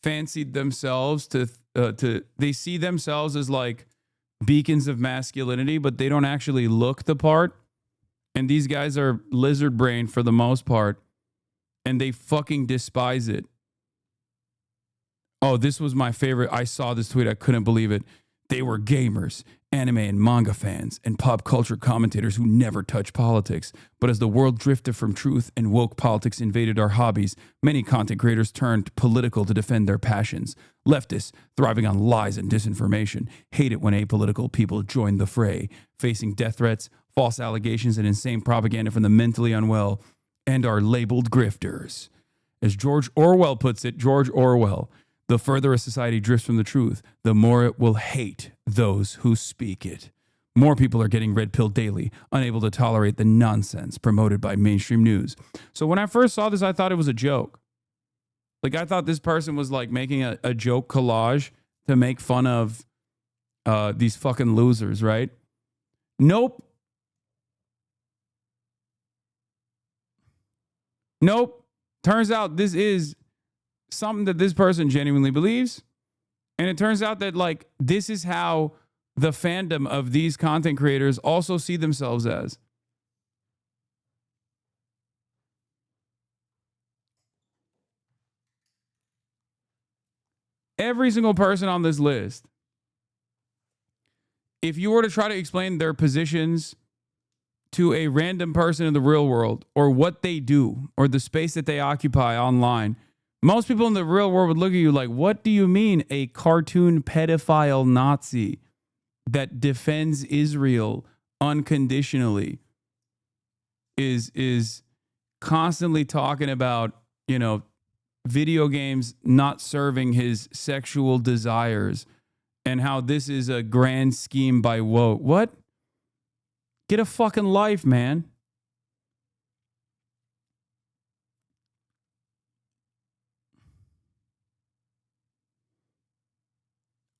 fancied themselves to they see themselves as like beacons of masculinity, but they don't actually look the part. And these guys are lizard brain for the most part, and they fucking despise it. Oh, this was my favorite. I saw this tweet. I couldn't believe it. They were gamers, anime and manga fans, and pop culture commentators who never touch politics. But as the world drifted from truth and woke politics invaded our hobbies, many content creators turned political to defend their passions. Leftists, thriving on lies and disinformation, hate it when apolitical people join the fray, facing death threats, false allegations, and insane propaganda from the mentally unwell, and are labeled grifters. As George Orwell puts it, George Orwell, the further a society drifts from the truth, the more it will hate those who speak it. More people are getting red pill daily, unable to tolerate the nonsense promoted by mainstream news. So when I first saw this, I thought it was a joke. Like, I thought this person was like making a joke collage to make fun of these fucking losers, right? Nope. Turns out this is something that this person genuinely believes. And it turns out that, like, this is how the fandom of these content creators also see themselves as. Every single person on this list, if you were to try to explain their positions to a random person in the real world, or what they do, or the space that they occupy online, most people in the real world would look at you like, what do you mean a cartoon pedophile Nazi that defends Israel unconditionally is constantly talking about, you know, video games not serving his sexual desires and how this is a grand scheme by woke. What? Get a fucking life, man.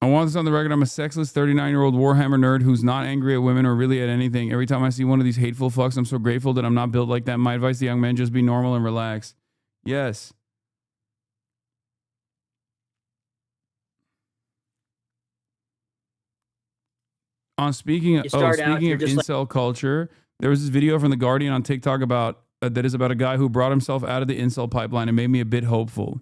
I want this on the record. I'm a sexless 39-year-old Warhammer nerd who's not angry at women or really at anything. Every time I see one of these hateful fucks, I'm so grateful that I'm not built like that. My advice to young men, just be normal and relax. Yes. Speaking of incel culture, there was this video from The Guardian on TikTok about that is about a guy who brought himself out of the incel pipeline and made me a bit hopeful.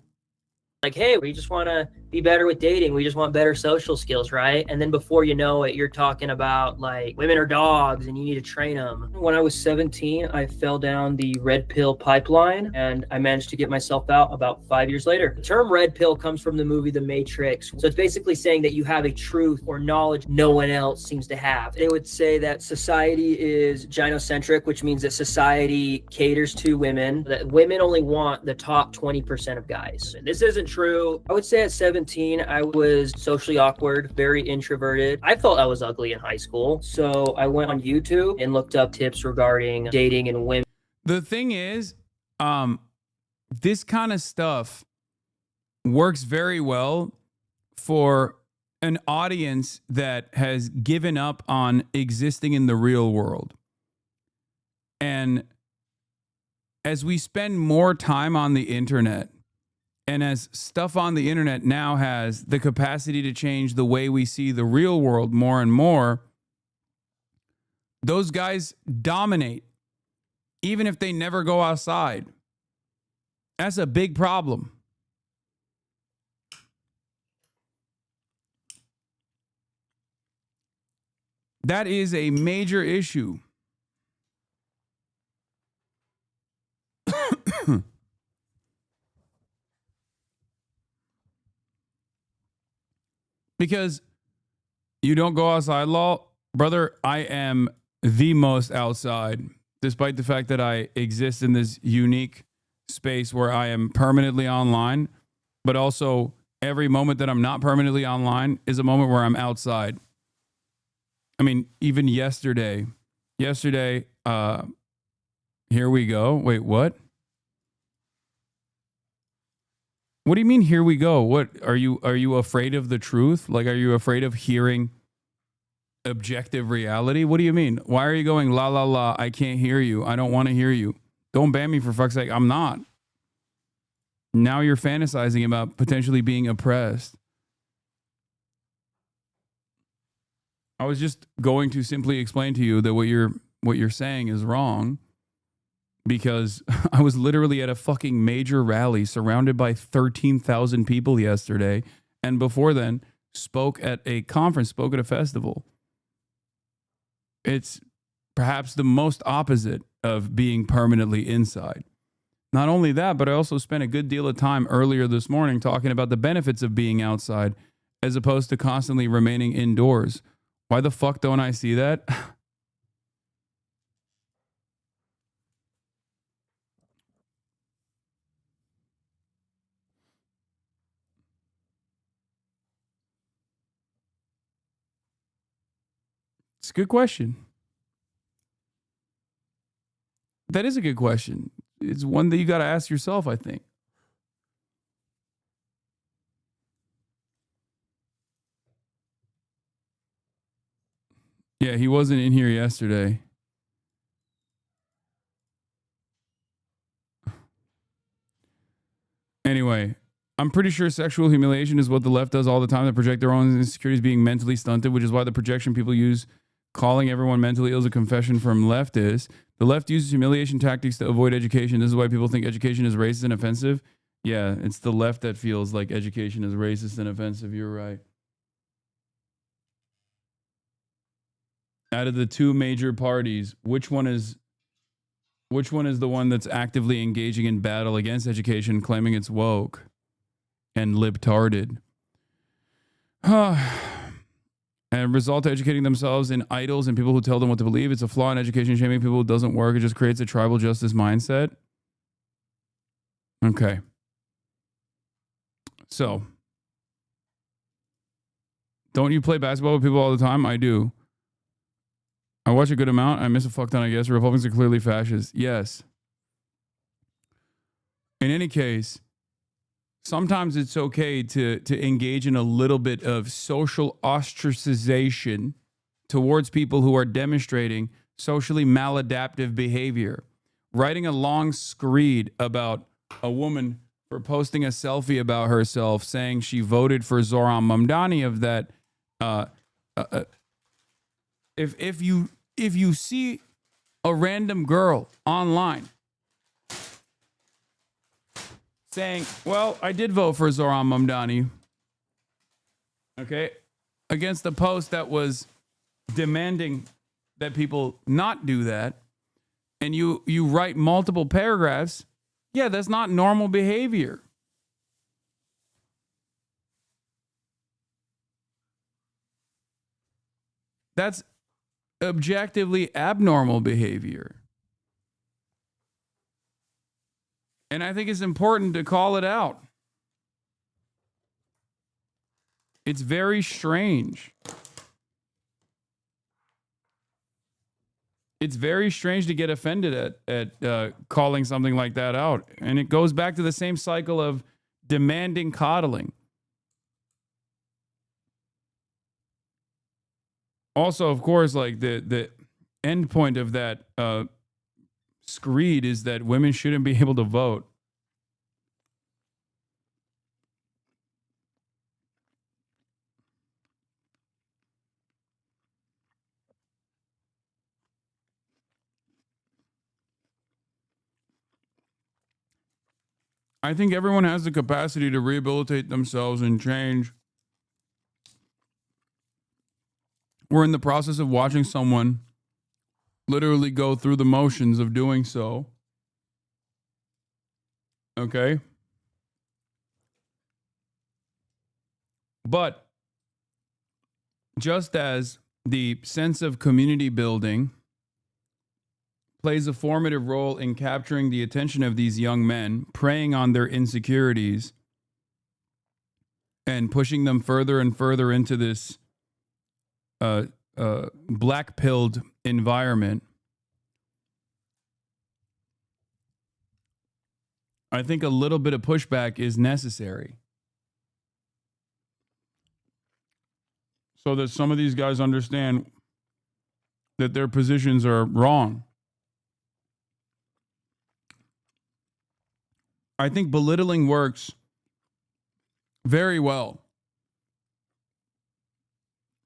Like, hey, we just want to be better with dating. We just want better social skills, right? And then before you know it, you're talking about like women are dogs and you need to train them. When I was 17, I fell down the red pill pipeline and I managed to get myself out about 5 years later. The term red pill comes from the movie The Matrix. So it's basically saying that you have a truth or knowledge no one else seems to have. They would say that society is gynocentric, which means that society caters to women, that women only want the top 20% of guys. And this isn't true. I would say at 17, I was socially awkward, very introverted. I felt I was ugly in high school. So I went on YouTube and looked up tips regarding dating and women. The thing is, this kind of stuff works very well for an audience that has given up on existing in the real world. And as we spend more time on the internet, and as stuff on the internet now has the capacity to change the way we see the real world more and more, those guys dominate, even if they never go outside. That's a big problem. That is a major issue. Because you don't go outside, law, brother. I am the most outside, despite the fact that I exist in this unique space where I am permanently online, but also every moment that I'm not permanently online is a moment where I'm outside. I mean, even yesterday, here we go. Wait, what? What do you mean, here we go? What are you afraid of the truth? Like, are you afraid of hearing objective reality? What do you mean? Why are you going la la la? I can't hear you. I don't want to hear you. Don't ban me for fuck's sake. I'm not. Now you're fantasizing about potentially being oppressed. I was just going to simply explain to you that what you're saying is wrong, because I was literally at a fucking major rally surrounded by 13,000 people yesterday. And before then, spoke at a conference, spoke at a festival. It's perhaps the most opposite of being permanently inside. Not only that, but I also spent a good deal of time earlier this morning talking about the benefits of being outside as opposed to constantly remaining indoors. Why the fuck don't I see that? It's a good question. That is a good question. It's one that you got to ask yourself, I think. Yeah, he wasn't in here yesterday. Anyway, I'm pretty sure sexual humiliation is what the left does all the time. They project their own insecurities being mentally stunted, which is why the projection people use calling everyone mentally ill is a confession from leftists. The left uses humiliation tactics to avoid education. This is why people think education is racist and offensive. Yeah, it's the left that feels like education is racist and offensive. You're right. Out of the two major parties, which one is the one that's actively engaging in battle against education, claiming it's woke and libtarded? And result to educating themselves in idols and people who tell them what to believe. It's a flaw in education, shaming people who doesn't work. It just creates a tribal justice mindset. Okay. So, don't you play basketball with people all the time? I do. I watch a good amount. I miss a fuck ton, I guess. Republicans are clearly fascist. Yes. In any case, sometimes it's okay to engage in a little bit of social ostracization towards people who are demonstrating socially maladaptive behavior. Writing a long screed about a woman for posting a selfie about herself saying she voted for Zohran Mamdani of that. If you see a random girl online saying, well, I did vote for Zohran Mamdani, okay, against a post that was demanding that people not do that, and you write multiple paragraphs, yeah, that's not normal behavior. That's objectively abnormal behavior. And I think it's important to call it out. It's very strange. It's very strange to get offended at calling something like that out. And it goes back to the same cycle of demanding coddling. Also, of course, like the end point of that screed is that women shouldn't be able to vote. I think everyone has the capacity to rehabilitate themselves and change. We're in the process of watching someone literally go through the motions of doing so. Okay? But just as the sense of community building plays a formative role in capturing the attention of these young men, preying on their insecurities and pushing them further and further into this black-pilled environment, I think a little bit of pushback is necessary so that some of these guys understand that their positions are wrong. I think belittling works very well.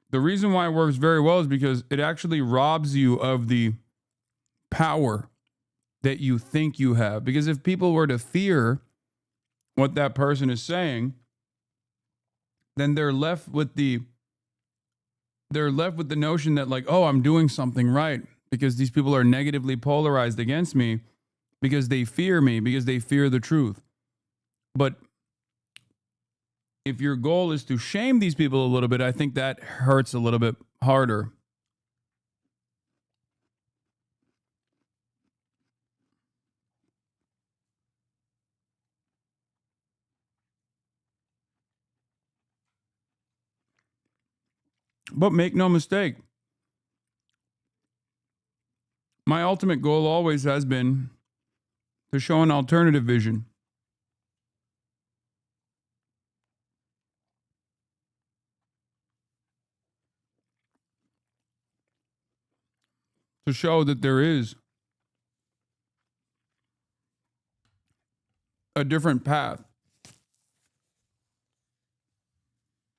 The reason why it works very well is because it actually robs you of the power that you think you have. Because if people were to fear what that person is saying, then they're left with the notion that, like, oh, I'm doing something right because these people are negatively polarized against me because they fear me, because they fear the truth. But if your goal is to shame these people a little bit, I think that hurts a little bit harder. But make no mistake, my ultimate goal always has been to show an alternative vision. To show that there is a different path.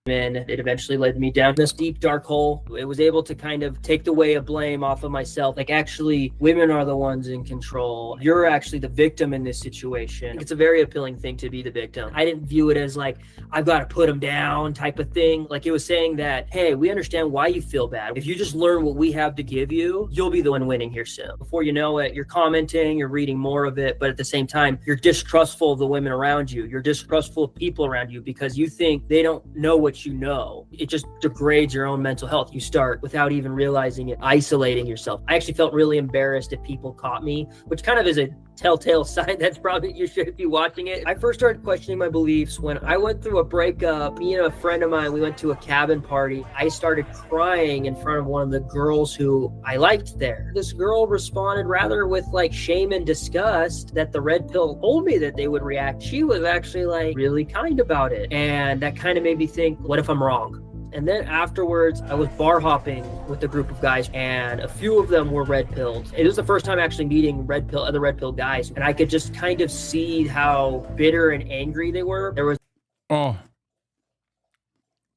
And it eventually led me down this deep dark hole. It was able to kind of take the weight of blame off of myself. Like, actually, women are the ones in control. You're actually the victim in this situation. It's a very appealing thing to be the victim. I didn't view it as like, I've got to put them down type of thing. Like, it was saying that, hey, we understand why you feel bad. If you just learn what we have to give you, you'll be the one winning here soon. Before you know it, you're commenting, you're reading more of it, but at the same time, you're distrustful of the women around you. You're distrustful of people around you because you think they don't know what you know. It just degrades your own mental health. You start, without even realizing it, isolating yourself. I actually felt really embarrassed if people caught me, which kind of is a telltale sign that's probably you should be watching it. I first started questioning my beliefs when I went through a breakup. Me and a friend of mine, we went to a cabin party. I started crying in front of one of the girls who I liked there. This girl responded rather with like shame and disgust that the red pill told me that they would react. She was actually like really kind about it. And that kind of made me think, what if I'm wrong? And then afterwards, I was bar hopping with a group of guys, and a few of them were red pilled. It was the first time actually meeting other red pill guys, and I could just kind of see how bitter and angry they were. There was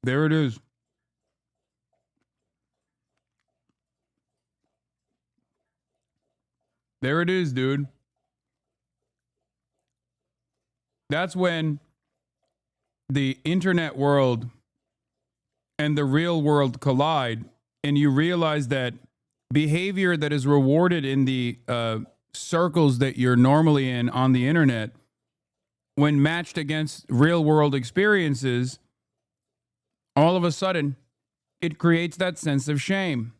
There it is. There it is, dude. That's when the internet world and the real world collide, and you realize that behavior that is rewarded in the circles that you're normally in on the internet, when matched against real world experiences, all of a sudden, it creates that sense of shame.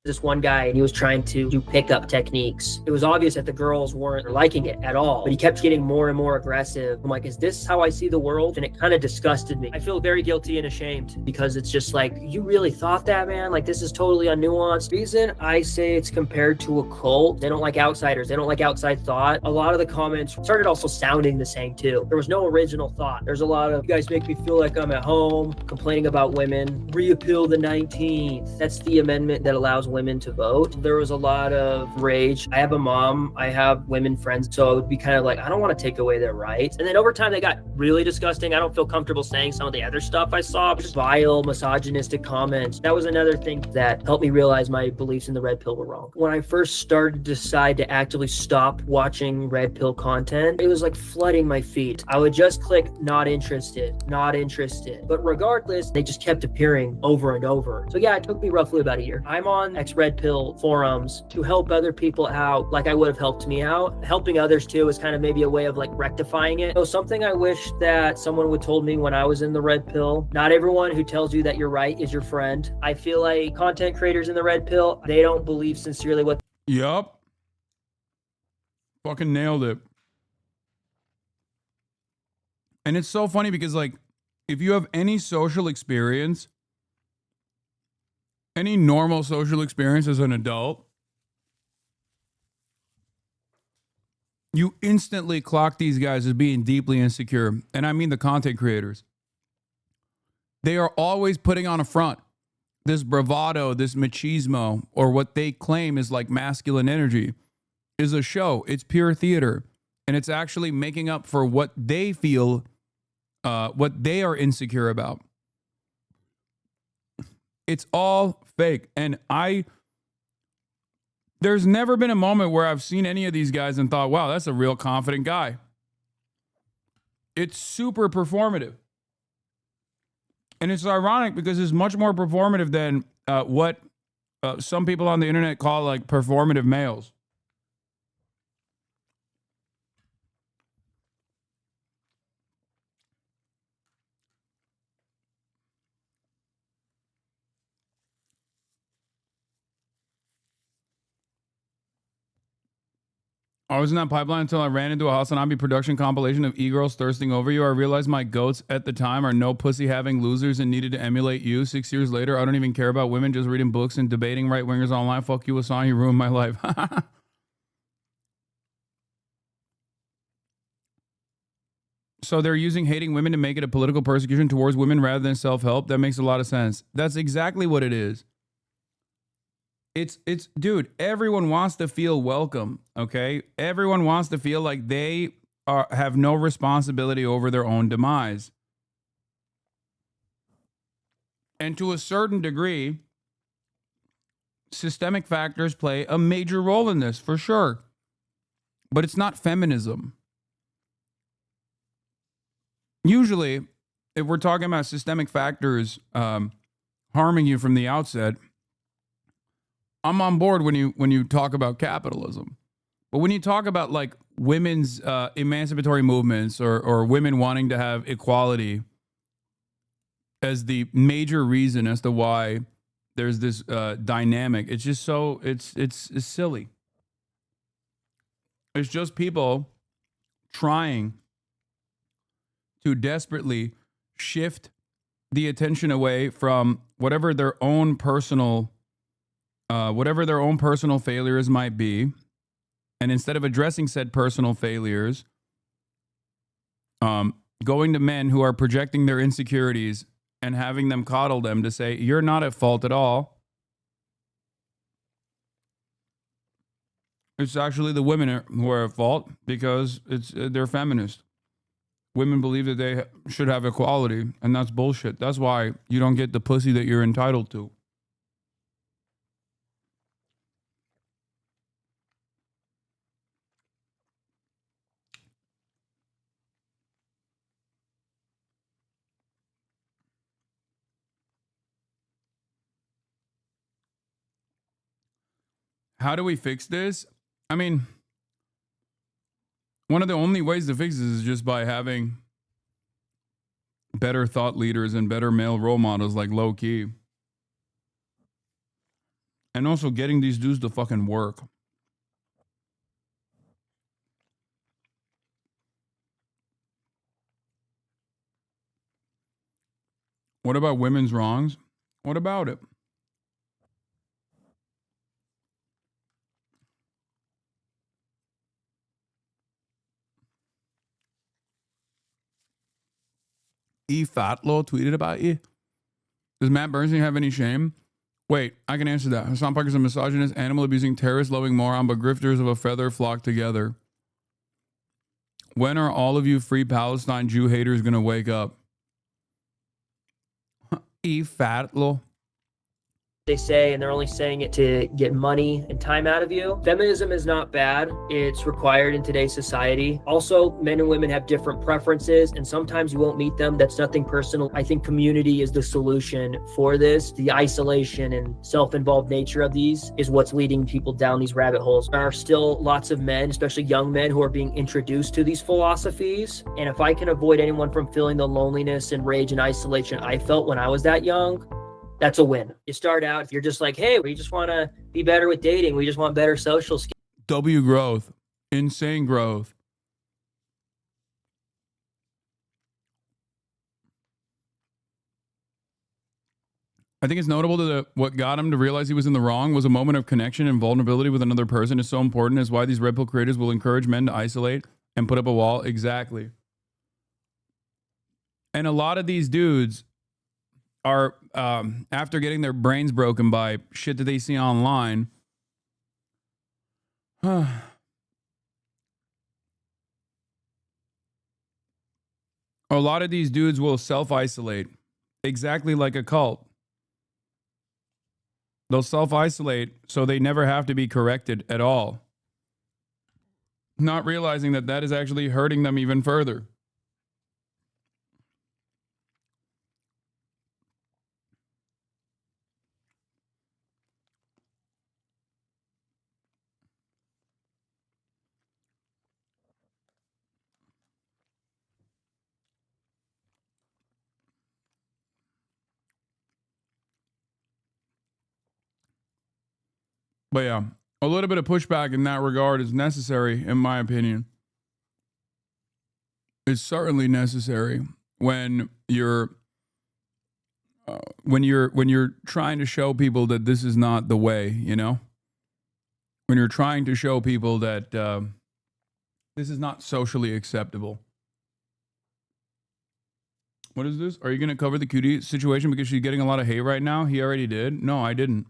this one guy, and he was trying to do pickup techniques. It was obvious that the girls weren't liking it at all, but he kept getting more and more aggressive. I'm like, is this how I see the world? And it kind of disgusted me. I feel very guilty and ashamed because it's just like, you really thought that, man? Like, this is totally unnuanced. The reason I say it's compared to a cult, they don't like outsiders. They don't like outside thought. A lot of the comments started also sounding the same too. There was no original thought. There's a lot of, you guys make me feel like I'm at home, complaining about women, repeal the 19th. That's the amendment that allows women to vote. There was a lot of rage. I have a mom, I have women friends, so it would be kind of like, I don't want to take away their rights. And then over time, they got really disgusting. I don't feel comfortable saying some of the other stuff I saw, just vile, misogynistic comments. That was another thing that helped me realize my beliefs in the red pill were wrong. When I first started to decide to actively stop watching red pill content, it was like flooding my feed. I would just click not interested, not interested. But regardless, they just kept appearing over and over. So yeah, it took me roughly about a year. I'm on ex-red pill forums to help other people out like I would have helped me out. Helping others too is kind of maybe a way of like rectifying it. So something I wish that someone would told me when I was in the red pill, not everyone who tells you that you're right is your friend. I feel like content creators in the red pill, they don't believe sincerely what. Yup. Fucking nailed it. And it's so funny because, like, if you have any social experience, any normal social experience as an adult, you instantly clock these guys as being deeply insecure. And I mean the content creators. They are always putting on a front. This bravado, this machismo, or what they claim is like masculine energy, is a show. It's pure theater. And it's actually making up for what they feel what they are insecure about. It's all fake. And there's never been a moment where I've seen any of these guys and thought, wow, that's a real confident guy. It's super performative. And it's ironic because it's much more performative than what some people on the internet call like performative males. I was in that pipeline until I ran into a HasanAbi production compilation of e-girls thirsting over you. I realized my goats at the time are no pussy-having losers and needed to emulate you. 6 years later, I don't even care about women, just reading books and debating right-wingers online. Fuck you, Hasan. You ruined my life. So they're using hating women to make it a political persecution towards women rather than self-help? That makes a lot of sense. That's exactly what it is. It's dude, everyone wants to feel welcome, okay? Everyone wants to feel like they have no responsibility over their own demise. And to a certain degree, systemic factors play a major role in this, for sure. But it's not feminism. Usually, if we're talking about systemic factors harming you from the outset, I'm on board when you talk about capitalism. But when you talk about like women's emancipatory movements or women wanting to have equality as the major reason as to why there's this dynamic, it's just so it's silly. It's just people trying to desperately shift the attention away from whatever their own personal failures might be, and instead of addressing said personal failures, going to men who are projecting their insecurities and having them coddle them to say, you're not at fault at all. It's actually the women who are at fault because they're feminist. Women believe that they should have equality, and that's bullshit. That's why you don't get the pussy that you're entitled to. How do we fix this? I mean, one of the only ways to fix this is just by having better thought leaders and better male role models like Low Key. And also getting these dudes to fucking work. What about women's wrongs? What about it? Fatlo tweeted about you. Does Matt Bernstein have any shame? Wait, I can answer that. Hasan Piker's a misogynist, animal-abusing, terrorist-loving moron, but grifters of a feather flock together. When are all of you free Palestine Jew haters going to wake up? Fatlo. They say, and they're only saying it to get money and time out of you. Feminism is not bad. It's required in today's society. Also, men and women have different preferences, and sometimes you won't meet them. That's nothing personal. I think community is the solution for this. The isolation and self-involved nature of these is what's leading people down these rabbit holes. There are still lots of men, especially young men, who are being introduced to these philosophies. And if I can avoid anyone from feeling the loneliness and rage and isolation I felt when I was that young, that's a win. You start out, if you're just like, hey, we just want to be better with dating. We just want better social skills. W growth. Insane growth. I think it's notable that what got him to realize he was in the wrong was a moment of connection and vulnerability with another person is so important is why these Red Pill creators will encourage men to isolate and put up a wall. Exactly. And a lot of these dudes are, after getting their brains broken by shit that they see online, are, A lot of these dudes will self-isolate, exactly like a cult. They'll self-isolate so they never have to be corrected at all, not realizing that that is actually hurting them even further. But yeah, a little bit of pushback in that regard is necessary, in my opinion. It's certainly necessary when you're trying to show people that this is not the way, you know? When you're trying to show people that this is not socially acceptable. What is this? Are you going to cover the cutie situation because she's getting a lot of hate right now? He already did. No, I didn't.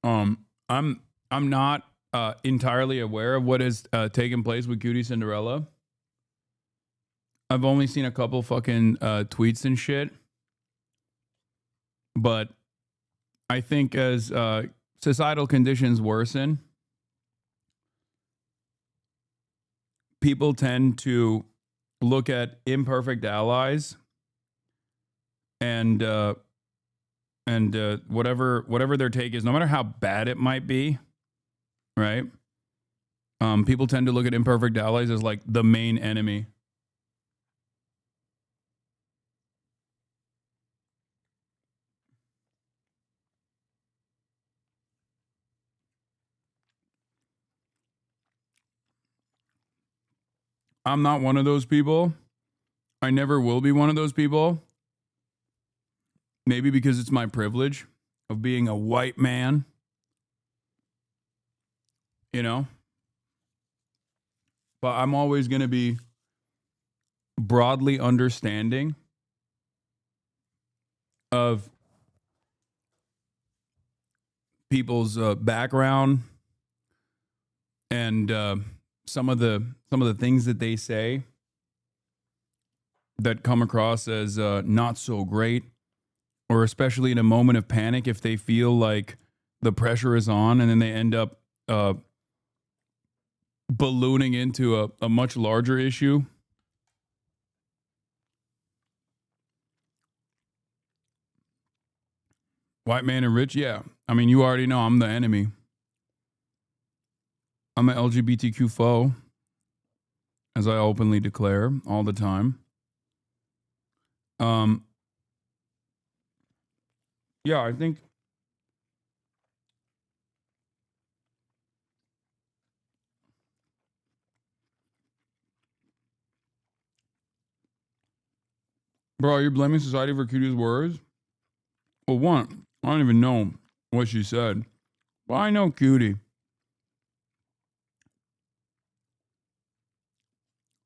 I'm not entirely aware of what has taken place with Cutie Cinderella. I've only seen a couple fucking tweets and shit. But I think as societal conditions worsen, people tend to look at imperfect allies and whatever their take is, no matter how bad it might be, right? People tend to look at imperfect allies as like the main enemy. I'm not one of those people. I never will be one of those people. Maybe because it's my privilege of being a white man. You know? But I'm always going to be broadly understanding of people's background and some of the things that they say that come across as not so great, or especially in a moment of panic, if they feel like the pressure is on and then they end up ballooning into a much larger issue. White man and rich, yeah. I mean, you already know I'm the enemy. I'm an LGBTQ foe, as I openly declare all the time. Yeah, I think bro, you're blaming society for Cutie's words? Well, one, I don't even know what she said. But I know Cutie.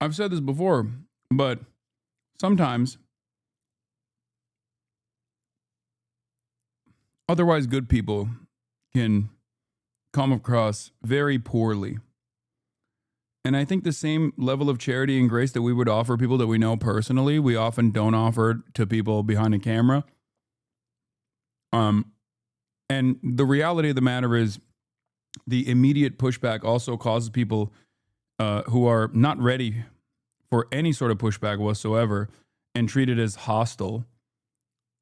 I've said this before, but sometimes otherwise good people can come across very poorly. And I think the same level of charity and grace that we would offer people that we know personally, we often don't offer to people behind a camera. And the reality of the matter is the immediate pushback also causes people who are not ready for any sort of pushback whatsoever and treat it as hostile,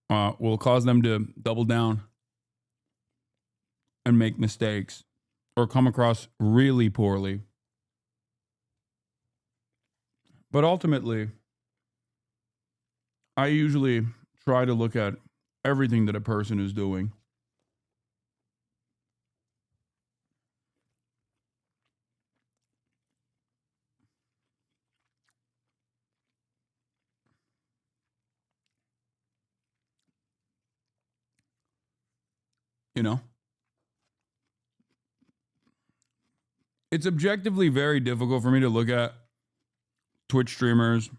will cause them to double down and make mistakes or come across really poorly. But ultimately, I usually try to look at everything that a person is doing. You know? It's objectively very difficult for me to look at Twitch streamers,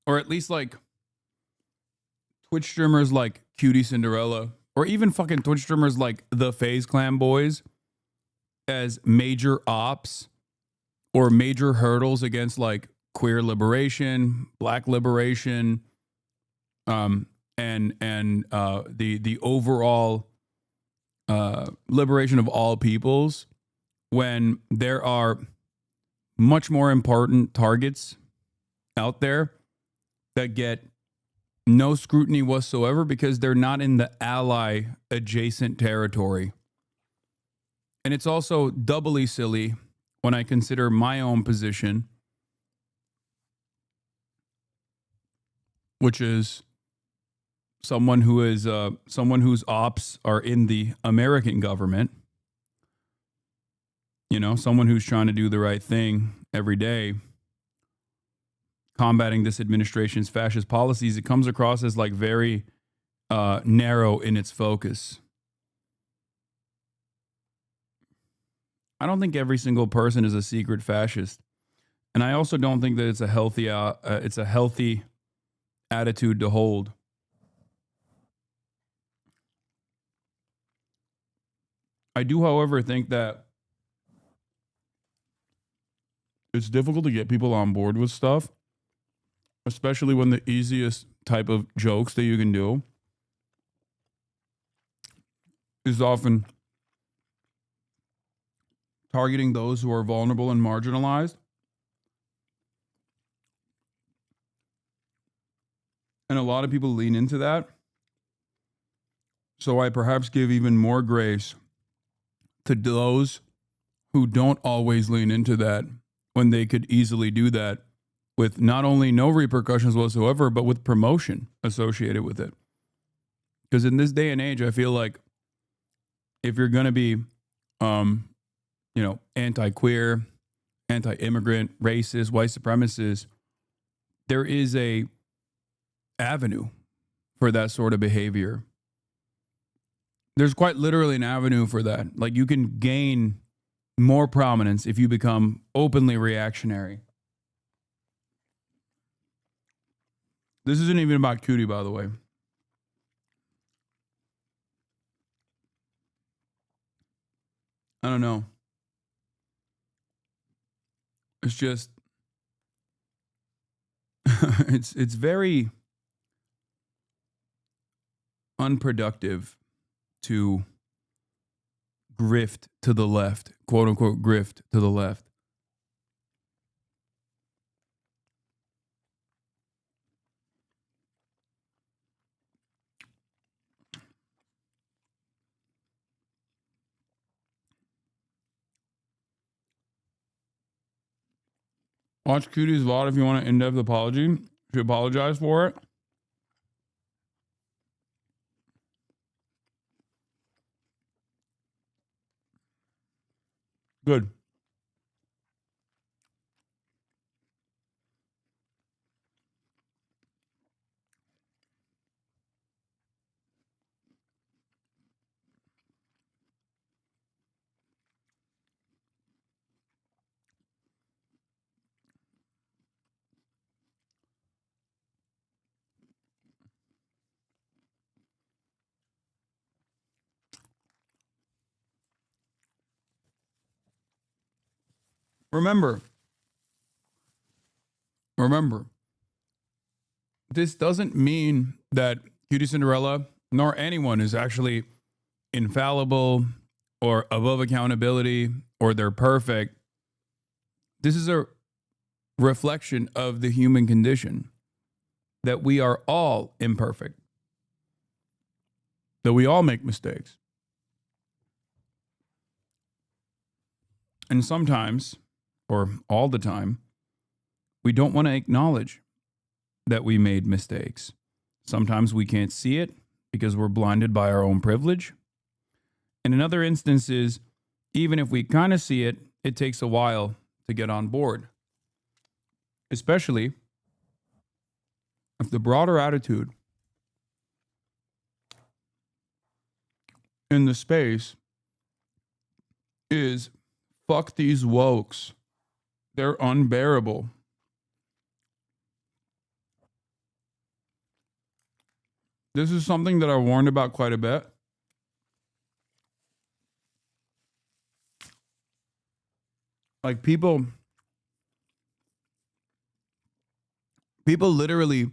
or at least like Twitch streamers like Cutie Cinderella, or even fucking Twitch streamers like the FaZe Clan boys, as major ops or major hurdles against like queer liberation, black liberation, and the overall liberation of all peoples, when there are much more important targets out there that get no scrutiny whatsoever because they're not in the ally adjacent territory. And it's also doubly silly when I consider my own position, which is someone whose ops are in the American government. You know, someone who's trying to do the right thing every day, combating this administration's fascist policies. It comes across as like very narrow in its focus. I don't think every single person is a secret fascist, and I also don't think that it's a healthy attitude to hold. I do, however, think that it's difficult to get people on board with stuff, especially when the easiest type of jokes that you can do is often targeting those who are vulnerable and marginalized. And a lot of people lean into that. So I perhaps give even more grace to those who don't always lean into that when they could easily do that with not only no repercussions whatsoever, but with promotion associated with it. Because in this day and age, I feel like if you're going to be, anti-queer, anti-immigrant, racist, white supremacist, there is a avenue for that sort of behavior. There's quite literally an avenue for that. Like, you can gain more prominence if you become openly reactionary. This isn't even about Cutie, by the way. I don't know. It's just, it's very unproductive to grift to the left, quote unquote, grift to the left. Watch Cutie's VOD if you want an in-depth apology. She apologized for it. Good. Remember, this doesn't mean that Cutie Cinderella nor anyone is actually infallible or above accountability or they're perfect. This is a reflection of the human condition, that we are all imperfect, that we all make mistakes. And sometimes, or all the time, we don't want to acknowledge that we made mistakes. Sometimes we can't see it because we're blinded by our own privilege. And in other instances, even if we kind of see it, it takes a while to get on board. Especially if the broader attitude in the space is, fuck these wokes. They're unbearable. This is something that I warned about quite a bit. Like people literally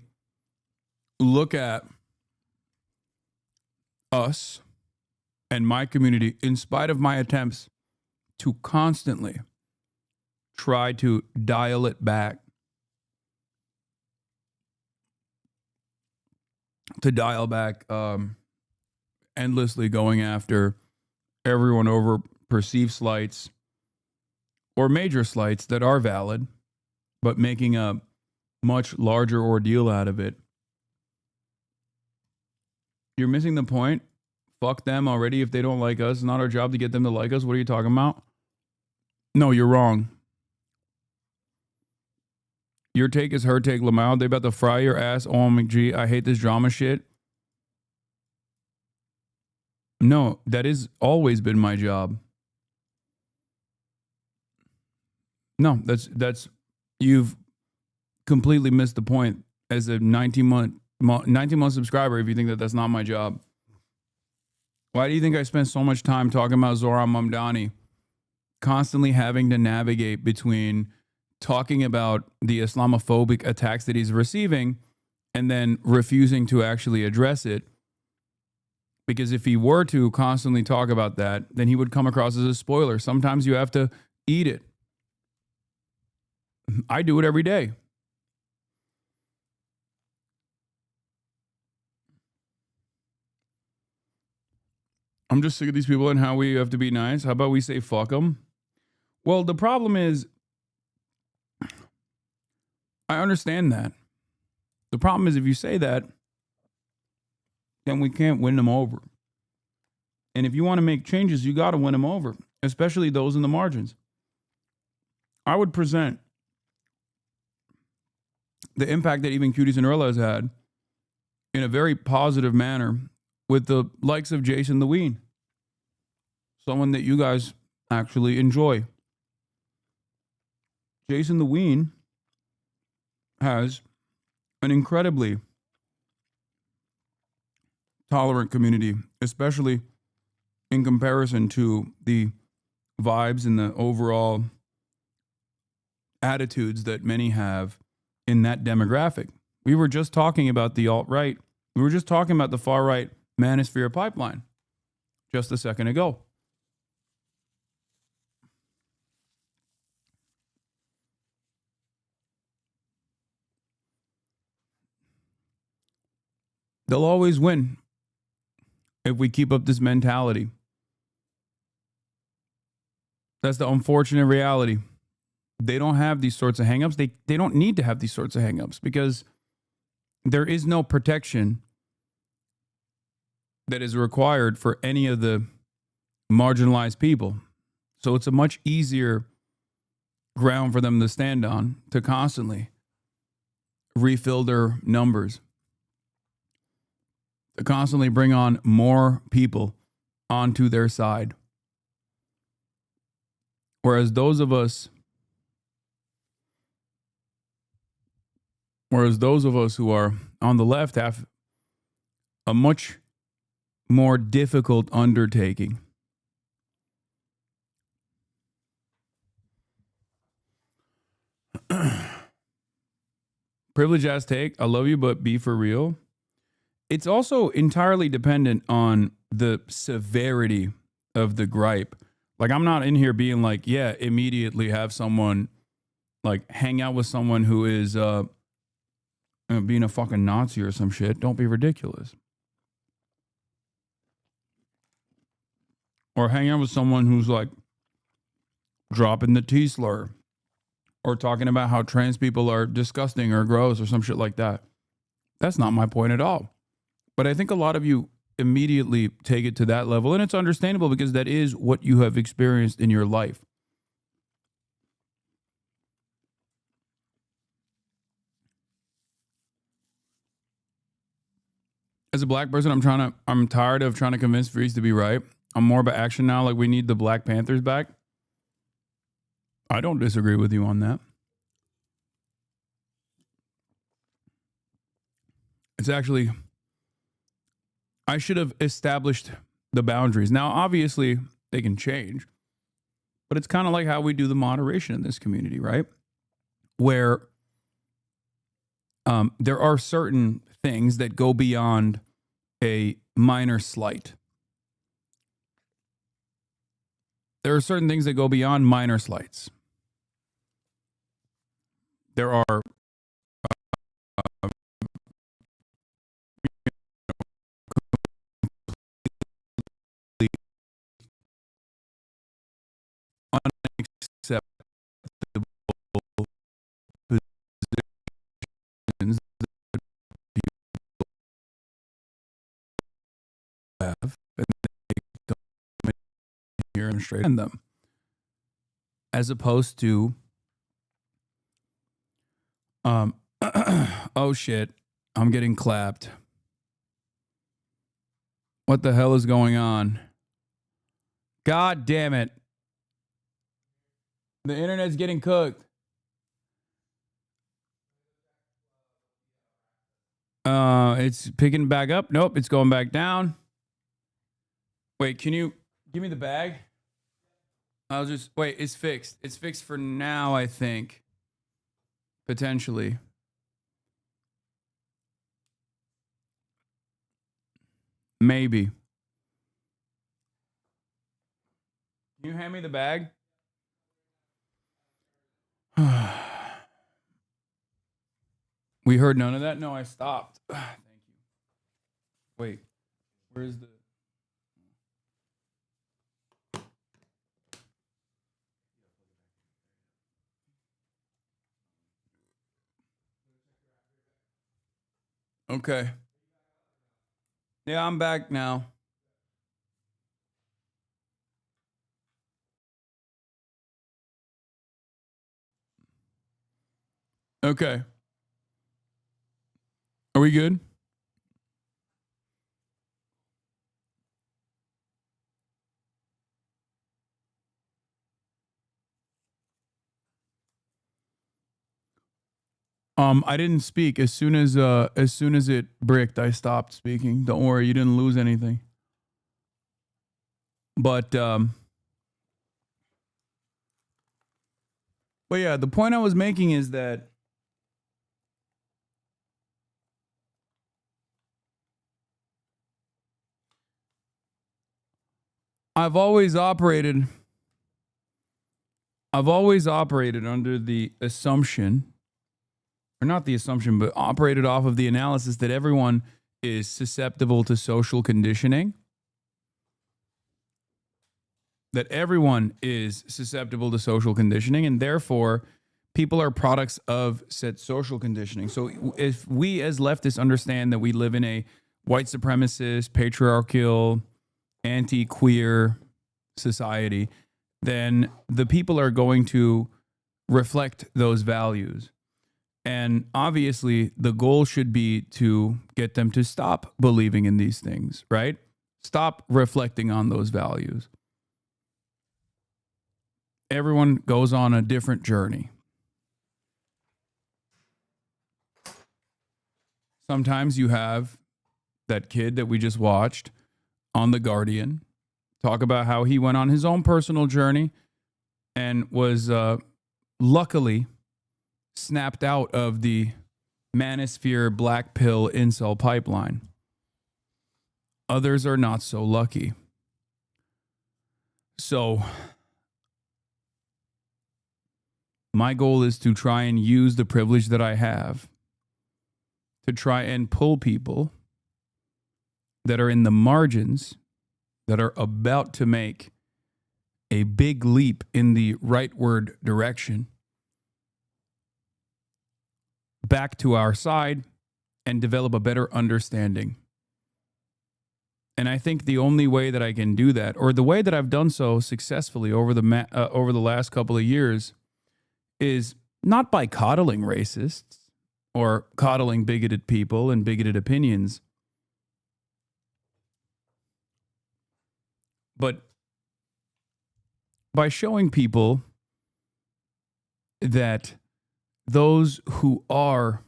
look at us and my community, in spite of my attempts to constantly try to dial it back, endlessly going after everyone over perceived slights or major slights that are valid, but making a much larger ordeal out of it. You're missing the point. Fuck them already if they don't like us. It's not our job to get them to like us. What are you talking about? No, you're wrong. Your take is her take, Lamau. They about to fry your ass. Oh, McG, I hate this drama shit. No, that has always been my job. No, that's you've completely missed the point as a 19-month subscriber if you think that that's not my job. Why do you think I spend so much time talking about Zohran Mamdani, constantly having to navigate between talking about the Islamophobic attacks that he's receiving and then refusing to actually address it? Because if he were to constantly talk about that, then he would come across as a spoiler. Sometimes you have to eat it. I do it every day. I'm just sick of these people and how we have to be nice. How about we say fuck them? Well, the problem is, I understand that. The problem is if you say that, then we can't win them over. And if you want to make changes, you got to win them over, especially those in the margins. I would present the impact that even Cuties and Earl has had in a very positive manner with the likes of Jason Lewine, someone that you guys actually enjoy. Jason Lewine has an incredibly tolerant community, especially in comparison to the vibes and the overall attitudes that many have in that demographic. We were just talking about the alt-right. We were just talking about the far-right manosphere pipeline just a second ago. They'll always win if we keep up this mentality. That's the unfortunate reality. They don't have these sorts of hangups. They don't need to have these sorts of hangups because there is no protection that is required for any of the marginalized people. So it's a much easier ground for them to stand on to constantly refill their numbers, to constantly bring on more people onto their side. Whereas those of us who are on the left have a much more difficult undertaking. Privilege ass take. I love you, but be for real. It's also entirely dependent on the severity of the gripe. Like, I'm not in here being like, yeah, immediately have someone like hang out with someone who is being a fucking Nazi or some shit. Don't be ridiculous. Or hang out with someone who's like dropping the T slur or talking about how trans people are disgusting or gross or some shit like that. That's not my point at all. But I think a lot of you immediately take it to that level, and it's understandable because that is what you have experienced in your life. As a black person, I'm tired of trying to convince Freeze to be right. I'm more about action now. Like, we need the Black Panthers back. I don't disagree with you on that. It's actually, I should have established the boundaries. Now, obviously, they can change. But it's kind of like how we do the moderation in this community, right? Where there are certain things that go beyond a minor slight. There are certain things that go beyond minor slights. There are unacceptable positions that people have, and they don't hear them straight in them, as opposed to oh shit, I'm getting clapped. What the hell is going on? God damn it. The internet's getting cooked. It's picking back up. Nope, it's going back down. Wait, can you give me the bag? I'll just wait, it's fixed. It's fixed for now, I think. Potentially. Maybe. Can you hand me the bag? We heard none of that? No, I stopped. Thank you. Wait, where's the... Okay. Yeah, I'm back now. Okay. Are we good? I didn't speak. As soon as it bricked, I stopped speaking. Don't worry, you didn't lose anything. But yeah, the point I was making is that I've always operated under the assumption, or not the assumption, but operated off of the analysis that everyone is susceptible to social conditioning. That everyone is susceptible to social conditioning, and therefore people are products of said social conditioning. So if we as leftists understand that we live in a white supremacist, patriarchal, anti-queer society, then the people are going to reflect those values. And obviously, the goal should be to get them to stop believing in these things, right? Stop reflecting on those values. Everyone goes on a different journey. Sometimes you have that kid that we just watched on The Guardian talk about how he went on his own personal journey and was luckily snapped out of the manosphere black pill incel pipeline. Others are not so lucky. So my goal is to try and use the privilege that I have to try and pull people that are in the margins, that are about to make a big leap in the rightward direction, back to our side and develop a better understanding. And I think the only way that I can do that, or the way that I've done so successfully over the last couple of years, is not by coddling racists or coddling bigoted people and bigoted opinions, but by showing people that those who are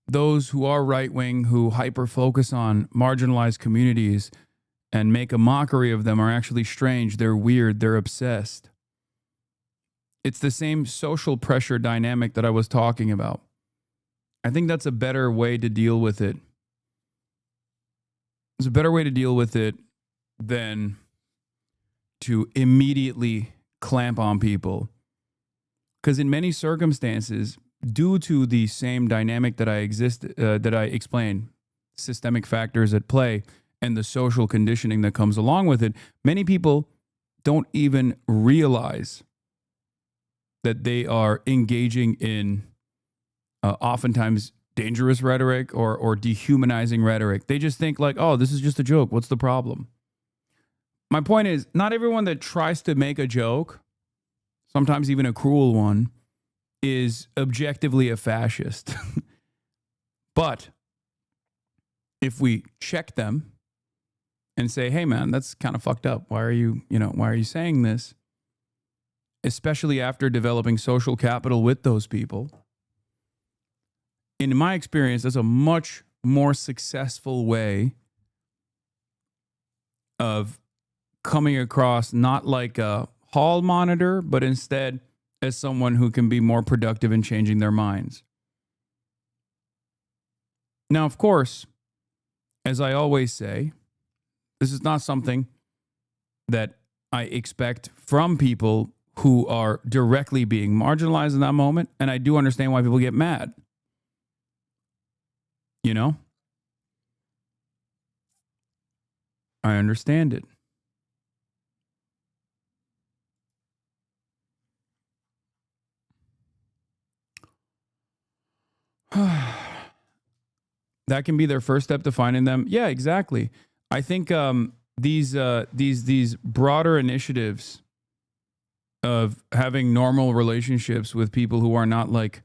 right-wing, who hyper-focus on marginalized communities and make a mockery of them are actually strange. They're weird. They're obsessed. It's the same social pressure dynamic that I was talking about. I think that's a better way to deal with it. It's a better way to deal with it than to immediately clamp on people. Because in many circumstances, due to the same dynamic that I explained, systemic factors at play, and the social conditioning that comes along with it, many people don't even realize that they are engaging in oftentimes dangerous rhetoric or dehumanizing rhetoric. They just think like, oh, this is just a joke. What's the problem? My point is, not everyone that tries to make a joke, sometimes even a cruel one, is objectively a fascist. But if we check them and say, hey man, that's kind of fucked up. Why are you saying this? Especially after developing social capital with those people. In my experience, that's a much more successful way of coming across not like a hall monitor, but instead as someone who can be more productive in changing their minds. Now, of course, as I always say, this is not something that I expect from people who are directly being marginalized in that moment. And I do understand why people get mad. You know? I understand it. That can be their first step to finding them. Yeah, exactly. I think these broader initiatives of having normal relationships with people who are not like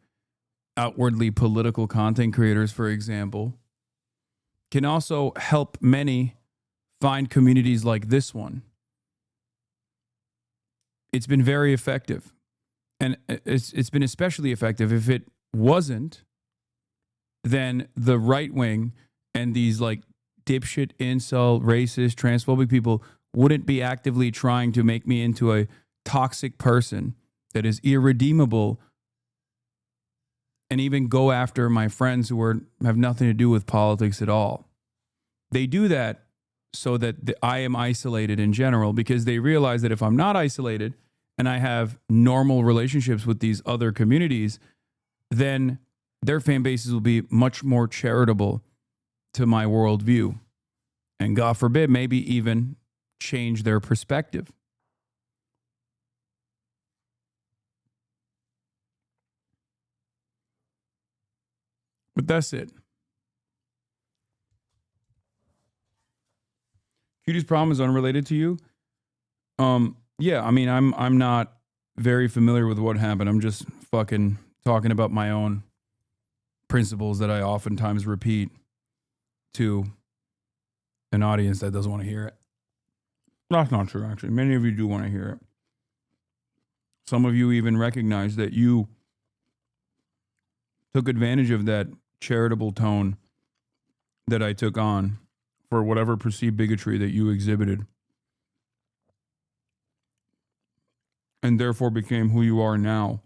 outwardly political content creators, for example, can also help many find communities like this one. It's been very effective. And it's been especially effective. If it wasn't, then the right wing and these like dipshit, incel, racist, transphobic people wouldn't be actively trying to make me into a toxic person that is irredeemable and even go after my friends who have nothing to do with politics at all. They do that so that I am isolated in general, because they realize that if I'm not isolated and I have normal relationships with these other communities, then their fan bases will be much more charitable to my worldview. And God forbid, maybe even change their perspective. But that's it. Cutie's problem is unrelated to you. Yeah, I mean, I'm not very familiar with what happened. I'm just fucking talking about my own principles that I oftentimes repeat to an audience that doesn't want to hear it. That's not true, actually. Many of you do want to hear it. Some of you even recognize that you took advantage of that charitable tone that I took on for whatever perceived bigotry that you exhibited, and therefore became who you are now.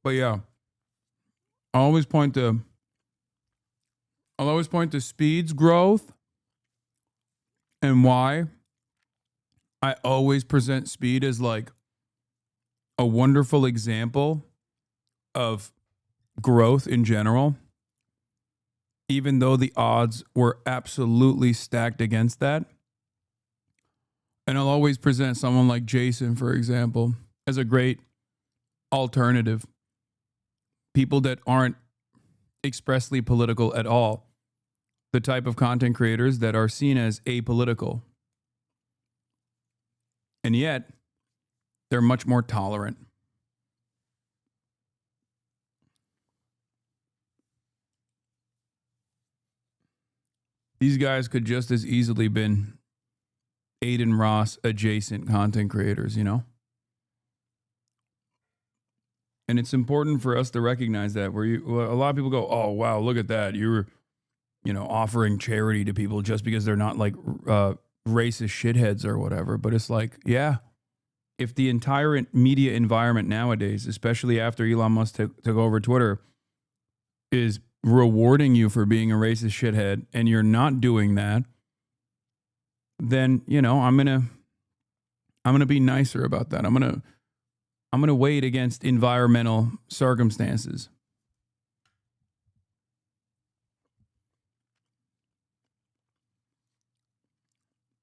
But yeah, I'll always point to Speed's growth and why I always present Speed as like a wonderful example of growth in general, even though the odds were absolutely stacked against that. And I'll always present someone like Jason, for example, as a great alternative. People that aren't expressly political at all. The type of content creators that are seen as apolitical. And yet, they're much more tolerant. These guys could just as easily been Aiden Ross adjacent content creators, you know? And it's important for us to recognize that where a lot of people go, oh, wow, look at that. You're, offering charity to people just because they're not like racist shitheads or whatever. But it's like, yeah, if the entire media environment nowadays, especially after Elon Musk took over Twitter, is rewarding you for being a racist shithead and you're not doing that, then, I'm going to be nicer about that. I'm going to weigh it against environmental circumstances.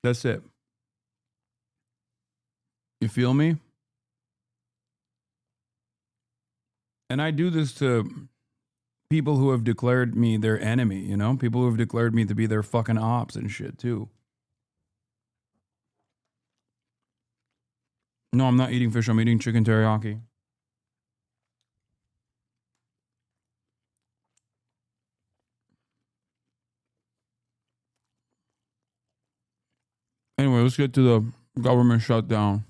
That's it. You feel me? And I do this to people who have declared me their enemy, people who have declared me to be their fucking ops and shit too. No, I'm not eating fish. I'm eating chicken teriyaki. Anyway, let's get to the government shutdown.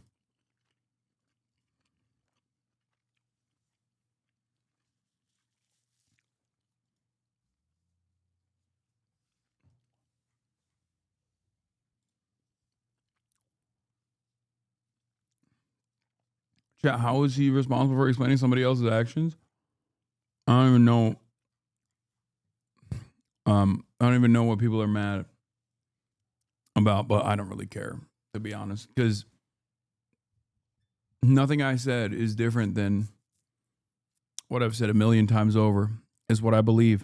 Chat, how is he responsible for explaining somebody else's actions? I don't even know. I don't even know what people are mad about, but I don't really care, to be honest, because nothing I said is different than what I've said a million times over, is what I believe.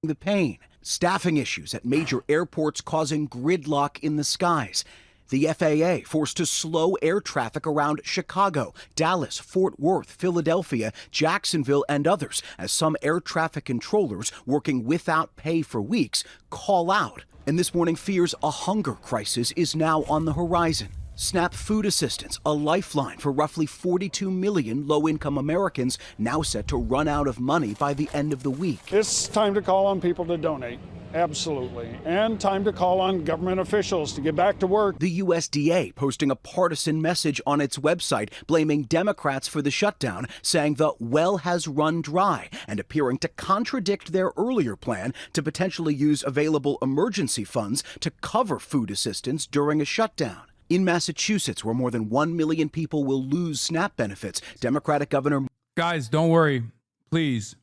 The pain, staffing issues at major airports causing gridlock in the skies. The FAA forced to slow air traffic around Chicago, Dallas, Fort Worth, Philadelphia, Jacksonville, and others as some air traffic controllers working without pay for weeks call out. And this morning fears a hunger crisis is now on the horizon. SNAP food assistance, a lifeline for roughly 42 million low-income Americans, now set to run out of money by the end of the week. It's time to call on people to donate. Absolutely. And time to call on government officials to get back to work. The USDA posting a partisan message on its website blaming Democrats for the shutdown, saying the well has run dry and appearing to contradict their earlier plan to potentially use available emergency funds to cover food assistance during a shutdown. In Massachusetts, where more than 1 million people will lose SNAP benefits, Democratic Governor... Guys, don't worry, please.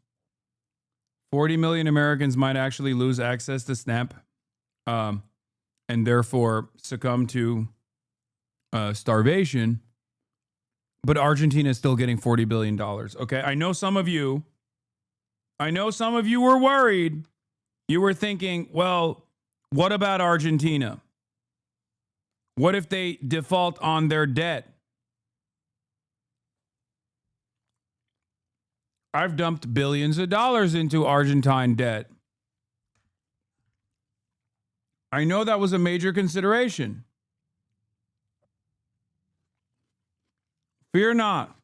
40 million Americans might actually lose access to SNAP and therefore succumb to starvation. But Argentina is still getting $40 billion. Okay, I know some of you were worried. You were thinking, well, what about Argentina? What if they default on their debt? I've dumped billions of dollars into Argentine debt. I know that was a major consideration. Fear not.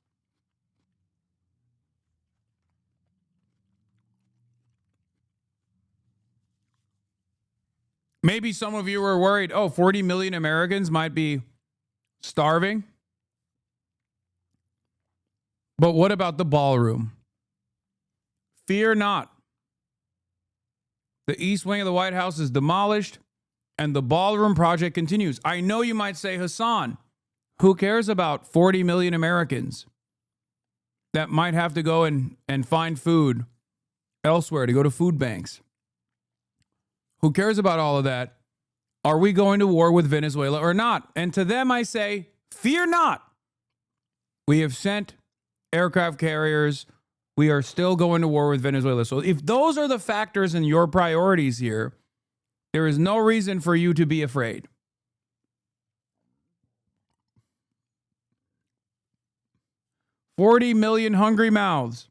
Maybe some of you were worried, 40 million Americans might be starving. But what about the ballroom? Fear not. The east wing of the White House is demolished and the ballroom project continues. I know you might say, Hasan, who cares about 40 million Americans that might have to go and find food elsewhere, to go to food banks? Who cares about all of that? Are we going to war with Venezuela or not? And to them I say, fear not. We have sent aircraft carriers. We are still going to war with Venezuela. So if those are the factors in your priorities here, there is no reason for you to be afraid. $40 million hungry mouths.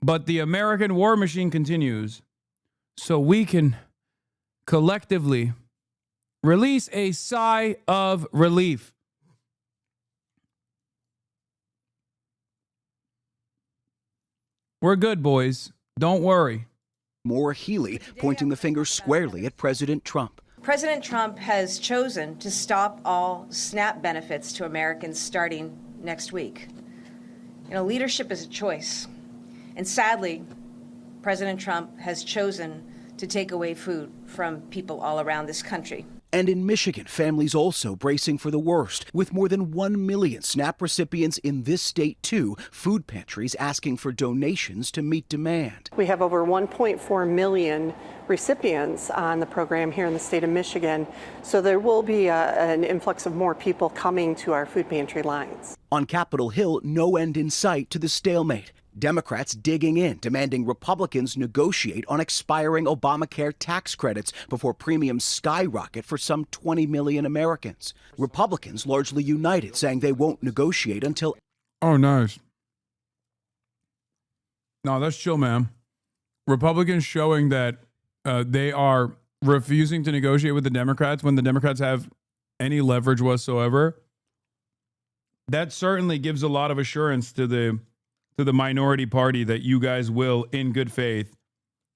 But the American war machine continues, so we can collectively release a sigh of relief. We're good, boys. Don't worry. Maura Healey pointing the finger squarely at President Trump. President Trump has chosen to stop all SNAP benefits to Americans starting next week. You know, leadership is a choice. And sadly, President Trump has chosen to take away food from people all around this country. And in Michigan, families also bracing for the worst, with more than 1 million SNAP recipients in this state, too. Food pantries asking for donations to meet demand. We have over 1.4 million recipients on the program here in the state of Michigan, so there will be an influx of more people coming to our food pantry lines. On Capitol Hill, no end in sight to the stalemate. Democrats digging in, demanding Republicans negotiate on expiring Obamacare tax credits before premiums skyrocket for some 20 million Americans. Republicans largely united, saying they won't negotiate until... Oh, nice. No, that's chill, man. Republicans showing that they are refusing to negotiate with the Democrats when the Democrats have any leverage whatsoever. That certainly gives a lot of assurance to the minority party that you guys will, in good faith,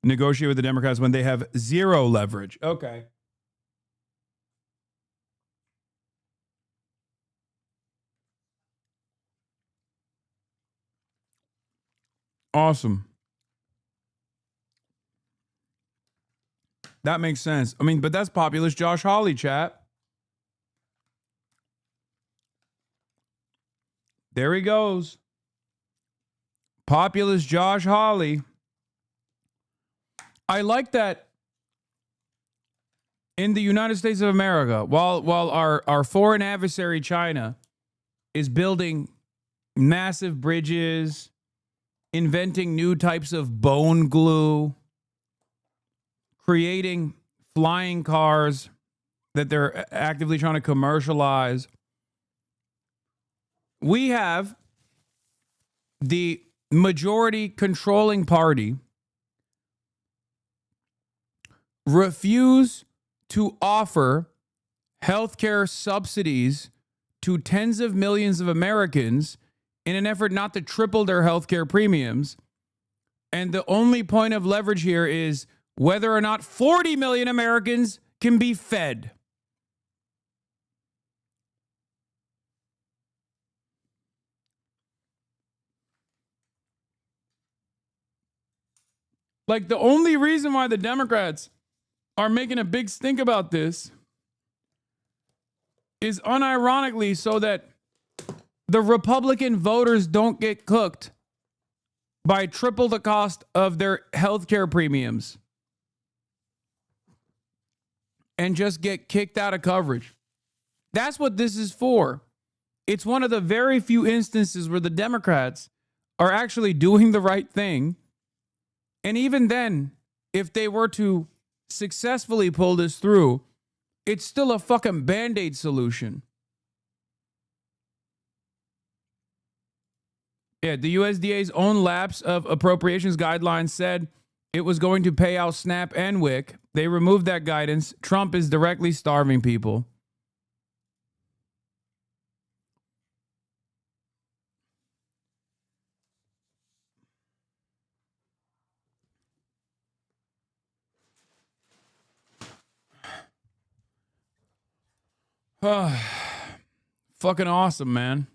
negotiate with the Democrats when they have zero leverage. Okay. Awesome. That makes sense. I mean, but that's populist Josh Hawley, chat. There he goes. Populist Josh Hawley. I like that in the United States of America, while our foreign adversary, China, is building massive bridges, inventing new types of bone glue, creating flying cars that they're actively trying to commercialize. We have the majority controlling party refuse to offer healthcare subsidies to tens of millions of Americans in an effort not to triple their healthcare premiums. And the only point of leverage here is whether or not 40 million Americans can be fed. Like, the only reason why the Democrats are making a big stink about this is unironically so that the Republican voters don't get cooked by triple the cost of their healthcare premiums and just get kicked out of coverage. That's what this is for. It's one of the very few instances where the Democrats are actually doing the right thing. And even then, if they were to successfully pull this through, it's still a fucking Band-Aid solution. Yeah, the USDA's own lapse of appropriations guidelines said it was going to pay out SNAP and WIC. They removed that guidance. Trump is directly starving people. Fucking awesome, man.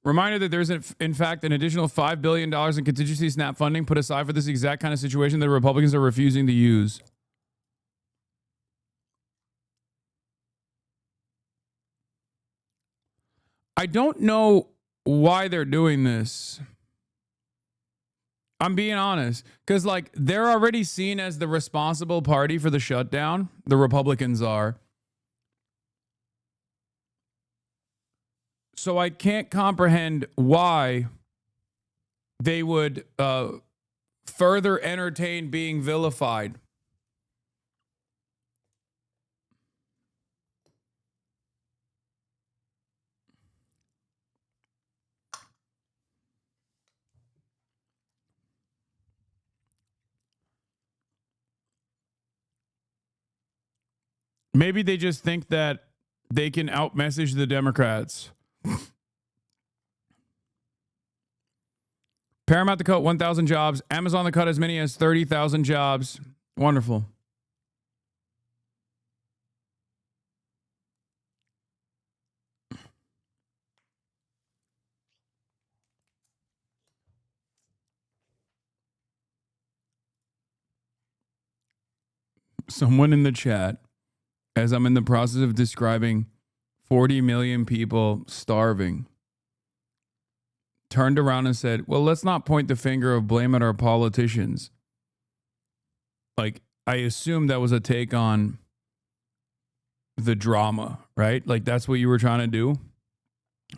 Reminder that there's, in fact, an additional $5 billion in contingency SNAP funding put aside for this exact kind of situation that Republicans are refusing to use. I don't know why they're doing this. I'm being honest, because like they're already seen as the responsible party for the shutdown. The Republicans are. So I can't comprehend why they would further entertain being vilified. Maybe they just think that they can out-message the Democrats. Paramount to cut 1,000 jobs. Amazon to cut as many as 30,000 jobs. Wonderful. Someone in the chat, as I'm in the process of describing 40 million people starving, turned around and said, well, let's not point the finger of blame at our politicians. Like, I assume that was a take on the drama, right? Like, that's what you were trying to do.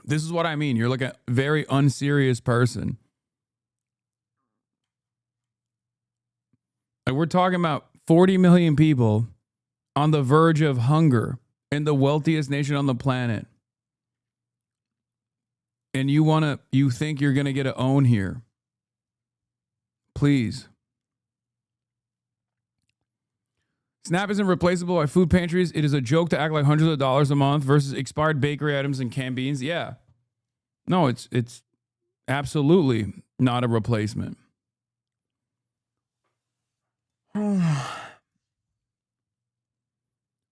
This is what I mean. You're like a very unserious person. Like, we're talking about 40 million people on the verge of hunger in the wealthiest nation on the planet. And you think you're going to get an own here. Please. SNAP isn't replaceable by food pantries. It is a joke to act like hundreds of dollars a month versus expired bakery items and canned beans. Yeah. No, it's absolutely not a replacement.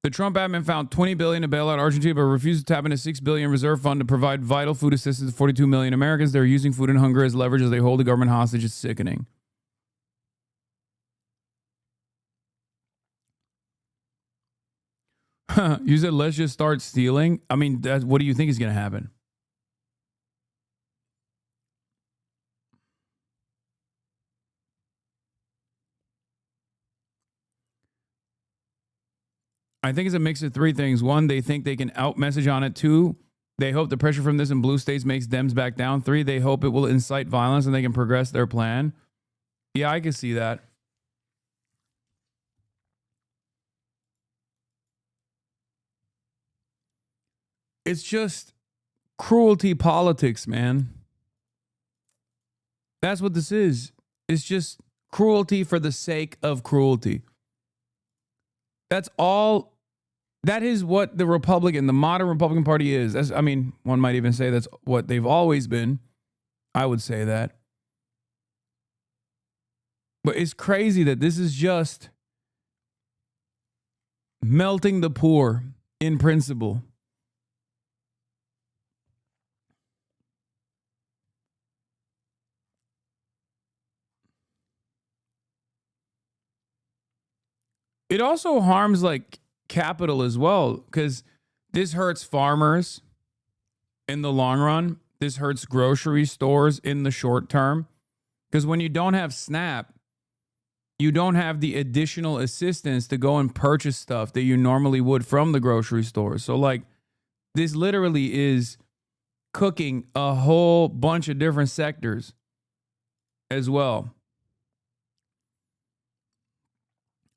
The Trump admin found $20 billion to bail out Argentina, but refused to tap into $6 billion reserve fund to provide vital food assistance to 42 million Americans. They're using food and hunger as leverage as they hold the government hostage. It's sickening. You said, let's just start stealing. I mean, what do you think is going to happen? I think it's a mix of three things. One, they think they can out-message on it. Two, they hope the pressure from this in blue states makes Dems back down. Three, they hope it will incite violence and they can progress their plan. Yeah, I can see that. It's just cruelty politics, man. That's what this is. It's just cruelty for the sake of cruelty. That's all. That is what the modern Republican Party is. I mean, one might even say that's what they've always been. I would say that. But it's crazy that this is just melting the poor in principle. It also harms like capital as well, because this hurts farmers in the long run. This hurts grocery stores in the short term, because when you don't have SNAP, you don't have the additional assistance to go and purchase stuff that you normally would from the grocery store. So like, this literally is cooking a whole bunch of different sectors as well.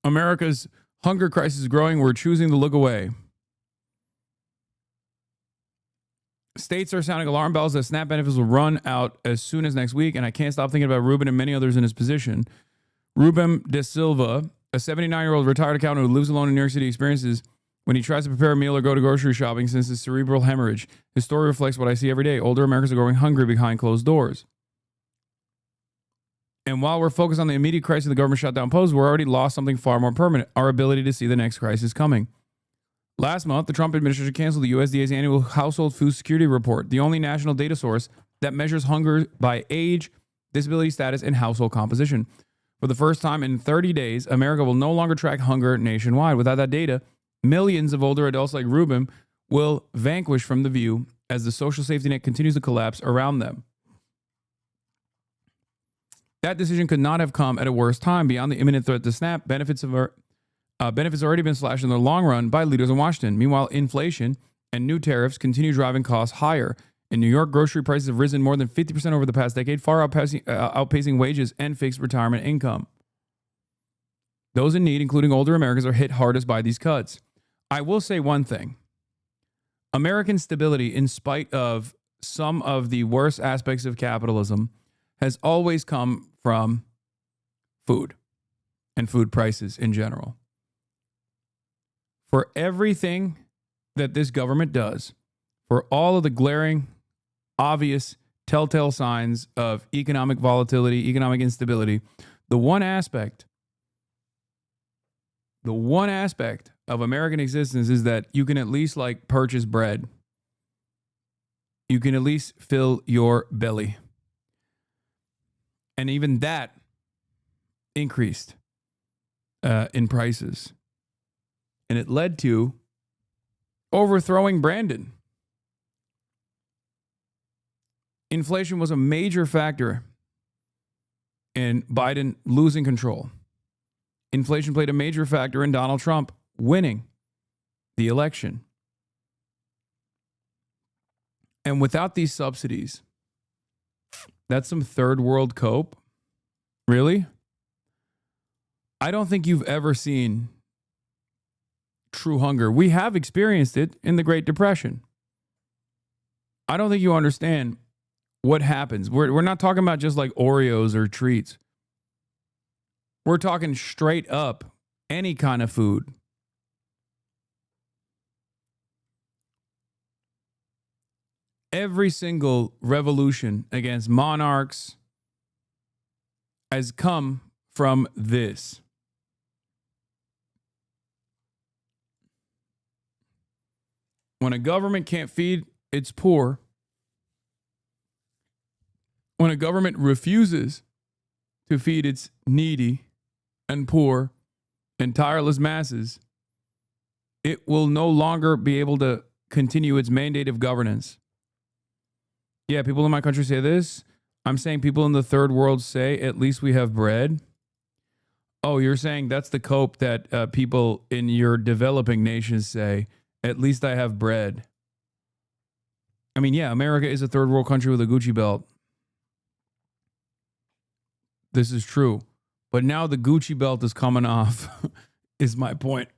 America's hunger crisis is growing. We're choosing to look away. States are sounding alarm bells that SNAP benefits will run out as soon as next week, and I can't stop thinking about Ruben and many others in his position. Ruben De Silva, a 79-year-old retired accountant who lives alone in New York City, experiences when he tries to prepare a meal or go to grocery shopping since his cerebral hemorrhage. His story reflects what I see every day. Older Americans are growing hungry behind closed doors. And while we're focused on the immediate crisis the government shutdown posed, we're already lost something far more permanent, our ability to see the next crisis coming. Last month, the Trump administration canceled the USDA's annual Household Food Security Report, the only national data source that measures hunger by age, disability status, and household composition. For the first time in 30 days, America will no longer track hunger nationwide. Without that data, millions of older adults like Ruben will vanquish from the view as the social safety net continues to collapse around them. That decision could not have come at a worse time. Beyond the imminent threat to SNAP, benefits have already been slashed in the long run by leaders in Washington. Meanwhile, inflation and new tariffs continue driving costs higher. In New York, grocery prices have risen more than 50% over the past decade, far outpacing wages and fixed retirement income. Those in need, including older Americans, are hit hardest by these cuts. I will say one thing. American stability, in spite of some of the worst aspects of capitalism, has always come from food and food prices in general. for everything that this government does, for all of the glaring, obvious, telltale signs of economic volatility, economic instability, the one aspect of American existence is that you can at least like purchase bread. You can at least fill your belly. And even that increased in prices. And it led to overthrowing Brandon. Inflation was a major factor in Biden losing control. Inflation played a major factor in Donald Trump winning the election. And without these subsidies, that's some third world cope. Really? I don't think you've ever seen true hunger. We have experienced it in the Great Depression. I don't think you understand what happens. We're not talking about just like Oreos or treats. We're talking straight up any kind of food. Every single revolution against monarchs has come from this. When a government can't feed its poor, when a government refuses to feed its needy and poor and tireless masses, it will no longer be able to continue its mandate of governance. Yeah, people in my country say this. I'm saying people in the third world say, at least we have bread. Oh, you're saying that's the cope that people in your developing nations say, at least I have bread. I mean, yeah, America is a third world country with a Gucci belt. This is true. But now the Gucci belt is coming off, is my point.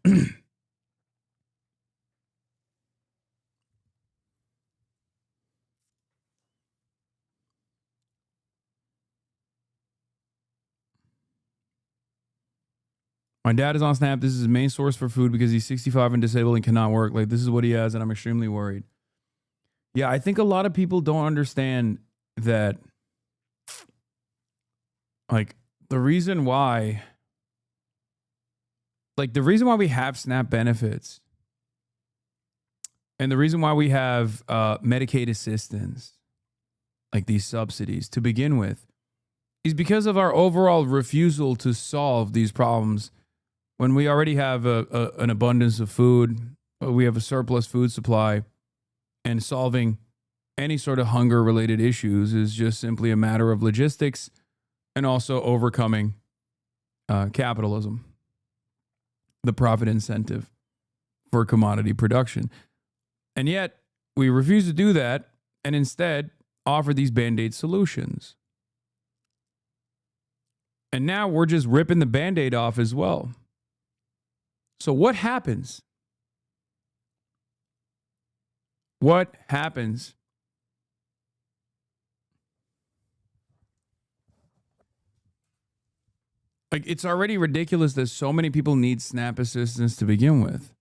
My dad is on Snap. This is his main source for food because he's 65 and disabled and cannot work. Like, this is what he has, and I'm extremely worried. Yeah, I think a lot of people don't understand that, like, the reason why we have SNAP benefits and the reason why we have Medicaid assistance, like these subsidies to begin with, is because of our overall refusal to solve these problems when we already have an abundance of food, we have a surplus food supply, and solving any sort of hunger-related issues is just simply a matter of logistics and also overcoming capitalism, the profit incentive for commodity production. And yet, we refuse to do that and instead offer these Band-Aid solutions. And now we're just ripping the Band-Aid off as well. So what happens? What happens? Like, it's already ridiculous that so many people need SNAP assistance to begin with.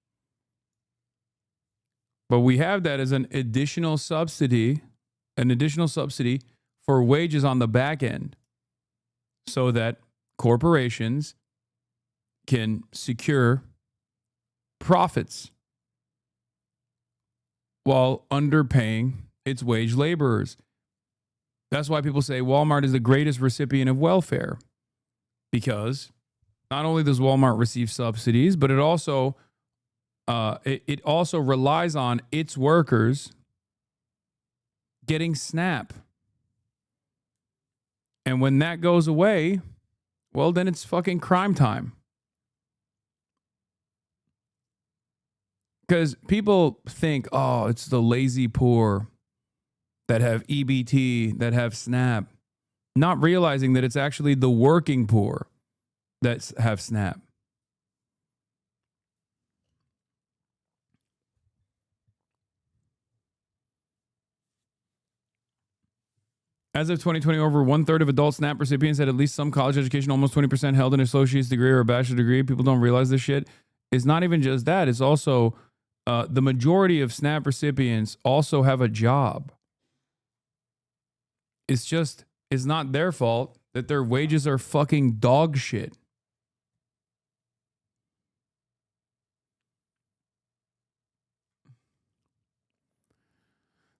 But we have that as an additional subsidy for wages on the back end so that corporations can secure profits while underpaying its wage laborers. That's why people say Walmart is the greatest recipient of welfare, because not only does Walmart receive subsidies, but it also relies on its workers getting SNAP. And when that goes away, well, then it's fucking crime time. Because people think, oh, it's the lazy poor that have EBT, that have SNAP, not realizing that it's actually the working poor that have SNAP. As of 2020, over 1/3 of adult SNAP recipients had at least some college education, almost 20% held an associate's degree or a bachelor's degree. People don't realize this shit. It's not even just that. It's also the majority of SNAP recipients also have a job. It's not their fault that their wages are fucking dog shit.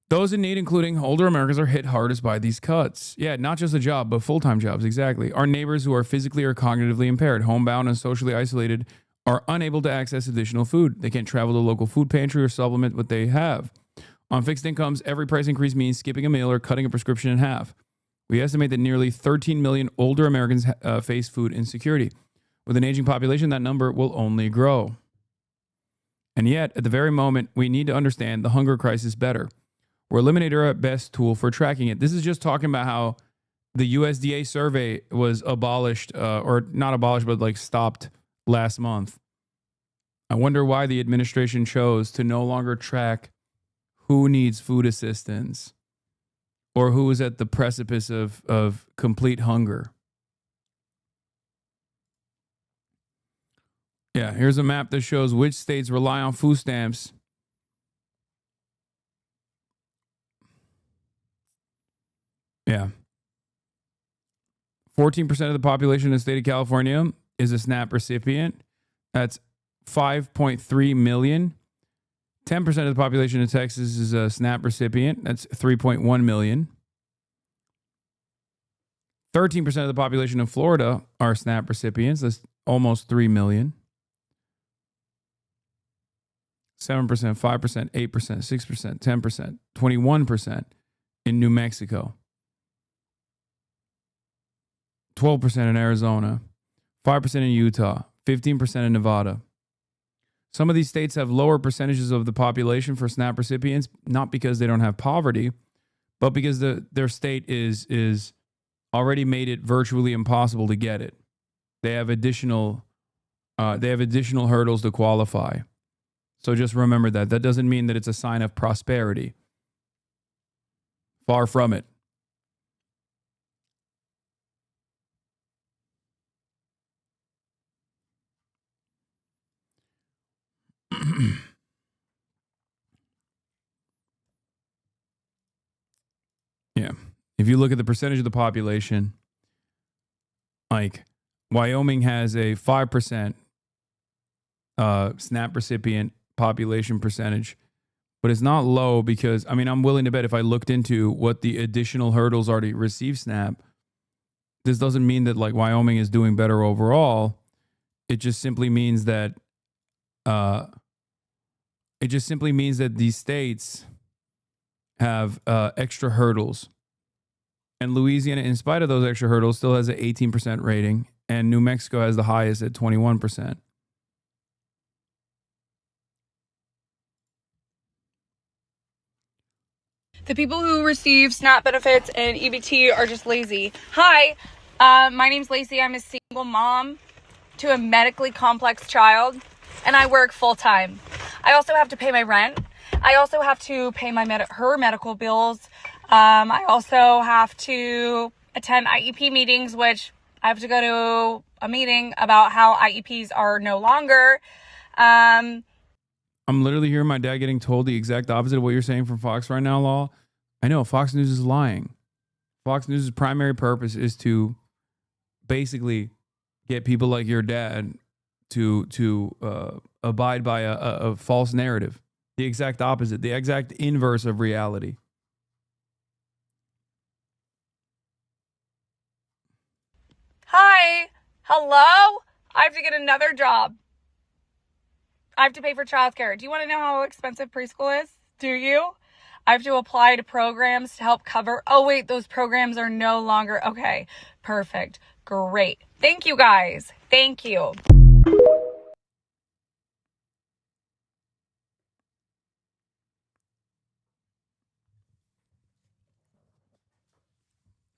Those in need, including older Americans, are hit hardest by these cuts. Yeah, not just a job, but full-time jobs, exactly. Our neighbors who are physically or cognitively impaired, homebound, and socially isolated are unable to access additional food. They can't travel to a local food pantry or supplement what they have. On fixed incomes, every price increase means skipping a meal or cutting a prescription in half. We estimate that nearly 13 million older Americans face food insecurity. With an aging population, that number will only grow. And yet, at the very moment, we need to understand the hunger crisis better. We're eliminating our best tool for tracking it. This is just talking about how the USDA survey was abolished, or not abolished, but like stopped last month. I wonder why the administration chose to no longer track who needs food assistance or who is at the precipice of complete hunger. Yeah, here's a map that shows which states rely on food stamps. Yeah. 14% of the population in the state of California is a SNAP recipient. That's 5.3 million. 10% of the population in Texas is a SNAP recipient. That's 3.1 million. 13% of the population in Florida are SNAP recipients. That's almost 3 million. 7%, 5%, 8%, 6%, 10%, 21% in New Mexico. 12% in Arizona, 5% in Utah, 15% in Nevada. Some of these states have lower percentages of the population for SNAP recipients, not because they don't have poverty, but because their state is already made it virtually impossible to get it. They have additional hurdles to qualify. So just remember that. That doesn't mean that it's a sign of prosperity. Far from it. Yeah. If you look at the percentage of the population, like Wyoming has a 5% SNAP recipient population percentage, but it's not low because, I mean, I'm willing to bet if I looked into what the additional hurdles are to receive SNAP, this doesn't mean that like Wyoming is doing better overall. It just simply means that these states have extra hurdles. And Louisiana, in spite of those extra hurdles, still has an 18% rating. And New Mexico has the highest at 21%. The people who receive SNAP benefits and EBT are just lazy. Hi, my name's Lacey. I'm a single mom to a medically complex child, and I work full-time. I also have to pay my rent. I also have to pay her medical bills. I also have to attend IEP meetings, which I have to go to a meeting about how IEPs are no longer. I'm literally hearing my dad getting told the exact opposite of what you're saying from Fox right now, Law. I know Fox News is lying. Fox News' primary purpose is to basically get people like your dad to abide by a false narrative. The exact opposite, the exact inverse of reality. Hi, hello? I have to get another job. I have to pay for childcare. Do you want to know how expensive preschool is? Do you? I have to apply to programs to help cover. Oh, wait, those programs are no longer. Okay, perfect. Great. Thank you, guys. Thank you.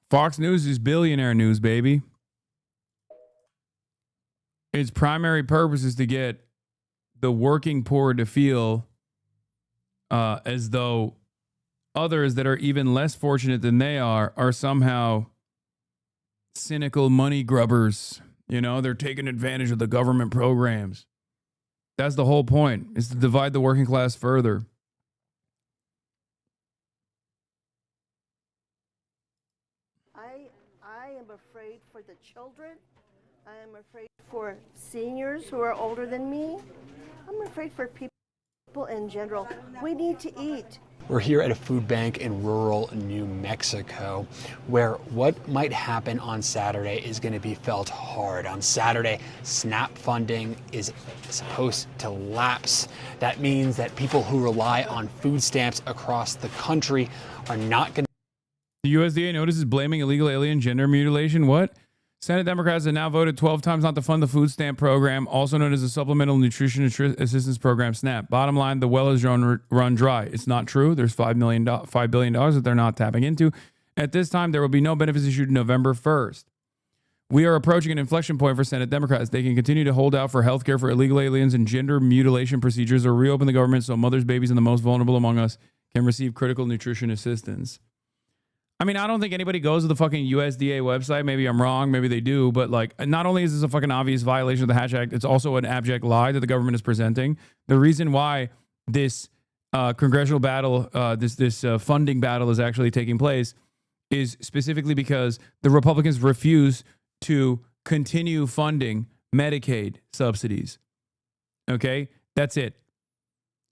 Fox News is billionaire news, baby. Its primary purpose is to get the working poor to feel as though others that are even less fortunate than they are somehow cynical money grubbers. You know, they're taking advantage of the government programs. That's the whole point, is to divide the working class further. I am afraid for the children. I am afraid for seniors who are older than me. I'm afraid for people in general. We need to eat. We're here at a food bank in rural New Mexico, where what might happen on Saturday is going to be felt hard. On Saturday, SNAP funding is supposed to lapse. That means that people who rely on food stamps across the country are not going to. The USDA notices blaming illegal alien gender mutilation. What? Senate Democrats have now voted 12 times not to fund the food stamp program, also known as the Supplemental Nutrition Assistance Program, SNAP. Bottom line, the well is run dry. It's not true. There's $5 billion that they're not tapping into. At this time, there will be no benefits issued November 1st. We are approaching an inflection point for Senate Democrats. They can continue to hold out for health care for illegal aliens and gender mutilation procedures, or reopen the government so mothers, babies, and the most vulnerable among us can receive critical nutrition assistance. I mean, I don't think anybody goes to the fucking USDA website. Maybe I'm wrong. Maybe they do. But like, not only is this a fucking obvious violation of the Hatch Act, it's also an abject lie that the government is presenting. The reason why this congressional battle, this funding battle is actually taking place is specifically because the Republicans refuse to continue funding Medicaid subsidies. Okay? That's it.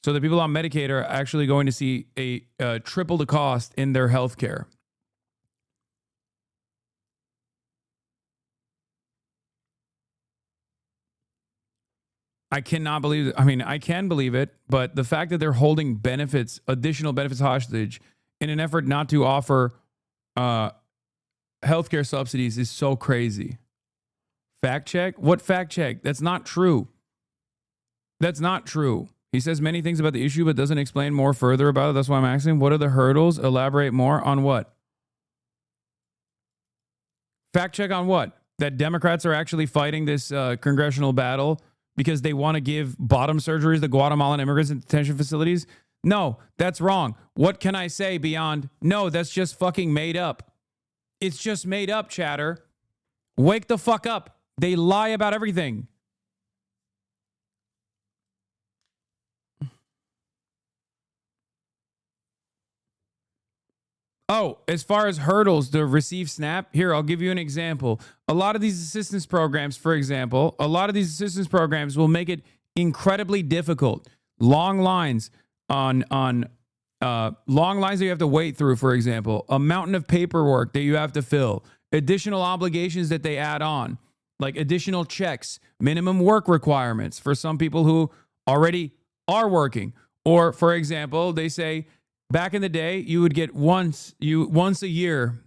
So the people on Medicaid are actually going to see a triple the cost in their health care. I cannot believe it. I mean, I can believe it, but the fact that they're holding benefits, additional benefits hostage in an effort not to offer healthcare subsidies is so crazy. Fact check? What fact check? That's not true. That's not true. He says many things about the issue, but doesn't explain more further about it. That's why I'm asking, what are the hurdles? Elaborate more on what? Fact check on what? That Democrats are actually fighting this congressional battle because they want to give bottom surgeries to Guatemalan immigrants in detention facilities? No, that's wrong. What can I say beyond, no, that's just fucking made up. It's just made up, chatter. Wake the fuck up. They lie about everything. Oh, as far as hurdles to receive SNAP, here, I'll give you an example. A lot of these assistance programs, for example, will make it incredibly difficult. Long lines long lines that you have to wait through, for example, a mountain of paperwork that you have to fill, additional obligations that they add on, like additional checks, minimum work requirements for some people who already are working. Or, for example, they say, back in the day, you would get once a year,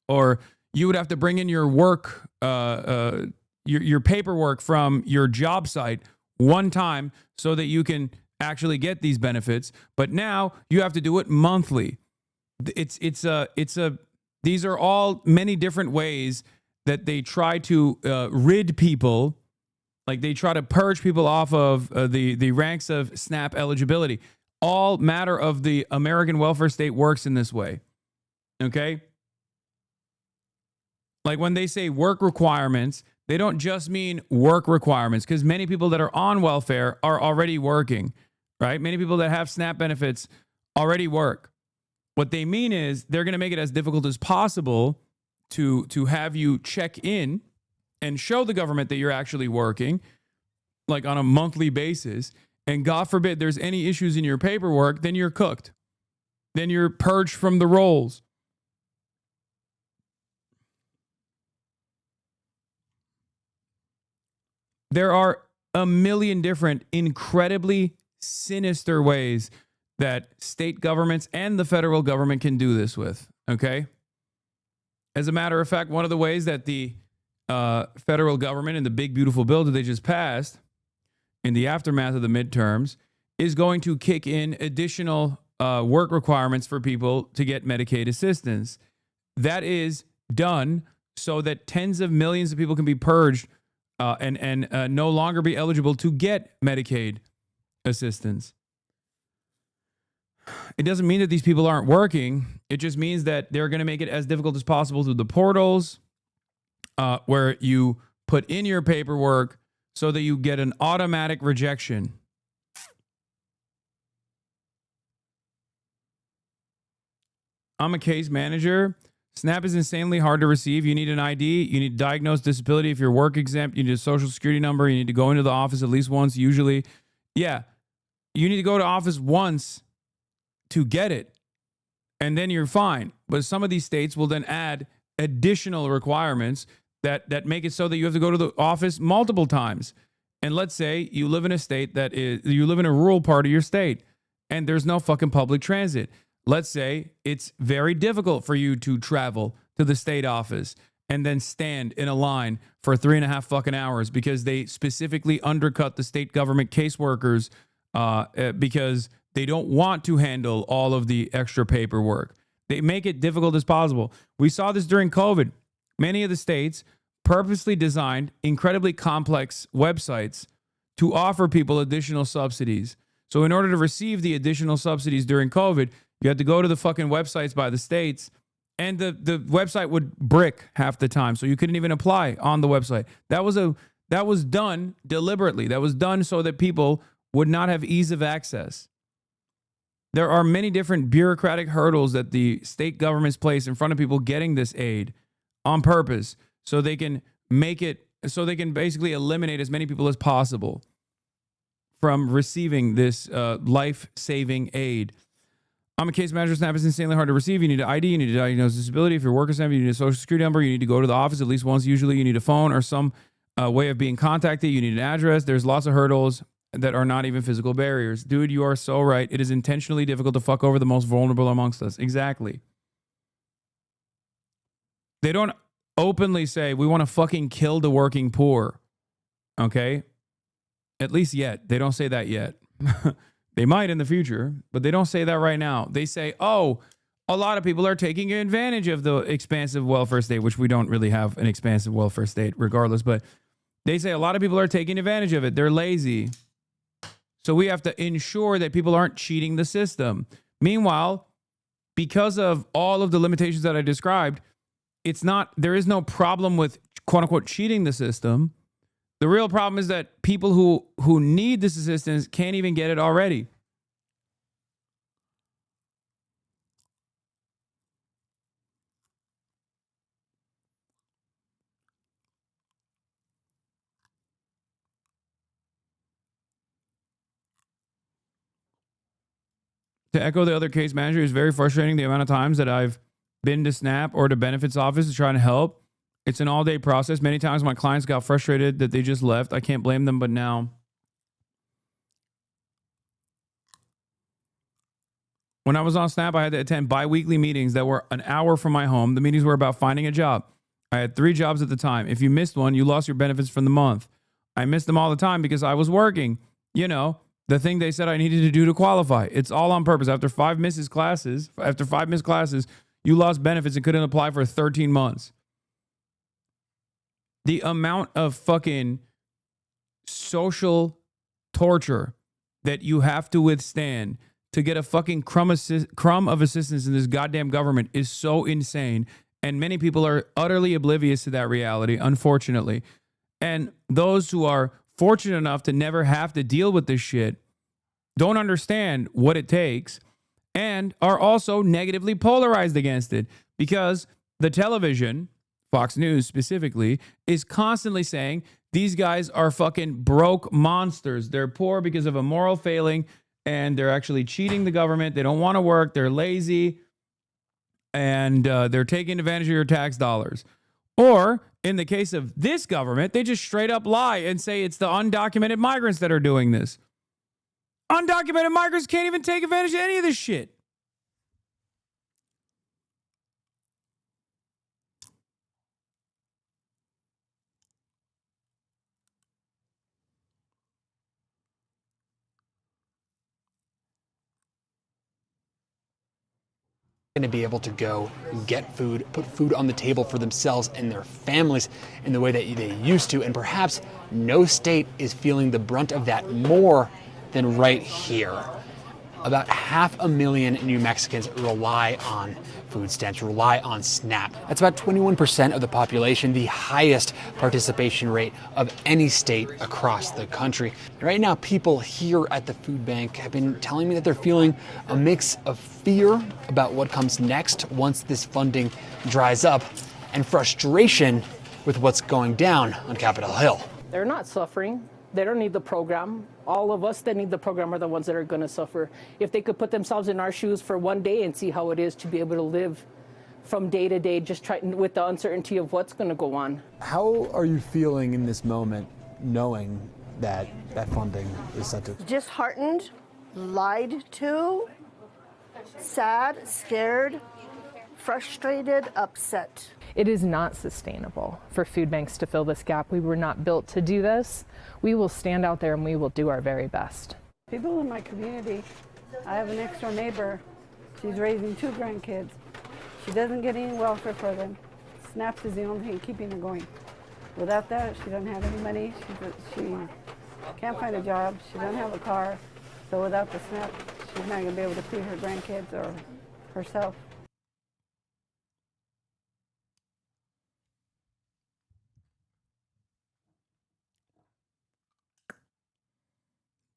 or you would have to bring in your work, your paperwork from your job site one time so that you can actually get these benefits. But now you have to do it monthly. These are all many different ways that they try to rid people, like they try to purge people off of the ranks of SNAP eligibility. All matter of the American welfare state works in this way. Okay? Like when they say work requirements, they don't just mean work requirements, because many people that are on welfare are already working, right? Many people that have SNAP benefits already work. What they mean is they're going to make it as difficult as possible to have you check in and show the government that you're actually working, like on a monthly basis. And God forbid there's any issues in your paperwork, then you're cooked. Then you're purged from the rolls. There are a million different, incredibly sinister ways that state governments and the federal government can do this with, okay? As a matter of fact, one of the ways that the federal government in the big, beautiful bill that they just passed in the aftermath of the midterms is going to kick in additional work requirements for people to get Medicaid assistance. That is done so that tens of millions of people can be purged and no longer be eligible to get Medicaid assistance. It doesn't mean that these people aren't working. It just means that they're going to make it as difficult as possible through the portals where you put in your paperwork so that you get an automatic rejection. I'm a case manager. SNAP is insanely hard to receive. You need an ID. You need to diagnose disability. If you're work exempt, you need a social security number. You need to go into the office at least once, usually. Yeah, you need to go to office once to get it, and then you're fine. But some of these states will then add additional requirements that make it so that you have to go to the office multiple times. And let's say you live in a state you live in a rural part of your state, and there's no fucking public transit. Let's say it's very difficult for you to travel to the state office and then stand in a line for 3.5 fucking hours because they specifically undercut the state government caseworkers because they don't want to handle all of the extra paperwork. They make it difficult as possible. We saw this during COVID. Many of the states purposely designed incredibly complex websites to offer people additional subsidies. So in order to receive the additional subsidies during COVID, you had to go to the fucking websites by the states, and the website would brick half the time, so you couldn't even apply on the website. That was done deliberately. That was done so that people would not have ease of access. There are many different bureaucratic hurdles that the state governments place in front of people getting this aid on purpose, so they can basically eliminate as many people as possible from receiving this life-saving aid. I'm a case manager. SNAP is insanely hard to receive. You need an ID. You need to diagnose disability. If you're work exempt, you need a social security number. You need to go to the office at least once. Usually you need a phone or some way of being contacted. You need an address. There's lots of hurdles that are not even physical barriers. Dude, you are so right. It is intentionally difficult to fuck over the most vulnerable amongst us. Exactly. They don't openly say, we want to fucking kill the working poor. Okay? At least yet. They don't say that yet. They might in the future, but they don't say that right now. They say, oh, a lot of people are taking advantage of the expansive welfare state, which we don't really have an expansive welfare state regardless, but they say a lot of people are taking advantage of it. They're lazy. So we have to ensure that people aren't cheating the system. Meanwhile, because of all of the limitations that I described, there is no problem with quote unquote cheating the system. The real problem is that people who need this assistance can't even get it already. To echo the other case manager, it's very frustrating the amount of times that I've been to SNAP or to benefits office to try to help. It's an all-day process. Many times my clients got frustrated that they just left. I can't blame them, but now when I was on SNAP, I had to attend bi-weekly meetings that were an hour from my home. The meetings were about finding a job. I had 3 jobs at the time. If you missed one, you lost your benefits from the month. I missed them all the time because I was working. You know, the thing they said I needed to do to qualify. It's all on purpose. After 5 missed classes, you lost benefits and couldn't apply for 13 months. The amount of fucking social torture that you have to withstand to get a fucking crumb of assistance in this goddamn government is so insane. And many people are utterly oblivious to that reality, unfortunately. And those who are fortunate enough to never have to deal with this shit don't understand what it takes and are also negatively polarized against it because the television, Fox News specifically, is constantly saying these guys are fucking broke monsters. They're poor because of a moral failing and they're actually cheating the government. They don't want to work. They're lazy and they're taking advantage of your tax dollars. Or in the case of this government, they just straight up lie and say it's the undocumented migrants that are doing this. Undocumented migrants can't even take advantage of any of this shit. Going to be able to go get food, put food on the table for themselves and their families in the way that they used to. And perhaps no state is feeling the brunt of that more than right here. About 500,000 New Mexicans rely on food stamps rely on SNAP. That's about 21% of the population, the highest participation rate of any state across the country. Right now, people here at the food bank have been telling me that they're feeling a mix of fear about what comes next once this funding dries up and frustration with what's going down on Capitol Hill. They're not suffering. They don't need the program. All of us that need the program are the ones that are going to suffer. If they could put themselves in our shoes for one day and see how it is to be able to live from day to day, just trying with the uncertainty of what's going to go on. How are you feeling in this moment, knowing that that funding is set to? Disheartened, lied to, sad, scared, frustrated, upset. It is not sustainable for food banks to fill this gap. We were not built to do this. We will stand out there and we will do our very best. People in my community, I have a next door neighbor. She's raising 2 grandkids. She doesn't get any welfare for them. SNAP is the only thing keeping her going. Without that, she doesn't have any money. She can't find a job. She doesn't have a car. So without the SNAP, she's not going to be able to feed her grandkids or herself.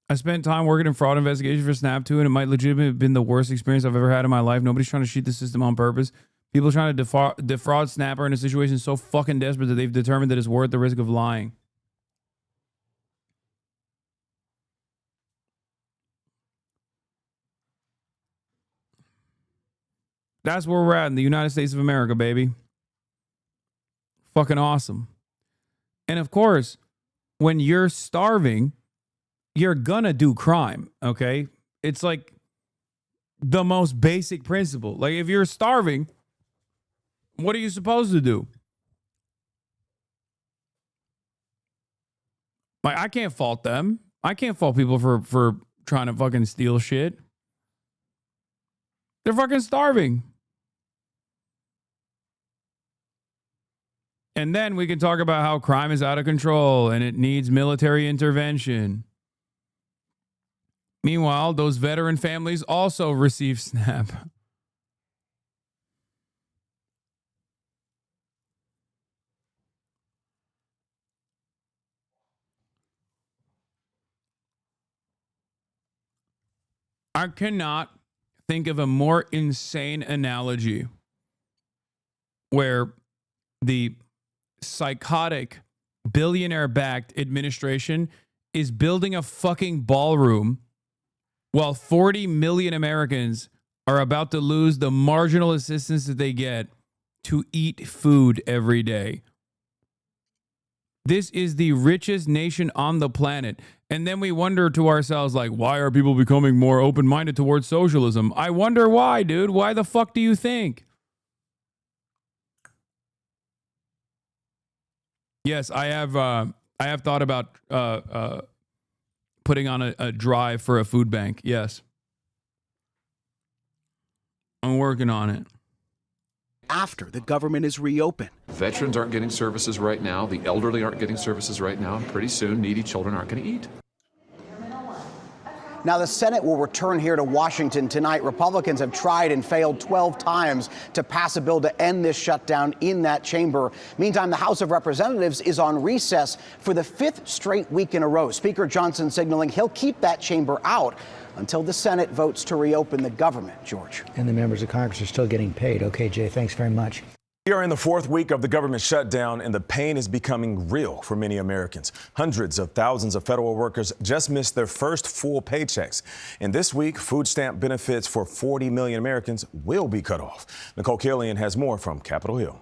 I spent time working in fraud investigation for Snap too, and it might legitimately have been the worst experience I've ever had in my life. Nobody's trying to cheat the system on purpose. People trying to defraud Snapper in a situation so fucking desperate that they've determined that it's worth the risk of lying. That's where we're at in the United States of America, baby. Fucking awesome. And of course, when you're starving, you're gonna do crime, okay? It's like the most basic principle. Like, if you're starving, what are you supposed to do? Like, I can't fault them. I can't fault people for trying to fucking steal shit. They're fucking starving. And then we can talk about how crime is out of control and it needs military intervention. Meanwhile, those veteran families also receive SNAP. I cannot think of a more insane analogy where the psychotic billionaire-backed administration is building a fucking ballroom while 40 million Americans are about to lose the marginal assistance that they get to eat food every day. This is the richest nation on the planet. And then we wonder to ourselves, like, why are people becoming more open-minded towards socialism? I wonder why, dude. Why the fuck do you think? Yes, I have thought about putting on a drive for a food bank. Yes. I'm working on it. After the government is reopened. Veterans aren't getting services right now. The elderly aren't getting services right now. And pretty soon, needy children aren't going to eat. Now, the Senate will return here to Washington tonight. Republicans have tried and failed 12 times to pass a bill to end this shutdown in that chamber. Meantime, the House of Representatives is on recess for the 5th straight week in a row. Speaker Johnson signaling he'll keep that chamber out until the Senate votes to reopen the government. George. And the members of Congress are still getting paid. Okay, Jay, thanks very much. We are in the 4th week of the government shutdown, and the pain is becoming real for many Americans. Hundreds of thousands of federal workers just missed their first full paychecks. And this week, food stamp benefits for 40 million Americans will be cut off. Nicole Killian has more from Capitol Hill.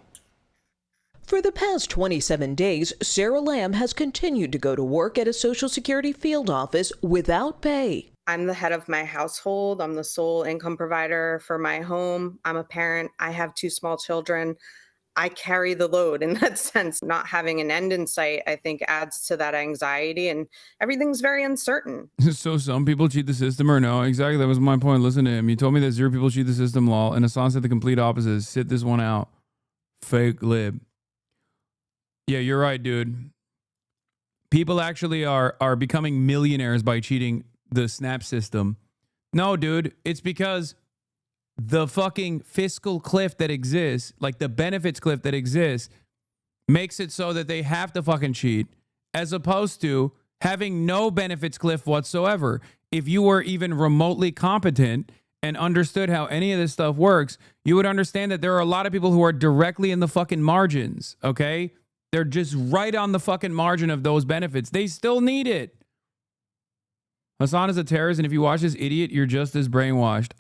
For the past 27 days, Sarah Lamb has continued to go to work at a Social Security field office without pay. I'm the head of my household. I'm the sole income provider for my home. I'm a parent. I have 2 small children. I carry the load in that sense. Not having an end in sight, I think, adds to that anxiety, and everything's very uncertain. So some people cheat the system or no? Exactly. That was my point. Listen to him. He told me that 0 people cheat the system, lol. And Hasan said the complete opposite. Sit this one out. Fake lib. Yeah, you're right, dude. People actually are becoming millionaires by cheating the SNAP system. No, dude, it's because the fucking fiscal cliff that exists, like the benefits cliff that exists, makes it so that they have to fucking cheat, as opposed to having no benefits cliff whatsoever. If you were even remotely competent and understood how any of this stuff works, you would understand that there are a lot of people who are directly in the fucking margins, okay? They're just right on the fucking margin of those benefits. They still need it. Hasan is a terrorist, and if you watch this idiot, you're just as brainwashed.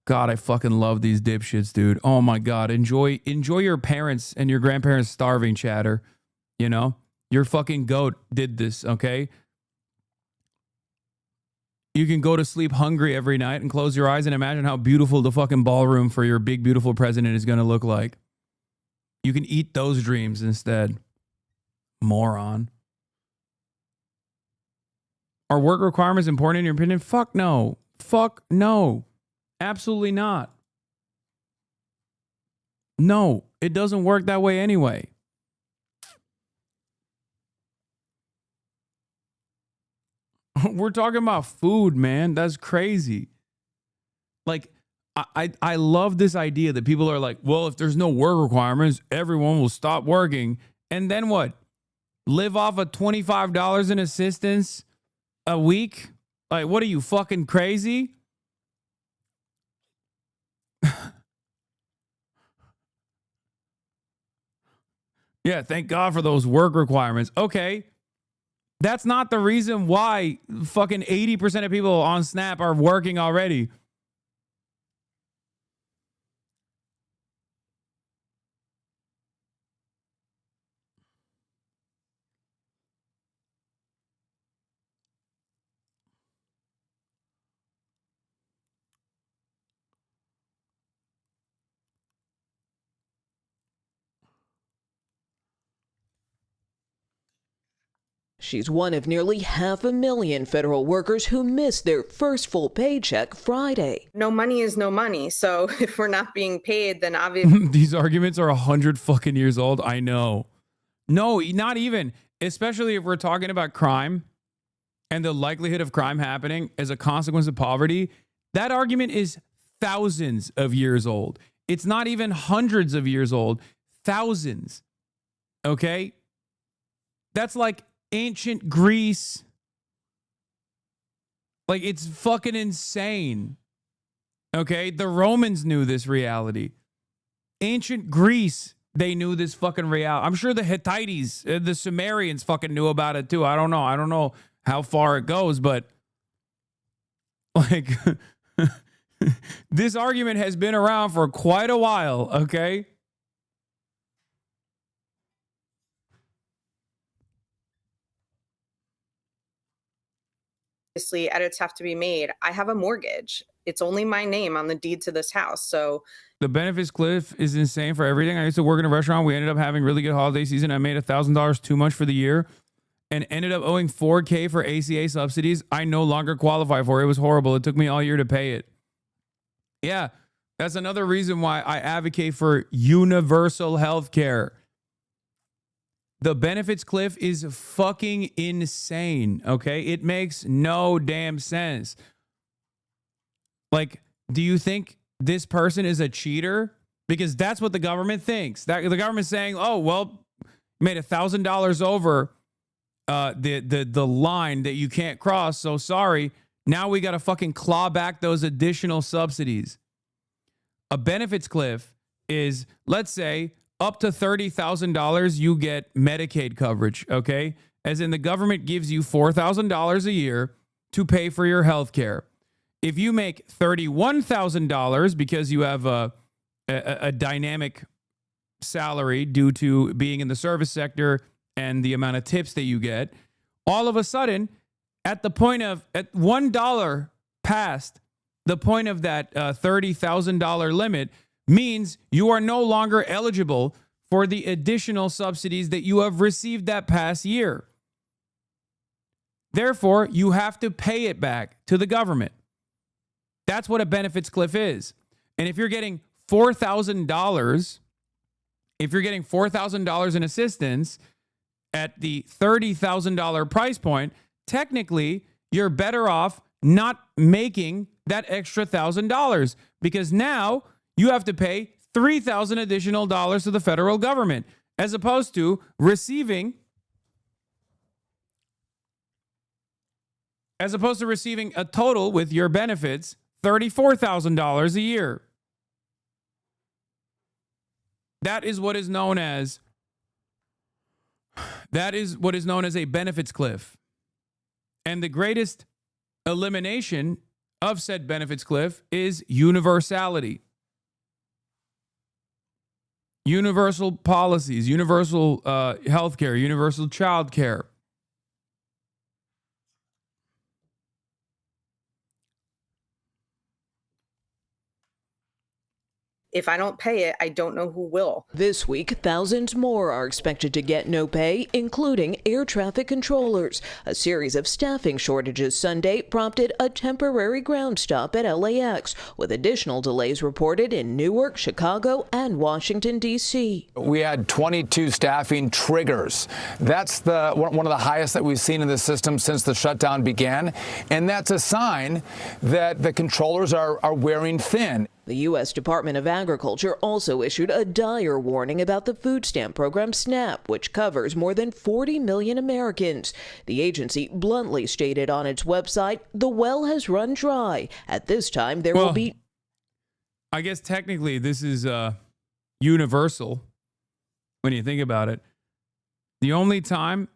God, I fucking love these dipshits, dude. Oh my God. Enjoy your parents and your grandparents starving, chatter. You know? Your fucking goat did this, okay? You can go to sleep hungry every night and close your eyes and imagine how beautiful the fucking ballroom for your big, beautiful president is going to look like. You can eat those dreams instead. Moron. Are work requirements important in your opinion? Fuck no. Fuck no. Absolutely not. No, it doesn't work that way anyway. We're talking about food, man. That's crazy. Like, I love this idea that people are like, well, if there's no work requirements, everyone will stop working. And then what? Live off of $25 in assistance a week? Like, what are you, fucking crazy? Yeah, thank God for those work requirements. Okay. That's not the reason why fucking 80% of people on Snap are working already. She's one of nearly 500,000 federal workers who missed their first full paycheck Friday. No money is no money. So if we're not being paid, then obviously These arguments are 100 fucking years old. I know. No, not even. Especially if we're talking about crime and the likelihood of crime happening as a consequence of poverty. That argument is thousands of years old. It's not even hundreds of years old. Thousands. Okay? That's like ancient Greece. Like, it's fucking insane. Okay? The Romans knew this reality. Ancient Greece, they knew this fucking reality. I'm sure the Hittites, the Sumerians fucking knew about it too. I don't know. I don't know how far it goes, but like this argument has been around for quite a while, okay? edits have to be made. I have a mortgage. It's only my name on the deed to this house. So the benefits cliff is insane for everything. I used to work in a restaurant. We ended up having really good holiday season. I made $1,000 too much for the year and ended up owing $4,000 for ACA subsidies. I no longer qualify for it. It was horrible. It took me all year to pay it. Yeah, that's another reason why I advocate for universal health care. The benefits cliff is fucking insane, okay? It makes no damn sense. Like, do you think this person is a cheater? Because that's what the government thinks. That the government's saying, oh, well, made $1,000 over the line that you can't cross, so sorry. Now we got to fucking claw back those additional subsidies. A benefits cliff is, let's say, up to $30,000 you get Medicaid coverage, okay? As in the government gives you $4,000 a year to pay for your health care. If you make $31,000 because you have a dynamic salary due to being in the service sector and the amount of tips that you get, all of a sudden, at $1 past the point of that $30,000 limit, means you are no longer eligible for the additional subsidies that you have received that past year. Therefore, you have to pay it back to the government. That's what a benefits cliff is. And if you're getting $4,000 in assistance at the $30,000 price point, technically you're better off not making that extra $1,000 because now you have to pay $3,000 additional to the federal government, as opposed to receiving a total with your benefits, $34,000 a year. That is what is known as a benefits cliff. And the greatest elimination of said benefits cliff is universality. Universal policies, universal health care, universal child care. If I don't pay it, I don't know who will. This week, thousands more are expected to get no pay, including air traffic controllers. A series of staffing shortages Sunday prompted a temporary ground stop at LAX, with additional delays reported in Newark, Chicago, and Washington, D.C. We had 22 staffing triggers. That's one of the highest that we've seen in the system since the shutdown began. And that's a sign that the controllers are wearing thin. The U.S. Department of Agriculture also issued a dire warning about the food stamp program SNAP, which covers more than 40 million Americans. The agency bluntly stated on its website, the well has run dry. At this time, there will be... I guess technically this is universal when you think about it. The only time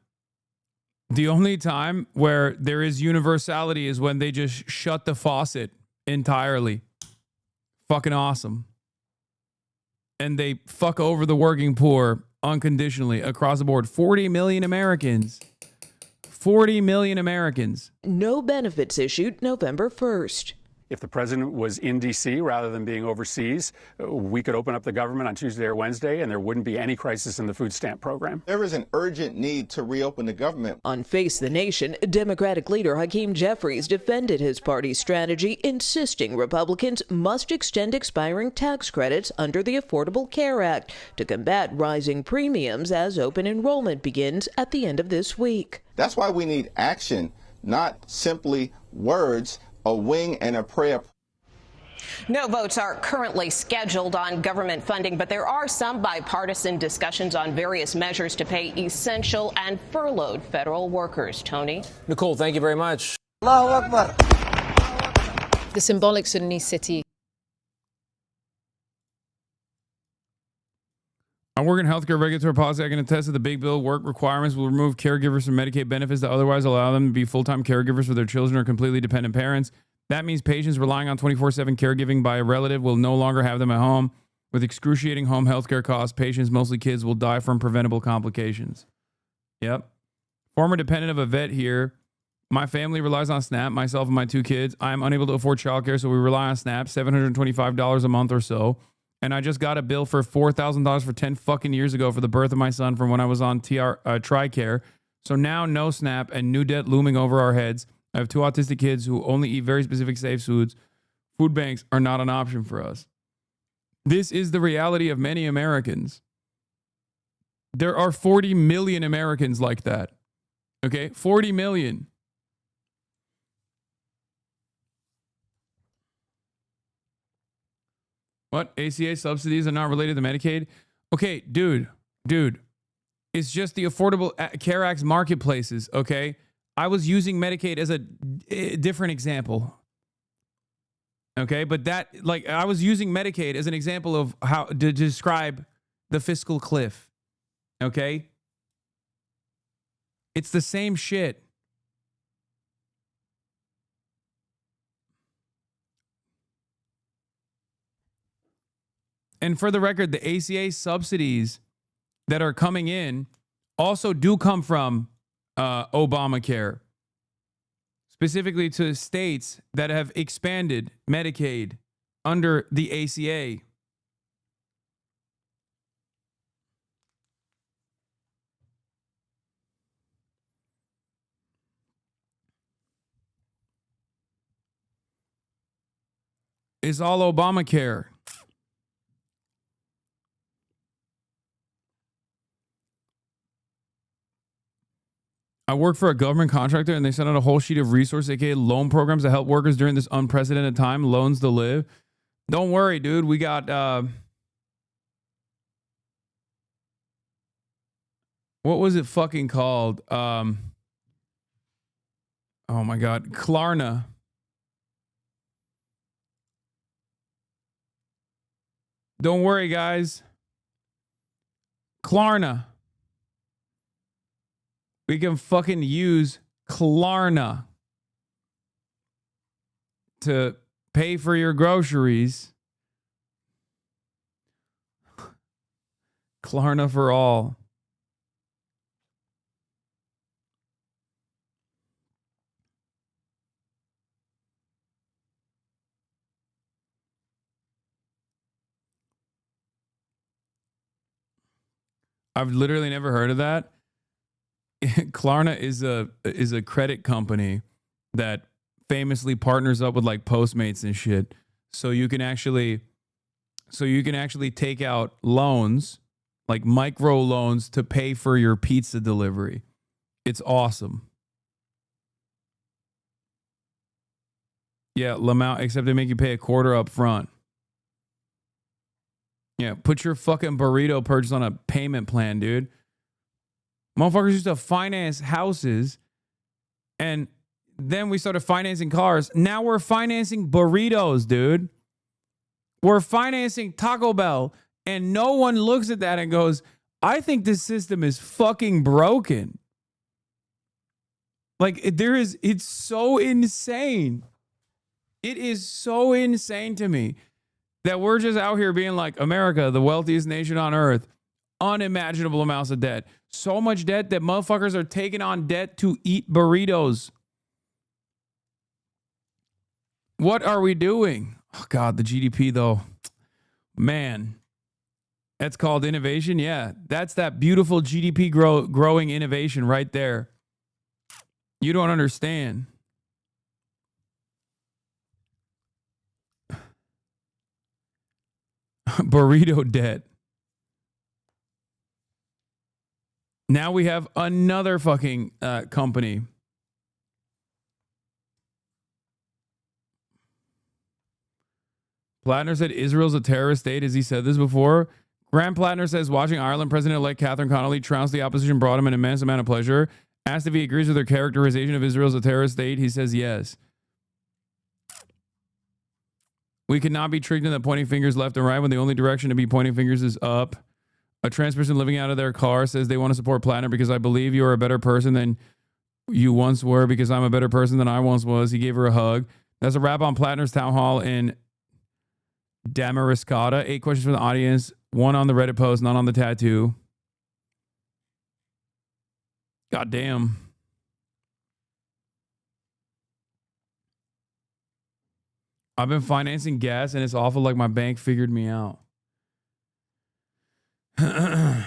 where there is universality is when they just shut the faucet entirely. Fucking awesome. And they fuck over the working poor unconditionally across the board. 40 million Americans. 40 million Americans. No benefits issued November 1st. If the president was in D.C. rather than being overseas, we could open up the government on Tuesday or Wednesday, and there wouldn't be any crisis in the food stamp program. There is an urgent need to reopen the government. On Face the Nation, Democratic leader Hakeem Jeffries defended his party's strategy, insisting Republicans must extend expiring tax credits under the Affordable Care Act to combat rising premiums as open enrollment begins at the end of this week. That's why we need action, not simply words, a wing and a prayer. No votes are currently scheduled on government funding, but there are some bipartisan discussions on various measures to pay essential and furloughed federal workers. Tony? Nicole, thank you very much. Allahu Akbar. The symbolic Sudanese city. I work in healthcare regulatory policy. I can attest that the big bill work requirements will remove caregivers from Medicaid benefits that otherwise allow them to be full-time caregivers for their children or completely dependent parents. That means patients relying on 24/7 caregiving by a relative will no longer have them at home. With excruciating home healthcare costs, patients, mostly kids, will die from preventable complications. Yep. Former dependent of a vet here. My family relies on SNAP, myself and my 2 kids. I am unable to afford childcare, so we rely on SNAP, $725 a month or so. And I just got a bill for $4,000 for 10 fucking years ago for the birth of my son from when I was on TRICARE. So now no SNAP and new debt looming over our heads. I have 2 autistic kids who only eat very specific safe foods. Food banks are not an option for us. This is the reality of many Americans. There are 40 million Americans like that. Okay? 40 million. What? ACA subsidies are not related to Medicaid? Okay, dude. It's just the Affordable Care Act's marketplaces, okay? I was using Medicaid as a different example. Okay, but I was using Medicaid as an example of how to describe the fiscal cliff. Okay? It's the same shit. And for the record, the ACA subsidies that are coming in also do come from Obamacare, specifically to states that have expanded Medicaid under the ACA. It's all Obamacare. I work for a government contractor, and they sent out a whole sheet of resources, aka loan programs, that help workers during this unprecedented time, loans to live. Don't worry, dude. We got what was it fucking called? Oh my god, Klarna. Don't worry, guys. Klarna. We can fucking use Klarna to pay for your groceries. Klarna for all. I've literally never heard of that. Klarna is a credit company that famously partners up with like Postmates and shit. So you can actually take out loans, like micro loans, to pay for your pizza delivery. It's awesome. Yeah, Lamau, except they make you pay a quarter up front. Yeah, put your fucking burrito purchase on a payment plan, dude. Motherfuckers used to finance houses, and then we started financing cars. Now we're financing burritos, dude. We're financing Taco Bell, and no one looks at that and goes, I think this system is fucking broken. Like, it's so insane. It is so insane to me that we're just out here being like, America, the wealthiest nation on earth, unimaginable amounts of debt. So much debt that motherfuckers are taking on debt to eat burritos. What are we doing? Oh, God, the GDP, though. Man, that's called innovation. Yeah, that's that beautiful GDP growing innovation right there. You don't understand. Burrito debt. Now we have another fucking company. Plattner said Israel's a terrorist state. Has he said this before? Grant Plattner says watching Ireland President-elect Catherine Connolly trounce the opposition brought him an immense amount of pleasure. Asked if he agrees with their characterization of Israel as a terrorist state, he says yes. We cannot be tricked into pointing fingers left and right when the only direction to be pointing fingers is up. A trans person living out of their car says they want to support Plattner because I believe you are a better person than you once were because I'm a better person than I once was. He gave her a hug. That's a wrap on Plattner's town hall in Damariscotta. 8 questions from the audience. 1 on the Reddit post, none on the tattoo. God damn. I've been financing gas and it's awful like my bank figured me out. The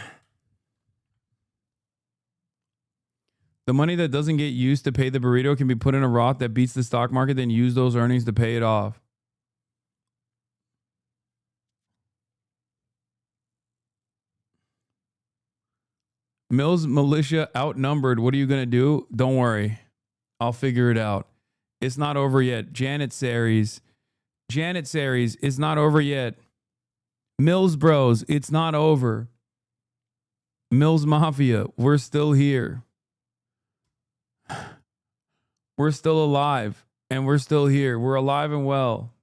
money that doesn't get used to pay the burrito can be put in a Roth that beats the stock market, then use those earnings to pay it off. Mills militia outnumbered. What are you going to do? Don't worry. I'll figure it out. It's not over yet. Janet Series, it's not over yet. Mills Bros, it's not over. Mills Mafia, we're still here. We're still alive and we're still here. We're alive and well.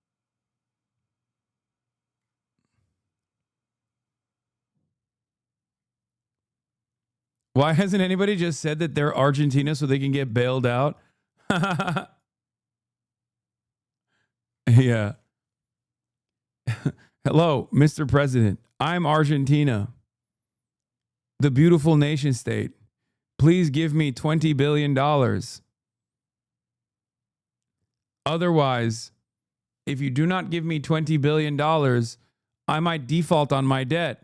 Why hasn't anybody just said that they're Argentina so they can get bailed out? Yeah. Hello, Mr. President. I'm Argentina, the beautiful nation state. Please give me $20 billion. Otherwise, if you do not give me $20 billion, I might default on my debt.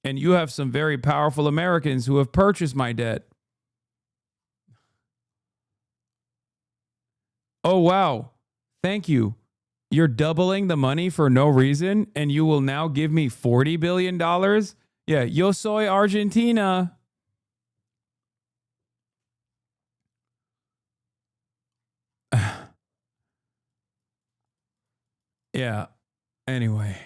And you have some very powerful Americans who have purchased my debt. Oh, wow. Thank you. You're doubling the money for no reason, and you will now give me $40 billion? Yeah, yo soy Argentina. Yeah. Anyway.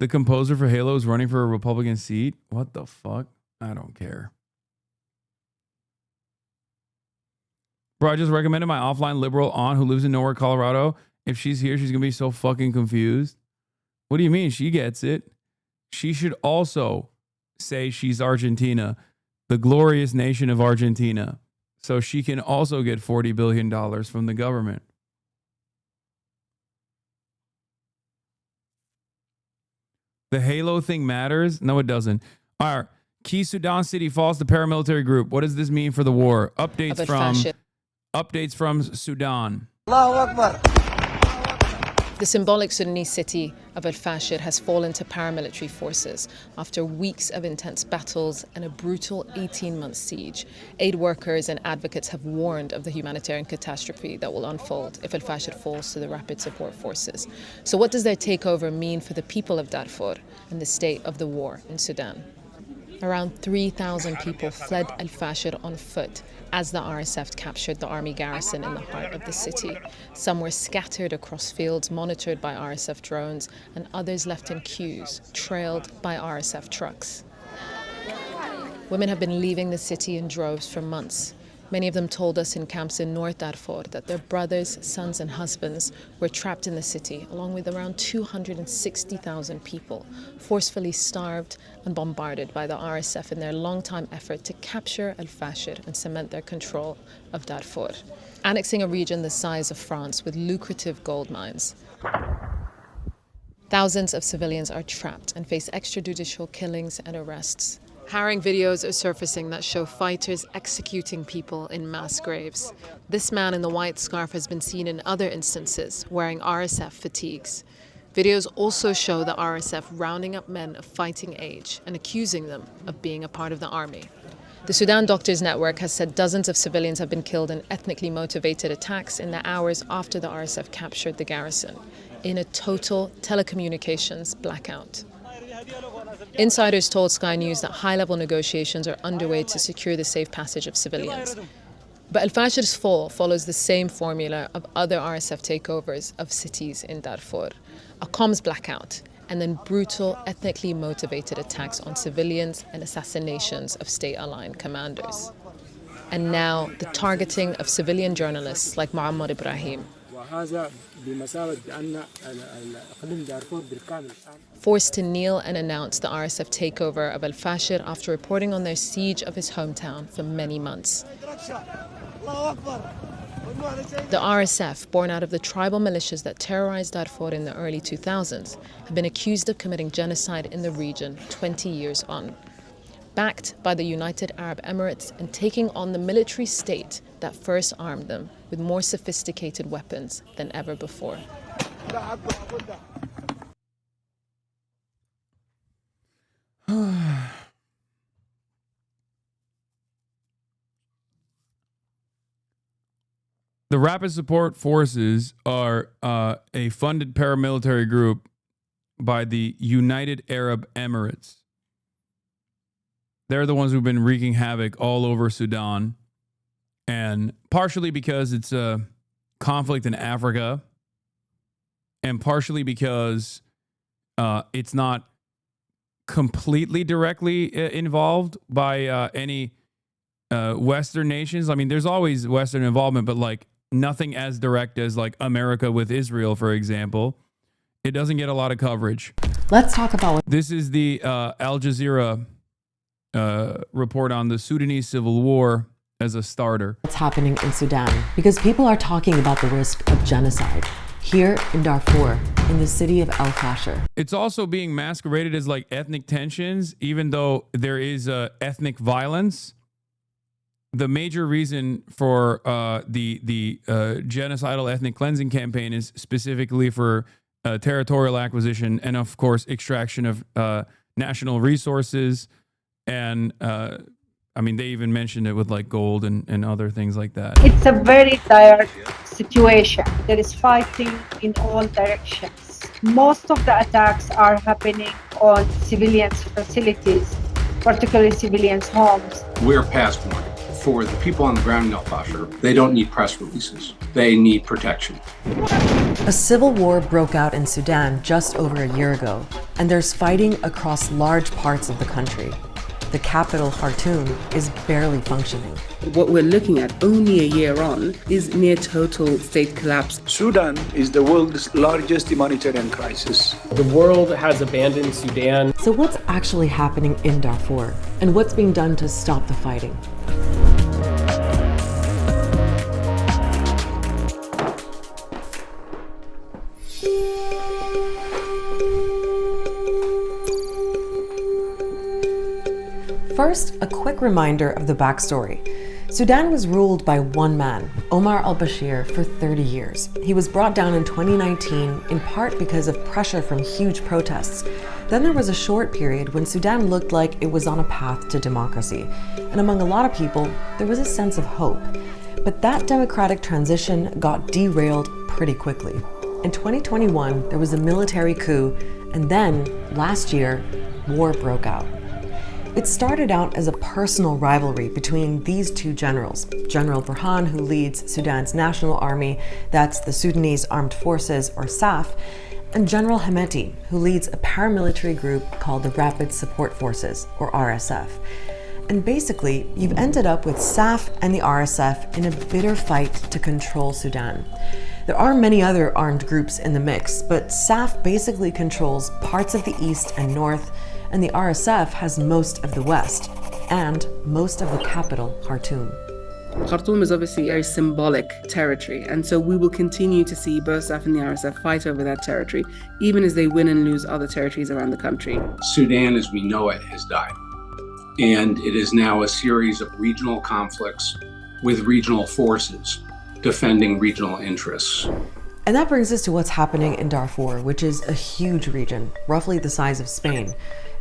The composer for Halo is running for a Republican seat? What the fuck? I don't care. Bro, I just recommended my offline liberal aunt who lives in nowhere, Colorado. If she's here, she's going to be so fucking confused. What do you mean? She gets it. She should also say she's Argentina, the glorious nation of Argentina. So she can also get $40 billion from the government. The Halo thing matters? No, it doesn't. All right. Key Sudan city falls to paramilitary group. What does this mean for the war? Updates from Sudan. Allahu Akbar. The symbolic Sudanese city of al-Fashir has fallen to paramilitary forces after weeks of intense battles and a brutal 18-month siege. Aid workers and advocates have warned of the humanitarian catastrophe that will unfold if al-Fashir falls to the rapid support forces. So what does their takeover mean for the people of Darfur and the state of the war in Sudan? Around 3,000 people fled al-Fashir on foot as the RSF captured the army garrison in the heart of the city. Some were scattered across fields monitored by RSF drones, and others left in queues, trailed by RSF trucks. Women have been leaving the city in droves for months. Many of them told us in camps in North Darfur that their brothers, sons, and husbands were trapped in the city, along with around 260,000 people, forcefully starved and bombarded by the RSF in their long-time effort to capture al-Fashir and cement their control of Darfur, annexing a region the size of France with lucrative gold mines. Thousands of civilians are trapped and face extrajudicial killings and arrests. Harrowing videos are surfacing that show fighters executing people in mass graves. This man in the white scarf has been seen in other instances wearing RSF fatigues. Videos also show the RSF rounding up men of fighting age and accusing them of being a part of the army. The Sudan Doctors Network has said dozens of civilians have been killed in ethnically motivated attacks in the hours after the RSF captured the garrison, in a total telecommunications blackout. Insiders told Sky News that high-level negotiations are underway to secure the safe passage of civilians. But al-Fashir's fall follows the same formula of other RSF takeovers of cities in Darfur: a comms blackout, and then brutal, ethnically motivated attacks on civilians and assassinations of state-aligned commanders. And now, the targeting of civilian journalists like Muammar Ibrahim. Forced to kneel and announce the RSF takeover of al-Fashir after reporting on their siege of his hometown for many months. The RSF, born out of the tribal militias that terrorized Darfur in the early 2000s, have been accused of committing genocide in the region 20 years on. Backed by the United Arab Emirates and taking on the military state that first armed them with more sophisticated weapons than ever before. The Rapid Support Forces are a funded paramilitary group by the United Arab Emirates. They're the ones who've been wreaking havoc all over Sudan, and partially because it's a conflict in Africa, and partially because it's not completely directly involved by any Western nations. I mean, there's always Western involvement, but like nothing as direct as like America with Israel, for example. It doesn't get a lot of coverage. Let's talk about what this is the Al Jazeera report on the Sudanese civil war as a starter. What's happening in Sudan, because people are talking about the risk of genocide here in Darfur, in the city of Al Fashir. It's also being masqueraded as like ethnic tensions, even though there is ethnic violence. The major reason for the genocidal ethnic cleansing campaign is specifically for territorial acquisition and, of course, extraction of national resources. And I mean, they even mentioned it with like gold and other things like that. It's a very dire situation. There is fighting in all directions. Most of the attacks are happening on civilians' facilities, particularly civilians' homes. We're past one. for the people on the ground in El Fasher, they don't need press releases. They need protection. A civil war broke out in Sudan just over a year ago, and there's fighting across large parts of the country. The capital, Khartoum, is barely functioning. What we're looking at only a year on is near total state collapse. Sudan is the world's largest humanitarian crisis. The world has abandoned Sudan. So what's actually happening in Darfur, and what's being done to stop the fighting? First, a quick reminder of the backstory. Sudan was ruled by one man, Omar al-Bashir, for 30 years. He was brought down in 2019 in part because of pressure from huge protests. Then there was a short period when Sudan looked like it was on a path to democracy. And among a lot of people, there was a sense of hope. But that democratic transition got derailed pretty quickly. In 2021, there was a military coup, and then, last year, war broke out. It started out as a personal rivalry between these two generals, General Burhan, who leads Sudan's national army, that's the Sudanese Armed Forces, or SAF, and General Hemeti, who leads a paramilitary group called the Rapid Support Forces, or RSF. And basically, you've ended up with SAF and the RSF in a bitter fight to control Sudan. There are many other armed groups in the mix, but SAF basically controls parts of the east and north, and the RSF has most of the west, and most of the capital, Khartoum. Khartoum is obviously a symbolic territory, and so we will continue to see both SAF and the RSF fight over that territory, even as they win and lose other territories around the country. Sudan, as we know it, has died. And it is now a series of regional conflicts with regional forces defending regional interests. And that brings us to what's happening in Darfur, which is a huge region, roughly the size of Spain.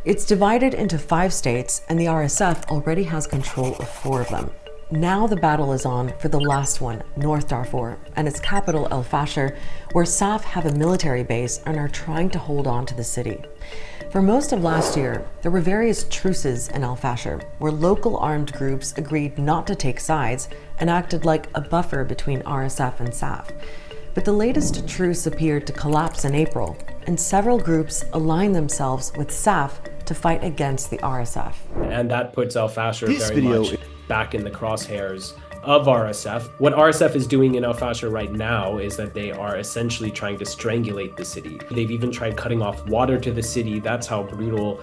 It's divided into 5 states, and the RSF already has control of 4 of them. Now the battle is on for the last one, North Darfur, and its capital El Fasher, where SAF have a military base and are trying to hold on to the city. For most of last year, there were various truces in El Fasher, where local armed groups agreed not to take sides and acted like a buffer between RSF and SAF. But the latest truce appeared to collapse in April, and several groups aligned themselves with SAF to fight against the RSF. And that puts El Fasher very much back in the crosshairs of RSF. What RSF is doing in El Fasher right now is that they are essentially trying to strangulate the city. They've even tried cutting off water to the city. That's how brutal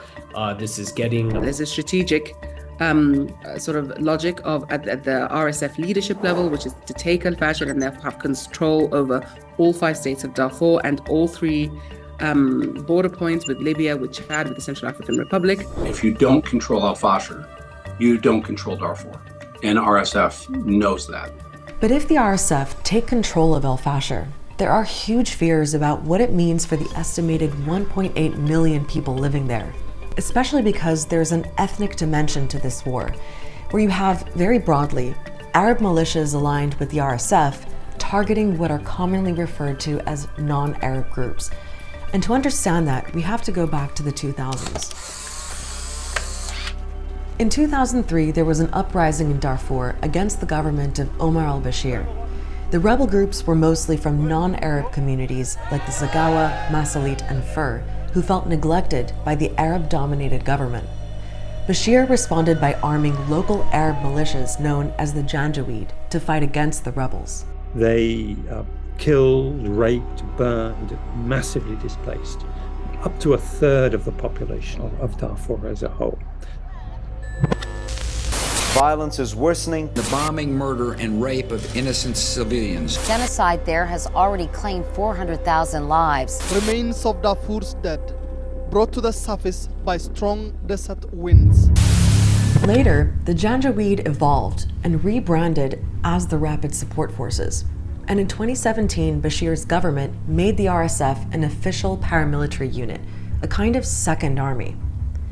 this is getting. There's a strategic sort of logic of at the RSF leadership level, which is to take El Fasher and therefore have control over all 5 states of Darfur and all 3 border points with Libya, with Chad, with the Central African Republic. If you don't control El Fasher, you don't control Darfur. And RSF knows that. But if the RSF take control of El Fasher, there are huge fears about what it means for the estimated 1.8 million people living there, especially because there's an ethnic dimension to this war, where you have, very broadly, Arab militias aligned with the RSF targeting what are commonly referred to as non-Arab groups. And to understand that, we have to go back to the 2000s. In 2003, there was an uprising in Darfur against the government of Omar al-Bashir. The rebel groups were mostly from non-Arab communities like the Zagawa, Masalit, and Fur, who felt neglected by the Arab-dominated government. Bashir responded by arming local Arab militias known as the Janjaweed to fight against the rebels. They killed, raped, burned, massively displaced up to 1/3 of the population of Darfur as a whole. Violence is worsening. The bombing, murder, and rape of innocent civilians. Genocide there has already claimed 400,000 lives. Remains of Darfur's dead, brought to the surface by strong desert winds. Later, the Janjaweed evolved and rebranded as the Rapid Support Forces. And in 2017, Bashir's government made the RSF an official paramilitary unit, a kind of second army.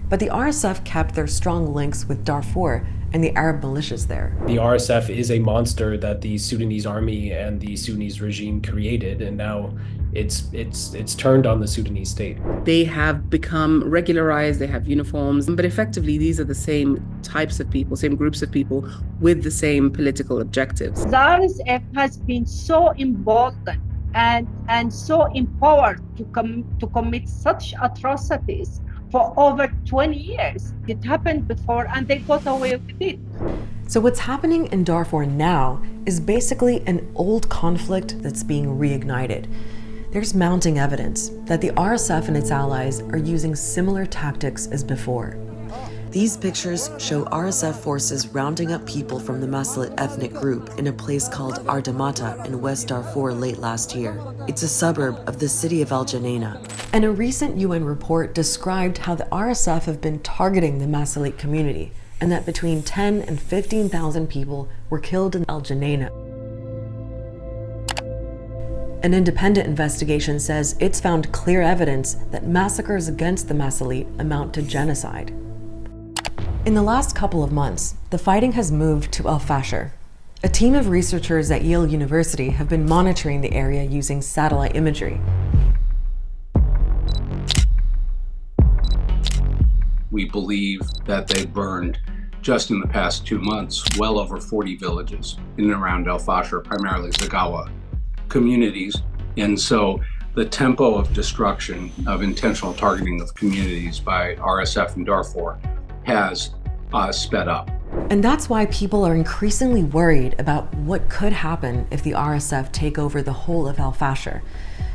But the RSF kept their strong links with Darfur and the Arab militias there. The RSF is a monster that the Sudanese army and the Sudanese regime created, and now it's turned on the Sudanese state. They have become regularized, they have uniforms, but effectively these are the same types of people, same groups of people with the same political objectives. The RSF has been so emboldened and so empowered to commit such atrocities for over 20 years. It happened before and they got away with it. So what's happening in Darfur now is basically an old conflict that's being reignited. There's mounting evidence that the RSF and its allies are using similar tactics as before. These pictures show RSF forces rounding up people from the Masalit ethnic group in a place called Ardamata in West Darfur late last year. It's a suburb of the city of Al Janaina. And a recent UN report described how the RSF have been targeting the Masalit community, and that between 10 and 15,000 people were killed in Al Janaina. An independent investigation says it's found clear evidence that massacres against the Masalit amount to genocide. In the last couple of months, the fighting has moved to El Fasher. A team of researchers at Yale University have been monitoring the area using satellite imagery. We believe that they burned, just in the past 2 months, well over 40 villages in and around El Fasher, primarily Zagawa communities. And so the tempo of destruction, of intentional targeting of communities by RSF in Darfur has sped up. And that's why people are increasingly worried about what could happen if the RSF take over the whole of El Fasher.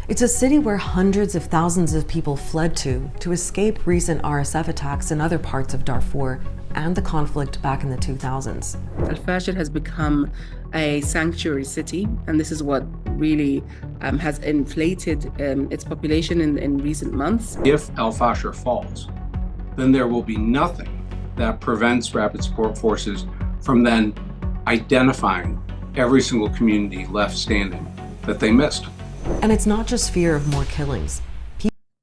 It's a city where hundreds of thousands of people fled to escape recent RSF attacks in other parts of Darfur and the conflict back in the 2000s. Al Fasher has become a sanctuary city, and this is what really has inflated its population in recent months. If El Fasher falls, then there will be nothing that prevents rapid support forces from then identifying every single community left standing that they missed. And it's not just fear of more killings.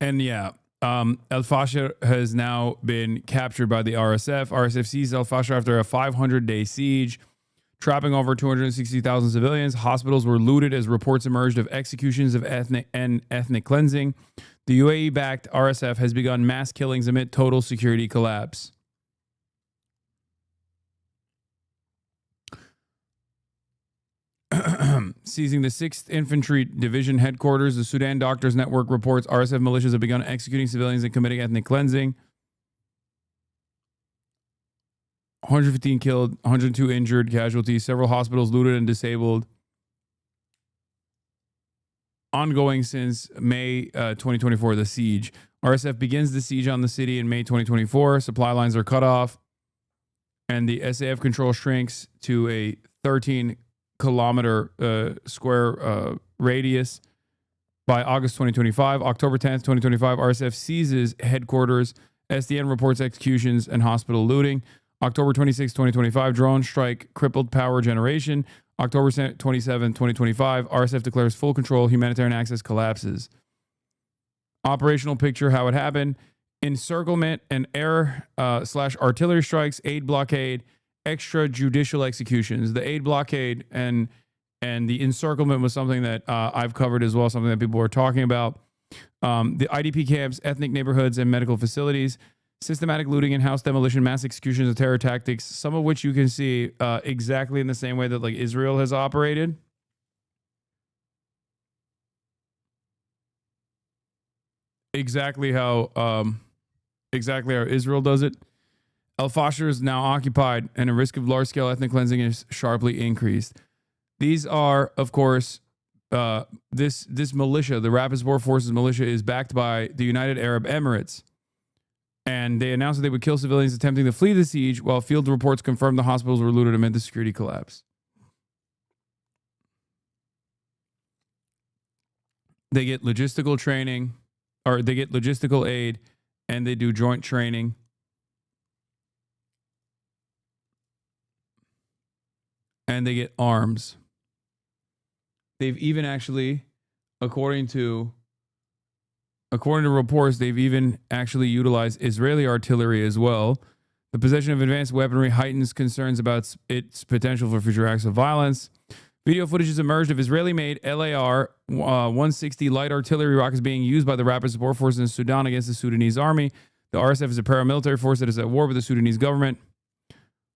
And yeah, El Fasher has now been captured by the RSF. RSF seized El Fasher after a 500-day siege, trapping over 260,000 civilians. Hospitals were looted as reports emerged of executions of ethnic cleansing. The UAE-backed RSF has begun mass killings amid total security collapse. Seizing the 6th Infantry Division headquarters, the Sudan Doctors Network reports RSF militias have begun executing civilians and committing ethnic cleansing. 115 killed, 102 injured, casualties, several hospitals looted and disabled. Ongoing since May 2024, the siege. RSF begins the siege on the city in May 2024. Supply lines are cut off, and the SAF control shrinks to a 13-kilometer square radius by August 2025. October 10th, 2025, RSF seizes headquarters. SDN reports executions and hospital looting. October 26, 2025, drone strike crippled power generation. October 27, 2025, RSF declares full control. Humanitarian access collapses. Operational picture, how it happened. Encirclement and air/artillery strikes, aid blockade, extrajudicial executions. The aid blockade and the encirclement was something that I've covered as well, something that people were talking about. The IDP camps, ethnic neighborhoods, and medical facilities. Systematic looting and house demolition, mass executions, and terror tactics, some of which you can see exactly in the same way that like Israel has operated. Exactly how Israel does it. El Fasher is now occupied, and a risk of large-scale ethnic cleansing is sharply increased. These are, of course, this militia, the Rapid Support Forces militia, is backed by the United Arab Emirates. And they announced that they would kill civilians attempting to flee the siege, while field reports confirmed the hospitals were looted amid the security collapse. They get logistical training, or they get logistical aid, and they do joint training. And they get arms. They've even actually, according to reports, they've even actually utilized Israeli artillery as well. The possession of advanced weaponry heightens concerns about its potential for future acts of violence. Video footage has emerged of Israeli-made LAR-160 light artillery rockets being used by the Rapid Support Forces in Sudan against the Sudanese army. The RSF is a paramilitary force that is at war with the Sudanese government.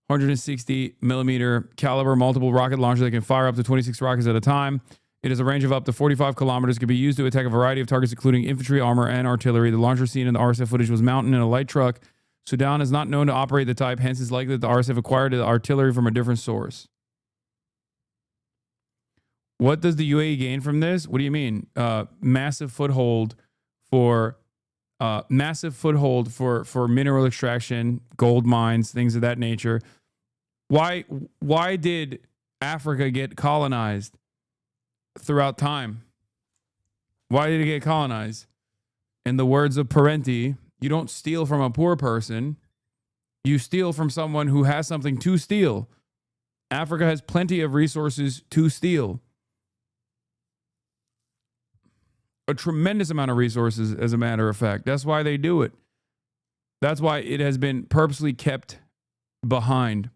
160 millimeter caliber multiple rocket launcher that can fire up to 26 rockets at a time. It has a range of up to 45 kilometers. It can be used to attack a variety of targets, including infantry, armor, and artillery. The launcher seen in the RSF footage was mounted in a light truck. Sudan is not known to operate the type, hence it's likely that the RSF acquired the artillery from a different source. What does the UAE gain from this? What do you mean? Massive foothold for mineral extraction, gold mines, things of that nature. Why did Africa get colonized throughout time? Why did it get colonized? In the words of Parenti, you don't steal from a poor person. You steal from someone who has something to steal. Africa has plenty of resources to steal. A tremendous amount of resources, as a matter of fact. That's why they do it. That's why it has been purposely kept behind,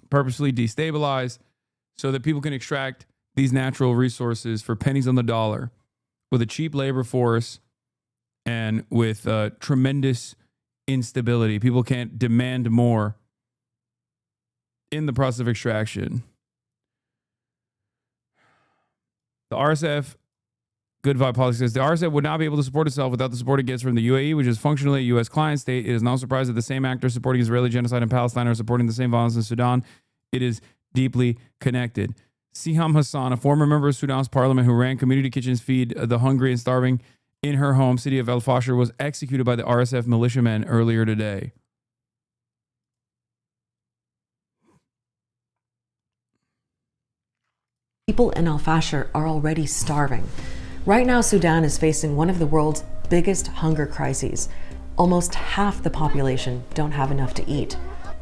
purposely destabilized, so that people can extract these natural resources for pennies on the dollar with a cheap labor force and with tremendous instability. People can't demand more in the process of extraction. The RSF, Good Vibe Politics, says the RSF would not be able to support itself without the support it gets from the UAE, which is functionally a U.S. client state. It is no surprise that the same actors supporting Israeli genocide in Palestine are supporting the same violence in Sudan. It is deeply connected. Siham Hasan, a former member of Sudan's parliament who ran community kitchens feed the hungry and starving in her home city of El Fasher, was executed by the RSF militiamen earlier today. People in El Fasher are already starving. Right now, Sudan is facing one of the world's biggest hunger crises. Almost half the population don't have enough to eat.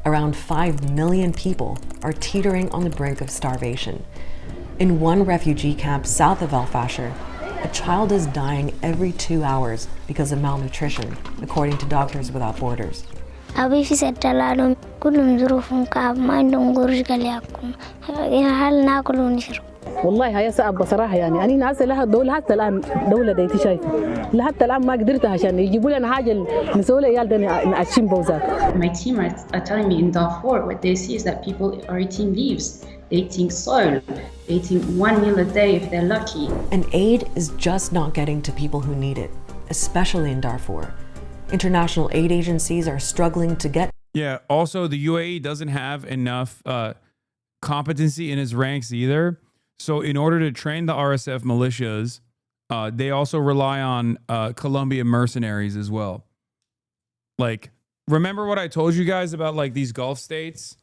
Around 5 million people are teetering on the brink of starvation. In one refugee camp south of El Fasher, a child is dying every 2 hours because of malnutrition, according to Doctors Without Borders. والله هي صعب بصراحه يعني انا ناسه لها الدوله حتى الان دوله ديتي شايفه لحتى الان ما قدرت عشان يجيبوا لنا حاجه نسوي لها عيال نعشين بوزات. My team are telling me in Darfur what they see is that people are eating leaves, they're eating soil, they're eating 1 meal a day if they're lucky. And aid is just not getting to people who need it, especially in Darfur. International aid agencies are struggling to get. Yeah, also the UAE doesn't have enough competency in its ranks either. So in order to train the RSF militias, they also rely on Colombian mercenaries as well. Like, remember what I told you guys about like these Gulf states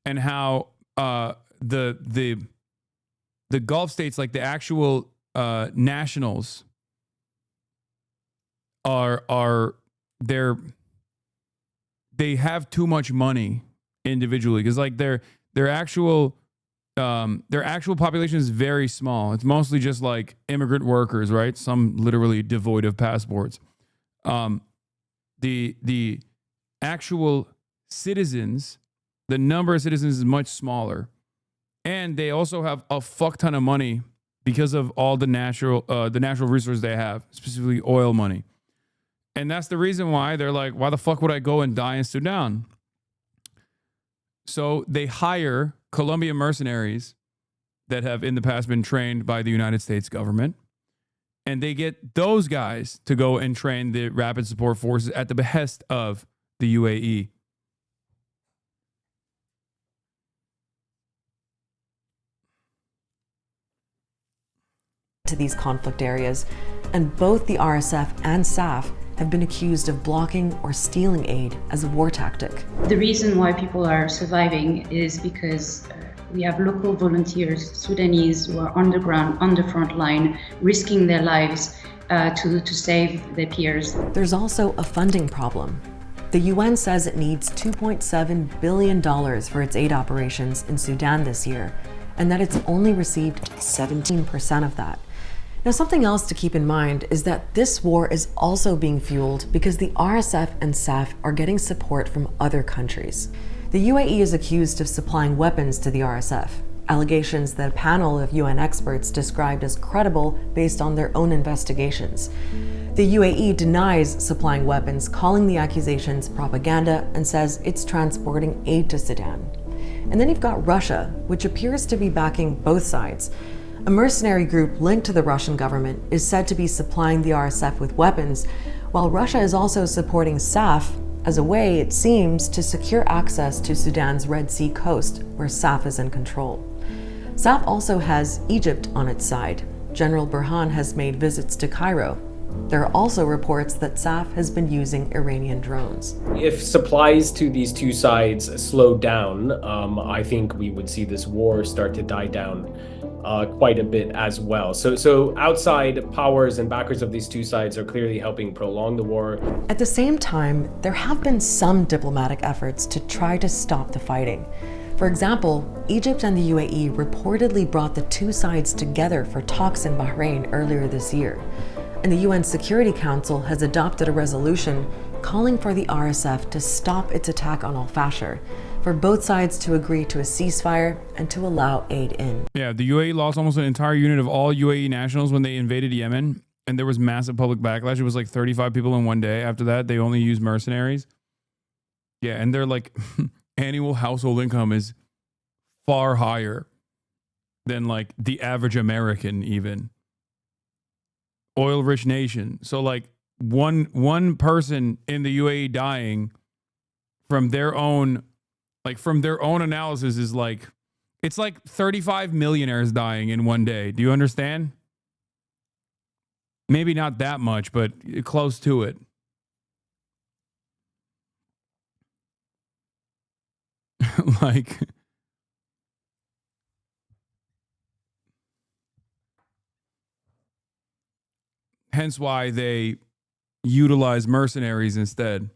and how the Gulf states, like the actual nationals, they have too much money individually because like their actual population is very small. It's mostly just like immigrant workers, right? Some literally devoid of passports. The actual citizens, the number of citizens is much smaller. And they also have a fuck ton of money because of all the natural resources they have, specifically oil money. And that's the reason why they're like, why the fuck would I go and die in Sudan? So they hire Colombian mercenaries that have in the past been trained by the United States government. And they get those guys to go and train the rapid support forces at the behest of the UAE. To these conflict areas, and both the RSF and SAF have been accused of blocking or stealing aid as a war tactic. The reason why people are surviving is because we have local volunteers, Sudanese, who are on the ground, on the front line, risking their lives to save their peers. There's also a funding problem. The UN says it needs $2.7 billion for its aid operations in Sudan this year, and that it's only received 17% of that. Now, something else to keep in mind is that this war is also being fueled because the RSF and SAF are getting support from other countries. The UAE is accused of supplying weapons to the RSF, allegations that a panel of UN experts described as credible based on their own investigations. The UAE denies supplying weapons, calling the accusations propaganda, and says it's transporting aid to Sudan. And then you've got Russia, which appears to be backing both sides. A mercenary group linked to the Russian government is said to be supplying the RSF with weapons, while Russia is also supporting SAF as a way, it seems, to secure access to Sudan's Red Sea coast, where SAF is in control. SAF also has Egypt on its side. General Burhan has made visits to Cairo. There are also reports that SAF has been using Iranian drones. If supplies to these two sides slowed down, I think we would see this war start to die down quite a bit as well. So outside powers and backers of these two sides are clearly helping prolong the war. At the same time, there have been some diplomatic efforts to try to stop the fighting. For example, Egypt and the UAE reportedly brought the two sides together for talks in Bahrain earlier this year. And the UN Security Council has adopted a resolution calling for the RSF to stop its attack on al-Fashir, for both sides to agree to a ceasefire and to allow aid in. Yeah, the UAE lost almost an entire unit of all UAE nationals when they invaded Yemen, and there was massive public backlash. It was like 35 people in one day. After that, they only used mercenaries. Yeah, and their like annual household income is far higher than like the average American even. Oil-rich nation. So like one person in the UAE dying from their own analysis is like, it's like 35 millionaires dying in one day. Do you understand? Maybe not that much, but close to it. Like, hence why they utilize mercenaries instead.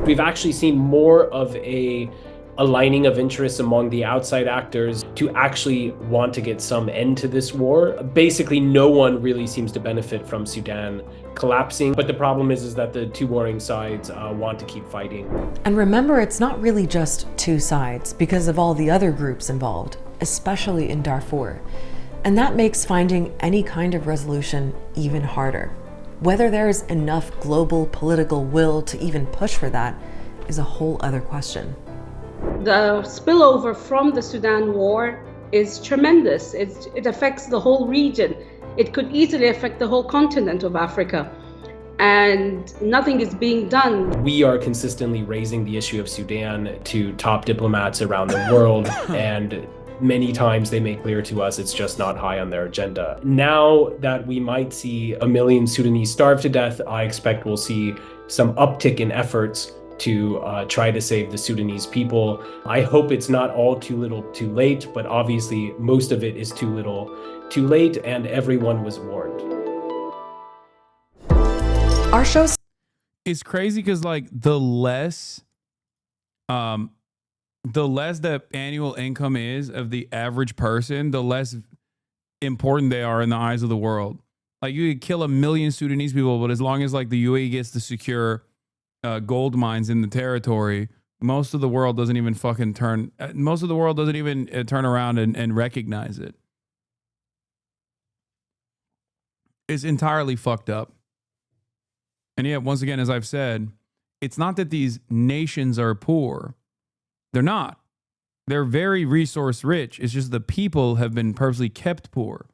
We've actually seen more of a aligning of interests among the outside actors to actually want to get some end to this war. Basically, no one really seems to benefit from Sudan collapsing, but the problem is that the two warring sides want to keep fighting. And remember, it's not really just two sides because of all the other groups involved, especially in Darfur. And that makes finding any kind of resolution even harder. Whether there's enough global political will to even push for that is a whole other question. The spillover from the Sudan war is tremendous. It affects the whole region. It could easily affect the whole continent of Africa. And nothing is being done. We are consistently raising the issue of Sudan to top diplomats around the world, and many times they make clear to us it's just not high on their agenda. Now that we might see 1 million Sudanese starve to death, I expect we'll see some uptick in efforts to try to save the Sudanese people. I hope it's not all too little too late, but obviously most of it is too little too late, and everyone was warned. Our show is crazy because like the less the annual income is of the average person, the less important they are in the eyes of the world. Like you could kill 1 million Sudanese people, but as long as like the UAE gets to secure gold mines in the territory, most of the world doesn't even fucking turn. Most of the world doesn't even turn around and recognize it. It's entirely fucked up. And yet, once again, as I've said, it's not that these nations are poor. They're not. They're very resource rich. It's just the people have been purposely kept poor.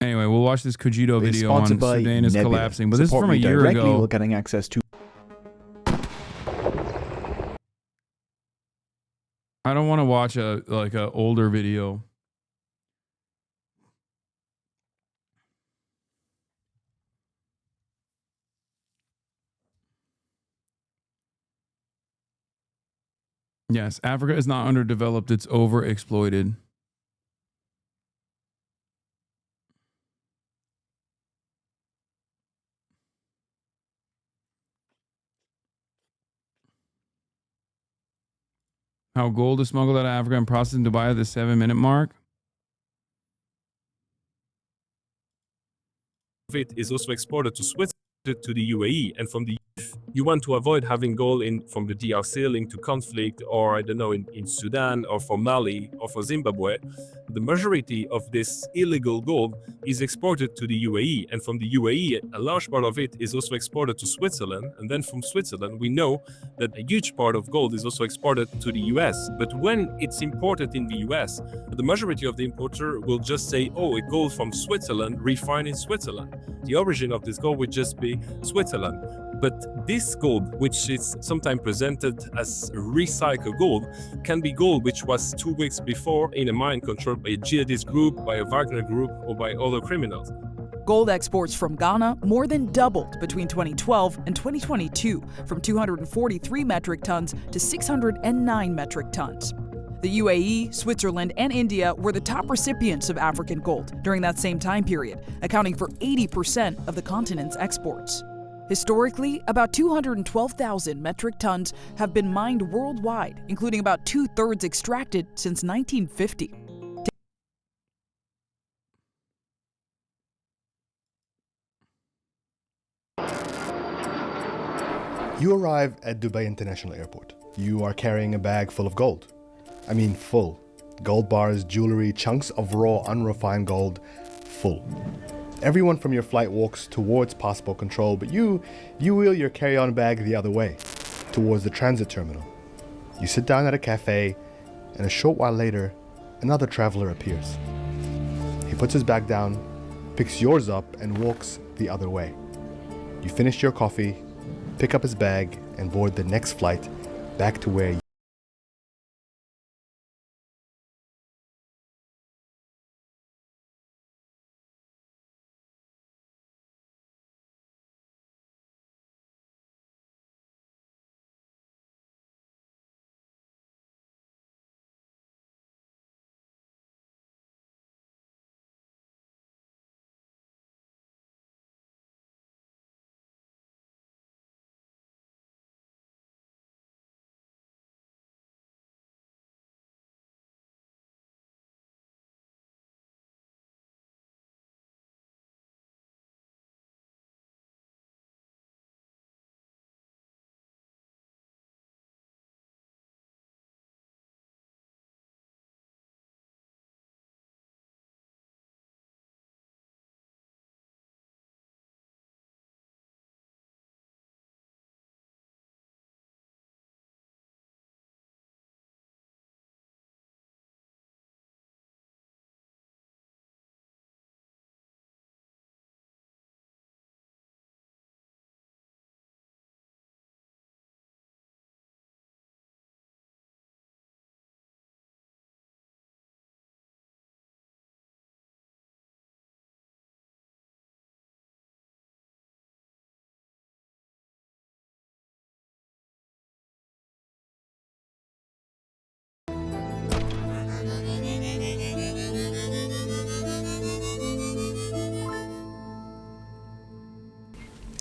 Anyway, we'll watch this Cogito video on Sudan is collapsing, but this is from a year ago. Getting access to. I don't want to watch a older video. Yes, Africa is not underdeveloped, it's overexploited. How gold is smuggled out of Africa and processed in Dubai at the 7-minute mark. It is also exported to Switzerland, to the UAE, and from the you want to avoid having gold from the DRC linked to conflict, or I don't know, in Sudan or for Mali or for Zimbabwe. The majority of this illegal gold is exported to the UAE, and from the UAE, a large part of it is also exported to Switzerland, and then from Switzerland, we know that a huge part of gold is also exported to the US. But when it's imported in the US, the majority of the importer will just say, oh, it gold from Switzerland, refined in Switzerland. The origin of this gold would just be Switzerland. But this gold, which is sometimes presented as recycled gold, can be gold which was 2 weeks before in a mine controlled by a jihadist group, by a Wagner group, or by other criminals. Gold exports from Ghana more than doubled between 2012 and 2022, from 243 metric tons to 609 metric tons. The UAE, Switzerland, and India were the top recipients of African gold during that same time period, accounting for 80% of the continent's exports. Historically, about 212,000 metric tons have been mined worldwide, including about 2/3 extracted since 1950. You arrive at Dubai International Airport. You are carrying a bag full of gold. I mean full. Gold bars, jewelry, chunks of raw, unrefined gold, full. Everyone from your flight walks towards passport control, but you wheel your carry-on bag the other way, towards the transit terminal. You sit down at a cafe, and a short while later, another traveler appears. He puts his bag down, picks yours up, and walks the other way. You finish your coffee, pick up his bag, and board the next flight back to where you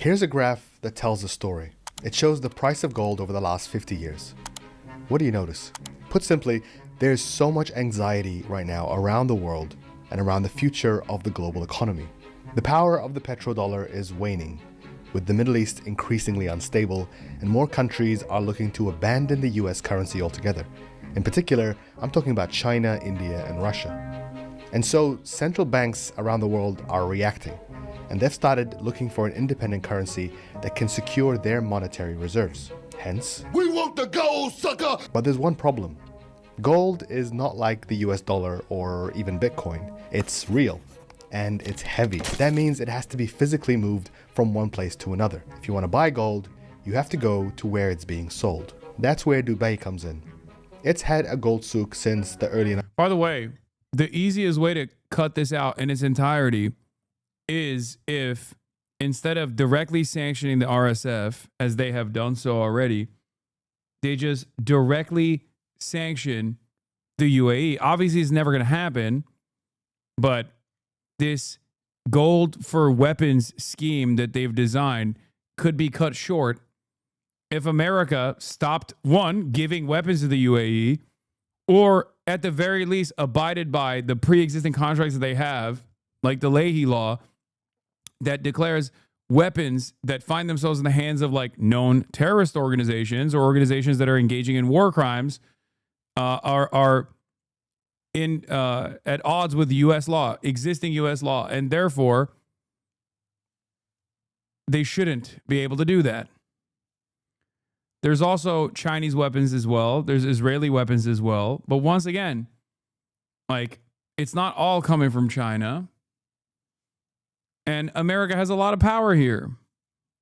Here's a graph that tells a story. It shows the price of gold over the last 50 years. What do you notice? Put simply, there's so much anxiety right now around the world and around the future of the global economy. The power of the petrodollar is waning, with the Middle East increasingly unstable, and more countries are looking to abandon the US currency altogether. In particular, I'm talking about China, India, and Russia. And so central banks around the world are reacting, and they've started looking for an independent currency that can secure their monetary reserves. Hence, we want the gold, sucker! But there's one problem. Gold is not like the US dollar or even Bitcoin. It's real, and it's heavy. That means it has to be physically moved from one place to another. If you want to buy gold, you have to go to where it's being sold. That's where Dubai comes in. It's had a gold souk since the early 90s. By the way, the easiest way to cut this out in its entirety is if, instead of directly sanctioning the RSF, as they have done so already, they just directly sanction the UAE. Obviously, it's never going to happen, but this gold for weapons scheme that they've designed could be cut short if America stopped, one, giving weapons to the UAE, or at the very least abided by the pre-existing contracts that they have, like the Leahy Law, that declares weapons that find themselves in the hands of like known terrorist organizations or organizations that are engaging in war crimes are in at odds with U.S. law, existing U.S. law, and therefore they shouldn't be able to do that. There's also Chinese weapons as well. There's Israeli weapons as well. But once again, like, it's not all coming from China. And America has a lot of power here.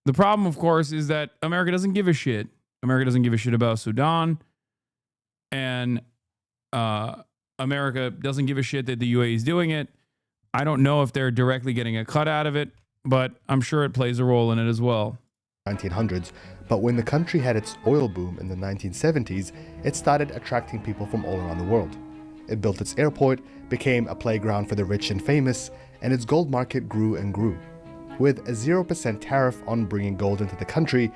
The problem, of course, is that America doesn't give a shit. America doesn't give a shit about Sudan. And America doesn't give a shit that the UAE is doing it. I don't know if they're directly getting a cut out of it, but I'm sure it plays a role in it as well. 1900s, but when the country had its oil boom in the 1970s, it started attracting people from all around the world. It built its airport, became a playground for the rich and famous, and its gold market grew and grew. With a 0% tariff on bringing gold into the country,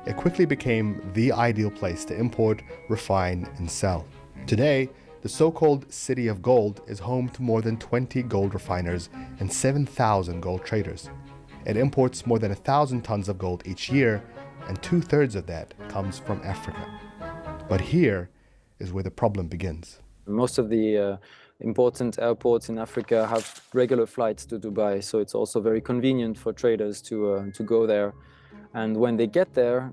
it quickly became the ideal place to import, refine, and sell. Today, the so-called City of Gold is home to more than 20 gold refiners and 7,000 gold traders. It imports more than 1,000 tons of gold each year, and 2/3 of that comes from Africa. But here is where the problem begins. Most of the important airports in Africa have regular flights to Dubai, so it's also very convenient for traders to go there. And when they get there,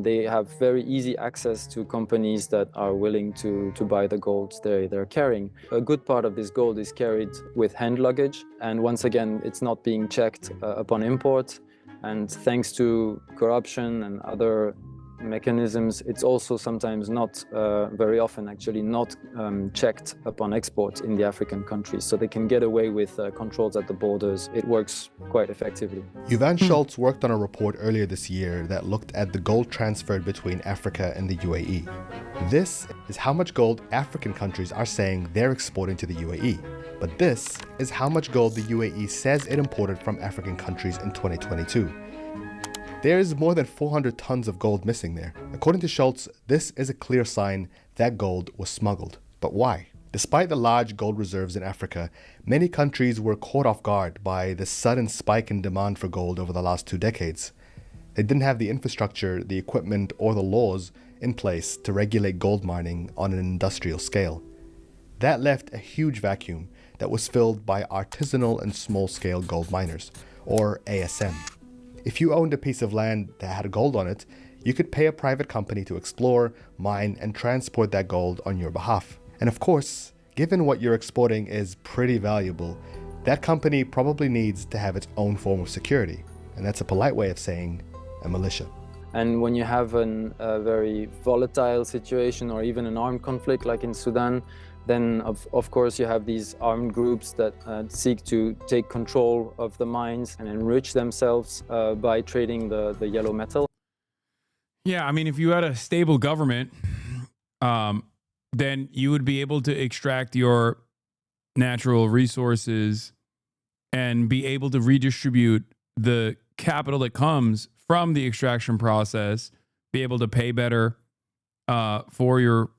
they have very easy access to companies that are willing to buy the gold they're carrying. A good part of this gold is carried with hand luggage, and once again, it's not being checked upon import. And thanks to corruption and other mechanisms, it's also sometimes not, very often actually, not checked upon export in the African countries. So they can get away with controls at the borders. It works quite effectively. Yuvan Schultz worked on a report earlier this year that looked at the gold transferred between Africa and the UAE. This is how much gold African countries are saying they're exporting to the UAE. But this is how much gold the UAE says it imported from African countries in 2022. There's more than 400 tons of gold missing there. According to Schultz, this is a clear sign that gold was smuggled. But why? Despite the large gold reserves in Africa, many countries were caught off guard by the sudden spike in demand for gold over the last 2 decades. They didn't have the infrastructure, the equipment, or the laws in place to regulate gold mining on an industrial scale. That left a huge vacuum that was filled by artisanal and small-scale gold miners, or ASM. If you owned a piece of land that had gold on it, you could pay a private company to explore, mine, and transport that gold on your behalf. And of course, given what you're exporting is pretty valuable, that company probably needs to have its own form of security. And that's a polite way of saying a militia. And when you have a very volatile situation or even an armed conflict like in Sudan, then of course you have these armed groups that seek to take control of the mines and enrich themselves by trading the yellow metal. Yeah, I mean, if you had a stable government, then you would be able to extract your natural resources and be able to redistribute the capital that comes from the extraction process, be able to pay better for your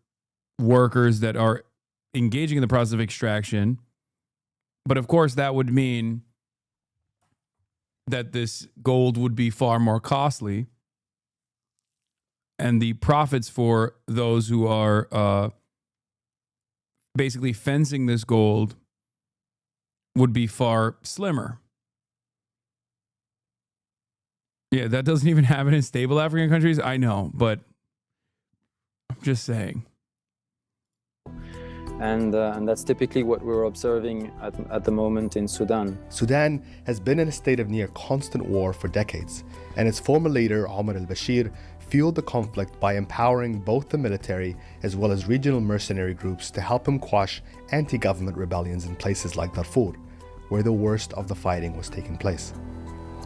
workers that are engaging in the process of extraction. But of course, that would mean that this gold would be far more costly. And the profits for those who are basically fencing this gold would be far slimmer. Yeah, that doesn't even happen in stable African countries. I know, but I'm just saying. And that's typically what we're observing at the moment in Sudan. Sudan has been in a state of near constant war for decades, and its former leader, Omar al-Bashir, fueled the conflict by empowering both the military as well as regional mercenary groups to help him quash anti-government rebellions in places like Darfur, where the worst of the fighting was taking place.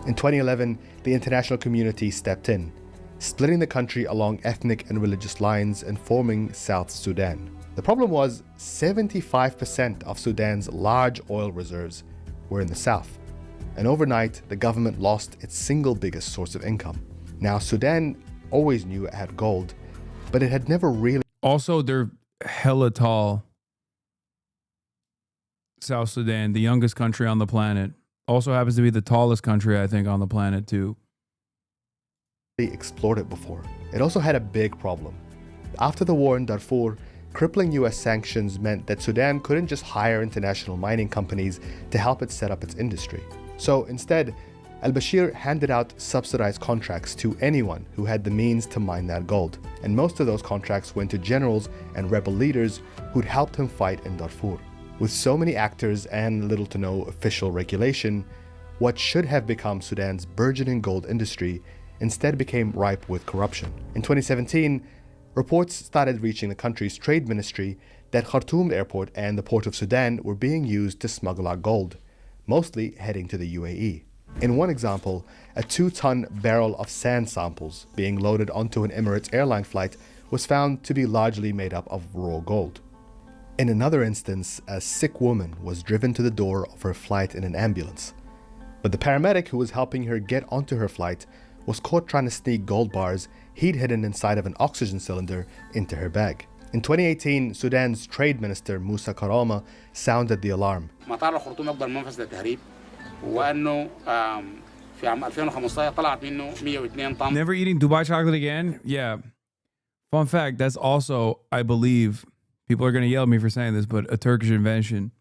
In 2011, the international community stepped in, splitting the country along ethnic and religious lines and forming South Sudan. The problem was 75% of Sudan's large oil reserves were in the south. And overnight, the government lost its single biggest source of income. Now, Sudan always knew it had gold, but it had never really... Also, they're hella tall. South Sudan, the youngest country on the planet. Also happens to be the tallest country, I think, on the planet, too. They explored it before. It also had a big problem. After the war in Darfur, crippling US sanctions meant that Sudan couldn't just hire international mining companies to help it set up its industry. So instead, al-Bashir handed out subsidized contracts to anyone who had the means to mine that gold. And most of those contracts went to generals and rebel leaders who'd helped him fight in Darfur. With so many actors and little to no official regulation, what should have become Sudan's burgeoning gold industry instead became ripe with corruption. In 2017, reports started reaching the country's trade ministry that Khartoum airport and the port of Sudan were being used to smuggle out gold, mostly heading to the UAE. In one example, a 2-ton barrel of sand samples being loaded onto an Emirates airline flight was found to be largely made up of raw gold. In another instance, a sick woman was driven to the door of her flight in an ambulance. But the paramedic who was helping her get onto her flight was caught trying to sneak gold bars he'd hidden inside of an oxygen cylinder into her bag. In 2018, Sudan's trade minister Musa Karama sounded the alarm. مطار الخرطوم أكبر منفذ للتهريب وأنه في عام 2015 طلعت منه 102 طن. Never eating Dubai chocolate again? Yeah. Fun fact, that's also, I believe, people are going to yell at me for saying this, but a Turkish invention.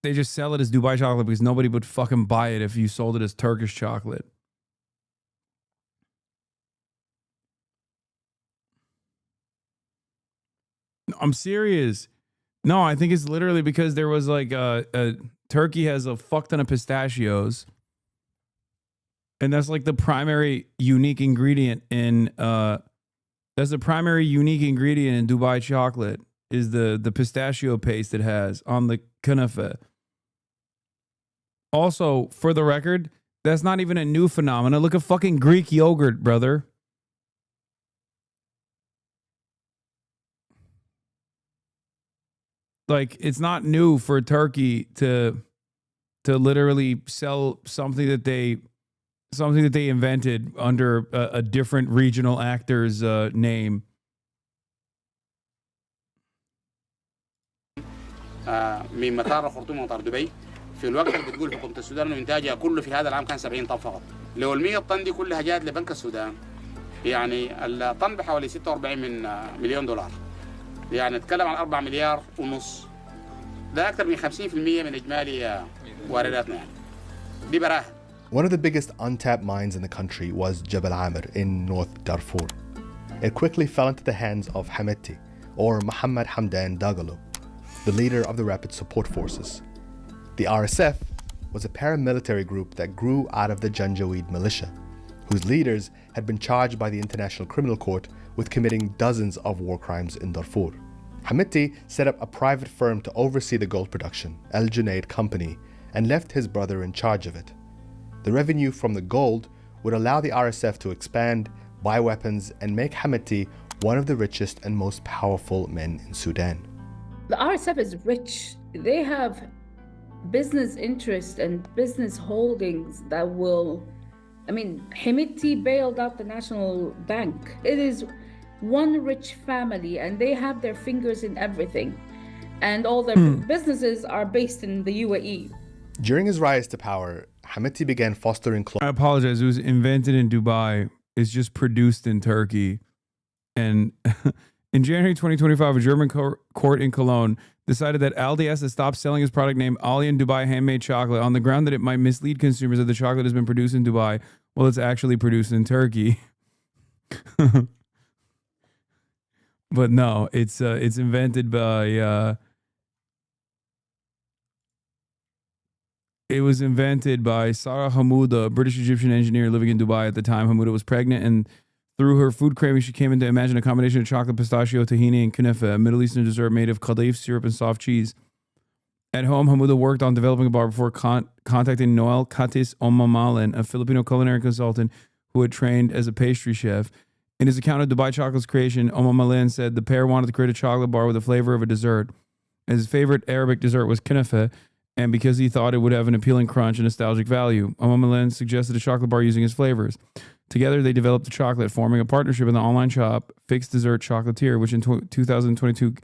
They just sell it as Dubai chocolate because nobody would fucking buy it if you sold it as Turkish chocolate. I'm serious. No, I think it's literally because there was like Turkey has a fuck ton of pistachios. And that's like the primary unique ingredient in that's the primary unique ingredient in Dubai chocolate is the pistachio paste it has on the kunafa. Also, for the record, that's not even a new phenomenon. Look at fucking Greek yogurt, brother. Like, it's not new for Turkey to literally sell something that they invented under a different regional actor's name. من مطار الخرطوم ومطار دبي في الوقت اللي بتقول حكومة السودان انه انتاجها كله في هذا العام كان 70 طن فقط. لو ال 100 طن دي كلها جات لبنك السودان يعني الطن بحوالي 46 مليون دولار. يعني نتكلم عن 4 مليار ونص. ده أكثر من 50% من إجمالي وارداتنا يعني. دي براهن. One of the biggest untapped mines in the country was Jebel Amr in North Darfur. It quickly fell into the hands of Hamitti, or Mohammed Hamdan Dagalo, the leader of the Rapid Support Forces. The RSF was a paramilitary group that grew out of the Janjaweed militia, whose leaders had been charged by the International Criminal Court with committing dozens of war crimes in Darfur. Hamitti set up a private firm to oversee the gold production, Al Junaid Company, and left his brother in charge of it. The revenue from the gold would allow the RSF to expand, buy weapons, and make Hamitti one of the richest and most powerful men in Sudan. The RSF is rich. They have business interests and business holdings that will, Hamitti bailed out the National Bank. It is one rich family and they have their fingers in everything. And all their businesses are based in the UAE. During his rise to power, Hamitti began fostering I apologize. It was invented in Dubai. It's just produced in Turkey. And in January 2025, a German court in Cologne decided that Aldi has to stop selling his product named Alien Dubai Handmade Chocolate on the ground that it might mislead consumers that the chocolate has been produced in Dubai while it's actually produced in Turkey. But no, it's invented by... It was invented by Sarah Hamouda, a British-Egyptian engineer living in Dubai at the time. Hamouda was pregnant, and through her food craving, she came in to imagine a combination of chocolate, pistachio, tahini, and kunafa, a Middle Eastern dessert made of kadif syrup and soft cheese. At home, Hamouda worked on developing a bar before contacting Noel Katis Omamalen, a Filipino culinary consultant who had trained as a pastry chef. In his account of Dubai Chocolate's creation, Omamalen said the pair wanted to create a chocolate bar with the flavor of a dessert. His favorite Arabic dessert was kunafa, and because he thought it would have an appealing crunch and nostalgic value, Omamalen suggested a chocolate bar using his flavors. Together, they developed the chocolate, forming a partnership in the online shop Fixed Dessert Chocolatier, which in 2022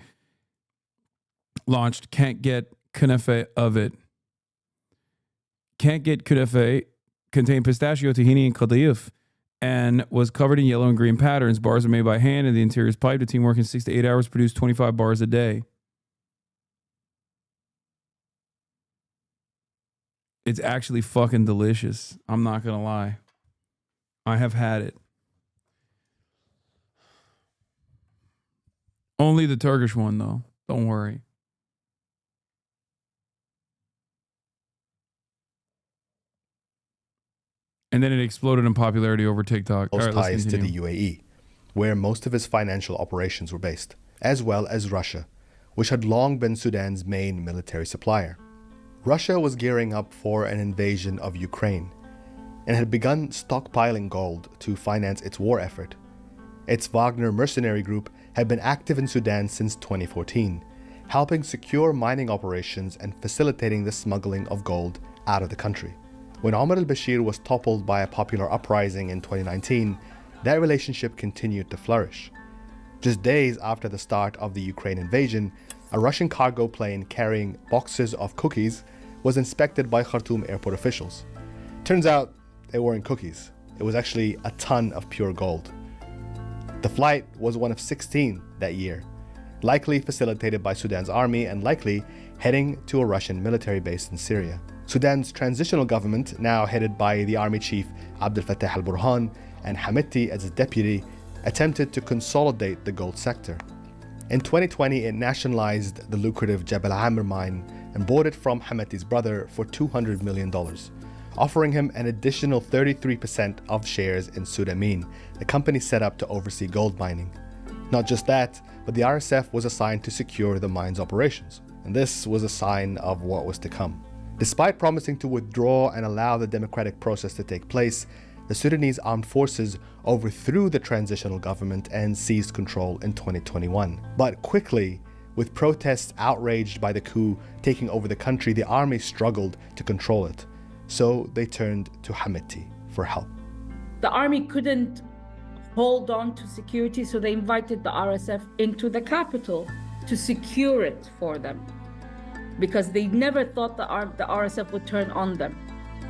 launched Can't Get kunafe of it. Can't get kunafe. Contained pistachio, tahini, and kadayif, and was covered in yellow and green patterns. Bars are made by hand, and the interior is piped. The team working 6 to 8 hours produced 25 bars a day. It's actually fucking delicious. I'm not gonna lie. I have had it. Only the Turkish one, though. Don't worry. And then it exploded in popularity over TikTok. Close ties to the UAE, where most of his financial operations were based, as well as Russia, which had long been Sudan's main military supplier. Russia was gearing up for an invasion of Ukraine and had begun stockpiling gold to finance its war effort. Its Wagner mercenary group had been active in Sudan since 2014, helping secure mining operations and facilitating the smuggling of gold out of the country. When Omar al-Bashir was toppled by a popular uprising in 2019, that relationship continued to flourish. Just days after the start of the Ukraine invasion, a Russian cargo plane carrying boxes of cookies was inspected by Khartoum airport officials. Turns out they weren't cookies. It was actually a ton of pure gold. The flight was one of 16 that year, likely facilitated by Sudan's army and likely heading to a Russian military base in Syria. Sudan's transitional government, now headed by the army chief Abdel Fattah al-Burhan and Hamidti as its deputy, attempted to consolidate the gold sector. In 2020, it nationalized the lucrative Jebel Amr mine and bought it from Hamidti's brother for $200 million, offering him an additional 33% of shares in Sudamin, the company set up to oversee gold mining. Not just that, but the RSF was assigned to secure the mine's operations, and this was a sign of what was to come. Despite promising to withdraw and allow the democratic process to take place, the Sudanese armed forces overthrew the transitional government and seized control in 2021. But quickly, with protests outraged by the coup taking over the country, the army struggled to control it. So they turned to Hamidti for help. The army couldn't hold on to security, so they invited the RSF into the capital to secure it for them, because they never thought the RSF would turn on them.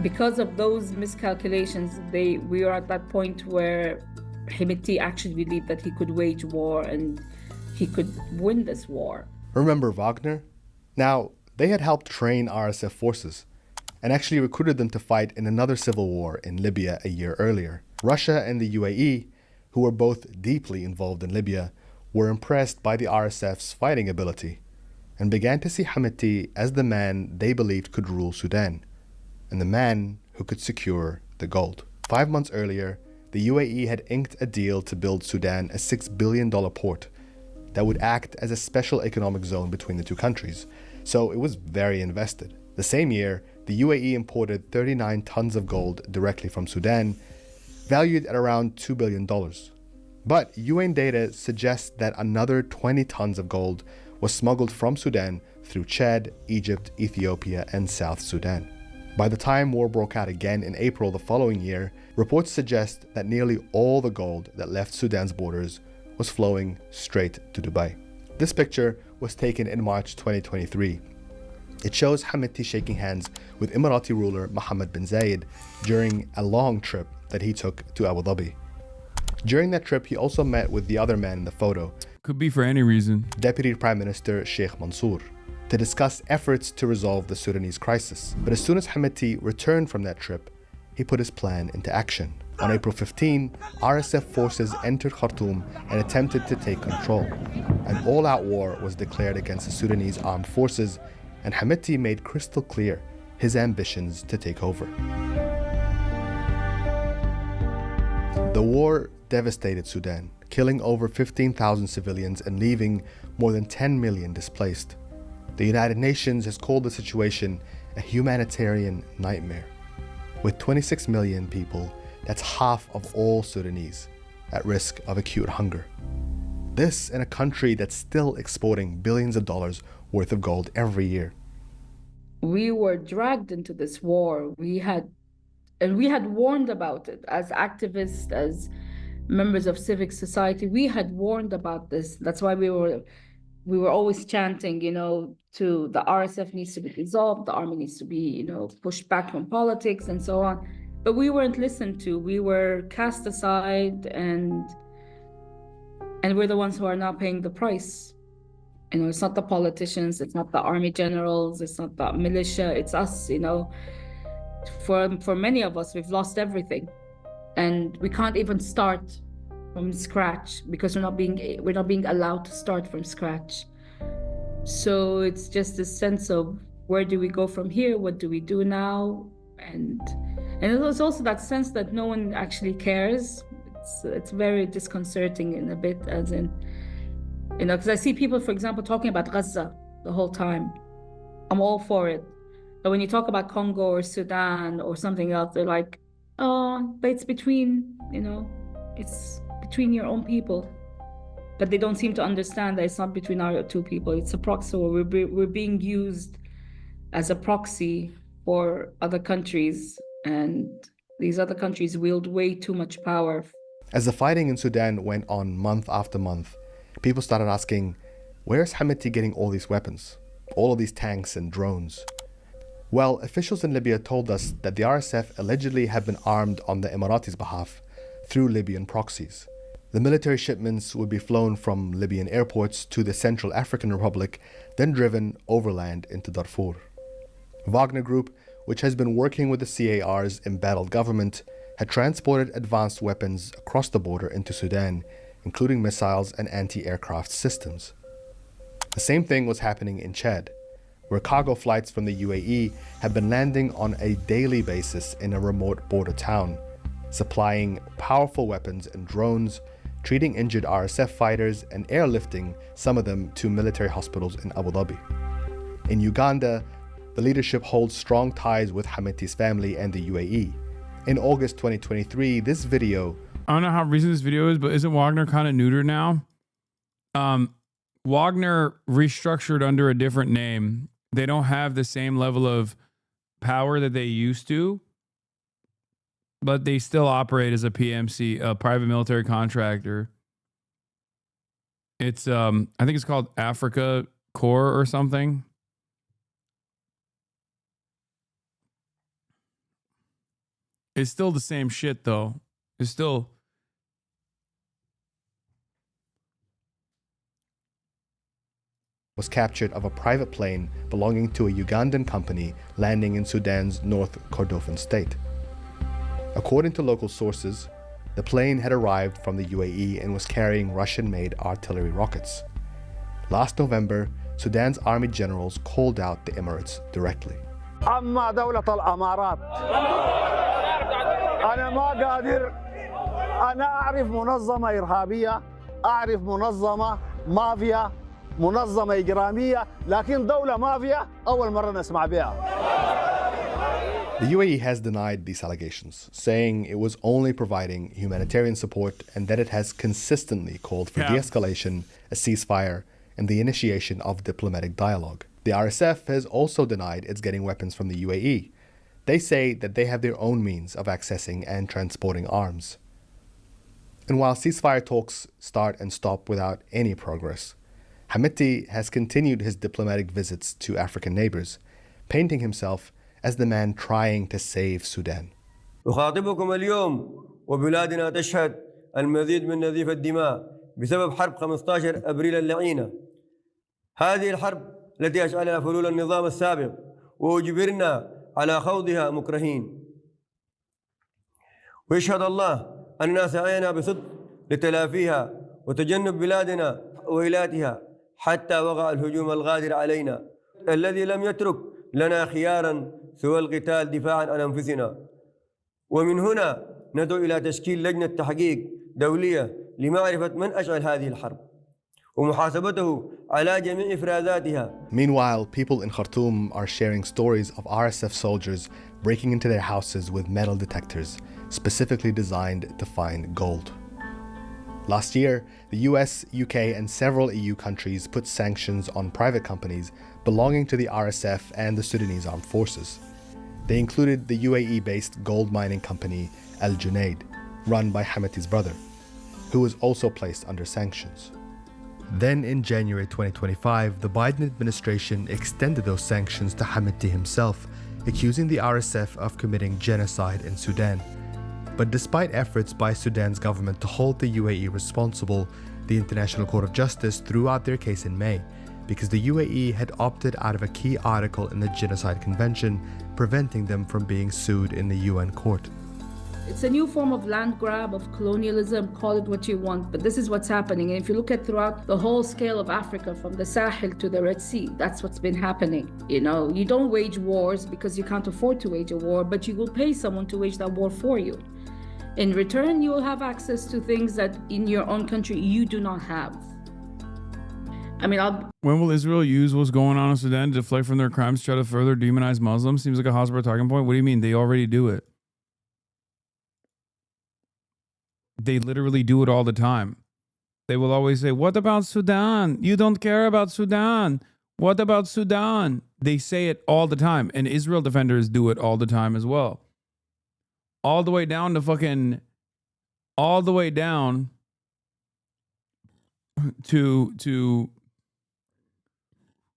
Because of those miscalculations, we were at that point where Hamidti actually believed that he could wage war and he could win this war. Remember Wagner? Now, they had helped train RSF forces and actually recruited them to fight in another civil war in Libya a year earlier. Russia and the UAE, who were both deeply involved in Libya, were impressed by the RSF's fighting ability and began to see Hamidti as the man they believed could rule Sudan, and the man who could secure the gold. 5 months earlier, the UAE had inked a deal to build Sudan a $6 billion port that would act as a special economic zone between the two countries, so it was very invested. The same year, the UAE imported 39 tons of gold directly from Sudan, valued at around $2 billion. But UN data suggests that another 20 tons of gold was smuggled from Sudan through Chad, Egypt, Ethiopia, and South Sudan. By the time war broke out again in April the following year, reports suggest that nearly all the gold that left Sudan's borders was flowing straight to Dubai. This picture was taken in March 2023. It shows Hamidti shaking hands with Emirati ruler Mohammed bin Zayed during a long trip that he took to Abu Dhabi. During that trip, he also met with the other man in the photo. Could be for any reason. Deputy Prime Minister Sheikh Mansour, to discuss efforts to resolve the Sudanese crisis. But as soon as Hamidti returned from that trip, he put his plan into action. On April 15, RSF forces entered Khartoum and attempted to take control. An all-out war was declared against the Sudanese armed forces, and Hamidti made crystal clear his ambitions to take over. The war devastated Sudan, killing over 15,000 civilians and leaving more than 10 million displaced. The United Nations has called the situation a humanitarian nightmare. With 26 million people, that's half of all Sudanese, at risk of acute hunger. This in a country that's still exporting billions of dollars worth of gold every year. We were dragged into this war. We had warned about it as activists, as members of civic society. We had warned about this. That's why we were we were always chanting, to the RSF needs to be dissolved, the army needs to be, pushed back from politics and so on. But we weren't listened to. We were cast aside, and we're the ones who are now paying the price. It's not the politicians, it's not the army generals, it's not the militia, it's us, For many of us, we've lost everything. And we can't even start from scratch because we're not being allowed to start from scratch. So it's just this sense of, where do we go from here? What do we do now? And it was also that sense that no one actually cares. It's very disconcerting in a bit, as in, because I see people, for example, talking about Gaza the whole time. I'm all for it. But when you talk about Congo or Sudan or something else, they're like, oh, but it's between, it's between your own people. But they don't seem to understand that it's not between our two people. It's a proxy. We're being used as a proxy for other countries, and these other countries wield way too much power. As the fighting in Sudan went on month after month, people started asking, where's Hemeti getting all these weapons? All of these tanks and drones? Well, officials in Libya told us that the RSF allegedly had been armed on the Emiratis' behalf through Libyan proxies. The military shipments would be flown from Libyan airports to the Central African Republic, then driven overland into Darfur. Wagner Group, which has been working with the CAR's embattled government, had transported advanced weapons across the border into Sudan, including missiles and anti-aircraft systems. The same thing was happening in Chad, where cargo flights from the UAE have been landing on a daily basis in a remote border town, supplying powerful weapons and drones, treating injured RSF fighters and airlifting some of them to military hospitals in Abu Dhabi. In Uganda, the leadership holds strong ties with Hemeti's family and the UAE. In August 2023, this video... I don't know how recent this video is, but isn't Wagner kind of neutered now? Wagner restructured under a different name. They don't have the same level of power that they used to, but they still operate as a PMC, a private military contractor. It's, I think it's called Africa Corps or something. It's still the same shit, though. It's still... was captured of a private plane belonging to a Ugandan company landing in Sudan's North Kordofan state. According to local sources, the plane had arrived from the UAE and was carrying Russian-made artillery rockets. Last November, Sudan's army generals called out the Emirates directly. أما دولة الإمارات أنا ما قادر أنا أعرف منظمة إرهابية أعرف منظمة مافيا منظمة إجرامية لكن دولة مافيا أول مرة نسمع بها. The UAE has denied these allegations, saying it was only providing humanitarian support and that it has consistently called for de-escalation, a ceasefire, and the initiation of diplomatic dialogue. The RSF has also denied it's getting weapons from the UAE. They say that they have their own means of accessing and transporting arms. And while ceasefire talks start and stop without any progress, Hemeti has continued his diplomatic visits to African neighbors, painting himself as the man trying to save Sudan. أخاطبكم اليوم وبلادنا تشهد المزيد من نزيف الدماء بسبب حرب 15 أبريل اللعينة. هذه الحرب التي أشعلها فلول النظام السابق وأجبرنا على خوضها مكرهين. ويشهد الله أننا سعينا بصدق لتلافيها وتجنب بلادنا وويلاتها حتى وقع الهجوم الغادر علينا الذي لم يترك لنا خيارا سوى القتال دفاعا عن أنفسنا. ومن هنا ندعو إلى تشكيل لجنة تحقيق دولية لمعرفة من أشعل هذه الحرب ومحاسبته على جميع إفرازاتها. Meanwhile, people in Khartoum are sharing stories of RSF soldiers breaking into their houses with metal detectors specifically designed to find gold. Last year, the US, UK, and several EU countries put sanctions on private companies belonging to the RSF and the Sudanese armed forces. They included the UAE-based gold mining company Al Junaid, run by Hemeti's brother, who was also placed under sanctions. Then in January 2025, the Biden administration extended those sanctions to Hamidti himself, accusing the RSF of committing genocide in Sudan. But despite efforts by Sudan's government to hold the UAE responsible, the International Court of Justice threw out their case in May because the UAE had opted out of a key article in the Genocide Convention, preventing them from being sued in the UN court. It's a new form of land grab, of colonialism, call it what you want, but this is what's happening. And if you look at throughout the whole scale of Africa, from the Sahel to the Red Sea, that's what's been happening. You know, you don't wage wars because you can't afford to wage a war, but you will pay someone to wage that war for you. In return, you will have access to things that in your own country you do not have. I mean, when will Israel use what's going on in Sudan to deflect from their crimes, try to further demonize Muslims? Seems like a hostile talking point. What do you mean? They already do it. They literally do it all the time. They will always say, what about Sudan? You don't care about Sudan. What about Sudan? They say it all the time. And Israel defenders do it all the time as well. All the way down to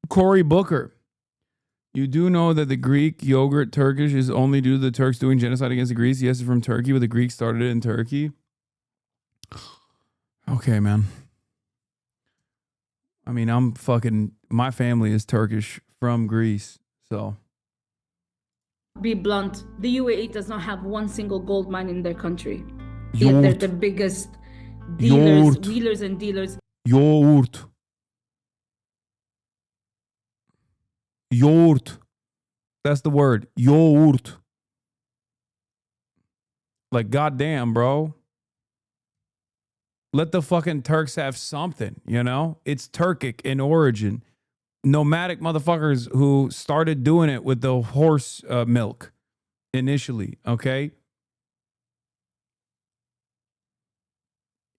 Cory Booker. You do know that the Greek yogurt Turkish is only due to the Turks doing genocide against the Greeks. Yes, it's from Turkey, but the Greeks started it in Turkey. Okay, man. I mean, my family is Turkish from Greece, so. Be blunt, the UAE does not have one single gold mine in their country. Yet they're the biggest dealers, wheelers and dealers. Yogurt. That's the word. Yogurt. Like, goddamn, bro. Let the fucking Turks have something, you know? It's Turkic in origin. Nomadic motherfuckers who started doing it with the horse milk initially, okay?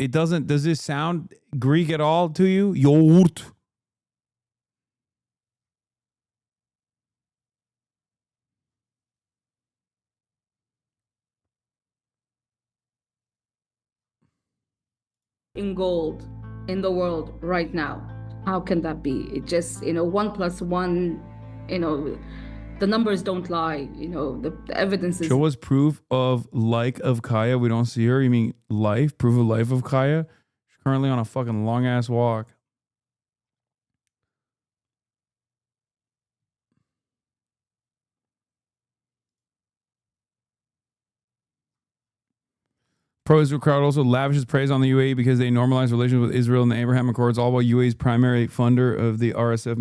Does this sound Greek at all to you? Yogurt. In gold in the world right now. How can that be? It just, 1 + 1, the numbers don't lie, the evidence is. Show us proof of Kaya. We don't see her. You mean life? Proof of life of Kaya? She's currently on a fucking long ass walk. Pro-Israel crowd also lavishes praise on the UAE because they normalize relations with Israel and the Abraham Accords, all while UAE's primary funder of the RSF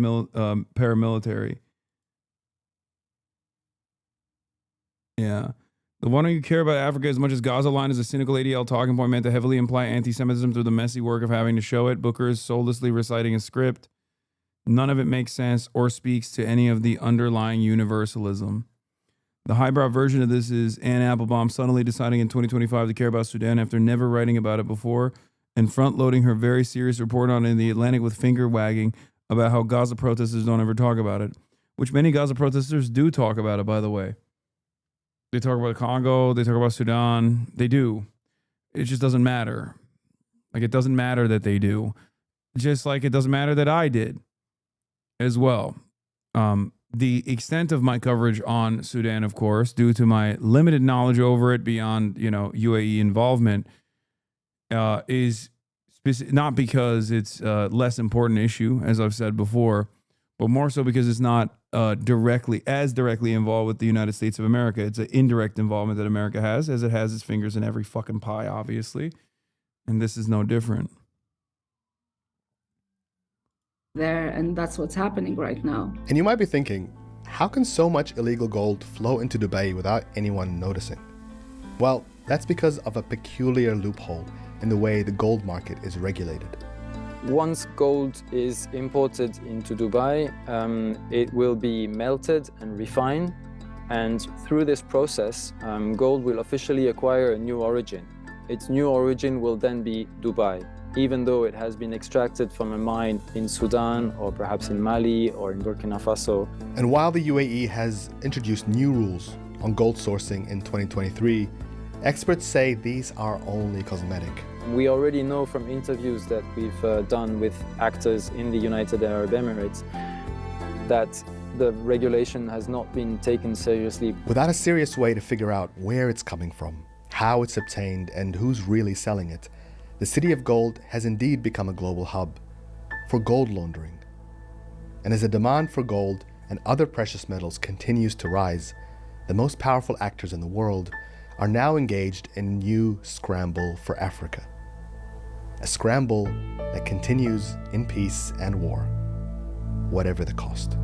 paramilitary. Yeah. The one who you care about Africa as much as Gaza line is a cynical ADL talking point meant to heavily imply anti-Semitism through the messy work of having to show it. Booker is soullessly reciting a script. None of it makes sense or speaks to any of the underlying universalism. The highbrow version of this is Anne Applebaum suddenly deciding in 2025 to care about Sudan after never writing about it before and front-loading her very serious report on it in The Atlantic with finger-wagging about how Gaza protesters don't ever talk about it, which many Gaza protesters do talk about it, by the way. They talk about Congo, they talk about Sudan, they do. It just doesn't matter. Like, it doesn't matter that they do. Just like it doesn't matter that I did as well. The extent of my coverage on Sudan, of course, due to my limited knowledge over it beyond, UAE involvement, is not because it's a less important issue, as I've said before, but more so because it's not directly involved with the United States of America. It's an indirect involvement that America has, as it has its fingers in every fucking pie, obviously. And this is no different. There, and that's what's happening right now. And you might be thinking, how can so much illegal gold flow into Dubai without anyone noticing? Well, that's because of a peculiar loophole in the way the gold market is regulated. Once gold is imported into Dubai, it will be melted and refined, and through this process, gold will officially acquire a new origin. Its new origin will then be Dubai, even though it has been extracted from a mine in Sudan or perhaps in Mali or in Burkina Faso. And while the UAE has introduced new rules on gold sourcing in 2023, Experts say these are only cosmetic. We already know from interviews that we've done with actors in the United Arab Emirates that the regulation has not been taken seriously. Without a serious way to figure out where it's coming from, how it's obtained, and who's really selling it, the City of Gold has indeed become a global hub for gold laundering. And as the demand for gold and other precious metals continues to rise, the most powerful actors in the world are now engaged in a new scramble for Africa. A scramble that continues in peace and war, whatever the cost.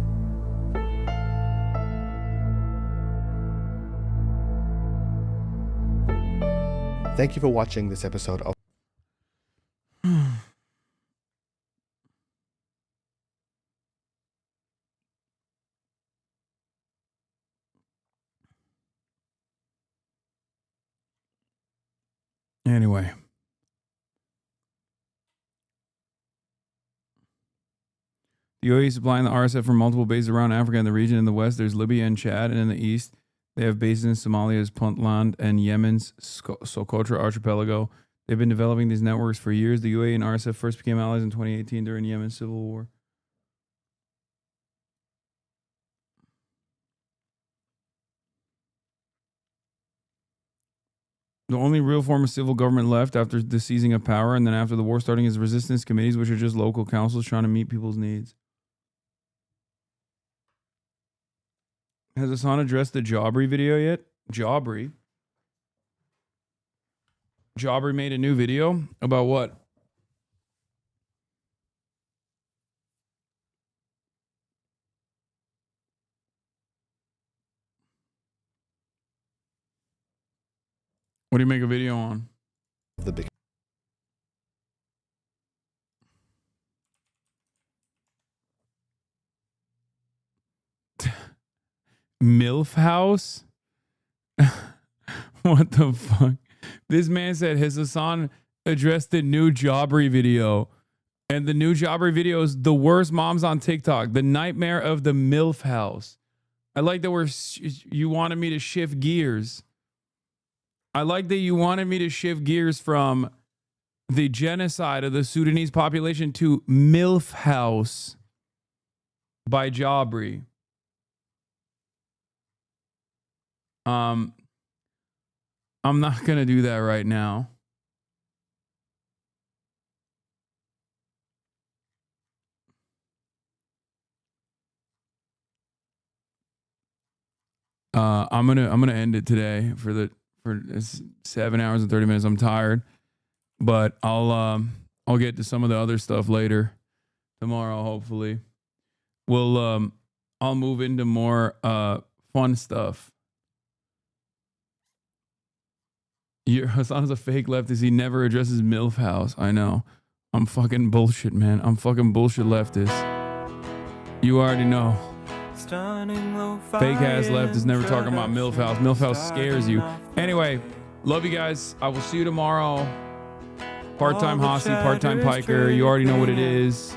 Thank you for watching this episode of Anyway. The UAE is supplying the RSF from multiple bases around Africa and the region. In the west, there's Libya and Chad, and in the east, they have bases in Somalia's Puntland and Yemen's Socotra archipelago. They've been developing these networks for years. The UAE and RSF first became allies in 2018 during Yemen's civil war. The only real form of civil government left after the seizing of power and then after the war starting is resistance committees, which are just local councils trying to meet people's needs. Has Hasan addressed the Jabri video yet? Jabri? Jabri made a new video about what? What do you make a video on? the big MILF house? What the fuck? This man said, has Hasan addressed the new Jabri video? And the new Jabri video is the worst moms on TikTok. The nightmare of the MILF house. I like that you wanted me to shift gears. I like that you wanted me to shift gears from the genocide of the Sudanese population to MILF house by Jabri. I'm not going to do that right now. I'm gonna end it today for 7 hours and 30 minutes. I'm tired, but I'll get to some of the other stuff later tomorrow. Hopefully, I'll move into more fun stuff. Hasan's a fake leftist. He never addresses MILF house. I know. I'm fucking bullshit, man. I'm fucking bullshit leftist. You already know. Fake ass leftist never talking about MILF house. MILF house scares you. Anyway, love you guys. I will see you tomorrow. Part-time Hasi, part-time Piker. You already know what it is.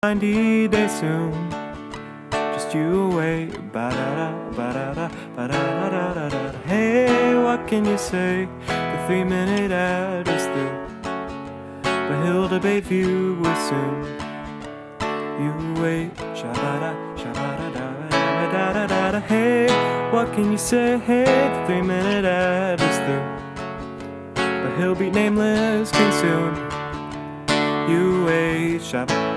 90 days soon. Just you wait. Ba-da-da, ba-da-da, ba-da-da-da-da-da. Hey, what can you say? The 3-minute ad is through, but he'll debate view will soon. You wait. Sha-ba-da, sha-ba-da-da-da-da-da-da. Hey, what can you say? Hey, the 3-minute ad is through, but he'll be nameless king soon. You wait. Sha-ba-da.